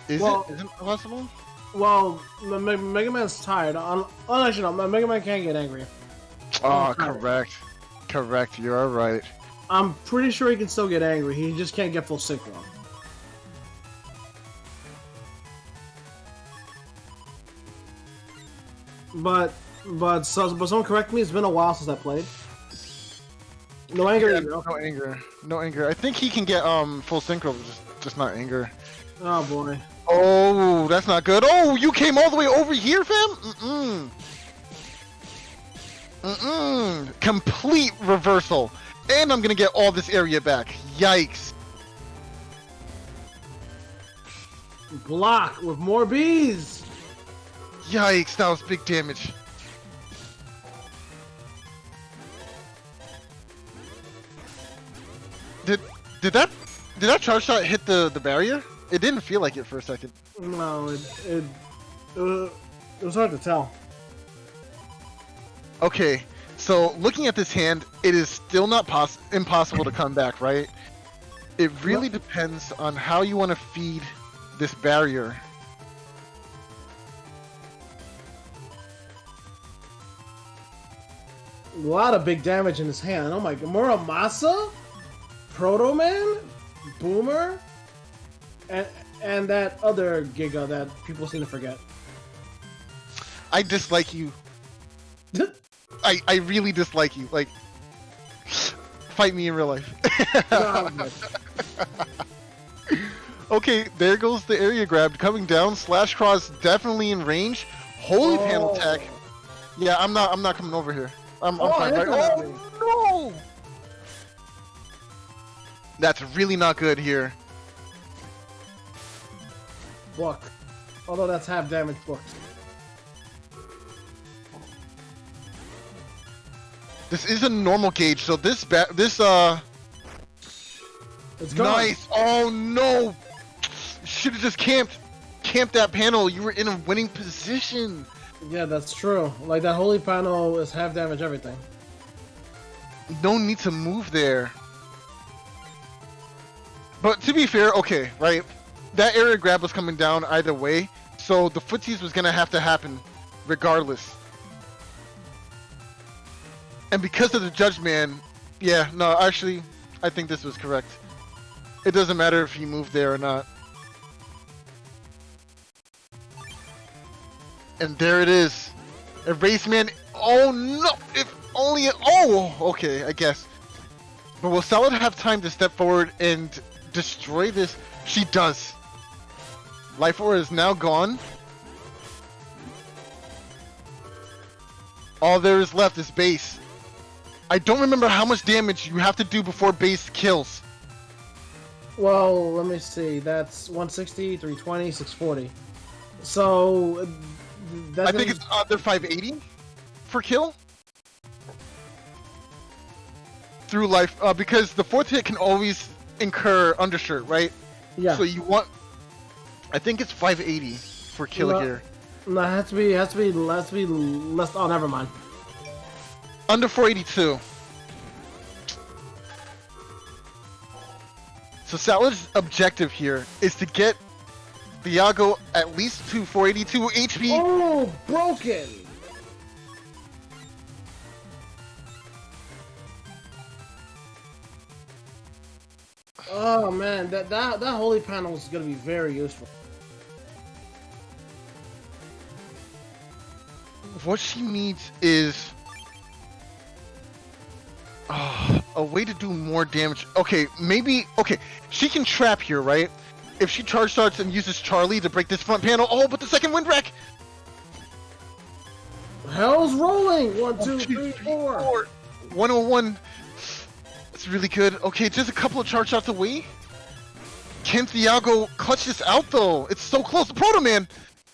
Is well- it? Isn't it possible? Well, Mega Man's tired. Unless you know, Mega Man can't get angry. Oh, tired. correct. Correct. You're right. I'm pretty sure he can still get angry. He just can't get full synchro. But someone correct me. It's been a while since I played. No anger. Yeah, either. no anger. No anger. I think he can get full synchro, just not anger. Oh boy. Oh, that's not good. Oh, you came all the way over here, fam? Complete reversal. And I'm gonna get all this area back. Yikes. Block with more bees. Yikes, that was big damage. Did that charge shot hit the barrier? It didn't feel like it for a second. No, it was hard to tell. Okay, so looking at this hand, it is still not impossible to come back, right? It really depends on how you want to feed this barrier. A lot of big damage in his hand. Oh my god. Muramasa? Proto Man? Boomer? And that other Giga that people seem to forget. I dislike you. I really dislike you. Like, fight me in real life. Okay, there goes the area grab coming down. Slash cross definitely in range. Holy panel tech. Yeah, I'm not coming over here. I'm fine. Right? Oh no! That's really not good here. Book. Although that's half damage booked. This is a normal gauge, so this It's gone. nice. Oh no! Should have just camped that panel. You were in a winning position. Yeah, that's true. Like that holy panel is half damage everything. No need to move there. But to be fair, okay, right? That area grab was coming down either way, so the footsies was gonna have to happen regardless. And because of the judge man, yeah, no, actually, I think this was correct. It doesn't matter if he moved there or not. And there it is. Erase man. Oh no! If only it. Oh, okay, I guess. But will Salad have time to step forward and destroy this? She does. Life Aura is now gone. All there is left is base. I don't remember how much damage you have to do before base kills. Well, let me see. That's 160, 320, 640. So I think it's under 580 for kill. Through life, because the fourth hit can always incur undershirt, right? yeah. So you want, I think it's 580 for kill No. here. No, it has to be less. Oh, never mind. Under 482. So Salad's objective here is to get Viago at least to 482 HP. Oh, broken. Oh man, that holy panel is gonna be very useful. What she needs is a way to do more damage. Okay, maybe. Okay, she can trap here, right? If she charge starts and uses Charlie to break this front panel. Oh, but the second wind rack. Hell's rolling! 1, 2, 3, 4. 101. It's really good. Okay, just a couple of charge shots away. Can Thiago clutch this out though? It's so close to Proto Man.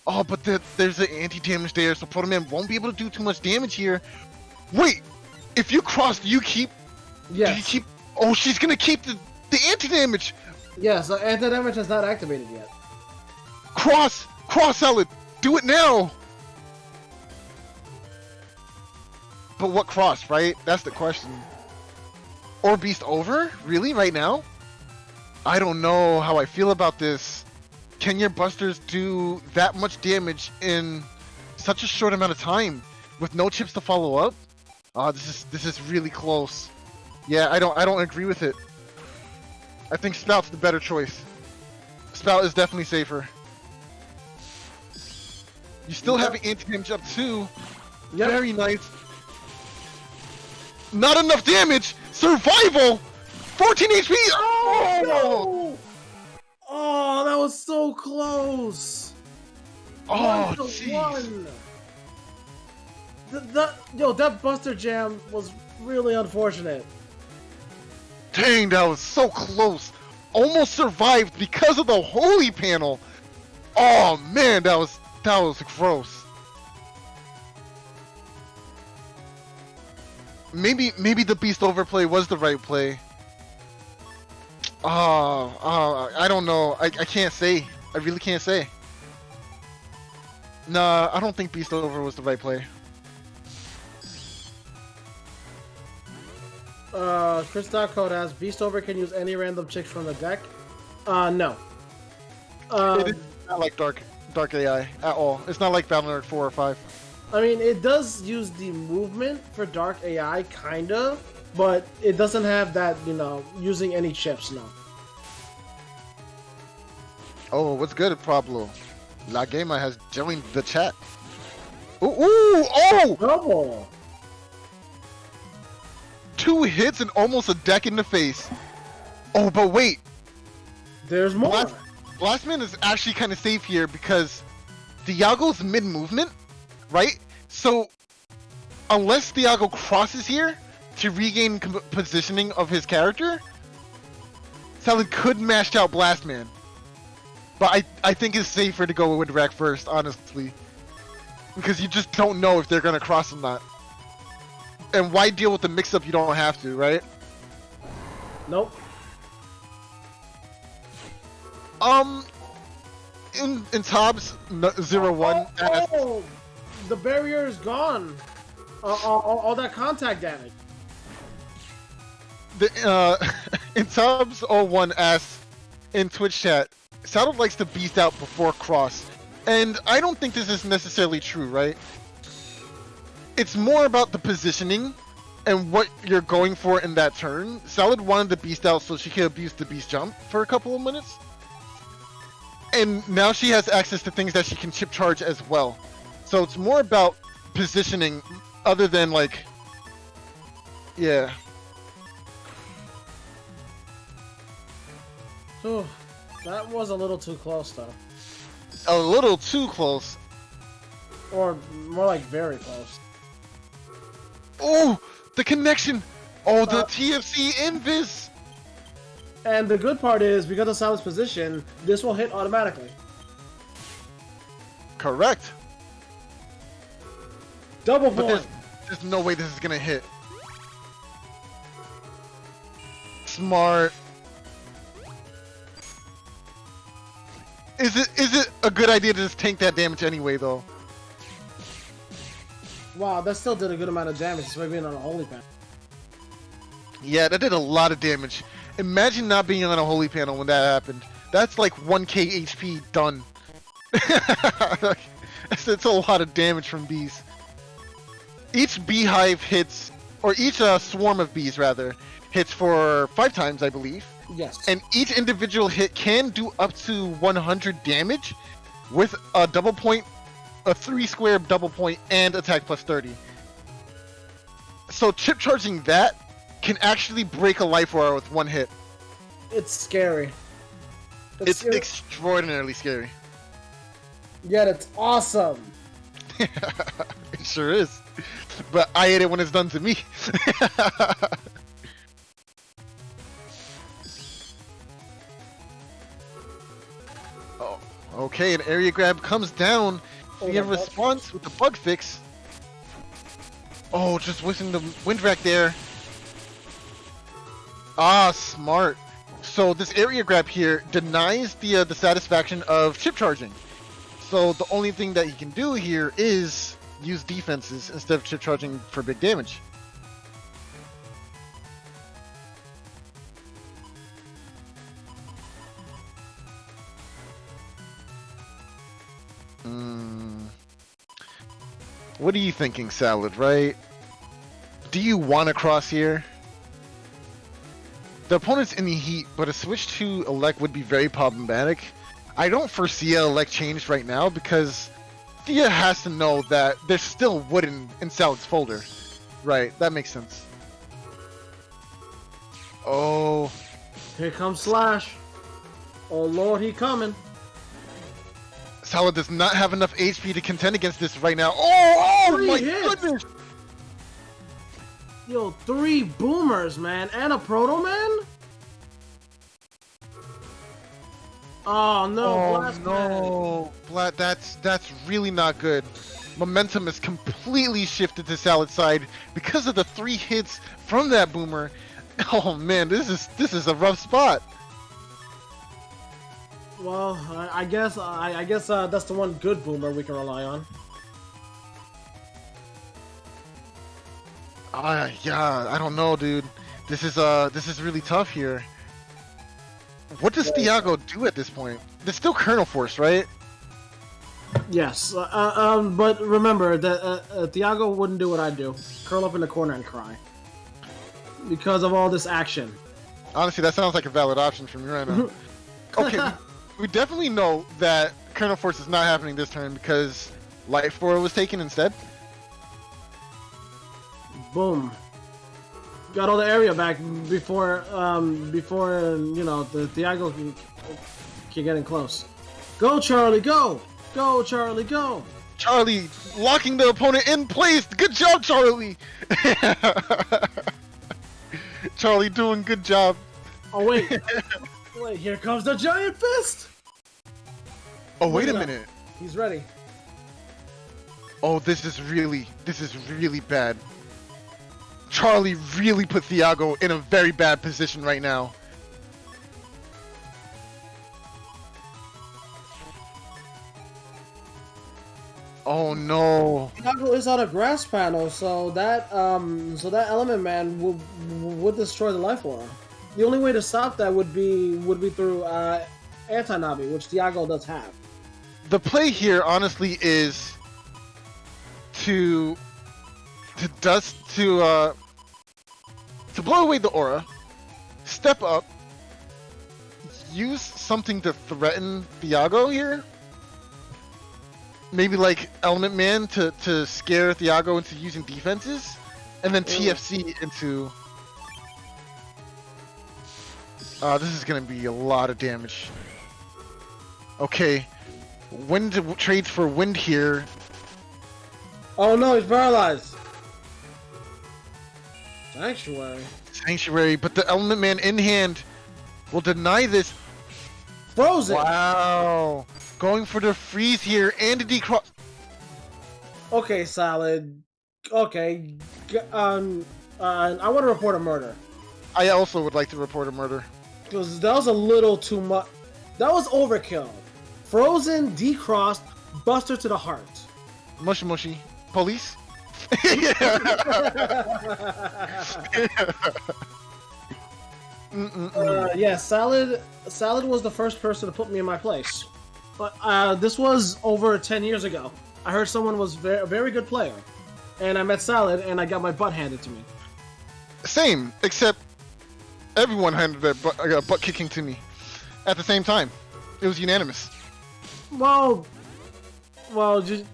Oh, but there's an anti-damage there, so Proto Man won't be able to do too much damage here. Wait, if you cross, do you keep? Yes. Do you keep? Oh, she's gonna keep the anti-damage. Yes, anti-damage has not activated yet. Cross Salad, do it now. But what cross, right? That's the question. Or Beast over? Really, right now? I don't know how I feel about this. Can your busters do that much damage in such a short amount of time with no chips to follow up? This is really close. Yeah, I don't agree with it. I think Spout's the better choice. Spout is definitely safer. You still have an anti-damage up too. Yep. Very nice. Not enough damage! Survival! 14 HP! Oh! No! Oh, that was so close! Oh, 1 to jeez. 1. That Buster Jam was really unfortunate. Dang, that was so close. Almost survived because of the holy panel. Oh man, that was gross. Maybe the Beast overplay was the right play. I don't know. I can't say. I really can't say. Nah, I don't think Beast over was the right play. Chris Code asks, Beast over can use any random chicks from the deck? No. It is not like Dark AI at all. It's not like Battle Nerd 4 or 5. I mean, it does use the movement for Dark AI, kinda, but it doesn't have that, using any chips, no. Oh, what's good, Pablo? La Gema has joined the chat. Ooh, oh! Double! 2 hits and almost a deck in the face. Oh, but wait. There's more. Blastman is actually kind of safe here because Thiago's mid-movement, right? So, unless Thiago crosses here to regain positioning of his character, Salad could mash out Blastman. But I think it's safer to go with Rack first, honestly. Because you just don't know if they're going to cross or not. And why deal with the mix-up you don't have to, right? Nope. In Tobs 01 asks, the barrier is gone. All that contact damage. In Tobs 01 asks in Twitch chat, Saddle likes to beast out before cross. And I don't think this is necessarily true, right? It's more about the positioning and what you're going for in that turn. Salad wanted the beast out so she could abuse the beast jump for a couple of minutes. And now she has access to things that she can chip charge as well. So it's more about positioning other than like, yeah. Ooh, that was a little too close though. A little too close. Or more like very close. Oh, the connection. Oh, the TFC invis. And the good part is, because of Salad's position, this will hit automatically. Correct. Double But point. there's no way this is gonna hit. Smart. Is it a good idea to just tank that damage anyway, though? Wow, that still did a good amount of damage, despite being on a holy panel. Yeah, that did a lot of damage. Imagine not being on a holy panel when that happened. That's like 1k HP done. It's a lot of damage from bees. Each beehive hits, or each swarm of bees rather, hits for 5 times, I believe. Yes. And each individual hit can do up to 100 damage with a double point, a 3-square double point, and attack plus 30. So chip charging that can actually break a life aura with 1 hit. It's scary. It's extraordinarily scary. Yet it's awesome. It's Sure is. But I hate it when it's done to me. Oh, okay, an area grab comes down. We have a response with the bug fix. Oh, just whistling the wind rack there. Ah, smart. So this area grab here denies the satisfaction of chip charging. So the only thing that he can do here is use defenses instead of chip charging for big damage. What are you thinking, Salad, right? Do you want to cross here? The opponent's in the heat, but a switch to Elect would be very problematic. I don't foresee a Elect change right now because Thea has to know that there's still wood in Salad's folder. Right, that makes sense. Oh. Here comes Slash. Oh lord, he coming. Salad does not have enough HP to contend against this right now. Oh my goodness! Yo, 3 boomers, man, and a Proto Man? Oh no, Blast Man. That's really not good. Momentum is completely shifted to Salad's side because of the 3 hits from that boomer. Oh man, this is a rough spot. Well, I guess that's the one good boomer we can rely on. Yeah, I don't know, dude. This is really tough here. What does Thiago do at this point? There's still Kernel Force, right? Yes, but remember that Thiago wouldn't do what I do. Curl up in the corner and cry. Because of all this action. Honestly, that sounds like a valid option from you right now. Okay, we definitely know that Kernel Force is not happening this turn because Light 4 was taken instead. Boom. Got all the area back before you know the Thiago can get in close. Go Charlie, go! Go Charlie, go! Charlie locking the opponent in place. Good job, Charlie. Charlie doing good job. Oh wait, wait! Here comes the giant fist. Oh wait a minute. He's ready. Oh, this is really bad. Charlie really put Thiago in a very bad position right now. Oh no. Thiago is on a grass panel, so that element man would destroy the life aura. The only way to stop that would be through anti-Navi, which Thiago does have. The play here honestly is to blow away the aura, step up, use something to threaten Thiago here. Maybe like Element Man to scare Thiago into using defenses, and then TFC into. This is gonna be a lot of damage. Okay, wind trades for wind here. Oh no, he's paralyzed. Sanctuary. But the Element Man in hand will deny this. Frozen. Wow. Going for the freeze here and the decross. Okay, Salad. Okay. I want to report a murder. I also would like to report a murder. Because that was a little too much. That was overkill. Frozen, decrossed, Buster to the heart. Mushy mushy. Police? Yeah, Salad was the first person to put me in my place. But this was over 10 years ago. I heard someone was a very good player. And I met Salad and I got my butt handed to me. Same, except everyone handed their butt kicking to me at the same time. It was unanimous. Well, just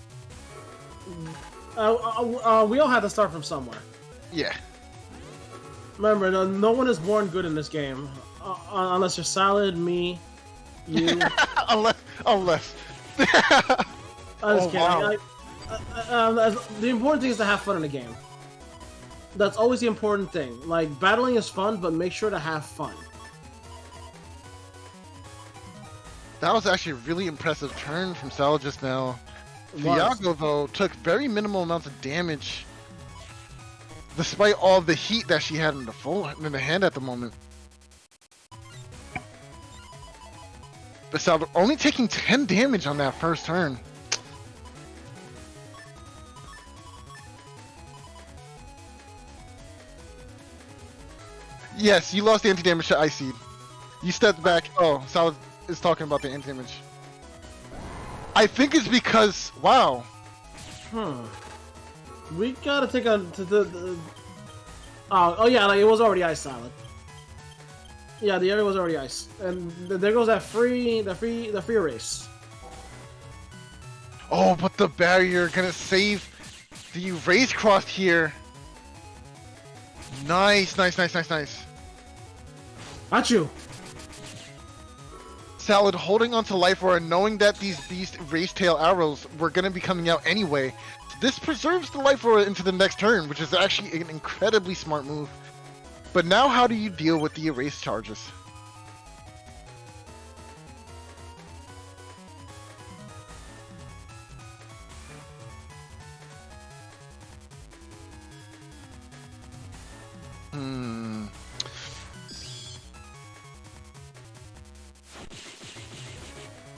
we all had to start from somewhere. Yeah. Remember, no one is born good in this game, unless you're Salad, me, you. unless. I was kidding. Wow. The important thing is to have fun in the game. That's always the important thing. Like, battling is fun, but make sure to have fun. That was actually a really impressive turn from Sal just now. It was. Thiago, though, took very minimal amounts of damage, despite all the heat that she had in the hand at the moment. But Sal only taking 10 damage on that first turn. Yes, you lost the anti-damage to Ice Seed. You stepped back. Oh, Sal is talking about the anti-damage. I think it's because, wow. We gotta take a oh yeah, like it was already ice solid. Yeah, the area was already ice, and there goes that free erase. Oh, but the barrier gonna save the erase cross here. Nice. Got you. Salad holding onto life aura, knowing that these race tail arrows were gonna be coming out anyway. This preserves the life aura into the next turn, which is actually an incredibly smart move. But now how do you deal with the erase charges?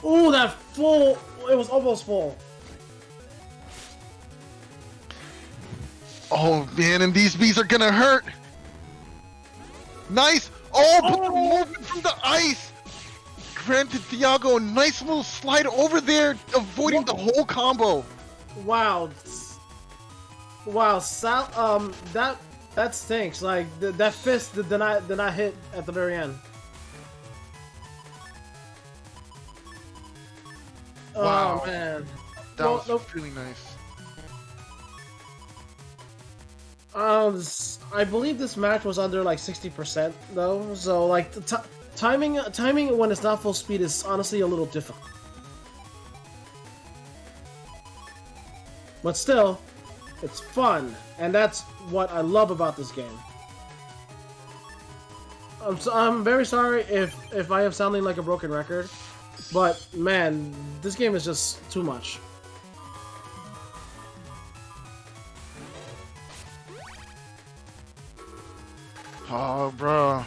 Ooh, that full! It was almost full. Oh man, and these bees are gonna hurt! Nice! Oh, but the movement from the ice! Granted Thiago a nice little slide over there, avoiding the whole combo. Wow. Wow, Sal, that stinks. Like, that fist did not hit at the very end. Wow. Oh, man. That was really nice. I believe this match was under like 60% though, so like the timing when it's not full speed is honestly a little difficult. But still, it's fun, and that's what I love about this game. I'm very sorry if I am sounding like a broken record, but man, this game is just too much. Oh, bro.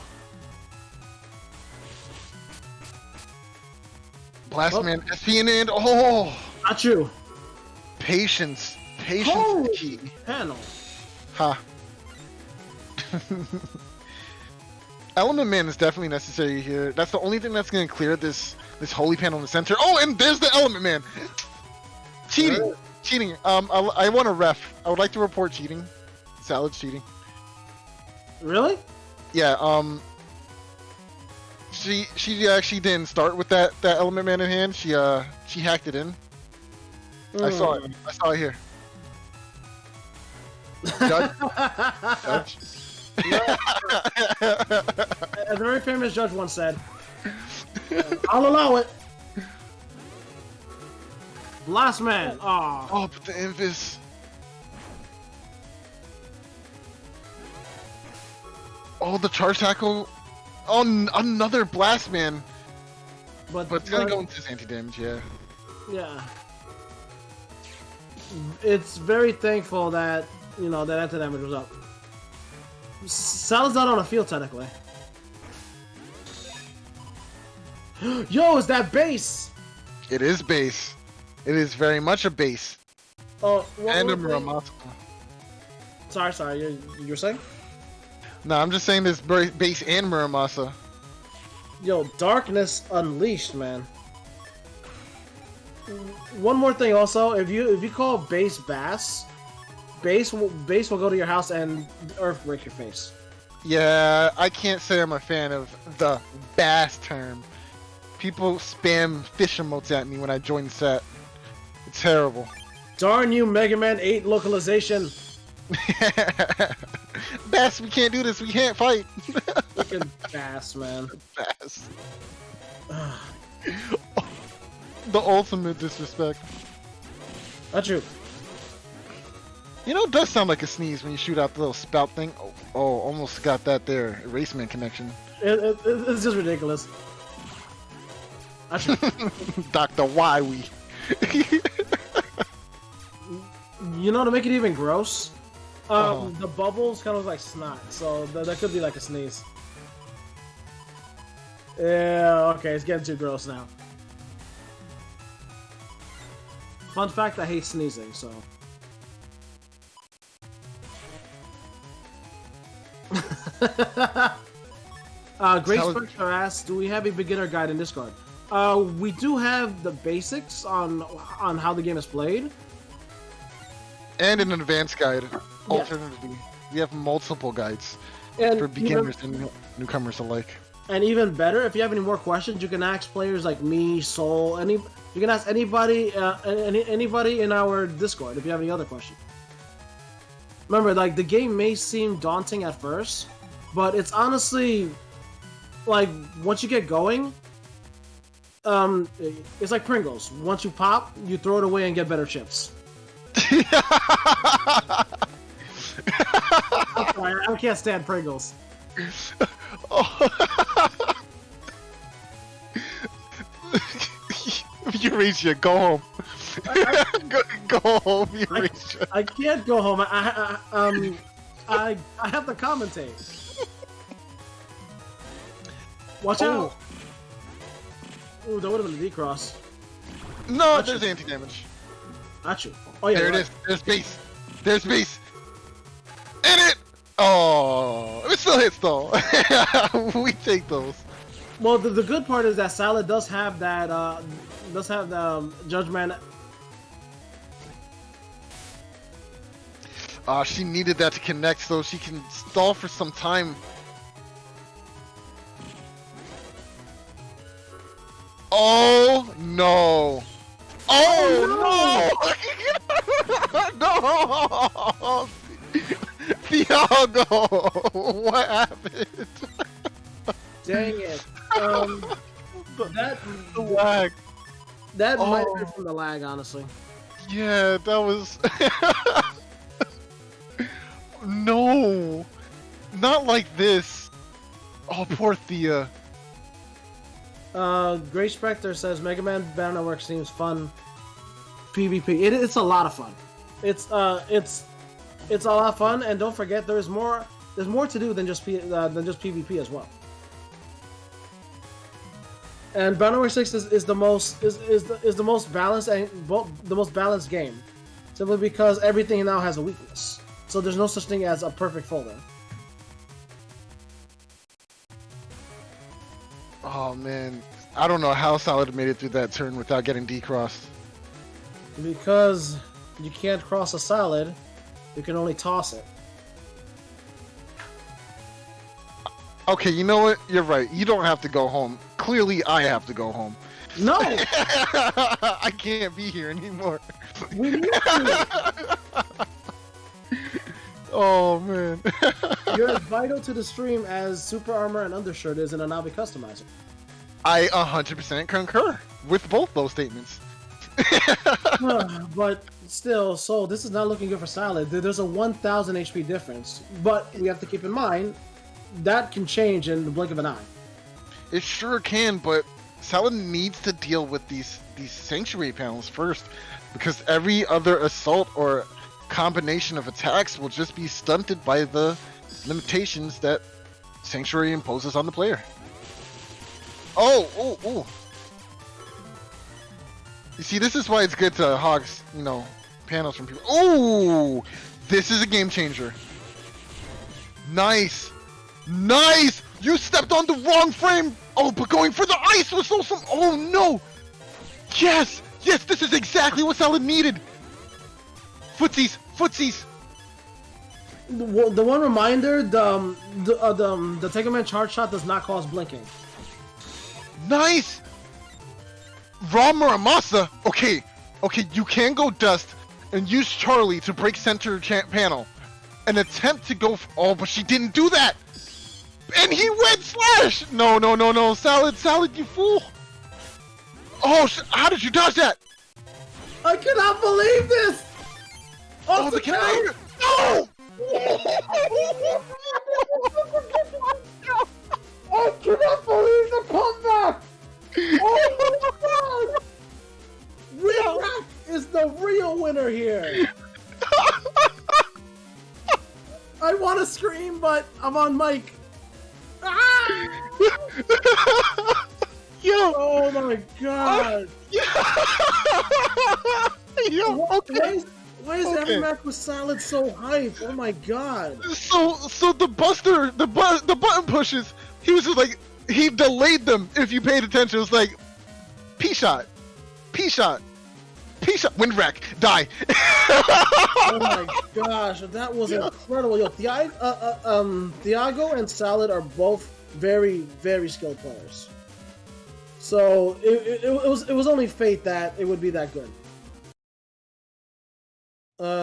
Blast Man, SP and oh! Not you. Patience. Patience Holy is key. panel. Ha. Element Man is definitely necessary here. That's the only thing that's going to clear this holy panel in the center. Oh, and there's the Element Man! Cheating! Really? Cheating. I want a ref. I would like to report cheating. Salad cheating. Really? Yeah, she actually didn't start with that Element Man in hand. She hacked it in. I saw it. I saw it here. Judge. Judge. As a very famous judge once said, I'll allow it. Last man. Aw. Oh, but the Invis. Oh, the charge tackle. Oh, another Blast Man. But it's gonna go into his anti-damage, yeah. Yeah. It's very thankful that, you know, that anti-damage was up. Sal's not on the field, technically. Yo, is that base? It is base. It is very much a base. Oh, And a Muramasa. Sorry, you were saying? No, I'm just saying this base and Muramasa. Yo, Darkness Unleashed, man. One more thing also, if you call base Bass, base will go to your house and earth break your face. Yeah, I can't say I'm a fan of the bass term. People spam fish emotes at me when I join the set. It's terrible. Darn you, Mega Man 8 localization. Bass, we can't do this. We can't fight. Fucking Bass, man. Bass. The ultimate disrespect. Not you. You know, it does sound like a sneeze when you shoot out the little spout thing. Oh, almost got that there. Eraseman connection. It's just ridiculous. Actually, Dr. Wywee. you know, to make it even gross, Uh-huh. the bubbles kind of look like snot, so that could be like a sneeze. Yeah, okay, it's getting too gross now. Fun fact, I hate sneezing, so... Great Spectre asks, do we have a beginner guide in Discord? We do have the basics on how the game is played. And an advanced guide. Alternatively, we have multiple guides And for beginners and newcomers alike. And even better, if you have any more questions, you can ask players like me, Soul, you can ask anybody, anybody in our Discord if you have any other questions. Remember, like, the game may seem daunting at first, but it's honestly, like, once you get going, it's like Pringles. Once you pop, you throw it away and get better chips. I'm sorry, I can't stand Pringles. Eurasia, go home. go home, Eurasia. I can't go home. I have to commentate. Watch out! Ooh, that would have been a D-cross. No, there's anti-damage. Not you. Oh yeah, there it is. There's base. There's base. In it! Oh, it still hits though. We take those. Well, the good part is that Salad does have that, Judgment. She needed that to connect so she can stall for some time. Oh no! Oh no! No! Thiago! What happened? Dang it! The lag. That might have been from the lag, honestly. Yeah, that was. No, not like this. Oh, poor Thea. Great Spectre says Mega Man Battle Network seems fun. PvP. It's a lot of fun. It's a lot of fun, and don't forget there's more to do than just PvP as well. And Battle Network 6 is the most balanced and the most balanced game, simply because everything now has a weakness. So there's no such thing as a perfect folder. Oh man, I don't know how Solid made it through that turn without getting D-crossed. Because you can't cross a Salad, you can only toss it. Okay, you know what? You're right. You don't have to go home. Clearly, I have to go home. No! I can't be here anymore. We need to! Oh man. You're as vital to the stream as Super Armor and Undershirt is in a Navi Customizer. I 100% concur with both those statements. But still, Soul, this is not looking good for Salad. There's a 1,000 HP difference. But we have to keep in mind, that can change in the blink of an eye. It sure can, but Salad needs to deal with these sanctuary panels first, because every other assault or combination of attacks will just be stunted by the limitations that Sanctuary imposes on the player. Oh! You see, this is why it's good to hog, panels from people. Oh! This is a game changer. Nice! Nice! You stepped on the wrong frame! Oh, but going for the ice was awesome! Oh no! Yes! Yes, this is exactly what Salad needed! Footsies! Footsies! The one reminder, the Take a Man charge shot does not cause blinking. Nice! Raw Muramasa! Okay, you can go Dust and use Charlie to break center panel. And attempt to go oh, but she didn't do that! And he went Slash! No, Salad, you fool! Oh, how did you dodge that? I cannot believe this! Oh, the carrier! No! I cannot believe the comeback! Oh my god! Real is the real winner here. I want to scream, but I'm on mic. Ah! Yo! Oh my god! Yo, okay. Why is Okay. every match with Salad so hype? Oh my god! So the Buster, the button pushes. He was just like, he delayed them. If you paid attention, it was like, P shot, P shot, P shot, wind rack, die. Oh my gosh, that was incredible. Yo, Thiago and Salad are both very, very skilled players. So it was only fate that it would be that good.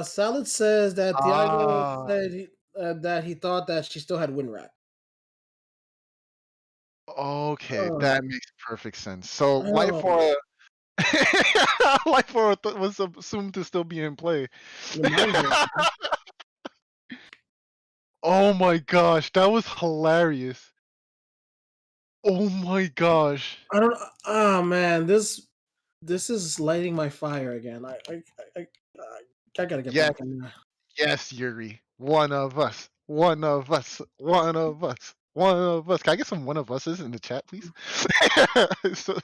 Salad says that Thiago said that he thought that she still had win rack. Okay, Oh. that makes perfect sense. So Oh. Life Aura, Life Aura was assumed to still be in play. Oh my gosh, that was hilarious. Oh my gosh. I don't. Oh man, this is lighting my fire again. I gotta get Yeah. back in there. Yes, Yuri. One of us. One of us. One of us. One of us. Can I get some one of us's in the chat, please? So,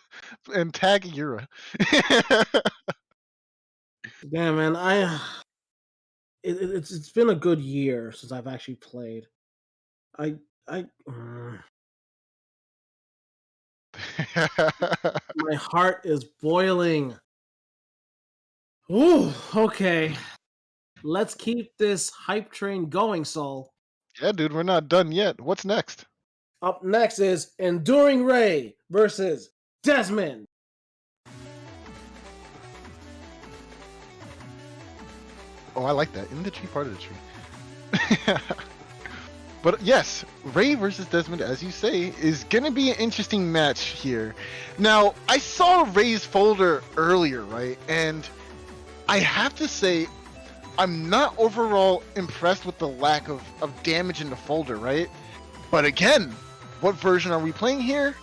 and tag Yura. Damn man, it's been a good year since I've actually played. My heart is boiling. Ooh, okay. Let's keep this hype train going, Sol. Yeah, dude, we're not done yet. What's next? Up next is Enduring Ray versus Desmond. Oh, I like that. In the tree, part of the tree. But yes, Ray versus Desmond, as you say, is going to be an interesting match here. Now, I saw Ray's folder earlier, right? And I have to say, I'm not overall impressed with the lack of damage in the folder, right? But again, what version are we playing here?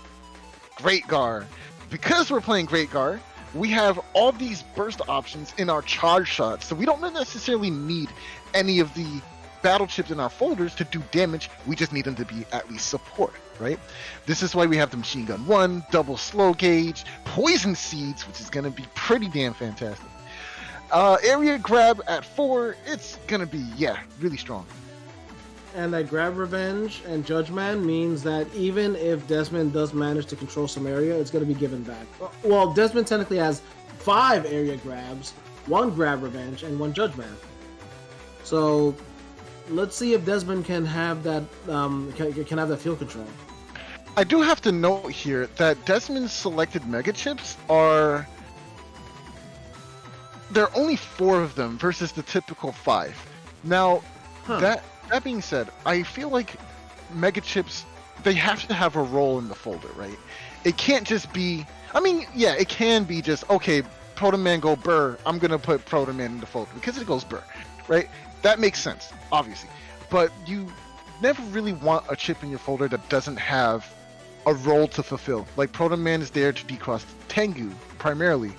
Great Gar. Because we're playing Great Gar, we have all these burst options in our charge shots, so we don't necessarily need any of the battle chips in our folders to do damage. We just need them to be at least support, right? This is why we have the Machine Gun 1, double slow gauge, poison seeds, which is going to be pretty damn fantastic. Area grab at 4, it's going to be, yeah, really strong. And that grab revenge and Judge Man means that even if Desmond does manage to control some area, it's going to be given back. Well, Desmond technically has 5 area grabs, 1 grab revenge, and 1 Judge Man. So let's see if Desmond can have that can have that field control. I do have to note here that Desmond's selected mega chips are, there are only 4 of them versus the typical 5. Now, that being said, I feel like mega chips, they have to have a role in the folder, right? It can't just be, I mean, yeah, it can be just, okay, Proto Man go Burr, I'm gonna put Proto Man in the folder because it goes Burr, right? That makes sense, obviously. But you never really want a chip in your folder that doesn't have a role to fulfill. Like Proto Man is there to decross Tengu, primarily.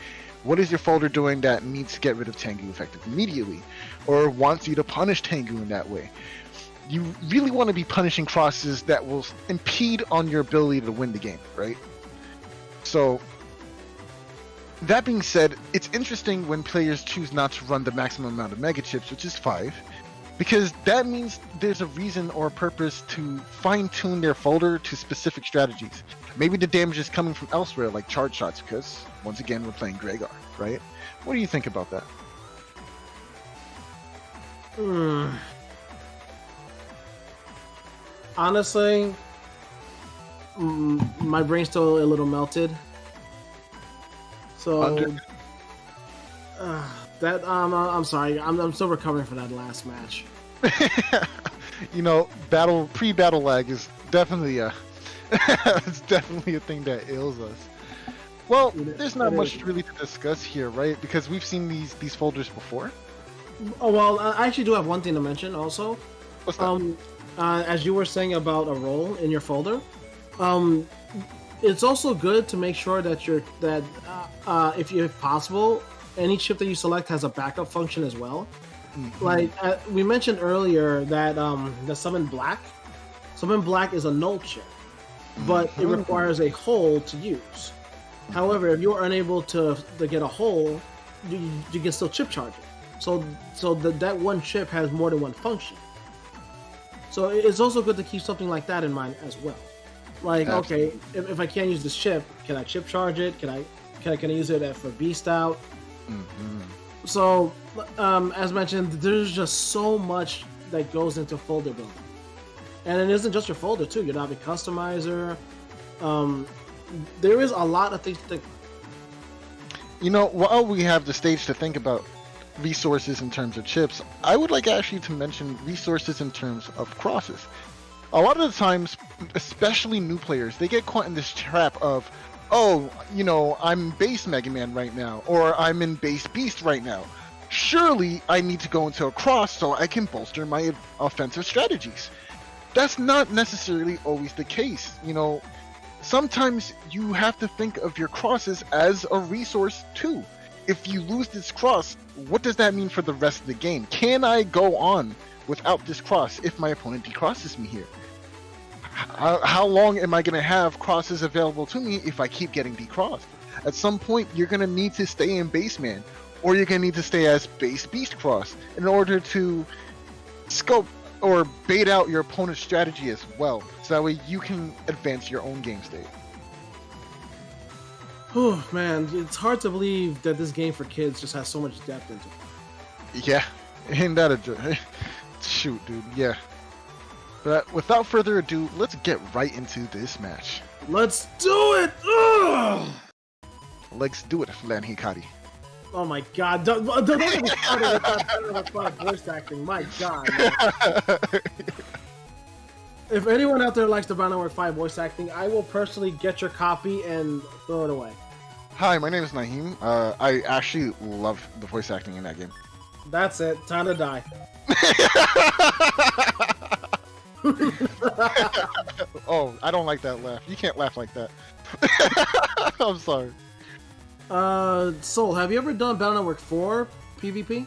What is your folder doing that needs to get rid of Tengu effective immediately? Or wants you to punish Tengu in that way? You really want to be punishing crosses that will impede on your ability to win the game, right? So, that being said, it's interesting when players choose not to run the maximum amount of mega chips, which is 5, because that means there's a reason or a purpose to fine-tune their folder to specific strategies. Maybe the damage is coming from elsewhere, like charge shots, because, once again, we're playing Gregar, right? What do you think about that? Honestly, my brain's still a little melted. So I'm sorry. I'm still recovering from that last match. You know, pre-battle lag is definitely it's definitely a thing that ails us. Well, there's not much really to discuss here, right? Because we've seen these folders before. Oh well, I actually do have one thing to mention also. What's that? As you were saying about a role in your folder, it's also good to make sure that if possible, any chip that you select has a backup function as well. Like we mentioned earlier that the Summon Black is a null chip, but it requires a hole to use. However, if you're unable to get a hole, you can still chip charge it. So that one chip has more than one function. So it's also good to keep something like that in mind as well. Like, okay, if I can't use this chip, can I chip charge it? Can I use it for beast out? So, as mentioned, there's just so much that goes into folder building, and it isn't just your folder too. Your Navi customizer. There is a lot of things to think about. You know, while we have the stage to think about resources in terms of chips, I would like actually to mention resources in terms of crosses. A lot of the times, especially new players, they get caught in this trap of, oh, you know, I'm base Mega Man right now, or I'm in base Beast right now. Surely I need to go into a cross so I can bolster my offensive strategies. That's not necessarily always the case. You know, sometimes you have to think of your crosses as a resource too. If you lose this cross, what does that mean for the rest of the game? Can I go on without this cross if my opponent decrosses me here? How long am I going to have crosses available to me if I keep getting decrossed? At some point, you're going to need to stay in base man, or you're going to need to stay as base beast cross in order to scope or bait out your opponent's strategy as well, so that way you can advance your own game state. Oh man, it's hard to believe that this game for kids just has so much depth into it. Yeah, ain't that a shoot, dude? Yeah. But without further ado, let's get right into this match. Let's do it! Ugh! Let's do it, Lan Hikari. Oh my god, don't get me started with that voice acting, my god. If anyone out there likes the Battle Network 5 voice acting, I will personally get your copy and throw it away. Hi, my name is Naheem. I actually love the voice acting in that game. That's it, time to die. Oh, I don't like that laugh. You can't laugh like that. I'm sorry. Soul, have you ever done Battle Network 4 PvP?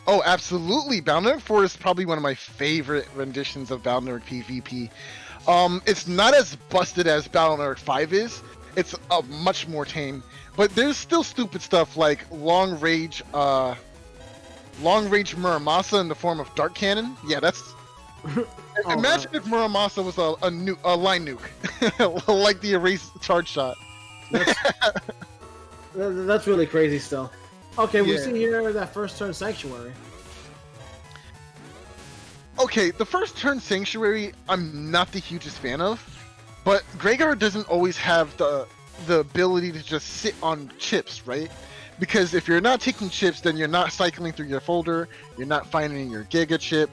Oh, absolutely. Battle Network 4 is probably one of my favorite renditions of Battle Network PvP. It's not as busted as Battle Network 5 is. It's much more tame. But there's still stupid stuff like long range Muramasa in the form of Dark Cannon. Yeah, that's... Imagine if Muramasa was a line nuke. Like the erase charge shot. That's really crazy still. Okay, we see here that first turn Sanctuary. Okay, the first turn Sanctuary, I'm not the hugest fan of, but Gregar doesn't always have the ability to just sit on chips, right? Because if you're not taking chips, then you're not cycling through your folder, you're not finding your Giga chip.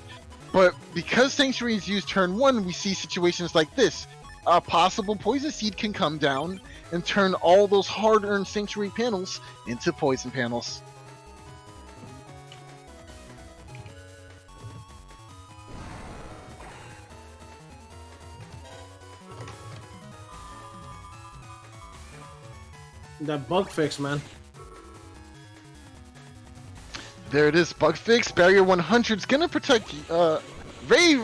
But because Sanctuary is used turn 1, we see situations like this. A possible Poison Seed can come down and turn all those hard-earned Sanctuary panels into Poison panels. That bug fix, man. There it is, bug fix. Barrier 100 is gonna protect Ray,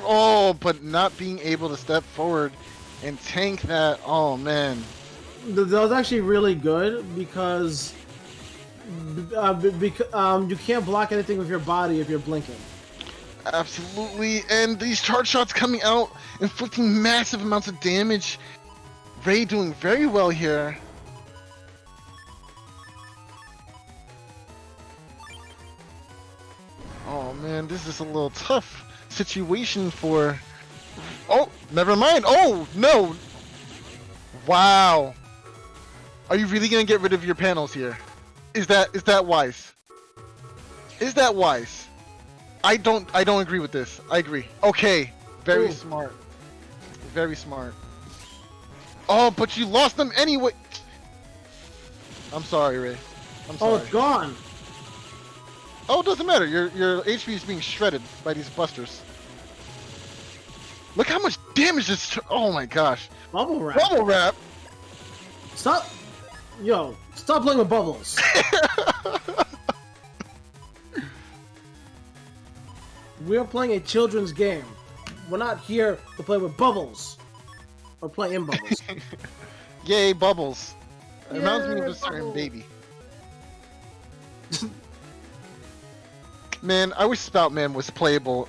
but not being able to step forward and tank that. Oh man, That was actually really good because you can't block anything with your body if you're blinking. absolutely. And these charge shots coming out, inflicting massive amounts of damage. Ray doing very well here. Oh man, this is a little tough situation for... Oh, never mind. Oh, no. Wow. Are you really going to get rid of your panels here? Is that wise? Is that wise? I don't agree with this. I agree. Okay. Very smart. Very smart. Oh, but you lost them anyway. I'm sorry, Ray. I'm sorry. Oh, it's gone. Oh, it doesn't matter. Your HP is being shredded by these busters. Look how much damage this. Oh my gosh. Bubble wrap. Bubble wrap. Stop. Yo, stop playing with bubbles. We're playing a children's game. We're not here to play with bubbles. Or play in bubbles. Yay, bubbles. It reminds me of Yay, a certain bubbles. baby. Man, I wish Spoutman was playable.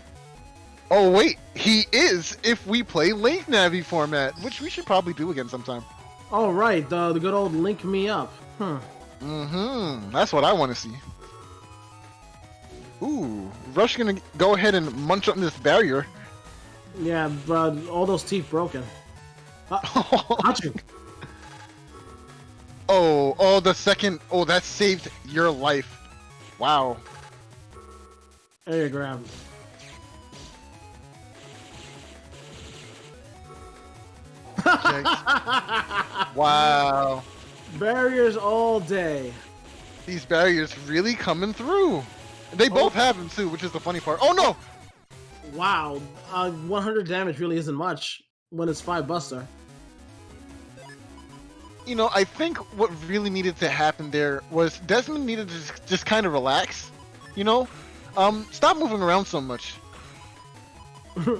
Oh wait, he is if we play Link Navi format, which we should probably do again sometime. Oh right, the good old link me up. That's what I want to see. Ooh, Rush gonna go ahead and munch on this barrier. Yeah, but all those teeth broken. Got you. Oh, the second. Oh, that saved your life. Wow. There you grab. Wow. Barriers all day. These barriers really coming through. They both have them too, which is the funny part. Oh no! Wow, 100 damage really isn't much when it's 5 buster. You know, I think what really needed to happen there was Desmond needed to just kind of relax. You know, stop moving around so much.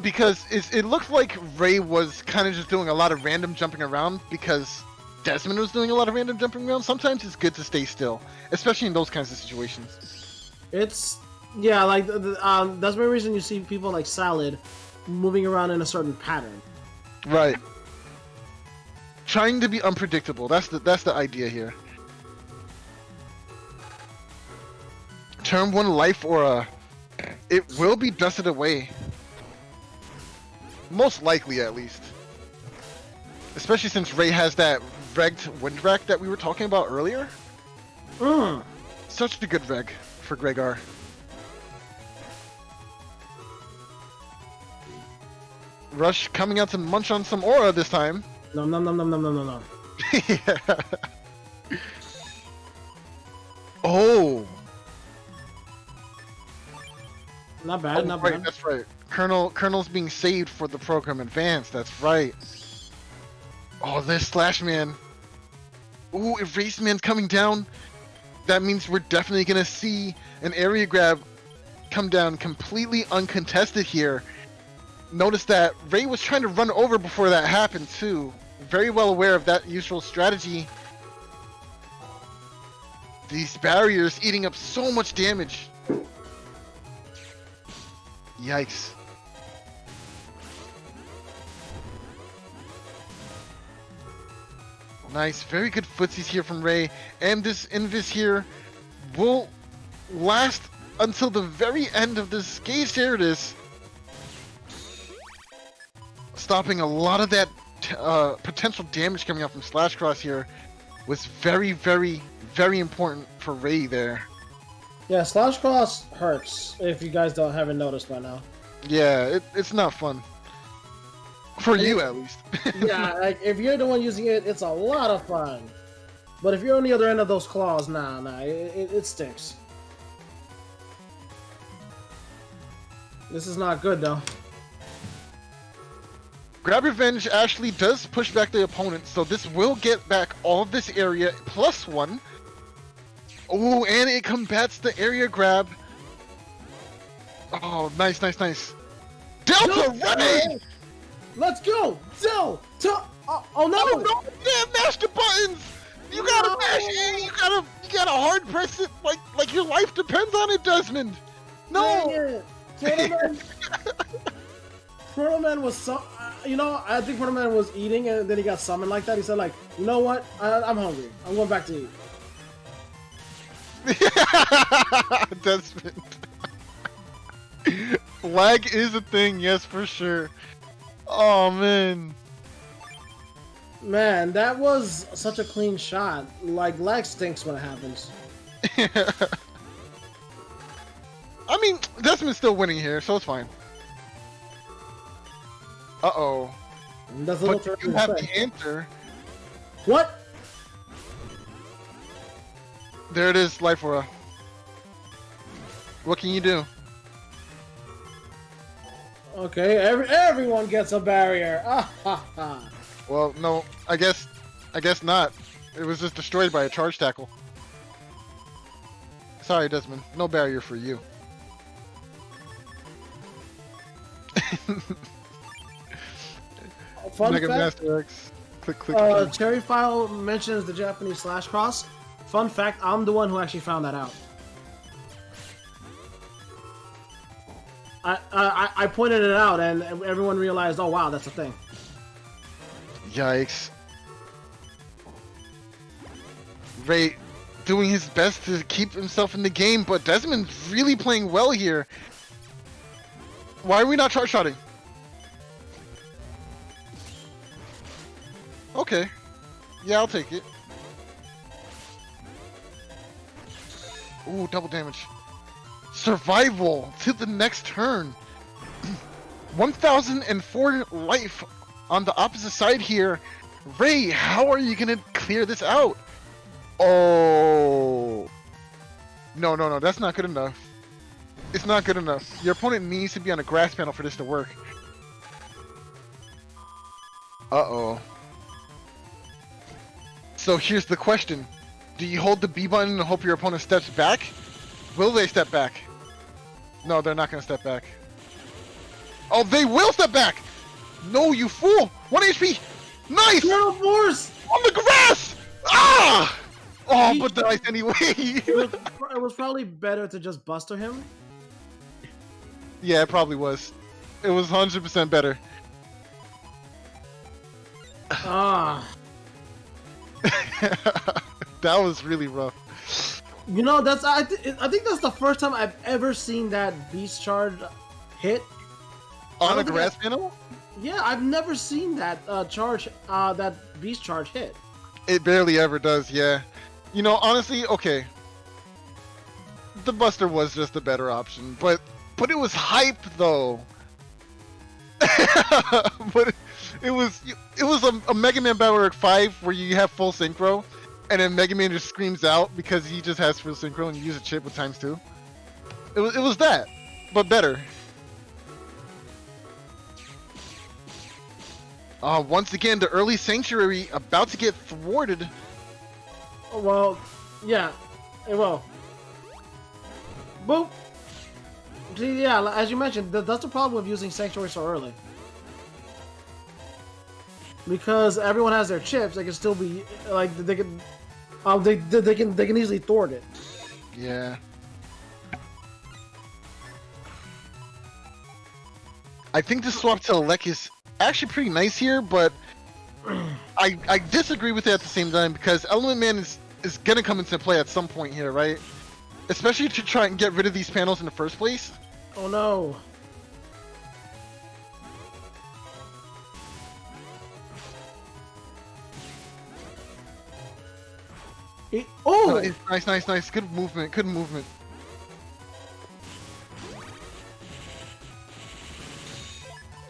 Because it looked like Ray was kind of just doing a lot of random jumping around because Desmond was doing a lot of random jumping around. Sometimes it's good to stay still, especially in those kinds of situations. It's, yeah, like, that's the reason you see people like Salad moving around in a certain pattern. Right. Trying to be unpredictable. That's the idea here. Turn 1 life aura. It will be dusted away. Most likely, at least. Especially since Ray has that regged wind rack that we were talking about earlier. Such a good reg for Gregar. Rush coming out to munch on some aura this time. Nom nom nom nom nom nom nom nom. Yeah. Oh. Not bad, not right, bad. that's right. Colonel's being saved for the program advance. That's right. Oh, this Slash Man. Ooh, if Race Man's coming down, that means we're definitely gonna see an area grab come down completely uncontested here. Notice that Ray was trying to run over before that happened too. Very well aware of that usual strategy. These barriers eating up so much damage. Yikes. Nice, very good footsies here from Ray. And this Invis here will last until the very end of this stage. There it is. Stopping a lot of that potential damage coming out from Slash Cross here was very, very, very important for Ray there. Yeah, Slash Cross hurts, if you guys haven't noticed by now. Yeah, it's not fun. For you, at least. Yeah, like, if you're the one using it, it's a lot of fun. But if you're on the other end of those claws, nah, it stinks. This is not good, though. Grab Revenge actually does push back the opponent, so this will get back all of this area +1. Oh, and it combats the area grab. Oh, nice, nice, nice. Delta Ray! Let's go! Oh no! Oh no! Yeah, mash the buttons! You gotta mash it! You gotta hard press it like your life depends on it, Desmond! No! Proto-Man was so... you know, I think Proto-Man was eating and then he got summoned like that. He said like, you know what? I'm hungry. I'm going back to eat. Desmond. Lag is a thing, yes, for sure. Oh, man. Man, that was such a clean shot. Like, lag stinks when it happens. I mean, Desmond's still winning here, so it's fine. Uh-oh. That's a little But you have the answer. What? There it is, Life Aura. What can you do? Okay, everyone gets a barrier. Ah, ha, ha. Well, no, I guess not. It was just destroyed by a charge tackle. Sorry, Desmond. No barrier for you. Fun Mega fact, Master X. Click, click, click. Cherry File mentions the Japanese slash cross. Fun fact, I'm the one who actually found that out. I pointed it out, and everyone realized, oh wow, that's a thing. Yikes. Ray doing his best to keep himself in the game, but Desmond's really playing well here. Why are we not charge shotting? Okay. Yeah, I'll take it. Ooh, double damage. Survival to the next turn. 1004 life on the opposite side here. Ray, how are you gonna clear this out? Oh. No, that's not good enough. It's not good enough. Your opponent needs to be on a grass panel for this to work. Uh-oh. So here's the question. Do you hold the B button and hope your opponent steps back? Will they step back? No, they're not going to step back. Oh, they will step back! No, you fool! 1 HP! Nice! Colonel Force! On the grass! Ah! Oh, but nice anyway! It was probably better to just buster him. Yeah, it probably was. It was 100% better. Ah. That was really rough. You know, I think that's the first time I've ever seen that beast charge hit. On a grass panel? Yeah, I've never seen that that beast charge hit. It barely ever does, yeah. You know, honestly, okay. The Buster was just a better option, but it was hype though. But it was a Mega Man Battle Arc 5 where you have full synchro, and then Mega Man just screams out because he just has full synchro and you use a chip with ×2. It was that, but better. Once again, the early Sanctuary about to get thwarted. Well, yeah, it will. Boop. See, yeah, as you mentioned, that's the problem with using Sanctuary so early. Because everyone has their chips, they can still be like they can easily thwart it. Yeah. I think the swap to Elec is actually pretty nice here, but I disagree with it at the same time because Element Man is gonna come into play at some point here, right? Especially to try and get rid of these panels in the first place. Oh no. Oh! Nice. Good movement.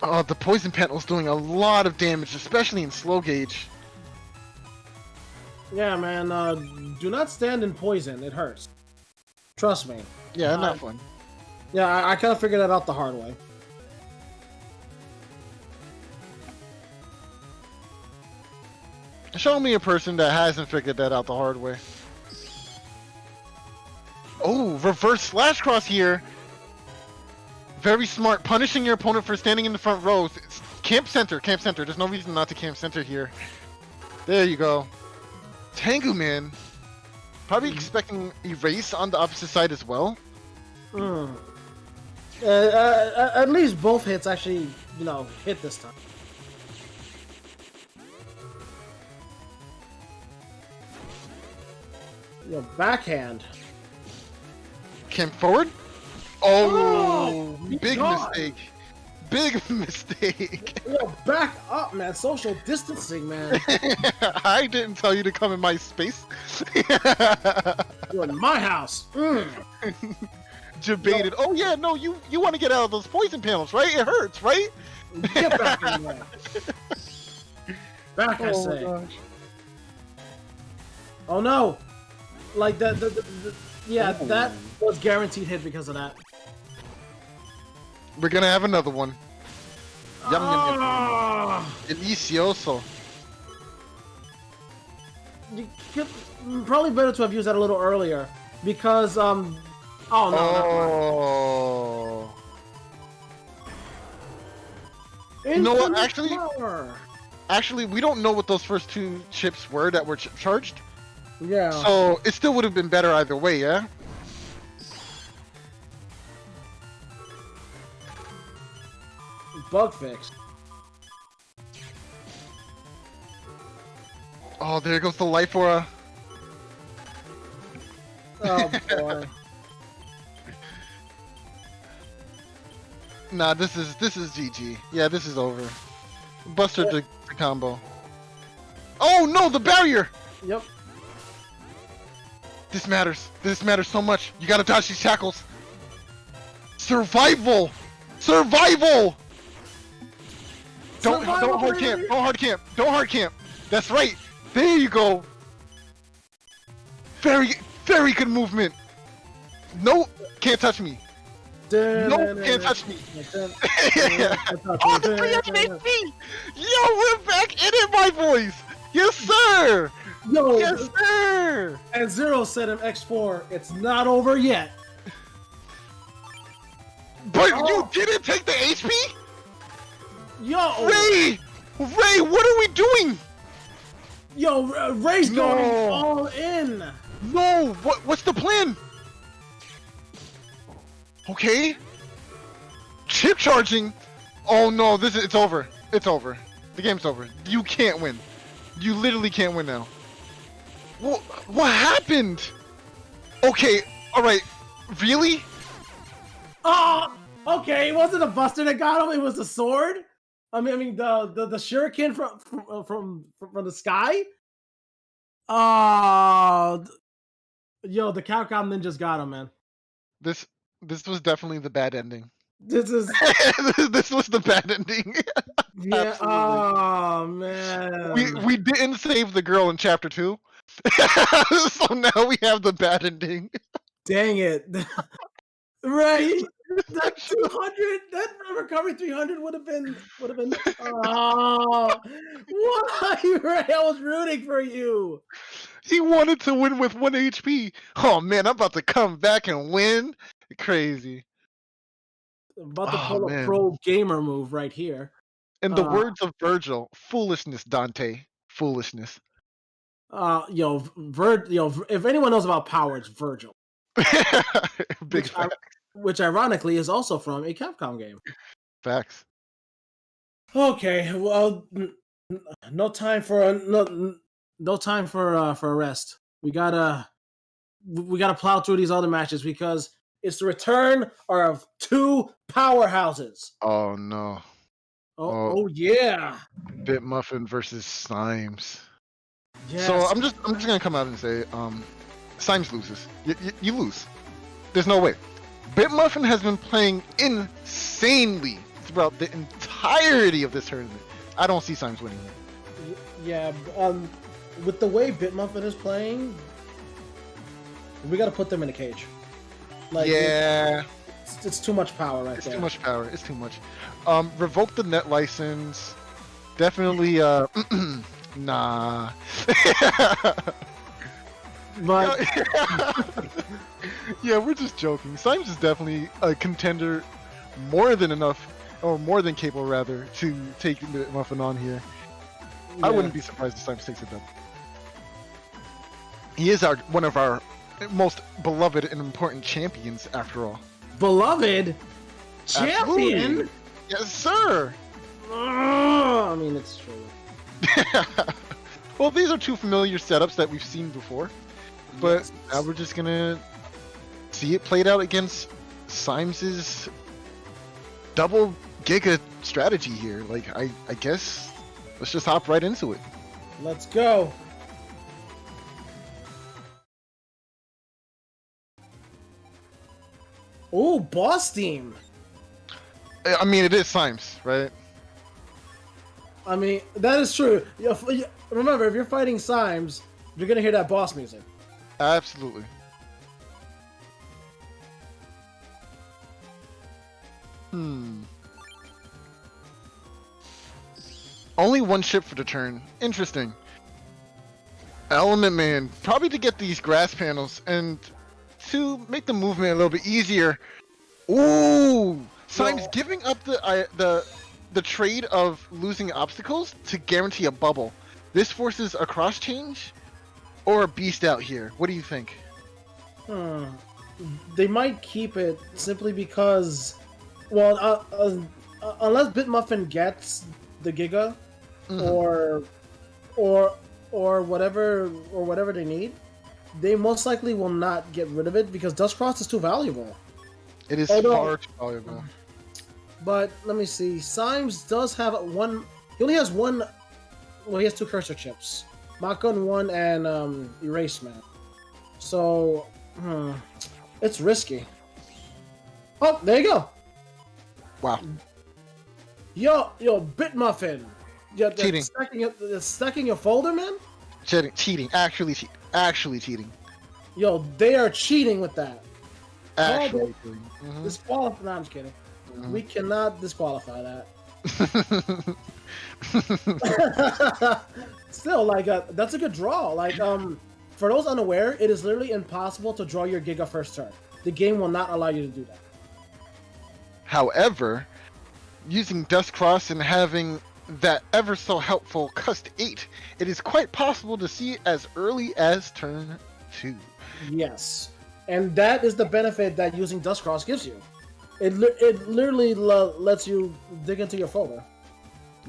Oh, the poison panel's doing a lot of damage, especially in slow gauge. Yeah, man. Do not stand in poison. It hurts. Trust me. Yeah, not fun. Yeah, I kind of figured that out the hard way. Show me a person that hasn't figured that out the hard way. Oh, reverse slash cross here. Very smart, punishing your opponent for standing in the front row. Camp center. There's no reason not to camp center here. There you go. Tengu Man. Probably expecting erase on the opposite side as well. At least both hits actually, hit this time. Backhand. Camp forward. Oh, big God. mistake. Big mistake. Yo, back up, man. Social distancing, man. I didn't tell you to come in my space. You're in my house. Debated. Oh yeah, no, you want to get out of those poison panels, right? It hurts, right? Get back in there. Back, I say. Gosh. Oh no. Like that. Yeah, was guaranteed hit because of that. We're gonna have another one. Yum, yum, yum. Ah! Delicioso. Probably better to have used that a little earlier because oh no. Oh. You know what? Actually, we don't know what those first 2 chips were that were charged. Yeah. So it still would have been better either way, yeah. Bug fix. Oh, there goes the life aura. Oh boy. Nah, this is GG. Yeah, this is over. Buster the combo. Oh no, the barrier! Yep. This matters. This matters so much. You gotta dodge these tackles. Survival! Survival! Don't hard camp. Don't hard camp. Don't hard camp. That's right. There you go. Very good movement. No, can't touch me. No, can't touch me. Oh, the 300 HP! Yo, we're back in it, my boys! Yes, sir! Yo, Yes, sir! and Zero said in X4, it's not over yet. But you didn't take the HP? Yo, Ray! Ray, what are we doing? Yo, Ray's going No. all in. No, what's the plan? Okay. Chip charging. Oh no, it's over. It's over. The game's over. You can't win. You literally can't win now. What happened? Okay, alright. Really? Oh, okay. It wasn't a buster that got him. It was the sword. I mean the shuriken from the sky. Yo, the Capcom ninjas got him, man. This was definitely the bad ending. This is This was the bad ending. yeah. Absolutely. Oh man. We didn't save the girl in chapter 2. So now we have the bad ending. Dang it. Right. That 200, that recovery 300 would have been. Oh, why, Ray? I was rooting for you. He wanted to win with 1 HP. Oh man, I'm about to come back and win. Crazy. I'm about to Oh, pull a man. pro gamer move right here. In the words of Virgil, foolishness, Dante. Foolishness. Yo, if anyone knows about power, it's Virgil. Big Which ironically is also from a Capcom game. facts. Okay, well, no time for a rest. We gotta plow through these other matches because it's the return of 2 powerhouses. Oh no. Oh yeah. Bit Muffin versus Slimes. Yes. So I'm just gonna come out and say, Slimes loses. You lose. There's no way. Bit Muffin has been playing insanely throughout the entirety of this tournament. I don't see Slimes winning. Yeah. With the way Bitmuffin is playing, we got to put them in a cage. Like, yeah. It's too much power right there. It's too much power. It's too much. Revoke the net license. Definitely. Nah. But yeah, we're just joking. Slimes is definitely a contender, more than enough, or more than capable rather, to take the Muffin on here. I wouldn't be surprised if Slimes takes it though. He is one of our most beloved and important champions, after all. beloved champion. Absolutely. Yes, sir. I mean, it's true. Well, these are 2 familiar setups that we've seen before, but Yes. now we're just gonna see it played out against Slimes's double giga strategy here. Like, I guess let's just hop right into it. Let's go. Oh, boss team. I mean, it is Slimes, right? I mean, that is true. Remember, if you're fighting Symes, you're gonna hear that boss music. Absolutely. Only one ship for the turn. Interesting. Element Man, probably to get these grass panels and to make the movement a little bit easier. Ooh! Simon's giving up the trade of losing obstacles to guarantee a bubble. This forces a cross change or a beast out here. What do you think? They might keep it simply because, well, unless Bitmuffin gets the Giga, or whatever they need, they most likely will not get rid of it because Dust Cross is too valuable. It is far too valuable. But let me see. Symes does have one. He only has one. Well, he has 2 cursor chips, Mach-Gun 1 and Erase Man. So it's risky. Oh, there you go. Wow. Yo, Bitmuffin. Cheating. Stacking your folder, man. Cheating. Actually cheating. Yo, they are cheating with that. Actually cheating. Disqualify. No, I'm just kidding. We cannot disqualify that. Still, like, that's a good draw. Like, for those unaware, it is literally impossible to draw your Giga first turn. The game will not allow you to do that. However, using Dust Cross and having that ever so helpful Cust 8, it is quite possible to see it as early as turn 2. Yes. And that is the benefit that using Dust Cross gives you. It literally lets you dig into your folder.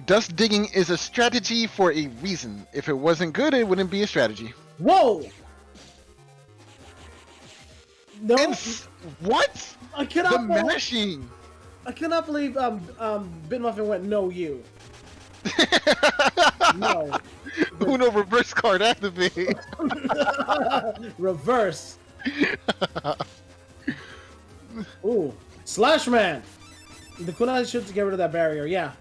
Dust digging is a strategy for a reason. If it wasn't good, it wouldn't be a strategy. Whoa! No. What? I cannot. Mashing. I cannot believe Bitmuffin went no you. No. Uno reverse card activate. Reverse. Ooh. Slash Man! The kunai should get rid of that barrier, yeah.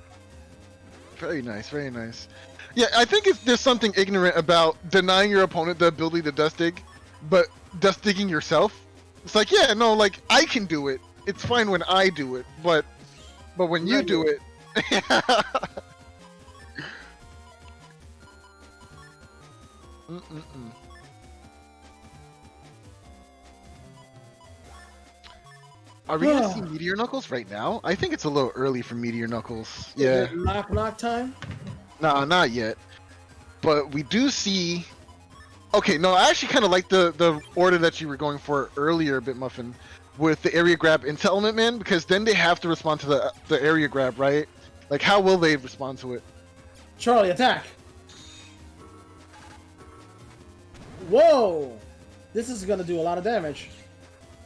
Very nice, very nice. Yeah, I think there's something ignorant about denying your opponent the ability to dust dig, but dust digging yourself. It's like, yeah, no, like, I can do it. It's fine when I do it, but when you do it... Are we gonna see Meteor Knuckles right now? I think it's a little early for Meteor Knuckles. Yeah. Knock time? Nah, not yet. But we do see... Okay, no, I actually kind of like the order that you were going for earlier, Bitmuffin, with the area grab into Element Man, because then they have to respond to the area grab, right? Like, how will they respond to it? Charlie, attack! Whoa! This is gonna do a lot of damage.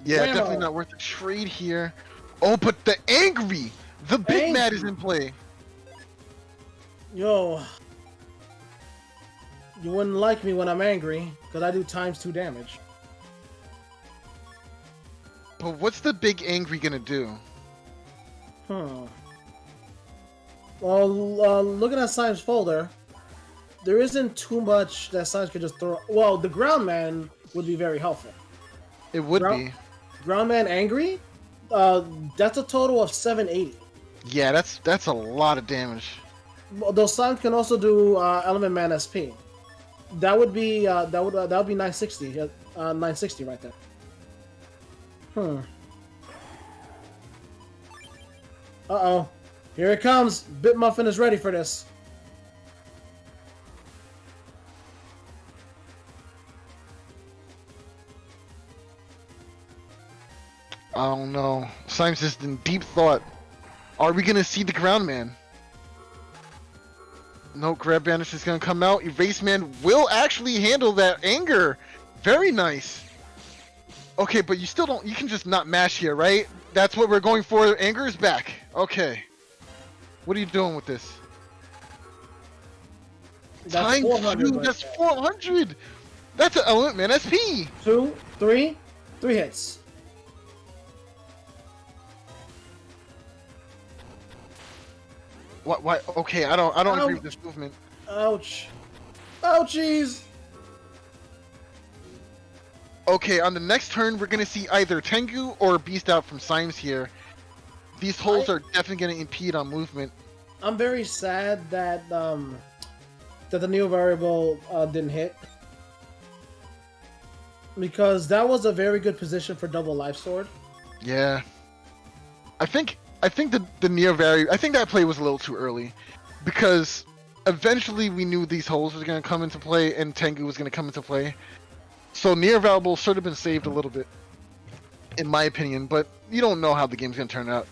Yeah, definitely not worth the trade here. Oh, but the Angry! The Big Mad is in play. Yo. You wouldn't like me when I'm angry, because I do ×2 damage. But what's the Big Angry gonna do? Well, looking at Symes' folder, there isn't too much that Symes could just throw. Well, the Ground Man would be very helpful. It would be. Ground Man Angry? That's a total of 780. Yeah, that's a lot of damage. Though Symes can also do Element Man SP. That would be that would be 960. 960 right there. Uh-oh. Here it comes. Bitmuffin is ready for this. I don't know. Symes is in deep thought. Are we gonna see the Ground Man? No, Grab Banish is gonna come out. Erase Man will actually handle that anger. Very nice. Okay, but you still don't. You can just not mash here, right? That's what we're going for. Anger is back. Okay. What are you doing with this? That's 400. Right, that's 400. That's an Element Man SP. 2, 3 hits. What? Why? Okay, I don't agree with this movement. Ouch. Ouchies. Okay, on the next turn, we're gonna see either Tengu or Beast out from Symes here. These holes are definitely going to impede on movement. I'm very sad that the new variable didn't hit, because that was a very good position for double life sword. Yeah. I think the Neo variable, I think that play was a little too early, because eventually we knew these holes were going to come into play and Tengu was going to come into play. So Neo variable should have been saved a little bit, in my opinion, but you don't know how the game's going to turn out.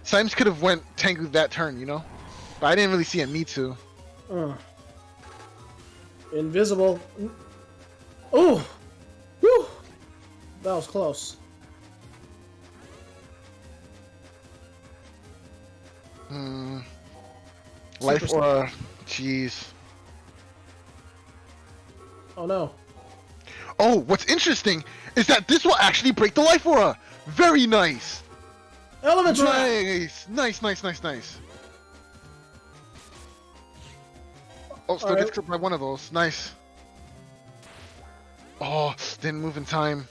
Symes could have went Tengu that turn, you know? But I didn't really see a need to. Invisible. Oh! Whew! That was close. Life Super Aura. Jeez. Oh no. Oh, what's interesting is that this will actually break the Life Aura! Very nice! Element trap! Nice. Oh, still gets clipped by one of those. Nice. Oh, didn't move in time.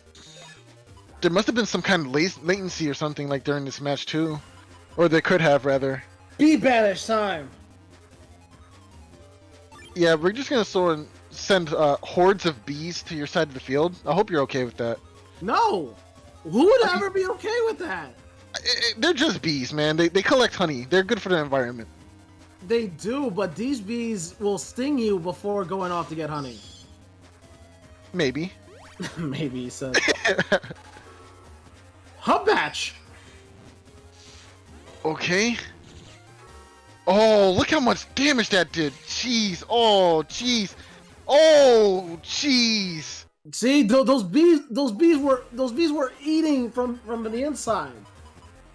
There must have been some kind of latency or something like during this match too. Or they could have, rather. Be banished time! Yeah, we're just gonna send hordes of bees to your side of the field. I hope you're okay with that. No! Who would ever be okay with that? They're just bees, man. They collect honey. They're good for the environment. They do, but these bees will sting you before going off to get honey. Maybe. Maybe, he says. Hub batch! Okay. Oh, look how much damage that did. Jeez. Oh, jeez. Oh, jeez. See, those bees were eating from the inside.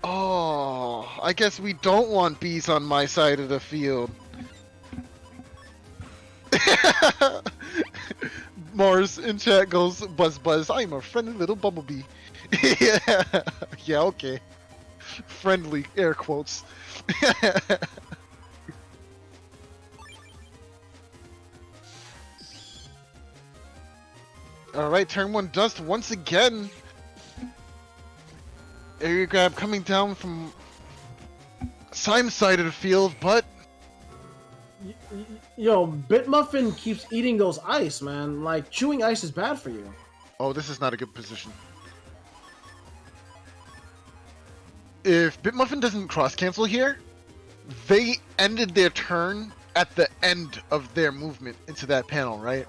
Oh, I guess we don't want bees on my side of the field. Mars in chat goes, Buzz, I'm a friendly little bumblebee. Yeah, okay. Friendly, air quotes. Alright, turn 1 dust once again. Area grab coming down from Symes' side of the field, but Yo, Bitmuffin keeps eating those ice, man. Like, chewing ice is bad for you. oh, this is not a good position. If Bitmuffin doesn't cross cancel here, they ended their turn at the end of their movement into that panel, right?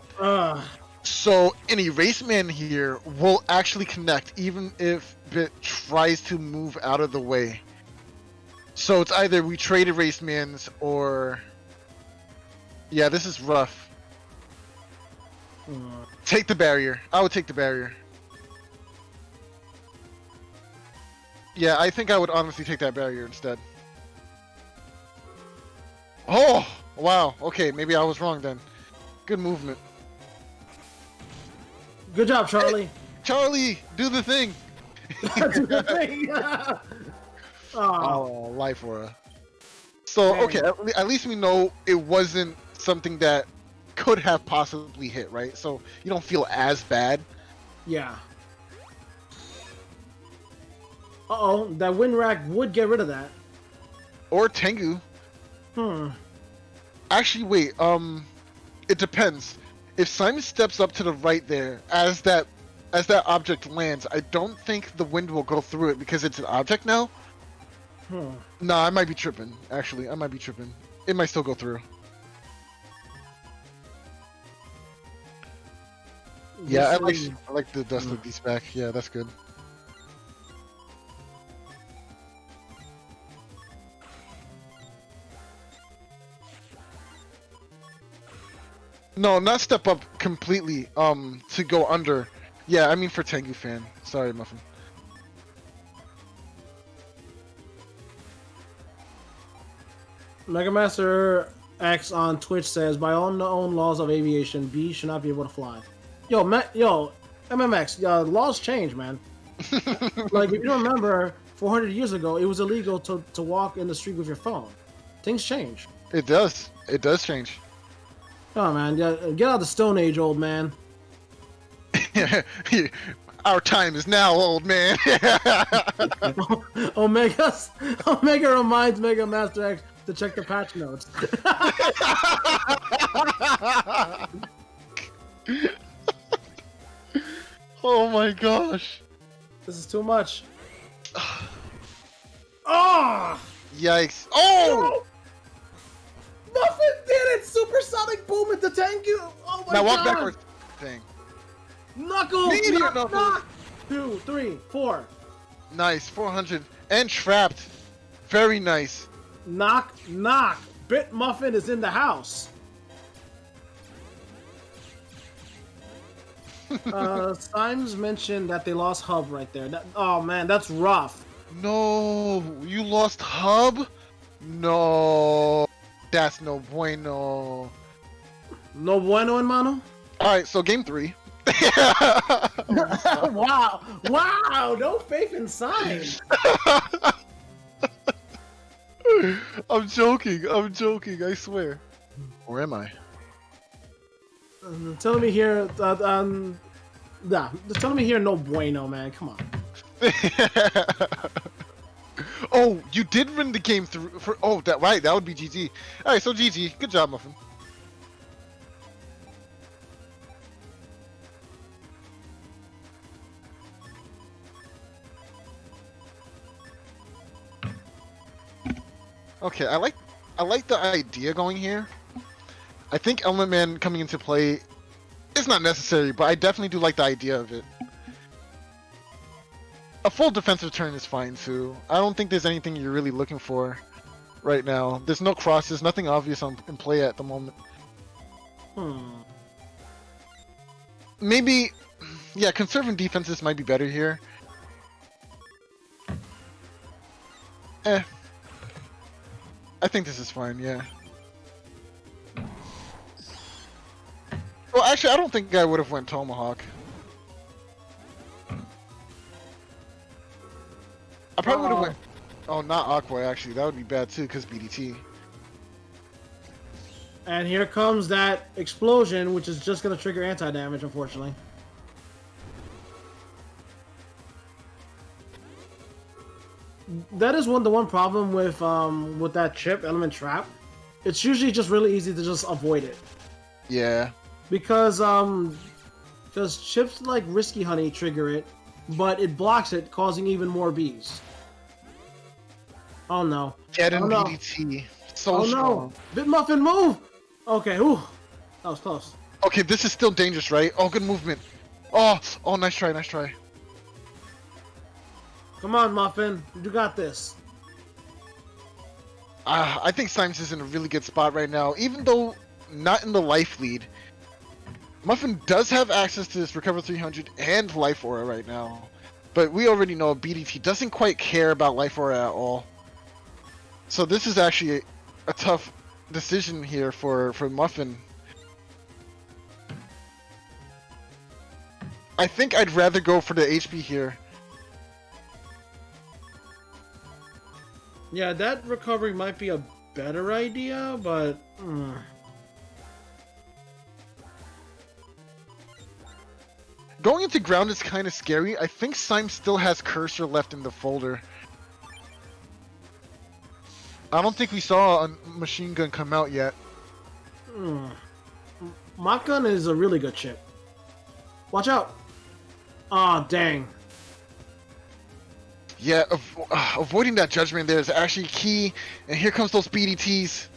So an Erase Man here will actually connect even if Bit tries to move out of the way. So it's either we trade Erase Mans or... Yeah, this is rough. Take the barrier. I would take the barrier. Yeah, I think I would honestly take that barrier instead. Oh! Wow. Okay, maybe I was wrong then. Good movement. Good job, Charlie. Hey, Charlie, do the thing! Do the thing. Oh, Life Aura. So, Dang. okay, at least we know it wasn't something that could have possibly hit, right? So you don't feel as bad. Yeah. Uh-oh, that wind rack would get rid of that. Or Tengu. Actually, wait, it depends. If Simon steps up to the right there, as that object lands, I don't think the wind will go through it because it's an object now. Nah, I might be tripping. Actually, I might be tripping. It might still go through. Yeah, I like the dust of these back. Yeah, that's good. No, not step up completely. To go under. Yeah, I mean for Tengu fan. Sorry, Muffin. Mega Master X on Twitch says, by all known laws of aviation, bees should not be able to fly. Yo, MMX, laws change, man. Like, if you don't remember, 400 years ago, it was illegal to walk in the street with your phone. Things change. It does. It does change. Come on, man. Get out of the Stone Age, old man. Our time is now, old man. Omega reminds Mega Master X to check the patch notes. Oh my gosh. This is too much. Oh! Yikes. Oh! Muffin did it! Supersonic boom into Tengu! Oh my Now god! walk backwards. Thing. Knuckles! Meteor Knock, Knuckles. knock! 2, 3, 4. Nice. 400. And trapped. Very nice. Knock, knock. Bit Muffin is in the house. Symes mentioned that they lost Hub right there. Oh man, that's rough. No. You lost Hub? No. That's no bueno. No bueno, hermano? Alright, so game 3. Wow. Wow. No faith in Symes. I'm joking, I swear. Or am I? Telling me here, telling me here, no bueno, man. Come on. Oh, you did win the game through. Oh, that right. That would be GG. All right, so GG. Good job, Muffin. Okay, I like the idea going here. I think MMBN coming into play is not necessary, but I definitely do like the idea of it. A full defensive turn is fine too. I don't think there's anything you're really looking for right now. There's no crosses, nothing obvious in play at the moment. Maybe, yeah, conserving defenses might be better here. I think this is fine, yeah. Well, actually, I don't think I would have went Tomahawk. I probably would have went... Oh, not Aqua, actually. That would be bad, too, because BDT. And here comes that explosion, which is just going to trigger anti-damage, unfortunately. That is the one problem with that chip, Element Trap. It's usually just really easy to just avoid it. Yeah. Because chips like Risky Honey trigger it, but it blocks it, causing even more bees. Oh no. Get in Oh, no. BDT. So strong. No. Bit Muffin, move! Okay, ooh. That was close. Okay, this is still dangerous, right? Oh, good movement. Oh, nice try, nice try. Come on, Muffin. You got this. I think Symes is in a really good spot right now, even though not in the life lead. Muffin does have access to this Recover 300 and Life Aura right now, but we already know BDT doesn't quite care about Life Aura at all. So this is actually a tough decision here for Muffin. I think I'd rather go for the HP here. Yeah, that recovery might be a better idea, but... Going into ground is kind of scary. I think Symes still has Cursor left in the folder. I don't think we saw a machine gun come out yet. Mach gun is a really good chip. Watch out! Aw, dang. Yeah, avoiding that judgment there is actually key. And here comes those BDTs.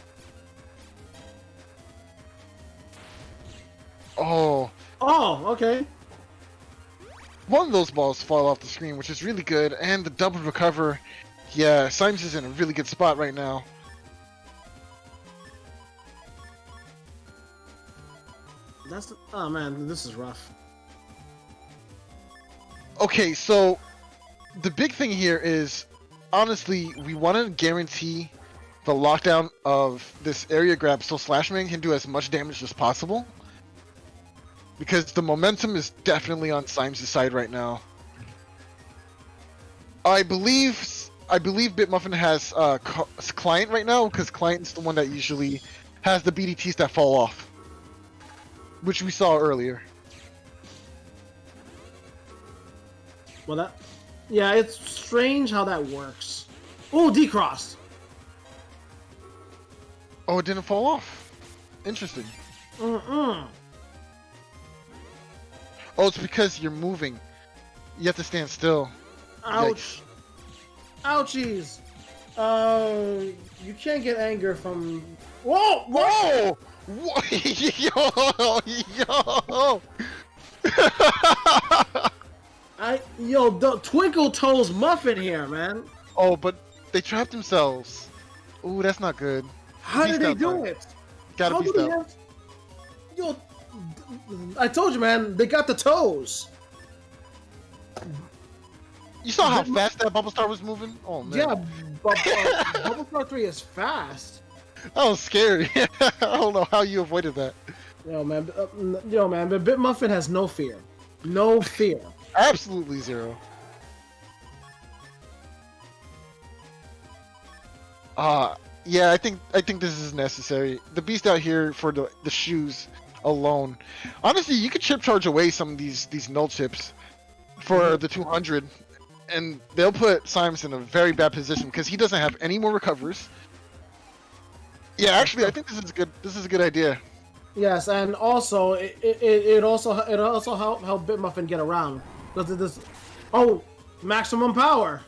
Oh. Oh, okay. One of those balls fall off the screen, which is really good. And the double recover. Yeah, Symes is in a really good spot right now. Oh man, this is rough. Okay, so the big thing here is, honestly, we want to guarantee the lockdown of this area grab so Slashman can do as much damage as possible. Because the momentum is definitely on Symes' side right now. I believe Bitmuffin has Client right now, because Client's the one that usually has the BDTs that fall off. Which we saw earlier. Well, that. Yeah, it's strange how that works. Oh, decrossed. Oh, it didn't fall off. Interesting. Mm-mm. Oh, it's because you're moving. You have to stand still. Ouch. Ouchies. You can't get anger from. Whoa! Whoa! Whoa! Yo! Yo, the Twinkle Toes Muffin here, man. Oh, but they trapped themselves. Ooh, that's not good. How did they do Beast it? Gotta How be do they stealth. have... Yo, I told you, man. They got the toes. You saw how fast that bubble star was moving? Oh man. Yeah, but Bubble Star 3 is fast. That was scary. I don't know how you avoided that. Yo, man, but Bit Muffin has no fear. No fear. Absolutely zero. Yeah, I think this is necessary. The beast out here for the shoes alone. Honestly, you could chip charge away some of these null chips for the 200, and they'll put Symes in a very bad position because he doesn't have any more recovers. Yeah, actually, I think this is good. This is a good idea. Yes, and also it also help Bit Muffin get around because this. Oh, maximum power.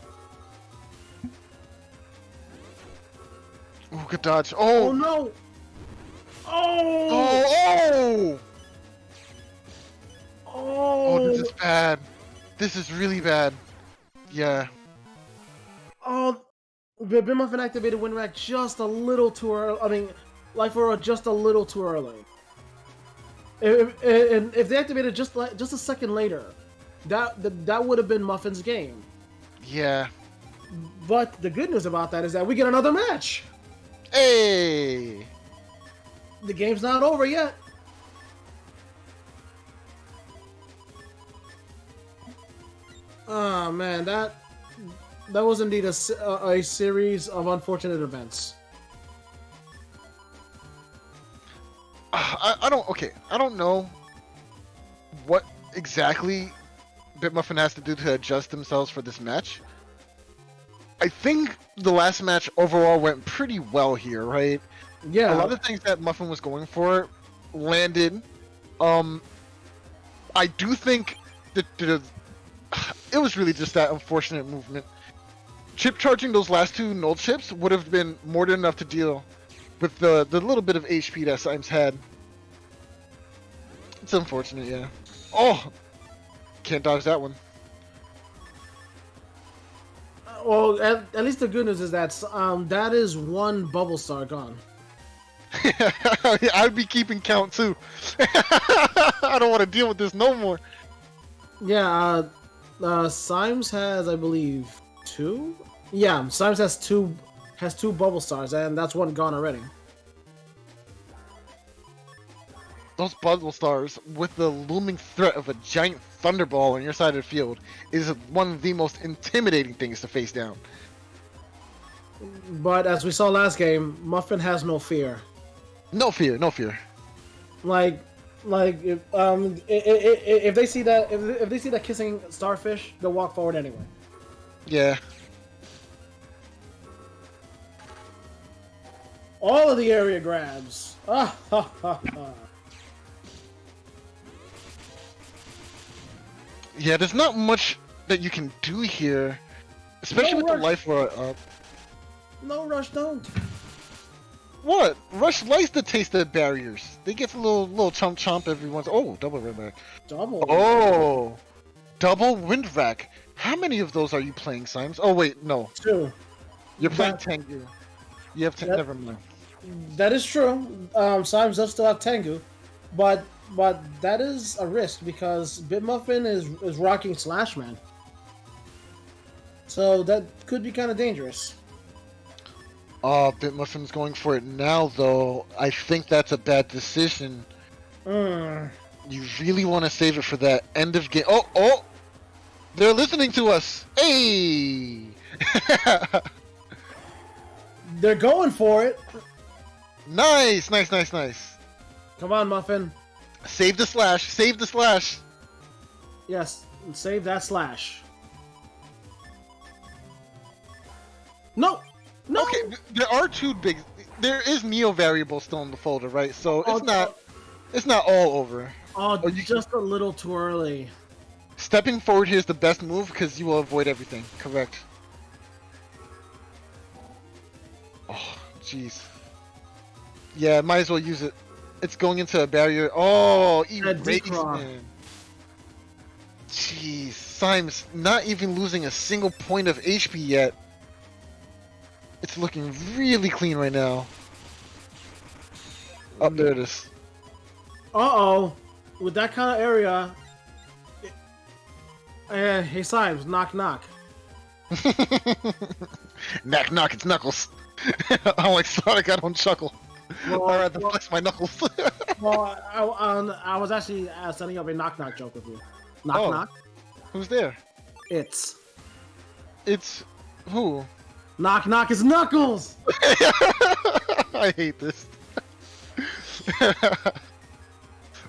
Oh, good dodge. Oh Oh, no. Oh. oh, oh! Oh. Oh, this is bad. This is really bad. Yeah. Oh, Bit Muffin activated Wind Rack just a little too early. I mean, like for just a little too early. If they activated just a second later, that would have been Muffin's game. Yeah. But the good news about that is that we get another match. Hey! The game's not over yet. Oh man, that was indeed a series of unfortunate events. I don't know what exactly Bitmuffin has to do to adjust themselves for this match. I think the last match overall went pretty well here, right? Yeah. A lot of things that Muffin was going for landed. I do think that it was really just that unfortunate movement. Chip charging those last two null chips would have been more than enough to deal with the little bit of HP that Symes had. It's unfortunate, yeah. Oh! Can't dodge that one. Well, at least the good news is that that is one bubble star gone. I'd be keeping count too. I don't want to deal with this no more. Yeah, Symes has, I believe, 2? Yeah, Symes has two bubble stars, and that's one gone already. Those bubble stars, with the looming threat of a giant thunderball on your side of the field, is one of the most intimidating things to face down. But as we saw last game, Muffin has no fear. No fear, no fear. Like if they see that if they see that kissing starfish, they'll walk forward anyway. Yeah. All of the area grabs. Ah ha ha ha. Yeah, there's not much that you can do here, especially with the life bar up. No rush, don't. What? Rush likes to taste the barriers. They get a little chomp every once. Oh, double wind rack. Double. Oh, double wind rack. How many of those are you playing, Symes? Oh wait, no. 2. You're playing That- Tengu. You have That- never mind. That is true. Symes does still have Tengu, but that is a risk because Bitmuffin is rocking Slashman. So that could be kind of dangerous. Oh, Bitmuffin's going for it now, though. I think that's a bad decision. Mm. You really want to save it for that end of game. Oh! They're listening to us. Hey! They're going for it. Nice. Come on, Muffin. Save the slash. Save the slash. Yes, save that slash. No! No! Okay, there are two big. There is Neo variable still in the folder, right? So Oh, it's not all over. Oh, Oh, you just a little too early. Stepping forward here is the best move because you will avoid everything. Correct. Oh, jeez. Yeah, might as well use it. It's going into a barrier. Oh, That erase, decross. man. Jeez, Symes not even losing a single point of HP yet. It's looking really clean right now. Oh, there it is. Uh-oh. With that kind of area... hey, Symes, knock knock. Knock knock, it's Knuckles. I'm like Sonic, I don't chuckle. Well, I'd rather flex my knuckles. Well, I was actually setting up a knock knock joke with you. Knock Oh. knock. Who's there? It's who? knock knock is Knuckles. I hate this.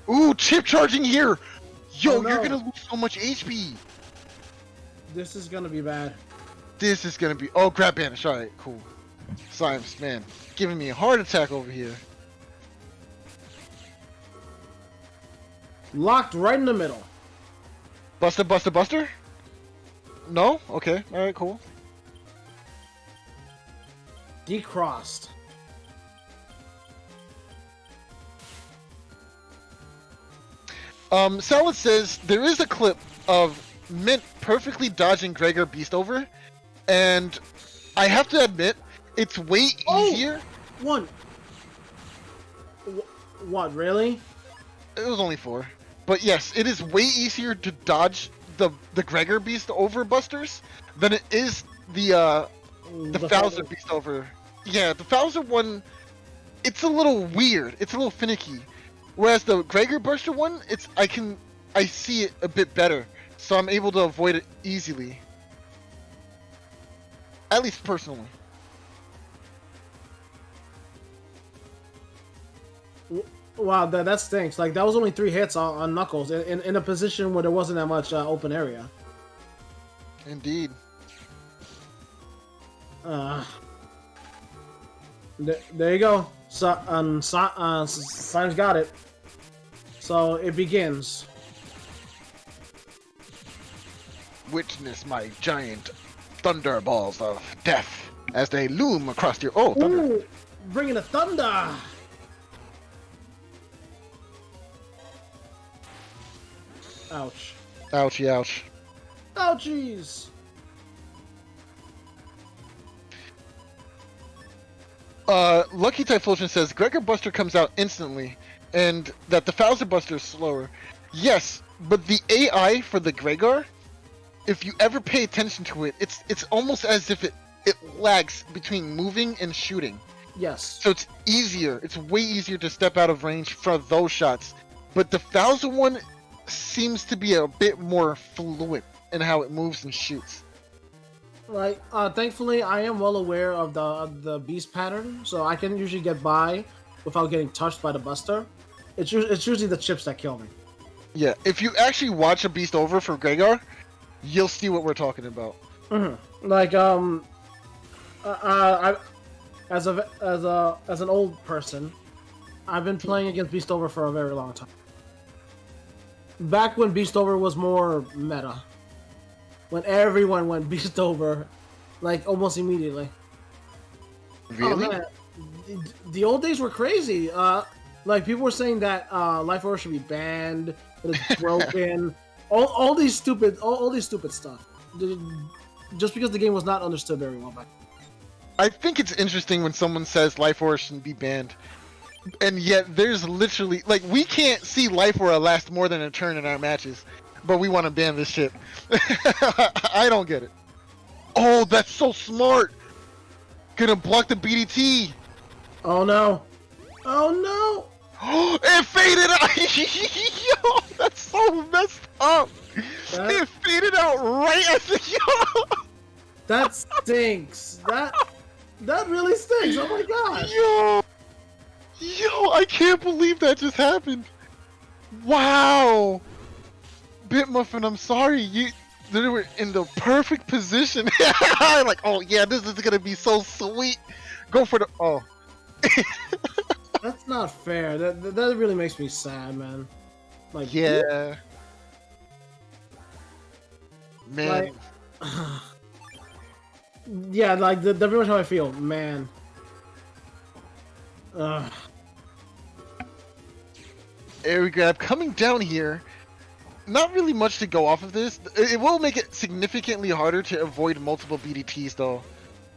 Ooh, chip charging here. Yo, Oh, no. you're gonna lose so much HP. This is gonna be bad. This is gonna be. Oh, grab banish. All right, cool. Symes, man, giving me a heart attack over here. Locked right in the middle. Buster, Buster, Buster. No. Okay. All right. Cool. Decrossed. Salad says there is a clip of Mint perfectly dodging Gregor Beastover, and I have to admit, it's way easier. One. What, really? It was only 4, but yes, it is way easier to dodge the Gregor Beastover busters than it is the Bowser Beastover. Yeah, the Bowser one, it's a little weird. It's a little finicky. Whereas the Gregor Buster one, I see it a bit better, so I'm able to avoid it easily. At least personally. Wow, that stinks. Like, that was only 3 hits on Knuckles in a position where there wasn't that much open area. Indeed. There you go. So, Symes got it. So it begins. Witness my giant thunderballs of death as they loom across your. Oh, thunder! Ooh, bringing the thunder. Ouch. Ouchie, ouch. Ouchies. Lucky Typhlosion says Gregor Buster comes out instantly, and that the Bowser Buster is slower. Yes, but the AI for the Gregor, if you ever pay attention to it, it's almost as if it lags between moving and shooting. Yes. So it's easier. It's way easier to step out of range for those shots. But the Bowser one seems to be a bit more fluid in how it moves and shoots. Like, thankfully, I am well aware of the beast pattern, so I can usually get by without getting touched by the Buster. It's usually the chips that kill me. Yeah, if you actually watch a Beast Over for Gregor, you'll see what we're talking about. Mm-hmm. Like, I as an old person, I've been playing against Beast Over for a very long time. Back when Beast Over was more meta. When everyone went Beast Over, like, almost immediately. Really? Oh, man. The old days were crazy. Like, people were saying that Life Order should be banned, that it's broken. all these stupid stuff. Just because the game was not understood very well back then. I think it's interesting when someone says Life Aura shouldn't be banned. And yet there's literally, like, we can't see Life Aura last more than a turn in our matches. But we want to ban this shit. I don't get it. Oh, that's so smart. Gonna block the BDT. Oh no. Oh Oh, it faded out. Yo, that's so messed up. It faded out right as the yo. no. That stinks. That really stinks. Oh my gosh. Yo, I can't believe that just happened. Wow. Bitmuffin, I'm sorry. They were in the perfect position. Like, oh yeah, this is gonna be so sweet. Go for the oh. That's not fair. That really makes me sad, man. Like, Yeah. Man. Like, yeah, like that's pretty much how I feel, man. Air grab coming down here. Not really much to go off of this. It will make it significantly harder to avoid multiple BDTs though.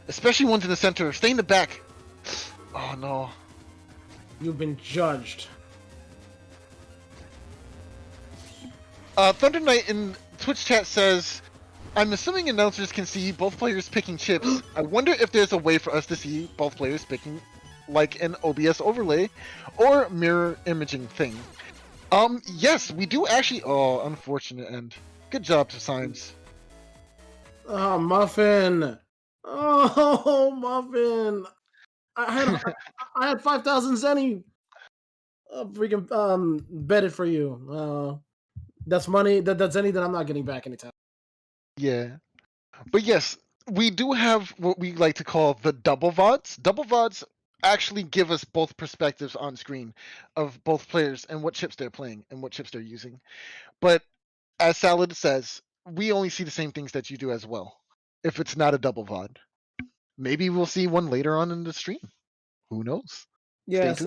Especially ones in the center. Stay in the back. Oh no. You've been judged. Thunder Knight in Twitch chat says, I'm assuming announcers can see both players picking chips. I wonder if there's a way for us to see both players picking like an OBS overlay or mirror imaging thing. Yes, we do actually. Oh, unfortunate end. Good job to Science. Oh, Muffin. Oh, Muffin. I had 5,000 Zenny. Freaking betted for you. That's money. That's Zenny that I'm not getting back anytime. Yeah, but yes, we do have what we like to call the double VODs. Double VODs actually give us both perspectives on screen of both players and what chips they're playing and what chips they're using. But as Salad says, we only see the same things that you do as well. If it's not a double VOD, maybe we'll see one later on in the stream. Who knows? Yes.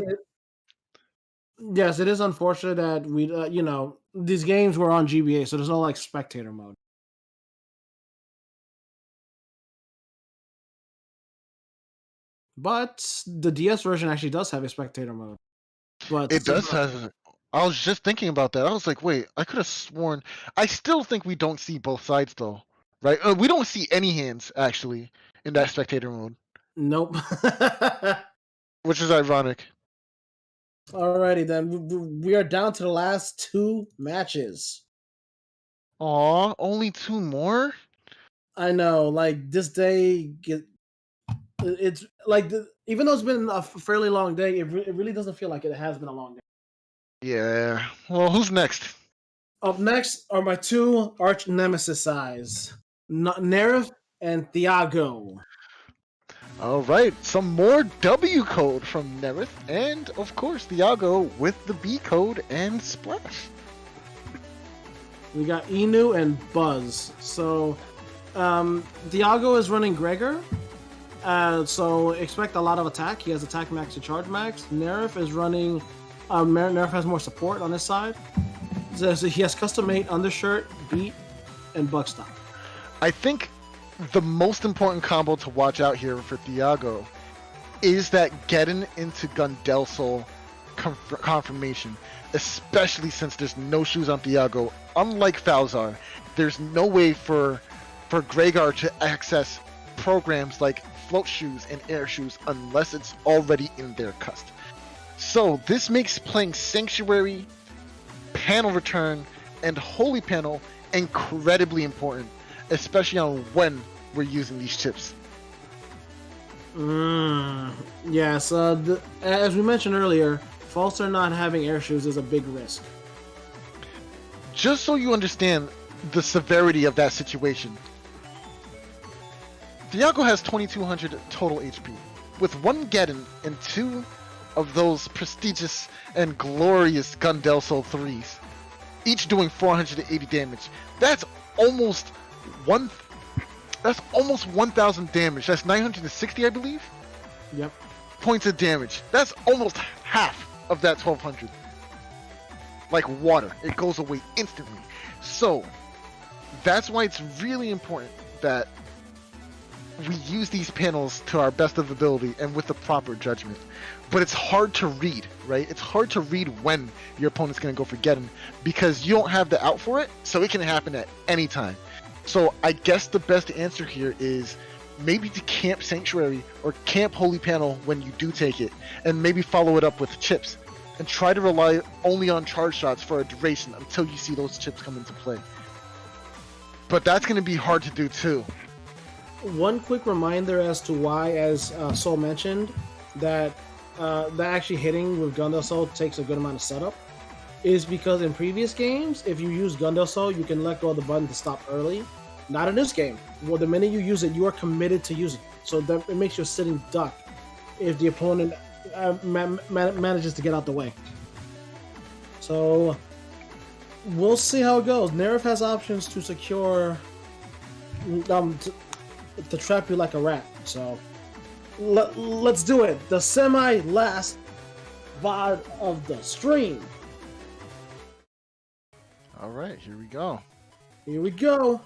Yes, it is unfortunate that we, these games were on GBA, so there's no like spectator mode. But the DS version actually does have a spectator mode. But It does have. I was just thinking about that. I was like, wait, I could have sworn. I still think we don't see both sides though, right? We don't see any hands actually in that spectator mode, Nope. which is ironic. Alrighty then, we are down to the last two matches. Aw, only two more? I know, like this day, it's like even though it's been a fairly long day, it really doesn't feel like it has been a long day. Yeah. Well, who's next? Up next are my two arch nemesis eyes, Nerf and Thiago. All right, some more W code from Nerith, and of course Thiago with the B code and Splash. We got Inu and Buzz. So, Thiago is running Gregor. So expect a lot of attack. He has attack max and charge max. Nerf is running. Nerf has more support on his side. So he has custom made undershirt, beat, and bug stop. I think the most important combo to watch out here for Thiago is that getting into Gundelsol confirmation, especially since there's no shoes on Thiago. Unlike Falzar, there's no way for Gregar to access programs like float shoes and air shoes unless it's already in their cust. So this makes playing Sanctuary, Panel Return, and Holy Panel incredibly important, especially on when we're using these chips. Yes, as we mentioned earlier, Falster not having air shoes is a big risk. Just so you understand the severity of that situation, Thiago has 2200 total HP, with one Geddon and two of those prestigious and glorious Gundelsol 3s, each doing 480 damage. That's almost 1,000 damage. That's 960, I believe. Yep. Points of damage. That's almost half of that 1200. Like water, it goes away instantly. So that's why it's really important that we use these panels to our best of ability and with the proper judgment. But it's hard to read, right? It's hard to read when your opponent's going to go for Geddon because you don't have the out for it, so it can happen at any time. So I guess the best answer here is maybe to camp Sanctuary or camp Holy Panel when you do take it, and maybe follow it up with chips, and try to rely only on charge shots for a duration until you see those chips come into play. But that's going to be hard to do too. One quick reminder as to why, as Soul mentioned, that actually hitting with Gundelsol takes a good amount of setup, is because in previous games, if you use Gundelsol, you can let go of the button to stop early, Not in this game. Well, the minute you use it, you are committed to using it. So that it makes you a sitting duck if the opponent manages to get out the way. So we'll see how it goes. Nerf has options to secure, to trap you like a rat. So let's do it. The semi-last VOD of the stream. All right, here we go. Here we go.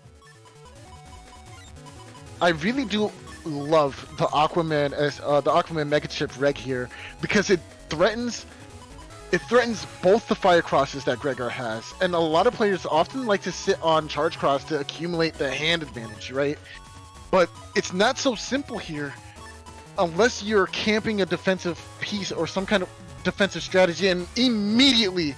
I really do love the Aquaman as the Aquaman Mega Chip reg here because it threatens both the fire crosses that Gregor has, and a lot of players often like to sit on charge cross to accumulate the hand advantage, right? But it's not so simple here unless you're camping a defensive piece or some kind of defensive strategy, and immediately,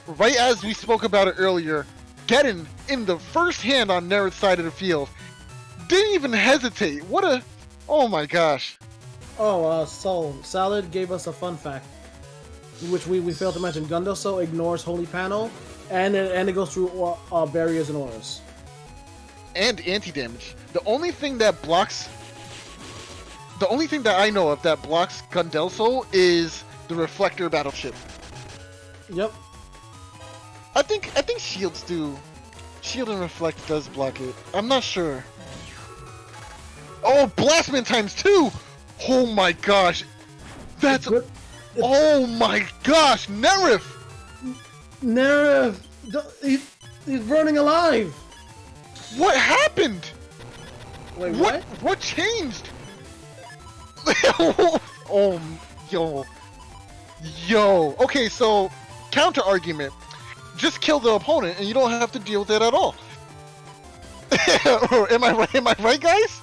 right as we spoke about it earlier, getting in the first hand on Nerith's side of the field. Didn't even hesitate. What a... Oh my gosh. Oh, so Salad gave us a fun fact, which we failed to mention. Gundelso ignores Holy Panel, and it goes through barriers and auras. And anti-damage. The only thing that I know of that blocks Gundelso is the Reflector Battleship. Yep. I think shields do. Shield and Reflect does block it. I'm not sure. Oh, Blastman ×2! Oh my gosh! That's... Oh my gosh! Nerif! Nerif! He's burning alive! What happened? Wait, what? What changed? Oh, yo. Okay, so counter argument: just kill the opponent, and you don't have to deal with it at all. Am I right? Am I right, guys?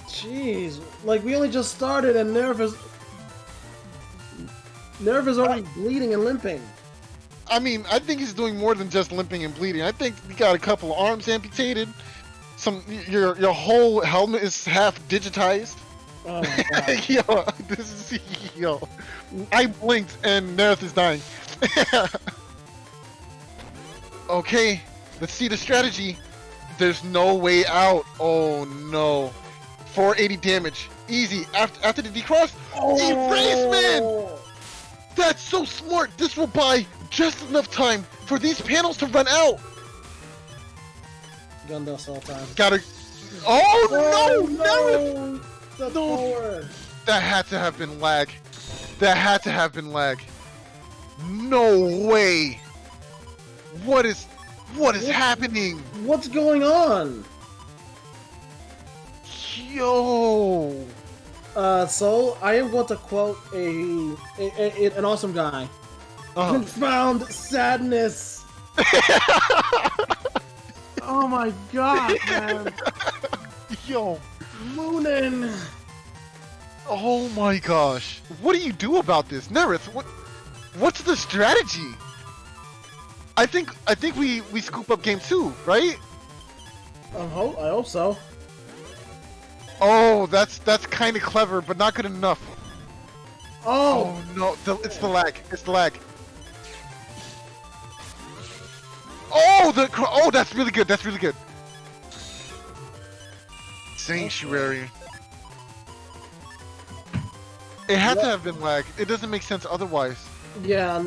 Jeez, like we only just started, and Nerf is already bleeding and limping. I mean, I think he's doing more than just limping and bleeding. I think he got a couple of arms amputated. Your whole helmet is half digitized. Oh my god. Yo, I blinked and Nerith is dying. Okay, let's see the strategy. There's no way out. Oh no. 480 damage. Easy. After the decross. Erasement! That's so smart. This will buy just enough time for these panels to run out. Gundos all time. Gotta... Oh, no! The No. forward. That had to have been lag. That had to have been lag. No way. What is happening? What's going on? Yo. So I am going to quote an awesome guy. Confound sadness. Oh my god, man. Yo. Moonin. Oh my gosh. What do you do about this? Nerith, what's the strategy? I think we scoop up game 2, right? I hope so. Oh, that's kind of clever, but not good enough. Oh no, it's the lag. It's the lag. Oh, that's really good. That's really good. Sanctuary. It had to have been lag. It doesn't make sense otherwise. yeah.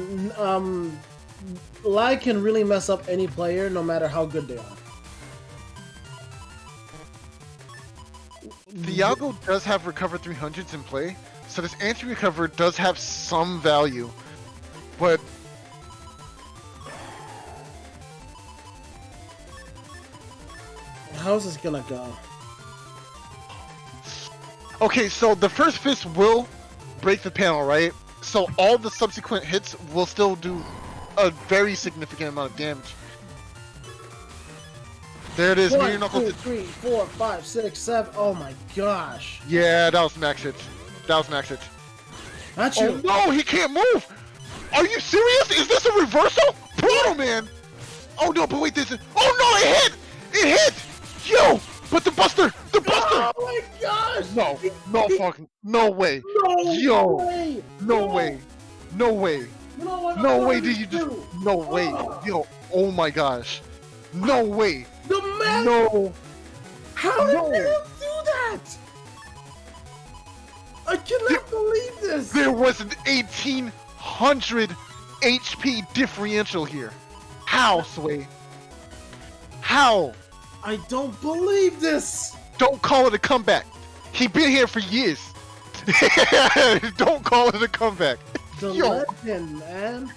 Lag can really mess up any player, no matter how good they are. Thiago does have recover 300s in play, so this anti-recover does have some value, but How's this gonna go? okay, so the first fist will break the panel, right? So all the subsequent hits will still do a very significant amount of damage. There it is. 1, 2, 3, 4, 5, 6, 7. Oh my gosh. Yeah, that was max hit. That was max hit. Not Oh you. no, he can't move! Are you serious? Is this a reversal? Brutal, man! Oh no, but wait, this is... Oh no, it hit! It hit! Yo! But the buster! The buster! Oh my gosh! No fucking... No way! No Yo! way! No way! No way! You know what No I'm way going did to you just... do? No way! Oh. Yo! Oh my gosh! No way. The man. No. How did No. Nerf do that? I cannot believe this. There was an 1800 HP differential here. How, Sway? How? I don't believe this. Don't call it a comeback. He been here for years. Don't call it a comeback. The Yo. legend, man.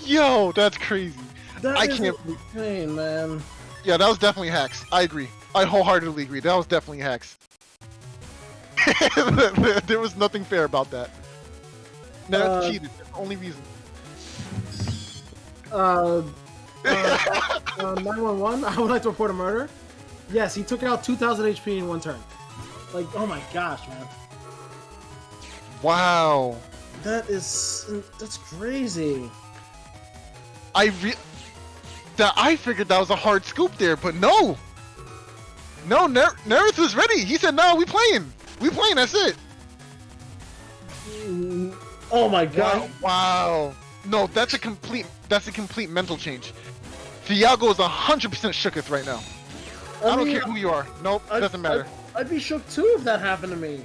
Yo, that's crazy. That I is can't insane, man. Yeah, that was definitely hacks. I agree. I wholeheartedly agree. That was definitely hacks. There was nothing fair about that. No, cheated. That's the only reason. 911, I would like to report a murder. Yes, he took out 2,000 HP in one turn. Like, oh my gosh, man. Wow. That's crazy. I figured that was a hard scoop there, but no. No, Nerith was ready. He said, "No, we playing. We playing. That's it." Oh my god. Wow. No, that's a complete mental change. Thiago is 100% shooketh right now. I don't care who you are. Nope, doesn't matter. I'd be shook too if that happened to me.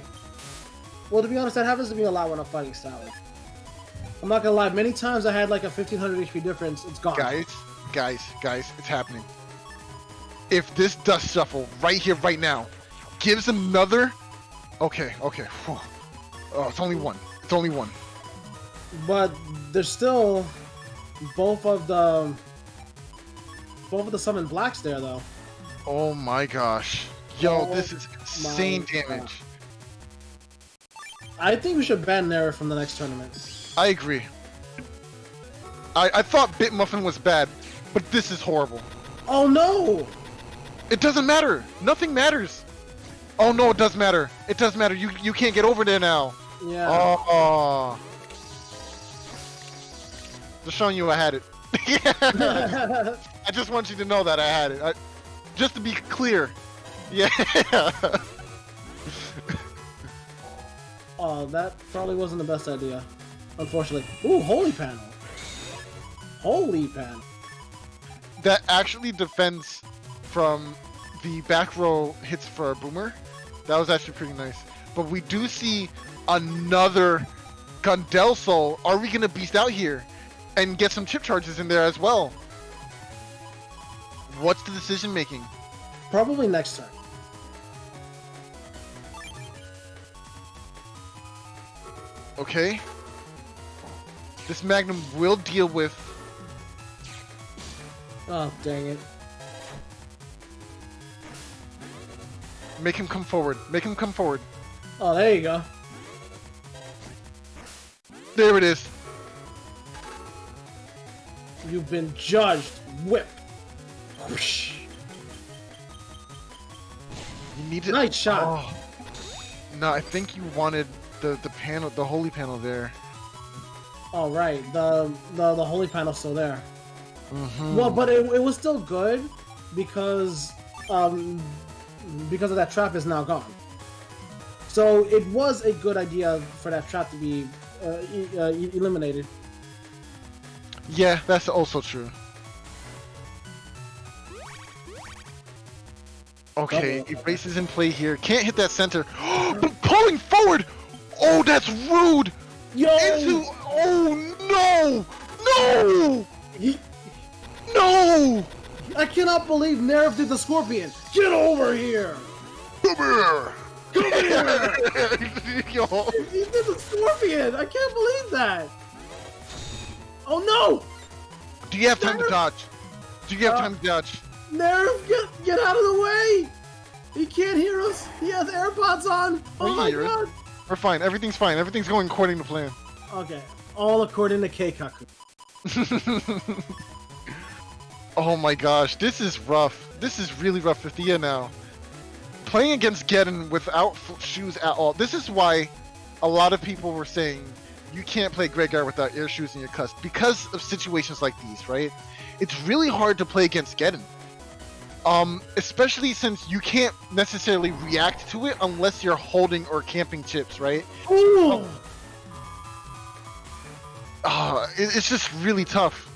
Well, to be honest, that happens to me a lot when I'm fighting Sally. I'm not gonna lie. Many times I had like a 1500 HP difference. It's gone. Guys, it's happening. If this dust shuffle right here, right now, gives another... Okay. Whew. Oh, it's only one. It's only one. But there's still both of the summoned blacks there, though. Oh my gosh. Yo, Oh this is insane my damage. I think we should ban Nera from the next tournament. I agree. I thought Bit Muffin was bad, but this is horrible. Oh no! It doesn't matter. Nothing matters. Oh no, it does matter. It does matter. You can't get over there now. Yeah. Oh. Just showing you I had it. I just want you to know that I had it. Just to be clear. Yeah. Oh, that probably wasn't the best idea. Unfortunately. Ooh, holy panel. Holy panel. That actually defends from the back row hits for a boomer. That was actually pretty nice. But we do see another Gundel Soul. Are we gonna beast out here and get some chip charges in there as well? What's the decision making? Probably next turn. Okay. This Magnum will deal with... Oh, dang it. Make him come forward. Make him come forward. Oh, there you go. There it is. You've been judged. Whip. Whoosh. You need to... Nice shot. Oh. No, I think you wanted the panel, the holy panel there. Oh, right. The holy panel's still there. Mm-hmm. Well, but it was still good because of that trap is now gone. So it was a good idea for that trap to be eliminated. Yeah, that's also true. Okay, Double. Erase is in play here. Can't hit that center. But pulling forward! Oh, that's rude! Yo! Into... Oh, no! No! He, No! I cannot believe Nerf did the Scorpion. Get over here! Come here! Come here! Yo. He did the Scorpion! I can't believe that! Oh no! Do you have time to dodge? Do you have time to dodge? Nerf, get out of the way! He can't hear us! He has AirPods on! Oh We my hear it. god! We're fine. Everything's fine. Everything's going according to plan. Okay, all according to Keikaku. Oh my gosh, this is rough. This is really rough for Thea now. Playing against Geddon without shoes at all. This is why a lot of people were saying you can't play Gregar without air shoes in your cusp because of situations like these, right? It's really hard to play against Geddon. Especially since you can't necessarily react to it unless you're holding or camping chips, right? Ooh! It's just really tough.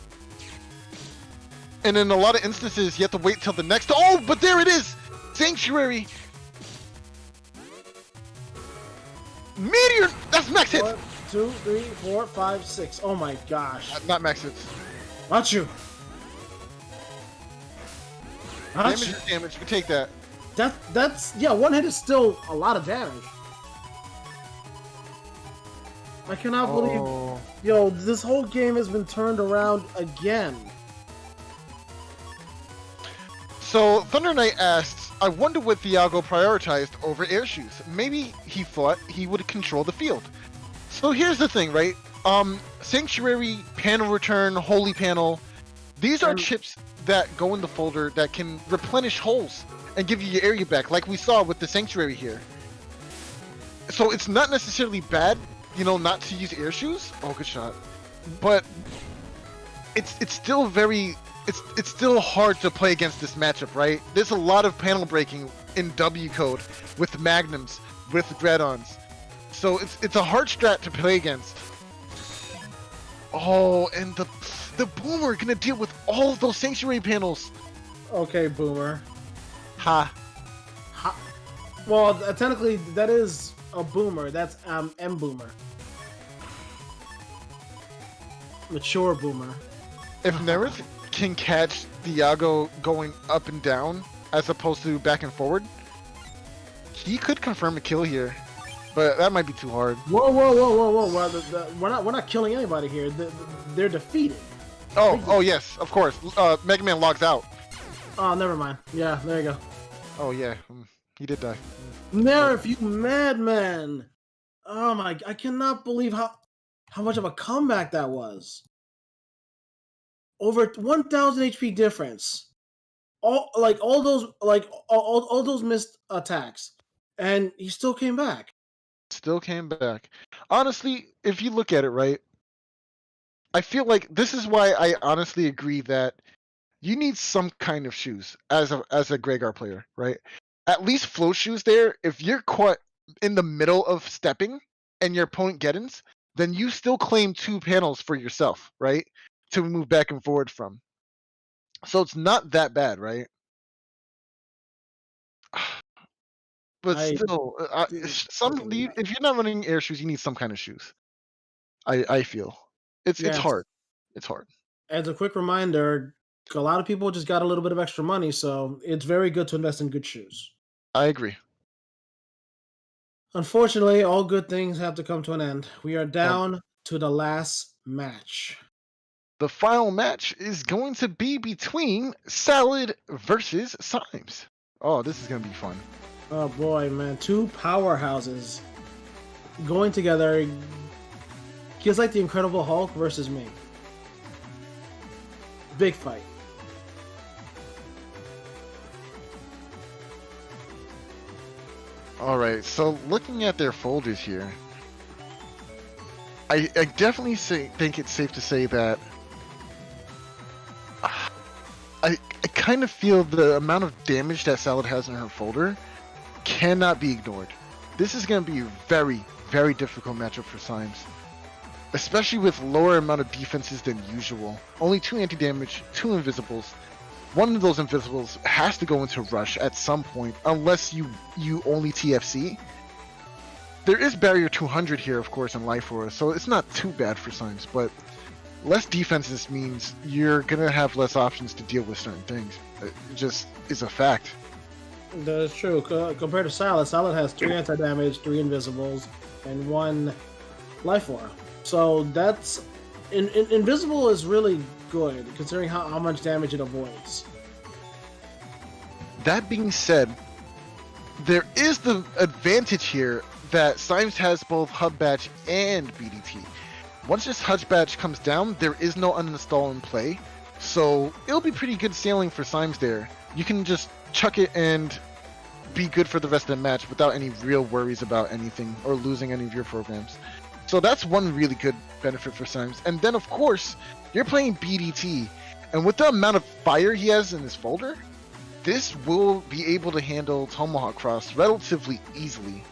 And in a lot of instances, you have to wait till the next. Oh, but there it is! Sanctuary! Meteor! That's max hits! 1, 2, 3, 4, 5, 6. Oh my gosh. Not max hits. Not you. Damage is damage. We take that. That's yeah. One hit is still a lot of damage. I cannot believe, yo, this whole game has been turned around again. So Thunder Knight asks, I wonder what Thiago prioritized over air shoes. Maybe he thought he would control the field. So here's the thing, right? Sanctuary, Panel Return, Holy Panel, these are chips that go in the folder that can replenish holes and give you your area back, like we saw with the Sanctuary here. So it's not necessarily bad, you know, not to use air shoes. Oh, good shot. But it's still very, it's still hard to play against this matchup, right? There's a lot of panel breaking in W code with Magnums, with Dread-Ons. So it's a hard strat to play against. Oh, and the Boomer gonna deal with all of those Sanctuary panels. Okay, Boomer. Ha. Well, technically that is a Boomer. That's M Boomer. Mature Boomer. If Nerith can catch Thiago going up and down as opposed to back and forward, he could confirm a kill here. But that might be too hard. Whoa, whoa, whoa, whoa, whoa! We're not killing anybody here. They're defeated. Oh yes, of course. Mega Man logs out. Oh, never mind. Yeah, there you go. Oh yeah, he did die. Nerf, you madman! Oh my! I cannot believe how much of a comeback that was. Over 1,000 HP difference. All those missed attacks, and he still came back. Still came back. Honestly, if you look at it, right, I feel like this is why I honestly agree that you need some kind of shoes as a Gregar player, right? At least flow shoes there. If you're caught in the middle of stepping and your opponent get-ins, then you still claim 2 panels for yourself, right? To move back and forward from. So it's not that bad, right? But still, if you're not running air shoes, you need some kind of shoes. I feel it's hard. It's hard. As a quick reminder, a lot of people just got a little bit of extra money, so it's very good to invest in good shoes. I agree. Unfortunately, all good things have to come to an end. We are down to the last match. The final match is going to be between Salad versus Symes. Oh, this is going to be fun. Oh boy, man. 2 powerhouses going together. Feels like the Incredible Hulk versus me. Big fight. Alright, so looking at their folders here, I definitely think it's safe to say that I kind of feel the amount of damage that Salad has in her folder cannot be ignored. This is going to be a very, very difficult matchup for Symes, especially with lower amount of defenses than usual. Only 2 anti-damage, 2 invisibles. One of those invisibles has to go into rush at some point, unless you only TFC. There is barrier 200 here, of course, in Life Aura, so it's not too bad for Symes, but less defenses means you're gonna have less options to deal with certain things. It just is a fact. That is true. Compared to Salad, Salad has 3 anti-damage, 3 invisibles, and 1 life aura. So that's invisible is really good considering how much damage it avoids. That being said, there is the advantage here that Symes has both Hub Badge and BDT. Once this Hub Badge comes down, there is no uninstall in play, so it'll be pretty good sailing for Symes there. You can just chuck it and be good for the rest of the match without any real worries about anything or losing any of your programs. So that's one really good benefit for Symes. And then, of course, you're playing BDT, and with the amount of fire he has in his folder, this will be able to handle Tomahawk Cross relatively easily.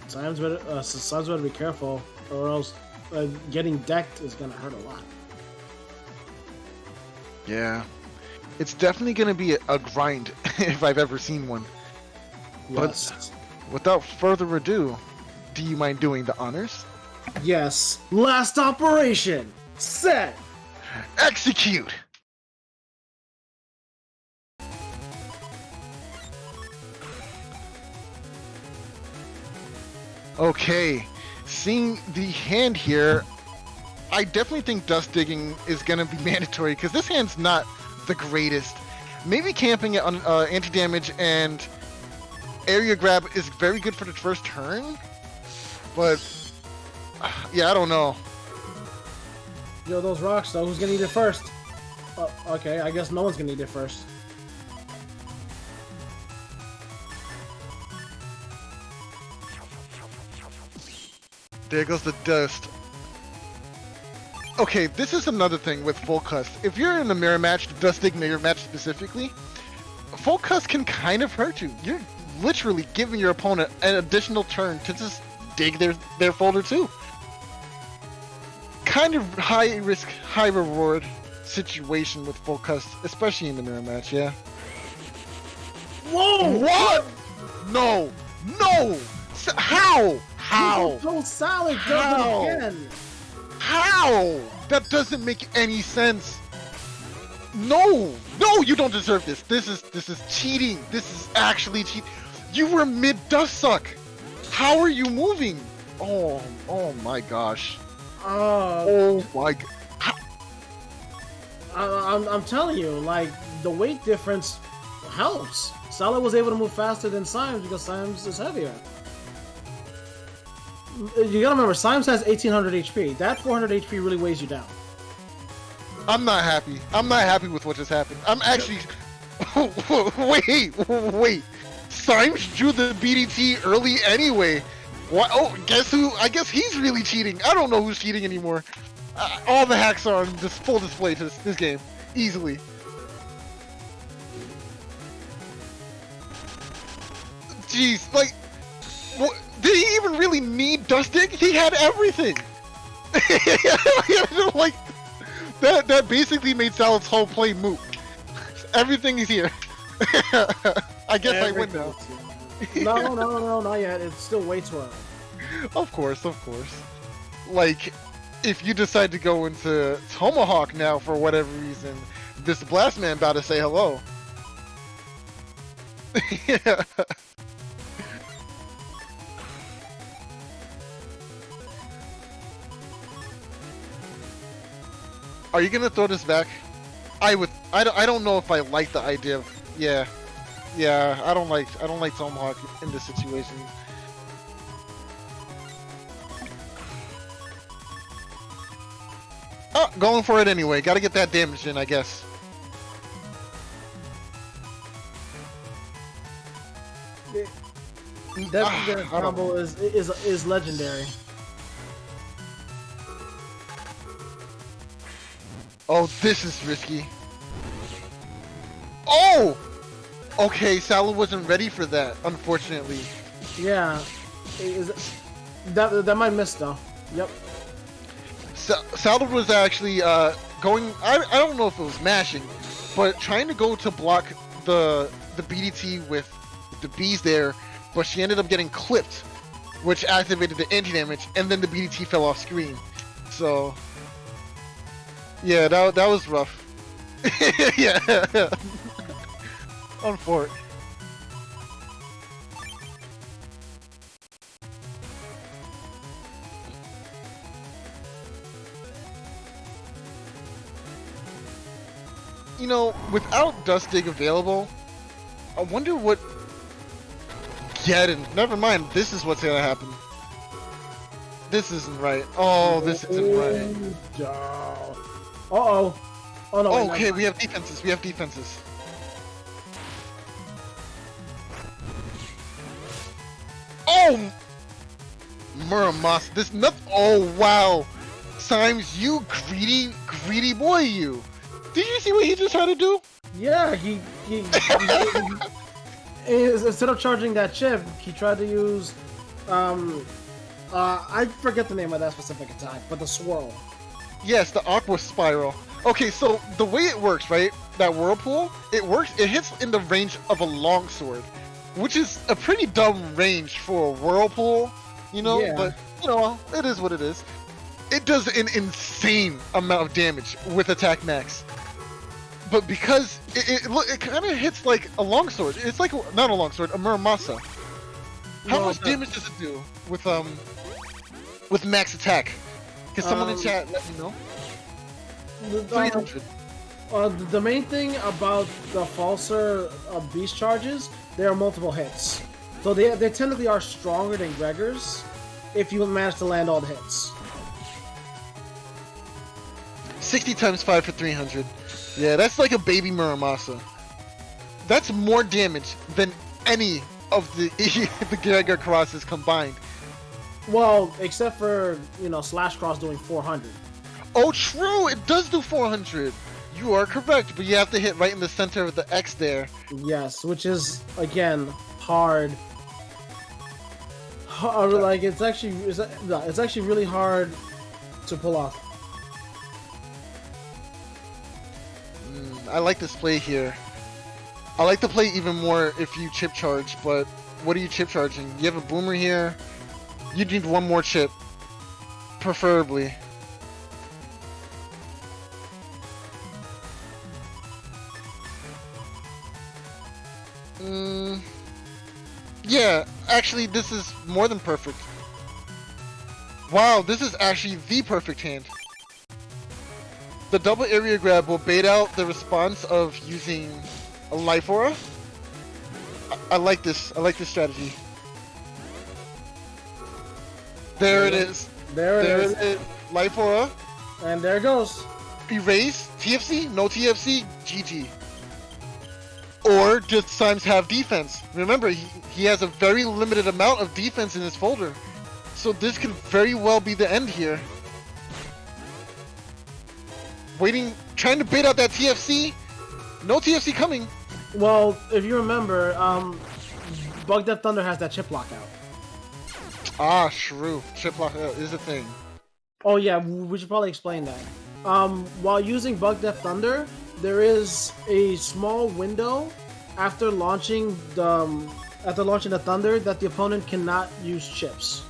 Symes better be careful, or else getting decked is gonna hurt a lot. Yeah. It's definitely going to be a grind if I've ever seen one. Yes. Without further ado, do you mind doing the honors? Yes. Last operation. Set. Execute! Okay, seeing the hand here, I definitely think dust digging is going to be mandatory because this hand's not the greatest. Maybe camping it on anti-damage and area grab is very good for the first turn, but yeah, I don't know. Yo, those rocks though, who's gonna eat it first? Okay, I guess no one's gonna eat it first. There goes the dust. Okay, this is another thing with full cust. If you're in a mirror match, the dust dig mirror match specifically, full cust can kind of hurt you. You're literally giving your opponent an additional turn to just dig their folder too. Kind of high risk, high reward situation with full cust, especially in the mirror match, yeah. Whoa! What? No! No! How? How? No salad does How? it again! How? That doesn't make any sense. No! No, you don't deserve this. This is cheating. This is actually cheat. You were mid dust suck. How are you moving? Oh my gosh. Oh my god. I'm telling you, like, the weight difference helps. Salah was able to move faster than Symes because Symes is heavier. You gotta remember, Symes has 1800 HP. That 400 HP really weighs you down. I'm not happy. I'm not happy with what just happened. I'm actually... Wait. Symes drew the BDT early anyway. What? Oh, guess who? I guess he's really cheating. I don't know who's cheating anymore. All the hacks are on just full display to this game. Easily. Jeez, like... What? Did he even really need dust dig? He had everything. Like that basically made Salad's whole play moot. Everything is here. I guess I win now. No, not yet. It's still way too early. Of course. Like, if you decide to go into Tomahawk now for whatever reason, this Blast Man about to say hello. Yeah. Are you gonna throw this back? I don't know if I like the idea of. Yeah. I don't like Tomahawk in this situation. Oh, going for it anyway. Gotta get that damage in, I guess. That combo is legendary. Oh, this is risky. Oh! Okay, Salah wasn't ready for that, unfortunately. Yeah. That might miss though. Yep. Salah was actually going... I don't know if it was mashing, but trying to go to block the BDT with the bees there, but she ended up getting clipped, which activated the anti-damage, and then the BDT fell off screen. So... yeah, that was rough. Yeah. On fort. You know, without Dust Dig available, I wonder what... Never mind, this is what's gonna happen. This isn't right. Oh, this isn't right. Uh-oh. Oh, no. Oh, okay, we have defenses. Oh! Muramas, this nut. Oh, wow. Symes, you greedy boy, you. Did you see what he just tried to do? Yeah, he instead of charging that chip, he tried to use I forget the name of that specific attack, but the swirl. Yes, the aqua spiral. Okay, so the way it works, right? That whirlpool, it works. It hits in the range of a longsword, which is a pretty dumb range for a whirlpool, you know. Yeah. But you know, it is what it is. It does an insane amount of damage with attack max. But because it kind of hits like a longsword. It's like not a longsword, a Muramasa. How much damage does it do with max attack? Can someone in chat let me know? 300. The main thing about the falser beast charges, there are multiple hits. So they technically are stronger than Gregor's if you manage to land all the hits. 60 times 5 for 300. Yeah, that's like a baby Muramasa. That's more damage than any of the the Gregor crosses combined. Well, except for, you know, Slash Cross doing 400. Oh, true! It does do 400! You are correct, but you have to hit right in the center of the X there. Yes, which is, again, hard. Like, it's actually really hard to pull off. I like this play here. I like to play even more if you chip charge, but what are you chip charging? You have a boomer here. You need one more chip, preferably. Yeah, actually, this is more than perfect. Wow, this is actually the perfect hand. The double area grab will bait out the response of using a Life Aura. I like this. I like this strategy. There it is. There it is. Life Aura. And there it goes. Erase. TFC. No TFC. GG. Or just Symes have defense. Remember, he has a very limited amount of defense in his folder. So this could very well be the end here. Waiting, trying to bait out that TFC. No TFC coming. Well, if you remember, Bug Death Thunder has that chip lockout. Ah, true. Chip lockout is a thing. Oh yeah, we should probably explain that. While using Bug Death Thunder, there is a small window after launching the Thunder that the opponent cannot use chips.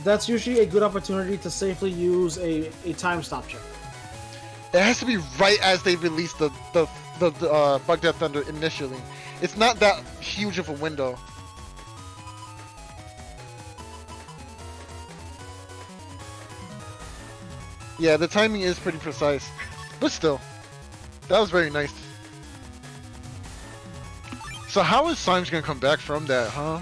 That's usually a good opportunity to safely use a time stop chip. It has to be right as they release the Bug Death Thunder initially. It's not that huge of a window. Yeah, the timing is pretty precise, but still, that was very nice. So how is Symes gonna come back from that, huh?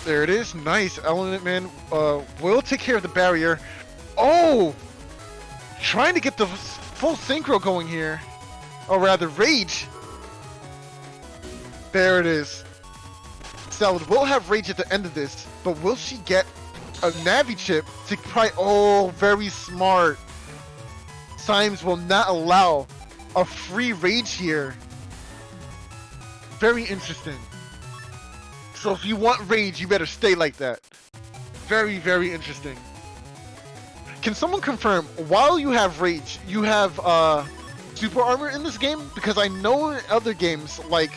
There it is. Nice. Element Man will take care of the barrier. Oh! Trying to get the full synchro going here. Or rather, rage. There it is. Salad will have rage at the end of this, but will she get a Navi chip to try? Oh, very smart. Symes will not allow a free rage here. Very interesting. So if you want rage, you better stay like that. Very, very interesting. Can someone confirm, while you have rage, you have super armor in this game? Because I know in other games, like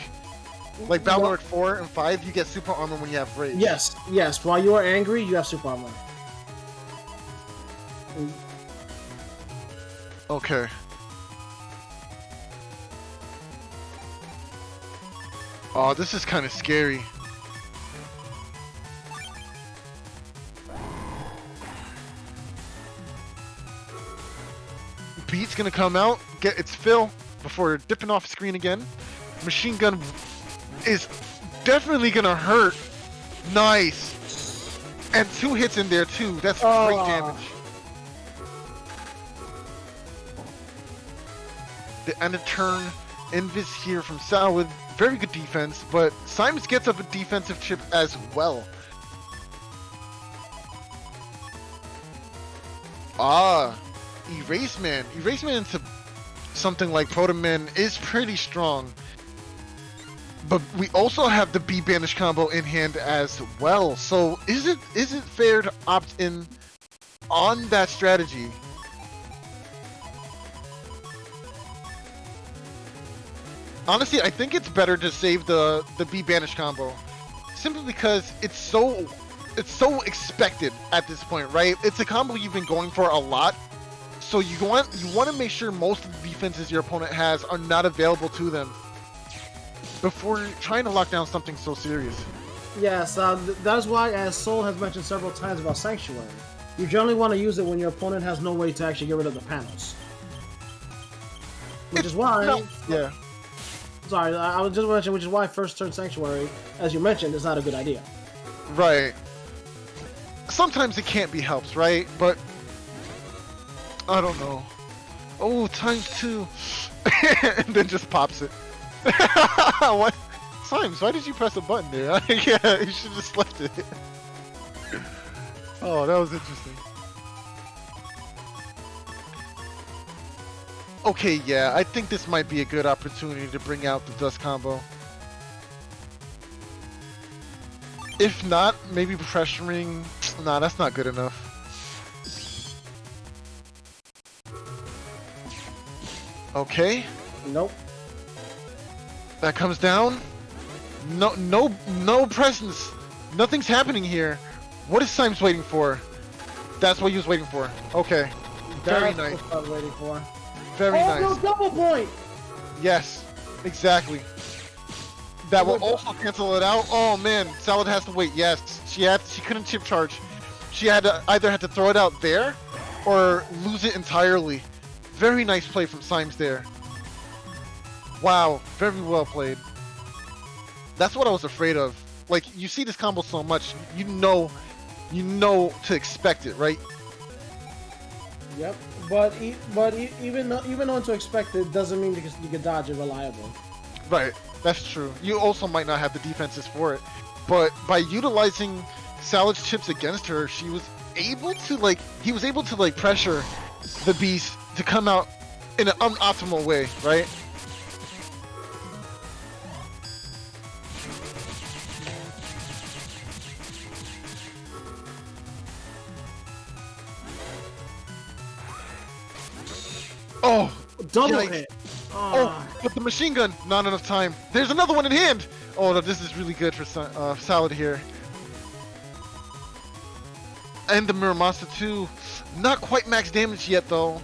Battle 4 and 5, you get super armor when you have rage. Yes. While you are angry, you have super armor. Okay. Oh, this is kind of scary. Beat's gonna come out, get its fill before dipping off screen again. Machine gun is definitely gonna hurt. Nice. And 2 hits in there too. That's great damage. The end of turn invis here from Sal with very good defense, but Symes gets up a defensive chip as well. Erase Man. Erase Man into something like Protoman is pretty strong. But we also have the B Banish combo in hand as well. So is it fair to opt in on that strategy? Honestly, I think it's better to save the B Banish combo, simply because it's so expected at this point, right? It's a combo you've been going for a lot, so you want to make sure most of the defenses your opponent has are not available to them before trying to lock down something so serious. Yes, that's why, as Soul has mentioned several times about Sanctuary, you generally want to use it when your opponent has no way to actually get rid of the panels. Which is why... Yeah. Sorry, I was just mentioning, which is why first turn Sanctuary, as you mentioned, is not a good idea. Right. Sometimes it can't be helped, right? But I don't know. Oh, ×2. And then just pops it. What? Simes, why did you press a button there? Yeah, you should have just left it. Oh, that was interesting. Okay, yeah, I think this might be a good opportunity to bring out the Dust combo. If not, maybe pressuring... Nah, that's not good enough. Okay. Nope. That comes down. No presence. Nothing's happening here. What is Simes waiting for? That's what he was waiting for. Okay. Very That's nice. what I was waiting for. Very nice. No, double point! Yes, exactly. That will also cancel it out. Oh man, Salad has to wait. Yes, she couldn't chip charge. She had to either had to throw it out there or lose it entirely. Very nice play from Simes there. Wow, very well played. That's what I was afraid of. Like, you see this combo so much, you know to expect it, right? Yep, but even though to expect it doesn't mean because you can dodge it reliably. Right, that's true. You also might not have the defenses for it, but by utilizing Salad's chips against her, he was able to pressure the beast to come out in an unoptimal way, right? Oh! Double yikes. hit! Oh, with the machine gun, not enough time. There's another one in hand! Oh, this is really good for Salad here. And the Muramasa too. Not quite max damage yet, though.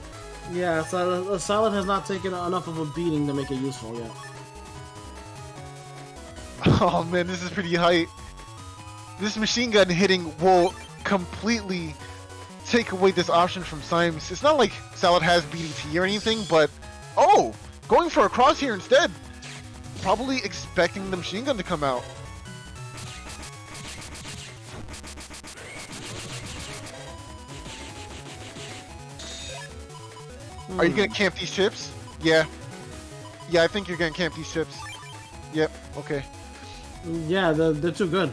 Yeah, so Salad has not taken enough of a beating to make it useful yet. Oh man, this is pretty hype. This machine gun hitting will completely take away this option from Simes. It's not like Salad has BDT or anything, but oh, going for a cross here instead. Probably expecting the machine gun to come out. Are you gonna camp these chips? Yeah. Yeah, I think you're gonna camp these chips. Yep, okay. Yeah, they're too good.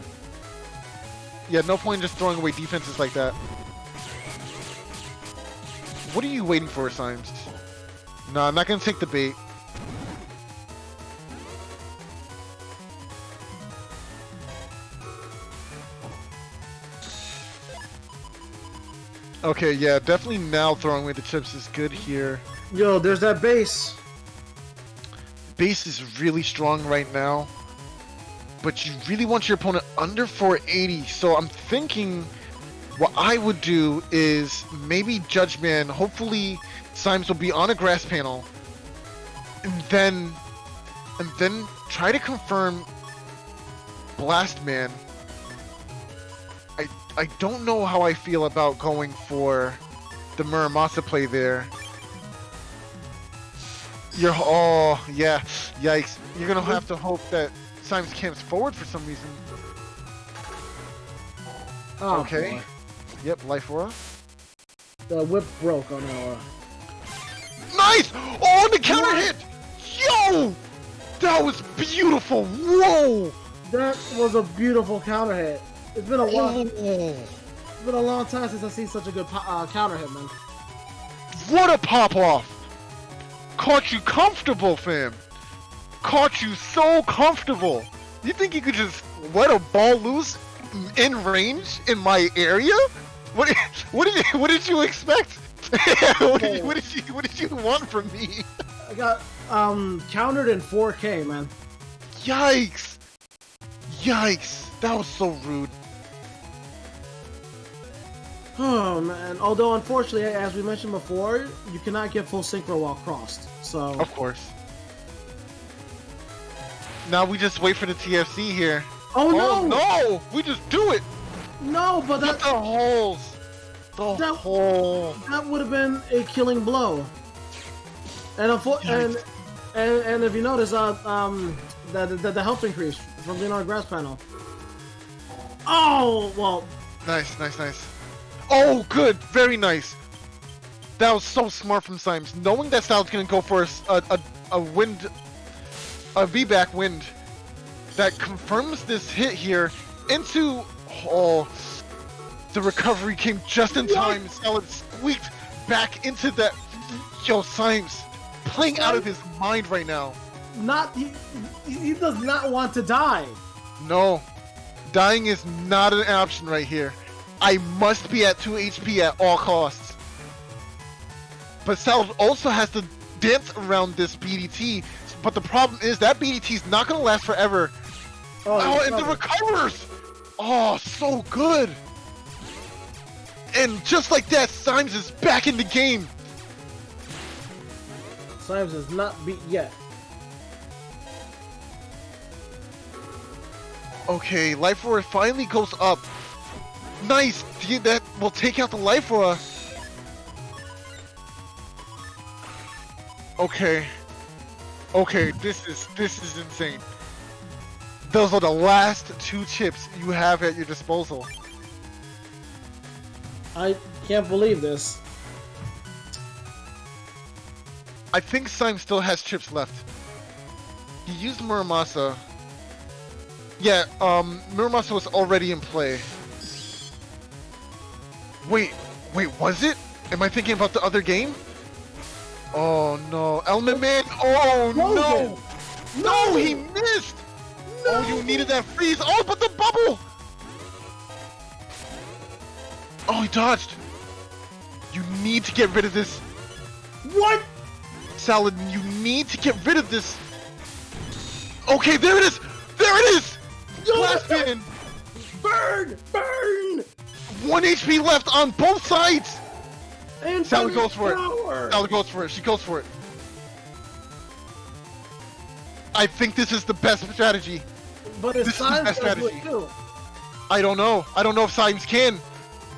Yeah, no point in just throwing away defenses like that. What are you waiting for, Simes? No, I'm not gonna take the bait. Okay, yeah, definitely now throwing away the chips is good here. Yo, there's that base. Base is really strong right now, but you really want your opponent under 480, so I'm thinking what I would do is maybe Judge Man. Hopefully Simes will be on a grass panel, and then try to confirm Blast Man. I don't know how I feel about going for the Muramasa play there. Oh yeah, yikes. You're gonna have to hope that Simes camps forward for some reason. Oh, Okay. boy. Yep, Life Aura. The whip broke on Aura. Nice! Oh, the counter hit! Yo! That was beautiful! Whoa! That was a beautiful counter hit. It's been a while. Oh. It's been a long time since I've seen such a good counter hit, man. What a pop off! Caught you comfortable, fam. Caught you so comfortable. You think you could just let a ball loose in range in my area? What did you expect? what did you want from me? I got countered in 4K, man. Yikes! Yikes! That was so rude. Oh man. Although unfortunately, as we mentioned before, you cannot get full synchro while crossed. So Of course. Now we just wait for the TFC here. Oh no! Oh no! We just do it! No, but Look at the holes! The hole! that would have been a killing blow. And and if you notice, the health increase from being on a grass panel. Oh well. Nice, nice, nice. Oh, good! Very nice! That was so smart from Symes. Knowing that Sal's gonna go for a wind... a V-back wind that confirms this hit here into... Oh... The recovery came just in time. Salad squeaked back into that... Yo, Symes, playing out of his mind right now. He does not want to die. No. Dying is not an option right here. I must be at 2 HP at all costs. But Salad also has to dance around this BDT. But the problem is that BDT is not going to last forever. Oh, and the recovers! Oh, so good! And just like that, Symes is back in the game. Symes is not beat yet. Okay, Life Aura finally goes up. Nice! That will take out the Life Aura. Okay. Okay, this is insane. Those are the last 2 chips you have at your disposal. I can't believe this. I think Symes still has chips left. He used Muramasa. Yeah, Muramasa was already in play. Wait, was it? Am I thinking about the other game? Oh no, Element Man! Oh no! No, he missed! No. Oh, you needed that freeze! Oh, but the bubble! Oh, he dodged! You need to get rid of this. What? Salad, you need to get rid of this. Okay, there it is! There it is! Blast in! Burn! Burn! 1 HP left on both sides! And Salad goes for power. it. Salad goes for it. She goes for it. I think this is the best strategy. But if This is the Symes best does it strategy. too. I don't know. I don't know if Symes can.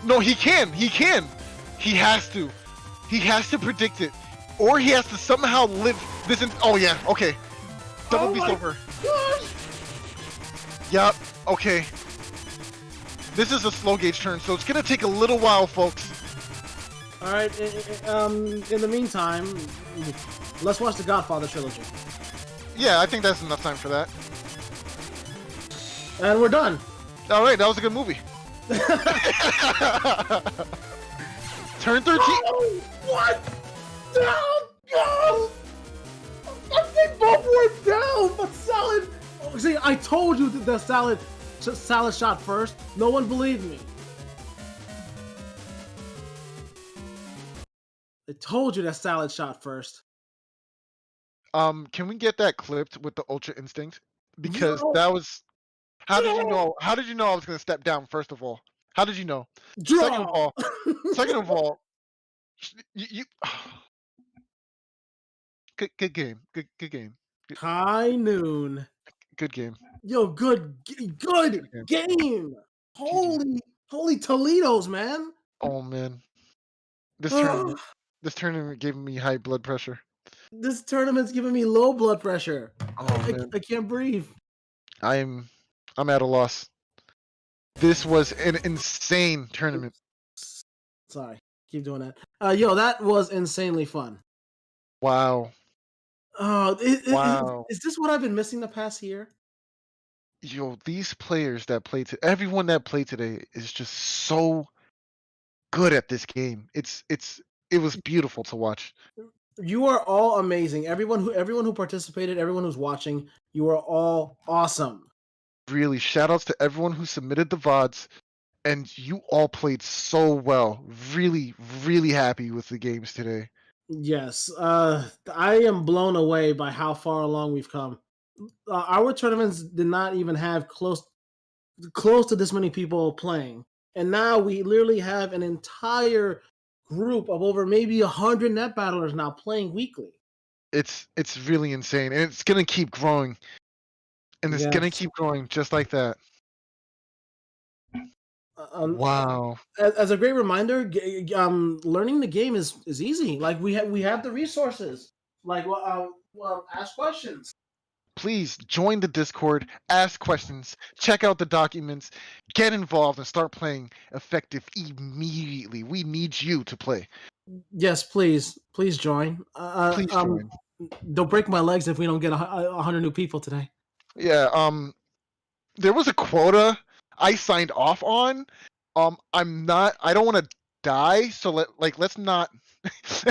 No, he can. He can. He has to. He has to predict it. Or he has to somehow live this in... Oh, yeah. Okay. Double beast my over. gosh. Yup. Okay. This is a slow gauge turn, so it's gonna take a little while, folks. All right. In the meantime, let's watch the Godfather trilogy. Yeah, I think that's enough time for that. And we're done. All right, that was a good movie. Turn 13. Oh, what? Down! Go! They both were down, but Salad. Oh, see, I told you that the Salad shot first. No one believed me. I told you that Salad shot first. Can we get that clipped with the Ultra Instinct? Because No. that was... How did you No. know? How did you know I was gonna step down, first of all? How did you know? Draw. Second of all, you good game. Good game. High noon. Good game. Yo, good game. Holy Toledo's, man. Oh man. This Ugh. tournament gave me high blood pressure. This tournament's giving me low blood pressure. Oh man. I can't breathe. I'm at a loss. This was an insane tournament. Sorry, keep doing that. Yo, that was insanely fun. Wow. Wow. Is this what I've been missing the past year? Yo, these players that played everyone that played today is just so good at this game. It was beautiful to watch. You are all amazing. Everyone who participated, everyone who's watching, you are all awesome. Really, shout outs to everyone who submitted the VODs, and you all played so well. Really, really happy with the games today. Yes, I am blown away by how far along we've come. Our tournaments did not even have close to this many people playing, and now we literally have an entire group of over maybe 100 net battlers now playing weekly. It's really insane, and it's gonna keep growing, and it's gonna Yes. keep growing just like that. Wow. As a great reminder, learning the game is easy. Like we have the resources. Like ask questions. Please join the Discord, ask questions, check out the documents, get involved, and start playing effective immediately. We need you to play. Yes, please join. Please join. Don't break my legs if we don't get 100 new people today. Yeah, there was a quota I signed off on. I don't want to die, so let's not. So,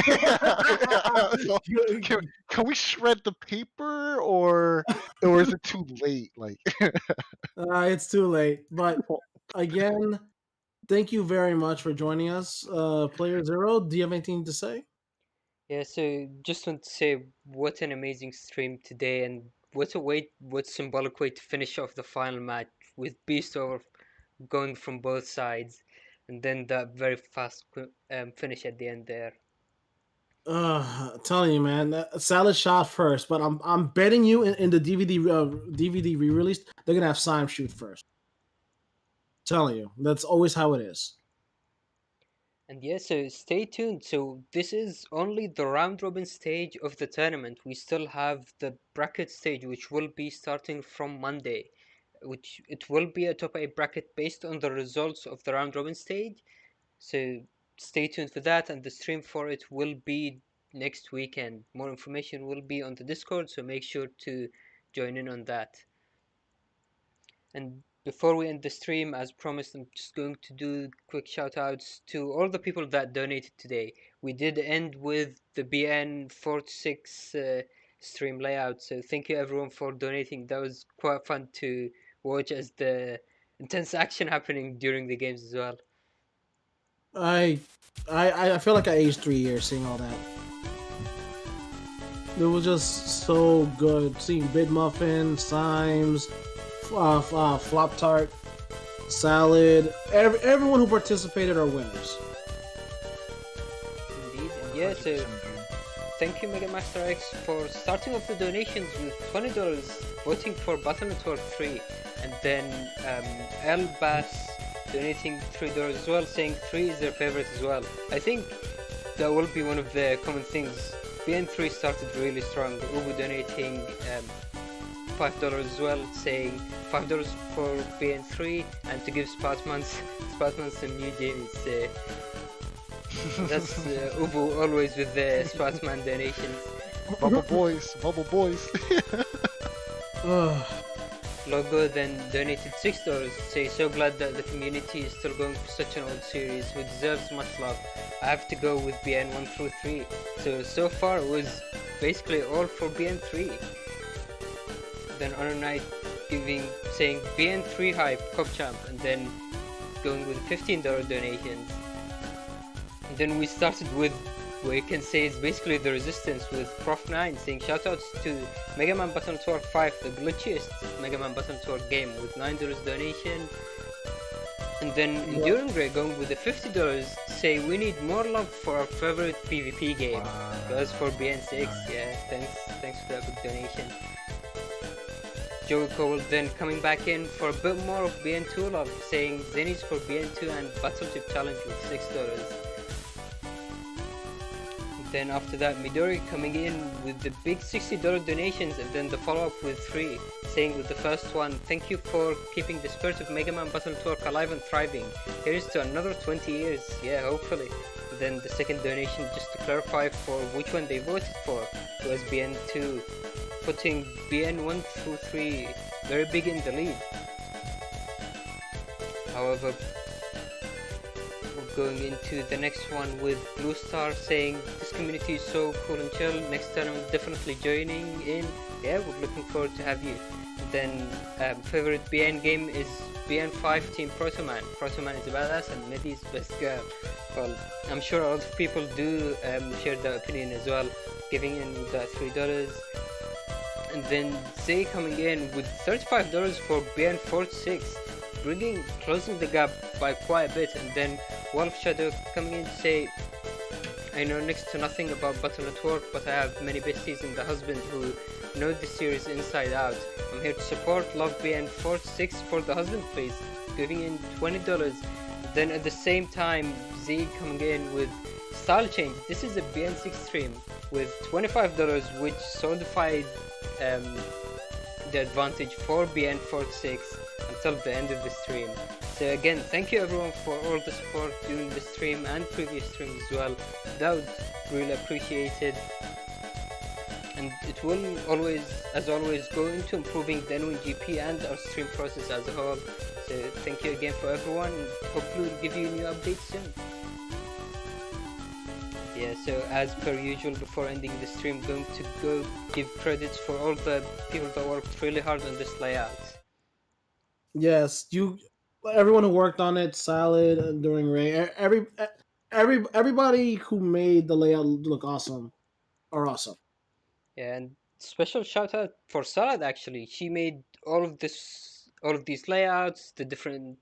can we shred the paper, or is it too late? Like, It's too late. But again, thank you very much for joining us, Player Zero. Do you have anything to say? Yeah, so just want to say what an amazing stream today, and what symbolic way to finish off the final match with Beast over going from both sides, and then that very fast finish at the end there. Telling you, man, Salad shot first, but I'm betting you in the DVD re-release they're gonna have Sime shoot first. Telling you, that's always how it is. And yeah, so stay tuned. So this is only the round robin stage of the tournament. We still have the bracket stage, which will be starting from Monday, which it will be a top 8 bracket based on the results of the round robin stage. So stay tuned for that, and the stream for it will be next weekend. More information will be on the Discord, so make sure to join in on that. And before we end the stream, as promised, I'm just going to do quick shout outs to all the people that donated today. We did end with the BN 46 stream layout, so thank you everyone for donating. That was quite fun to watch as the intense action happening during the games as well. I feel like I aged 3 years seeing all that. It was just so good seeing Big Muffin, Symes, Flop Tart, Salad. Everyone who participated are winners. Indeed, and yeah, so thank you Mega Master X for starting off the donations with $20, voting for Battle Network 3, and then El Bass donating $3 as well, saying 3 is their favorite as well. I think that will be one of the common things. BN3 started really strong. Ubu donating $5 as well, saying $5 for BN3 and to give Spatman some new games. That's Ubu always with the Spatman donations. Bubble boys, bubble boys. Logo then donated $6, say so glad that the community is still going for such an old series who deserves much love. I have to go with BN 1 through 3. So far it was basically all for BN 3. Then Honor Knight saying BN 3 hype, Cup Champ, and then going with $15 donations. And then we started with what you can say is basically the resistance with Prof9 saying shoutouts to Mega Man Battle Network 5, the glitchiest Mega Man Battle Network game, with $9 donation. And then Enduring Grey going with the $50, say we need more love for our favorite PvP game. Goes for BN6, yeah, thanks for that big donation. Joey Cole then coming back in for a bit more of BN2 love, saying Zennies for BN2 and Battleship Challenge with $6. Then after that, Midori coming in with the big $60 donations, and then the follow-up with 3, saying with the first one, thank you for keeping the spirit of Mega Man Battle Network alive and thriving. Here's to another 20 years, yeah, hopefully. And then the second donation, just to clarify for which one they voted for, was BN2, putting BN 1 through 3 very big in the lead. However, we're going into the next one with Blue Star saying this community is so cool and chill. Next tournament definitely joining in. Yeah, we're looking forward to have you. Then favorite BN game is BN5 Team Protoman. Protoman is a badass and Medi's best girl. Well, I'm sure a lot of people do share that opinion as well, giving in that $3. And then Zay coming in with $35 for BN46, closing the gap by quite a bit. And then Wolf Shadow coming in to say, I know next to nothing about Battle at Work, but I have many besties in the husband who know the series inside out. I'm here to support. Love BN46 for the husband, please. Giving in $20. Then at the same time, Z coming in with style change. This is a BN6 stream with $25, which solidified the advantage for BN46 until the end of the stream. So again, thank you everyone for all the support during the stream and previous streams as well. That was really appreciated. And it will always, as always, go into improving the NWGP and our stream process as a whole. So thank you again for everyone. Hopefully we'll give you new updates soon. Yeah, so as per usual, before ending the stream, going to go give credits for all the people that worked really hard on this layout. Yes, everyone who worked on it, Salad during Ray, everybody who made the layout look awesome, are awesome. Yeah, and special shout out for Salad actually. She made all of these layouts, the different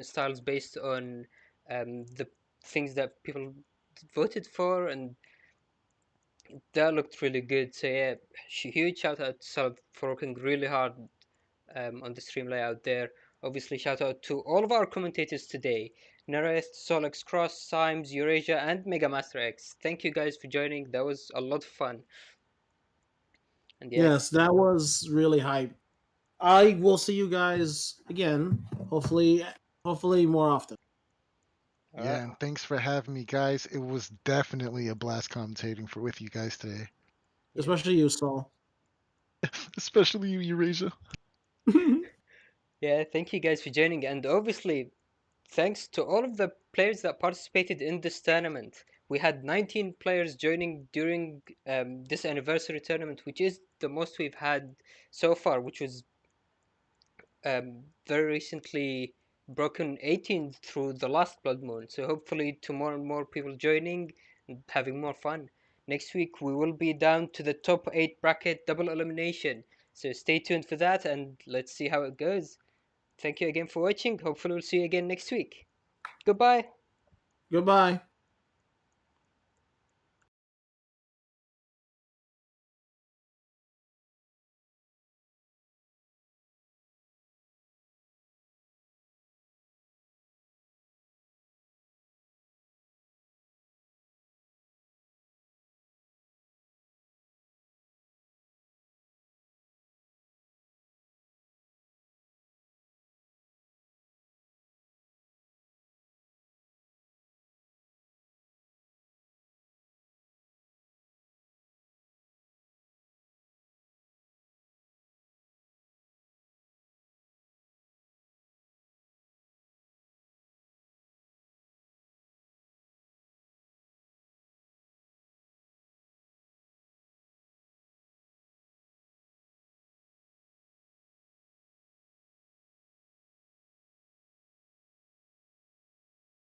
styles based on the things that people voted for, and that looked really good. So yeah, huge shout out to Salad for working really hard on the stream layout there. Obviously, shout out to all of our commentators today: Nereth, Solex Cross, Symes, Eurasia, and Mega Master X. Thank you guys for joining. That was a lot of fun. And yeah, Yes, that was really hype. I will see you guys again, hopefully more often. Yeah, and thanks for having me, guys. It was definitely a blast commentating with you guys today. Especially you, Saul. Especially you, Eurasia. yeah, thank you guys for joining, and obviously, thanks to all of the players that participated in this tournament. We had 19 players joining during this anniversary tournament, which is the most we've had so far, which was very recently broken 18 through the last Blood Moon. So hopefully to more and more people joining and having more fun. Next week we will be down to the top 8 bracket double elimination. So stay tuned for that and let's see how it goes. Thank you again for watching. Hopefully we'll see you again next week. Goodbye. Goodbye.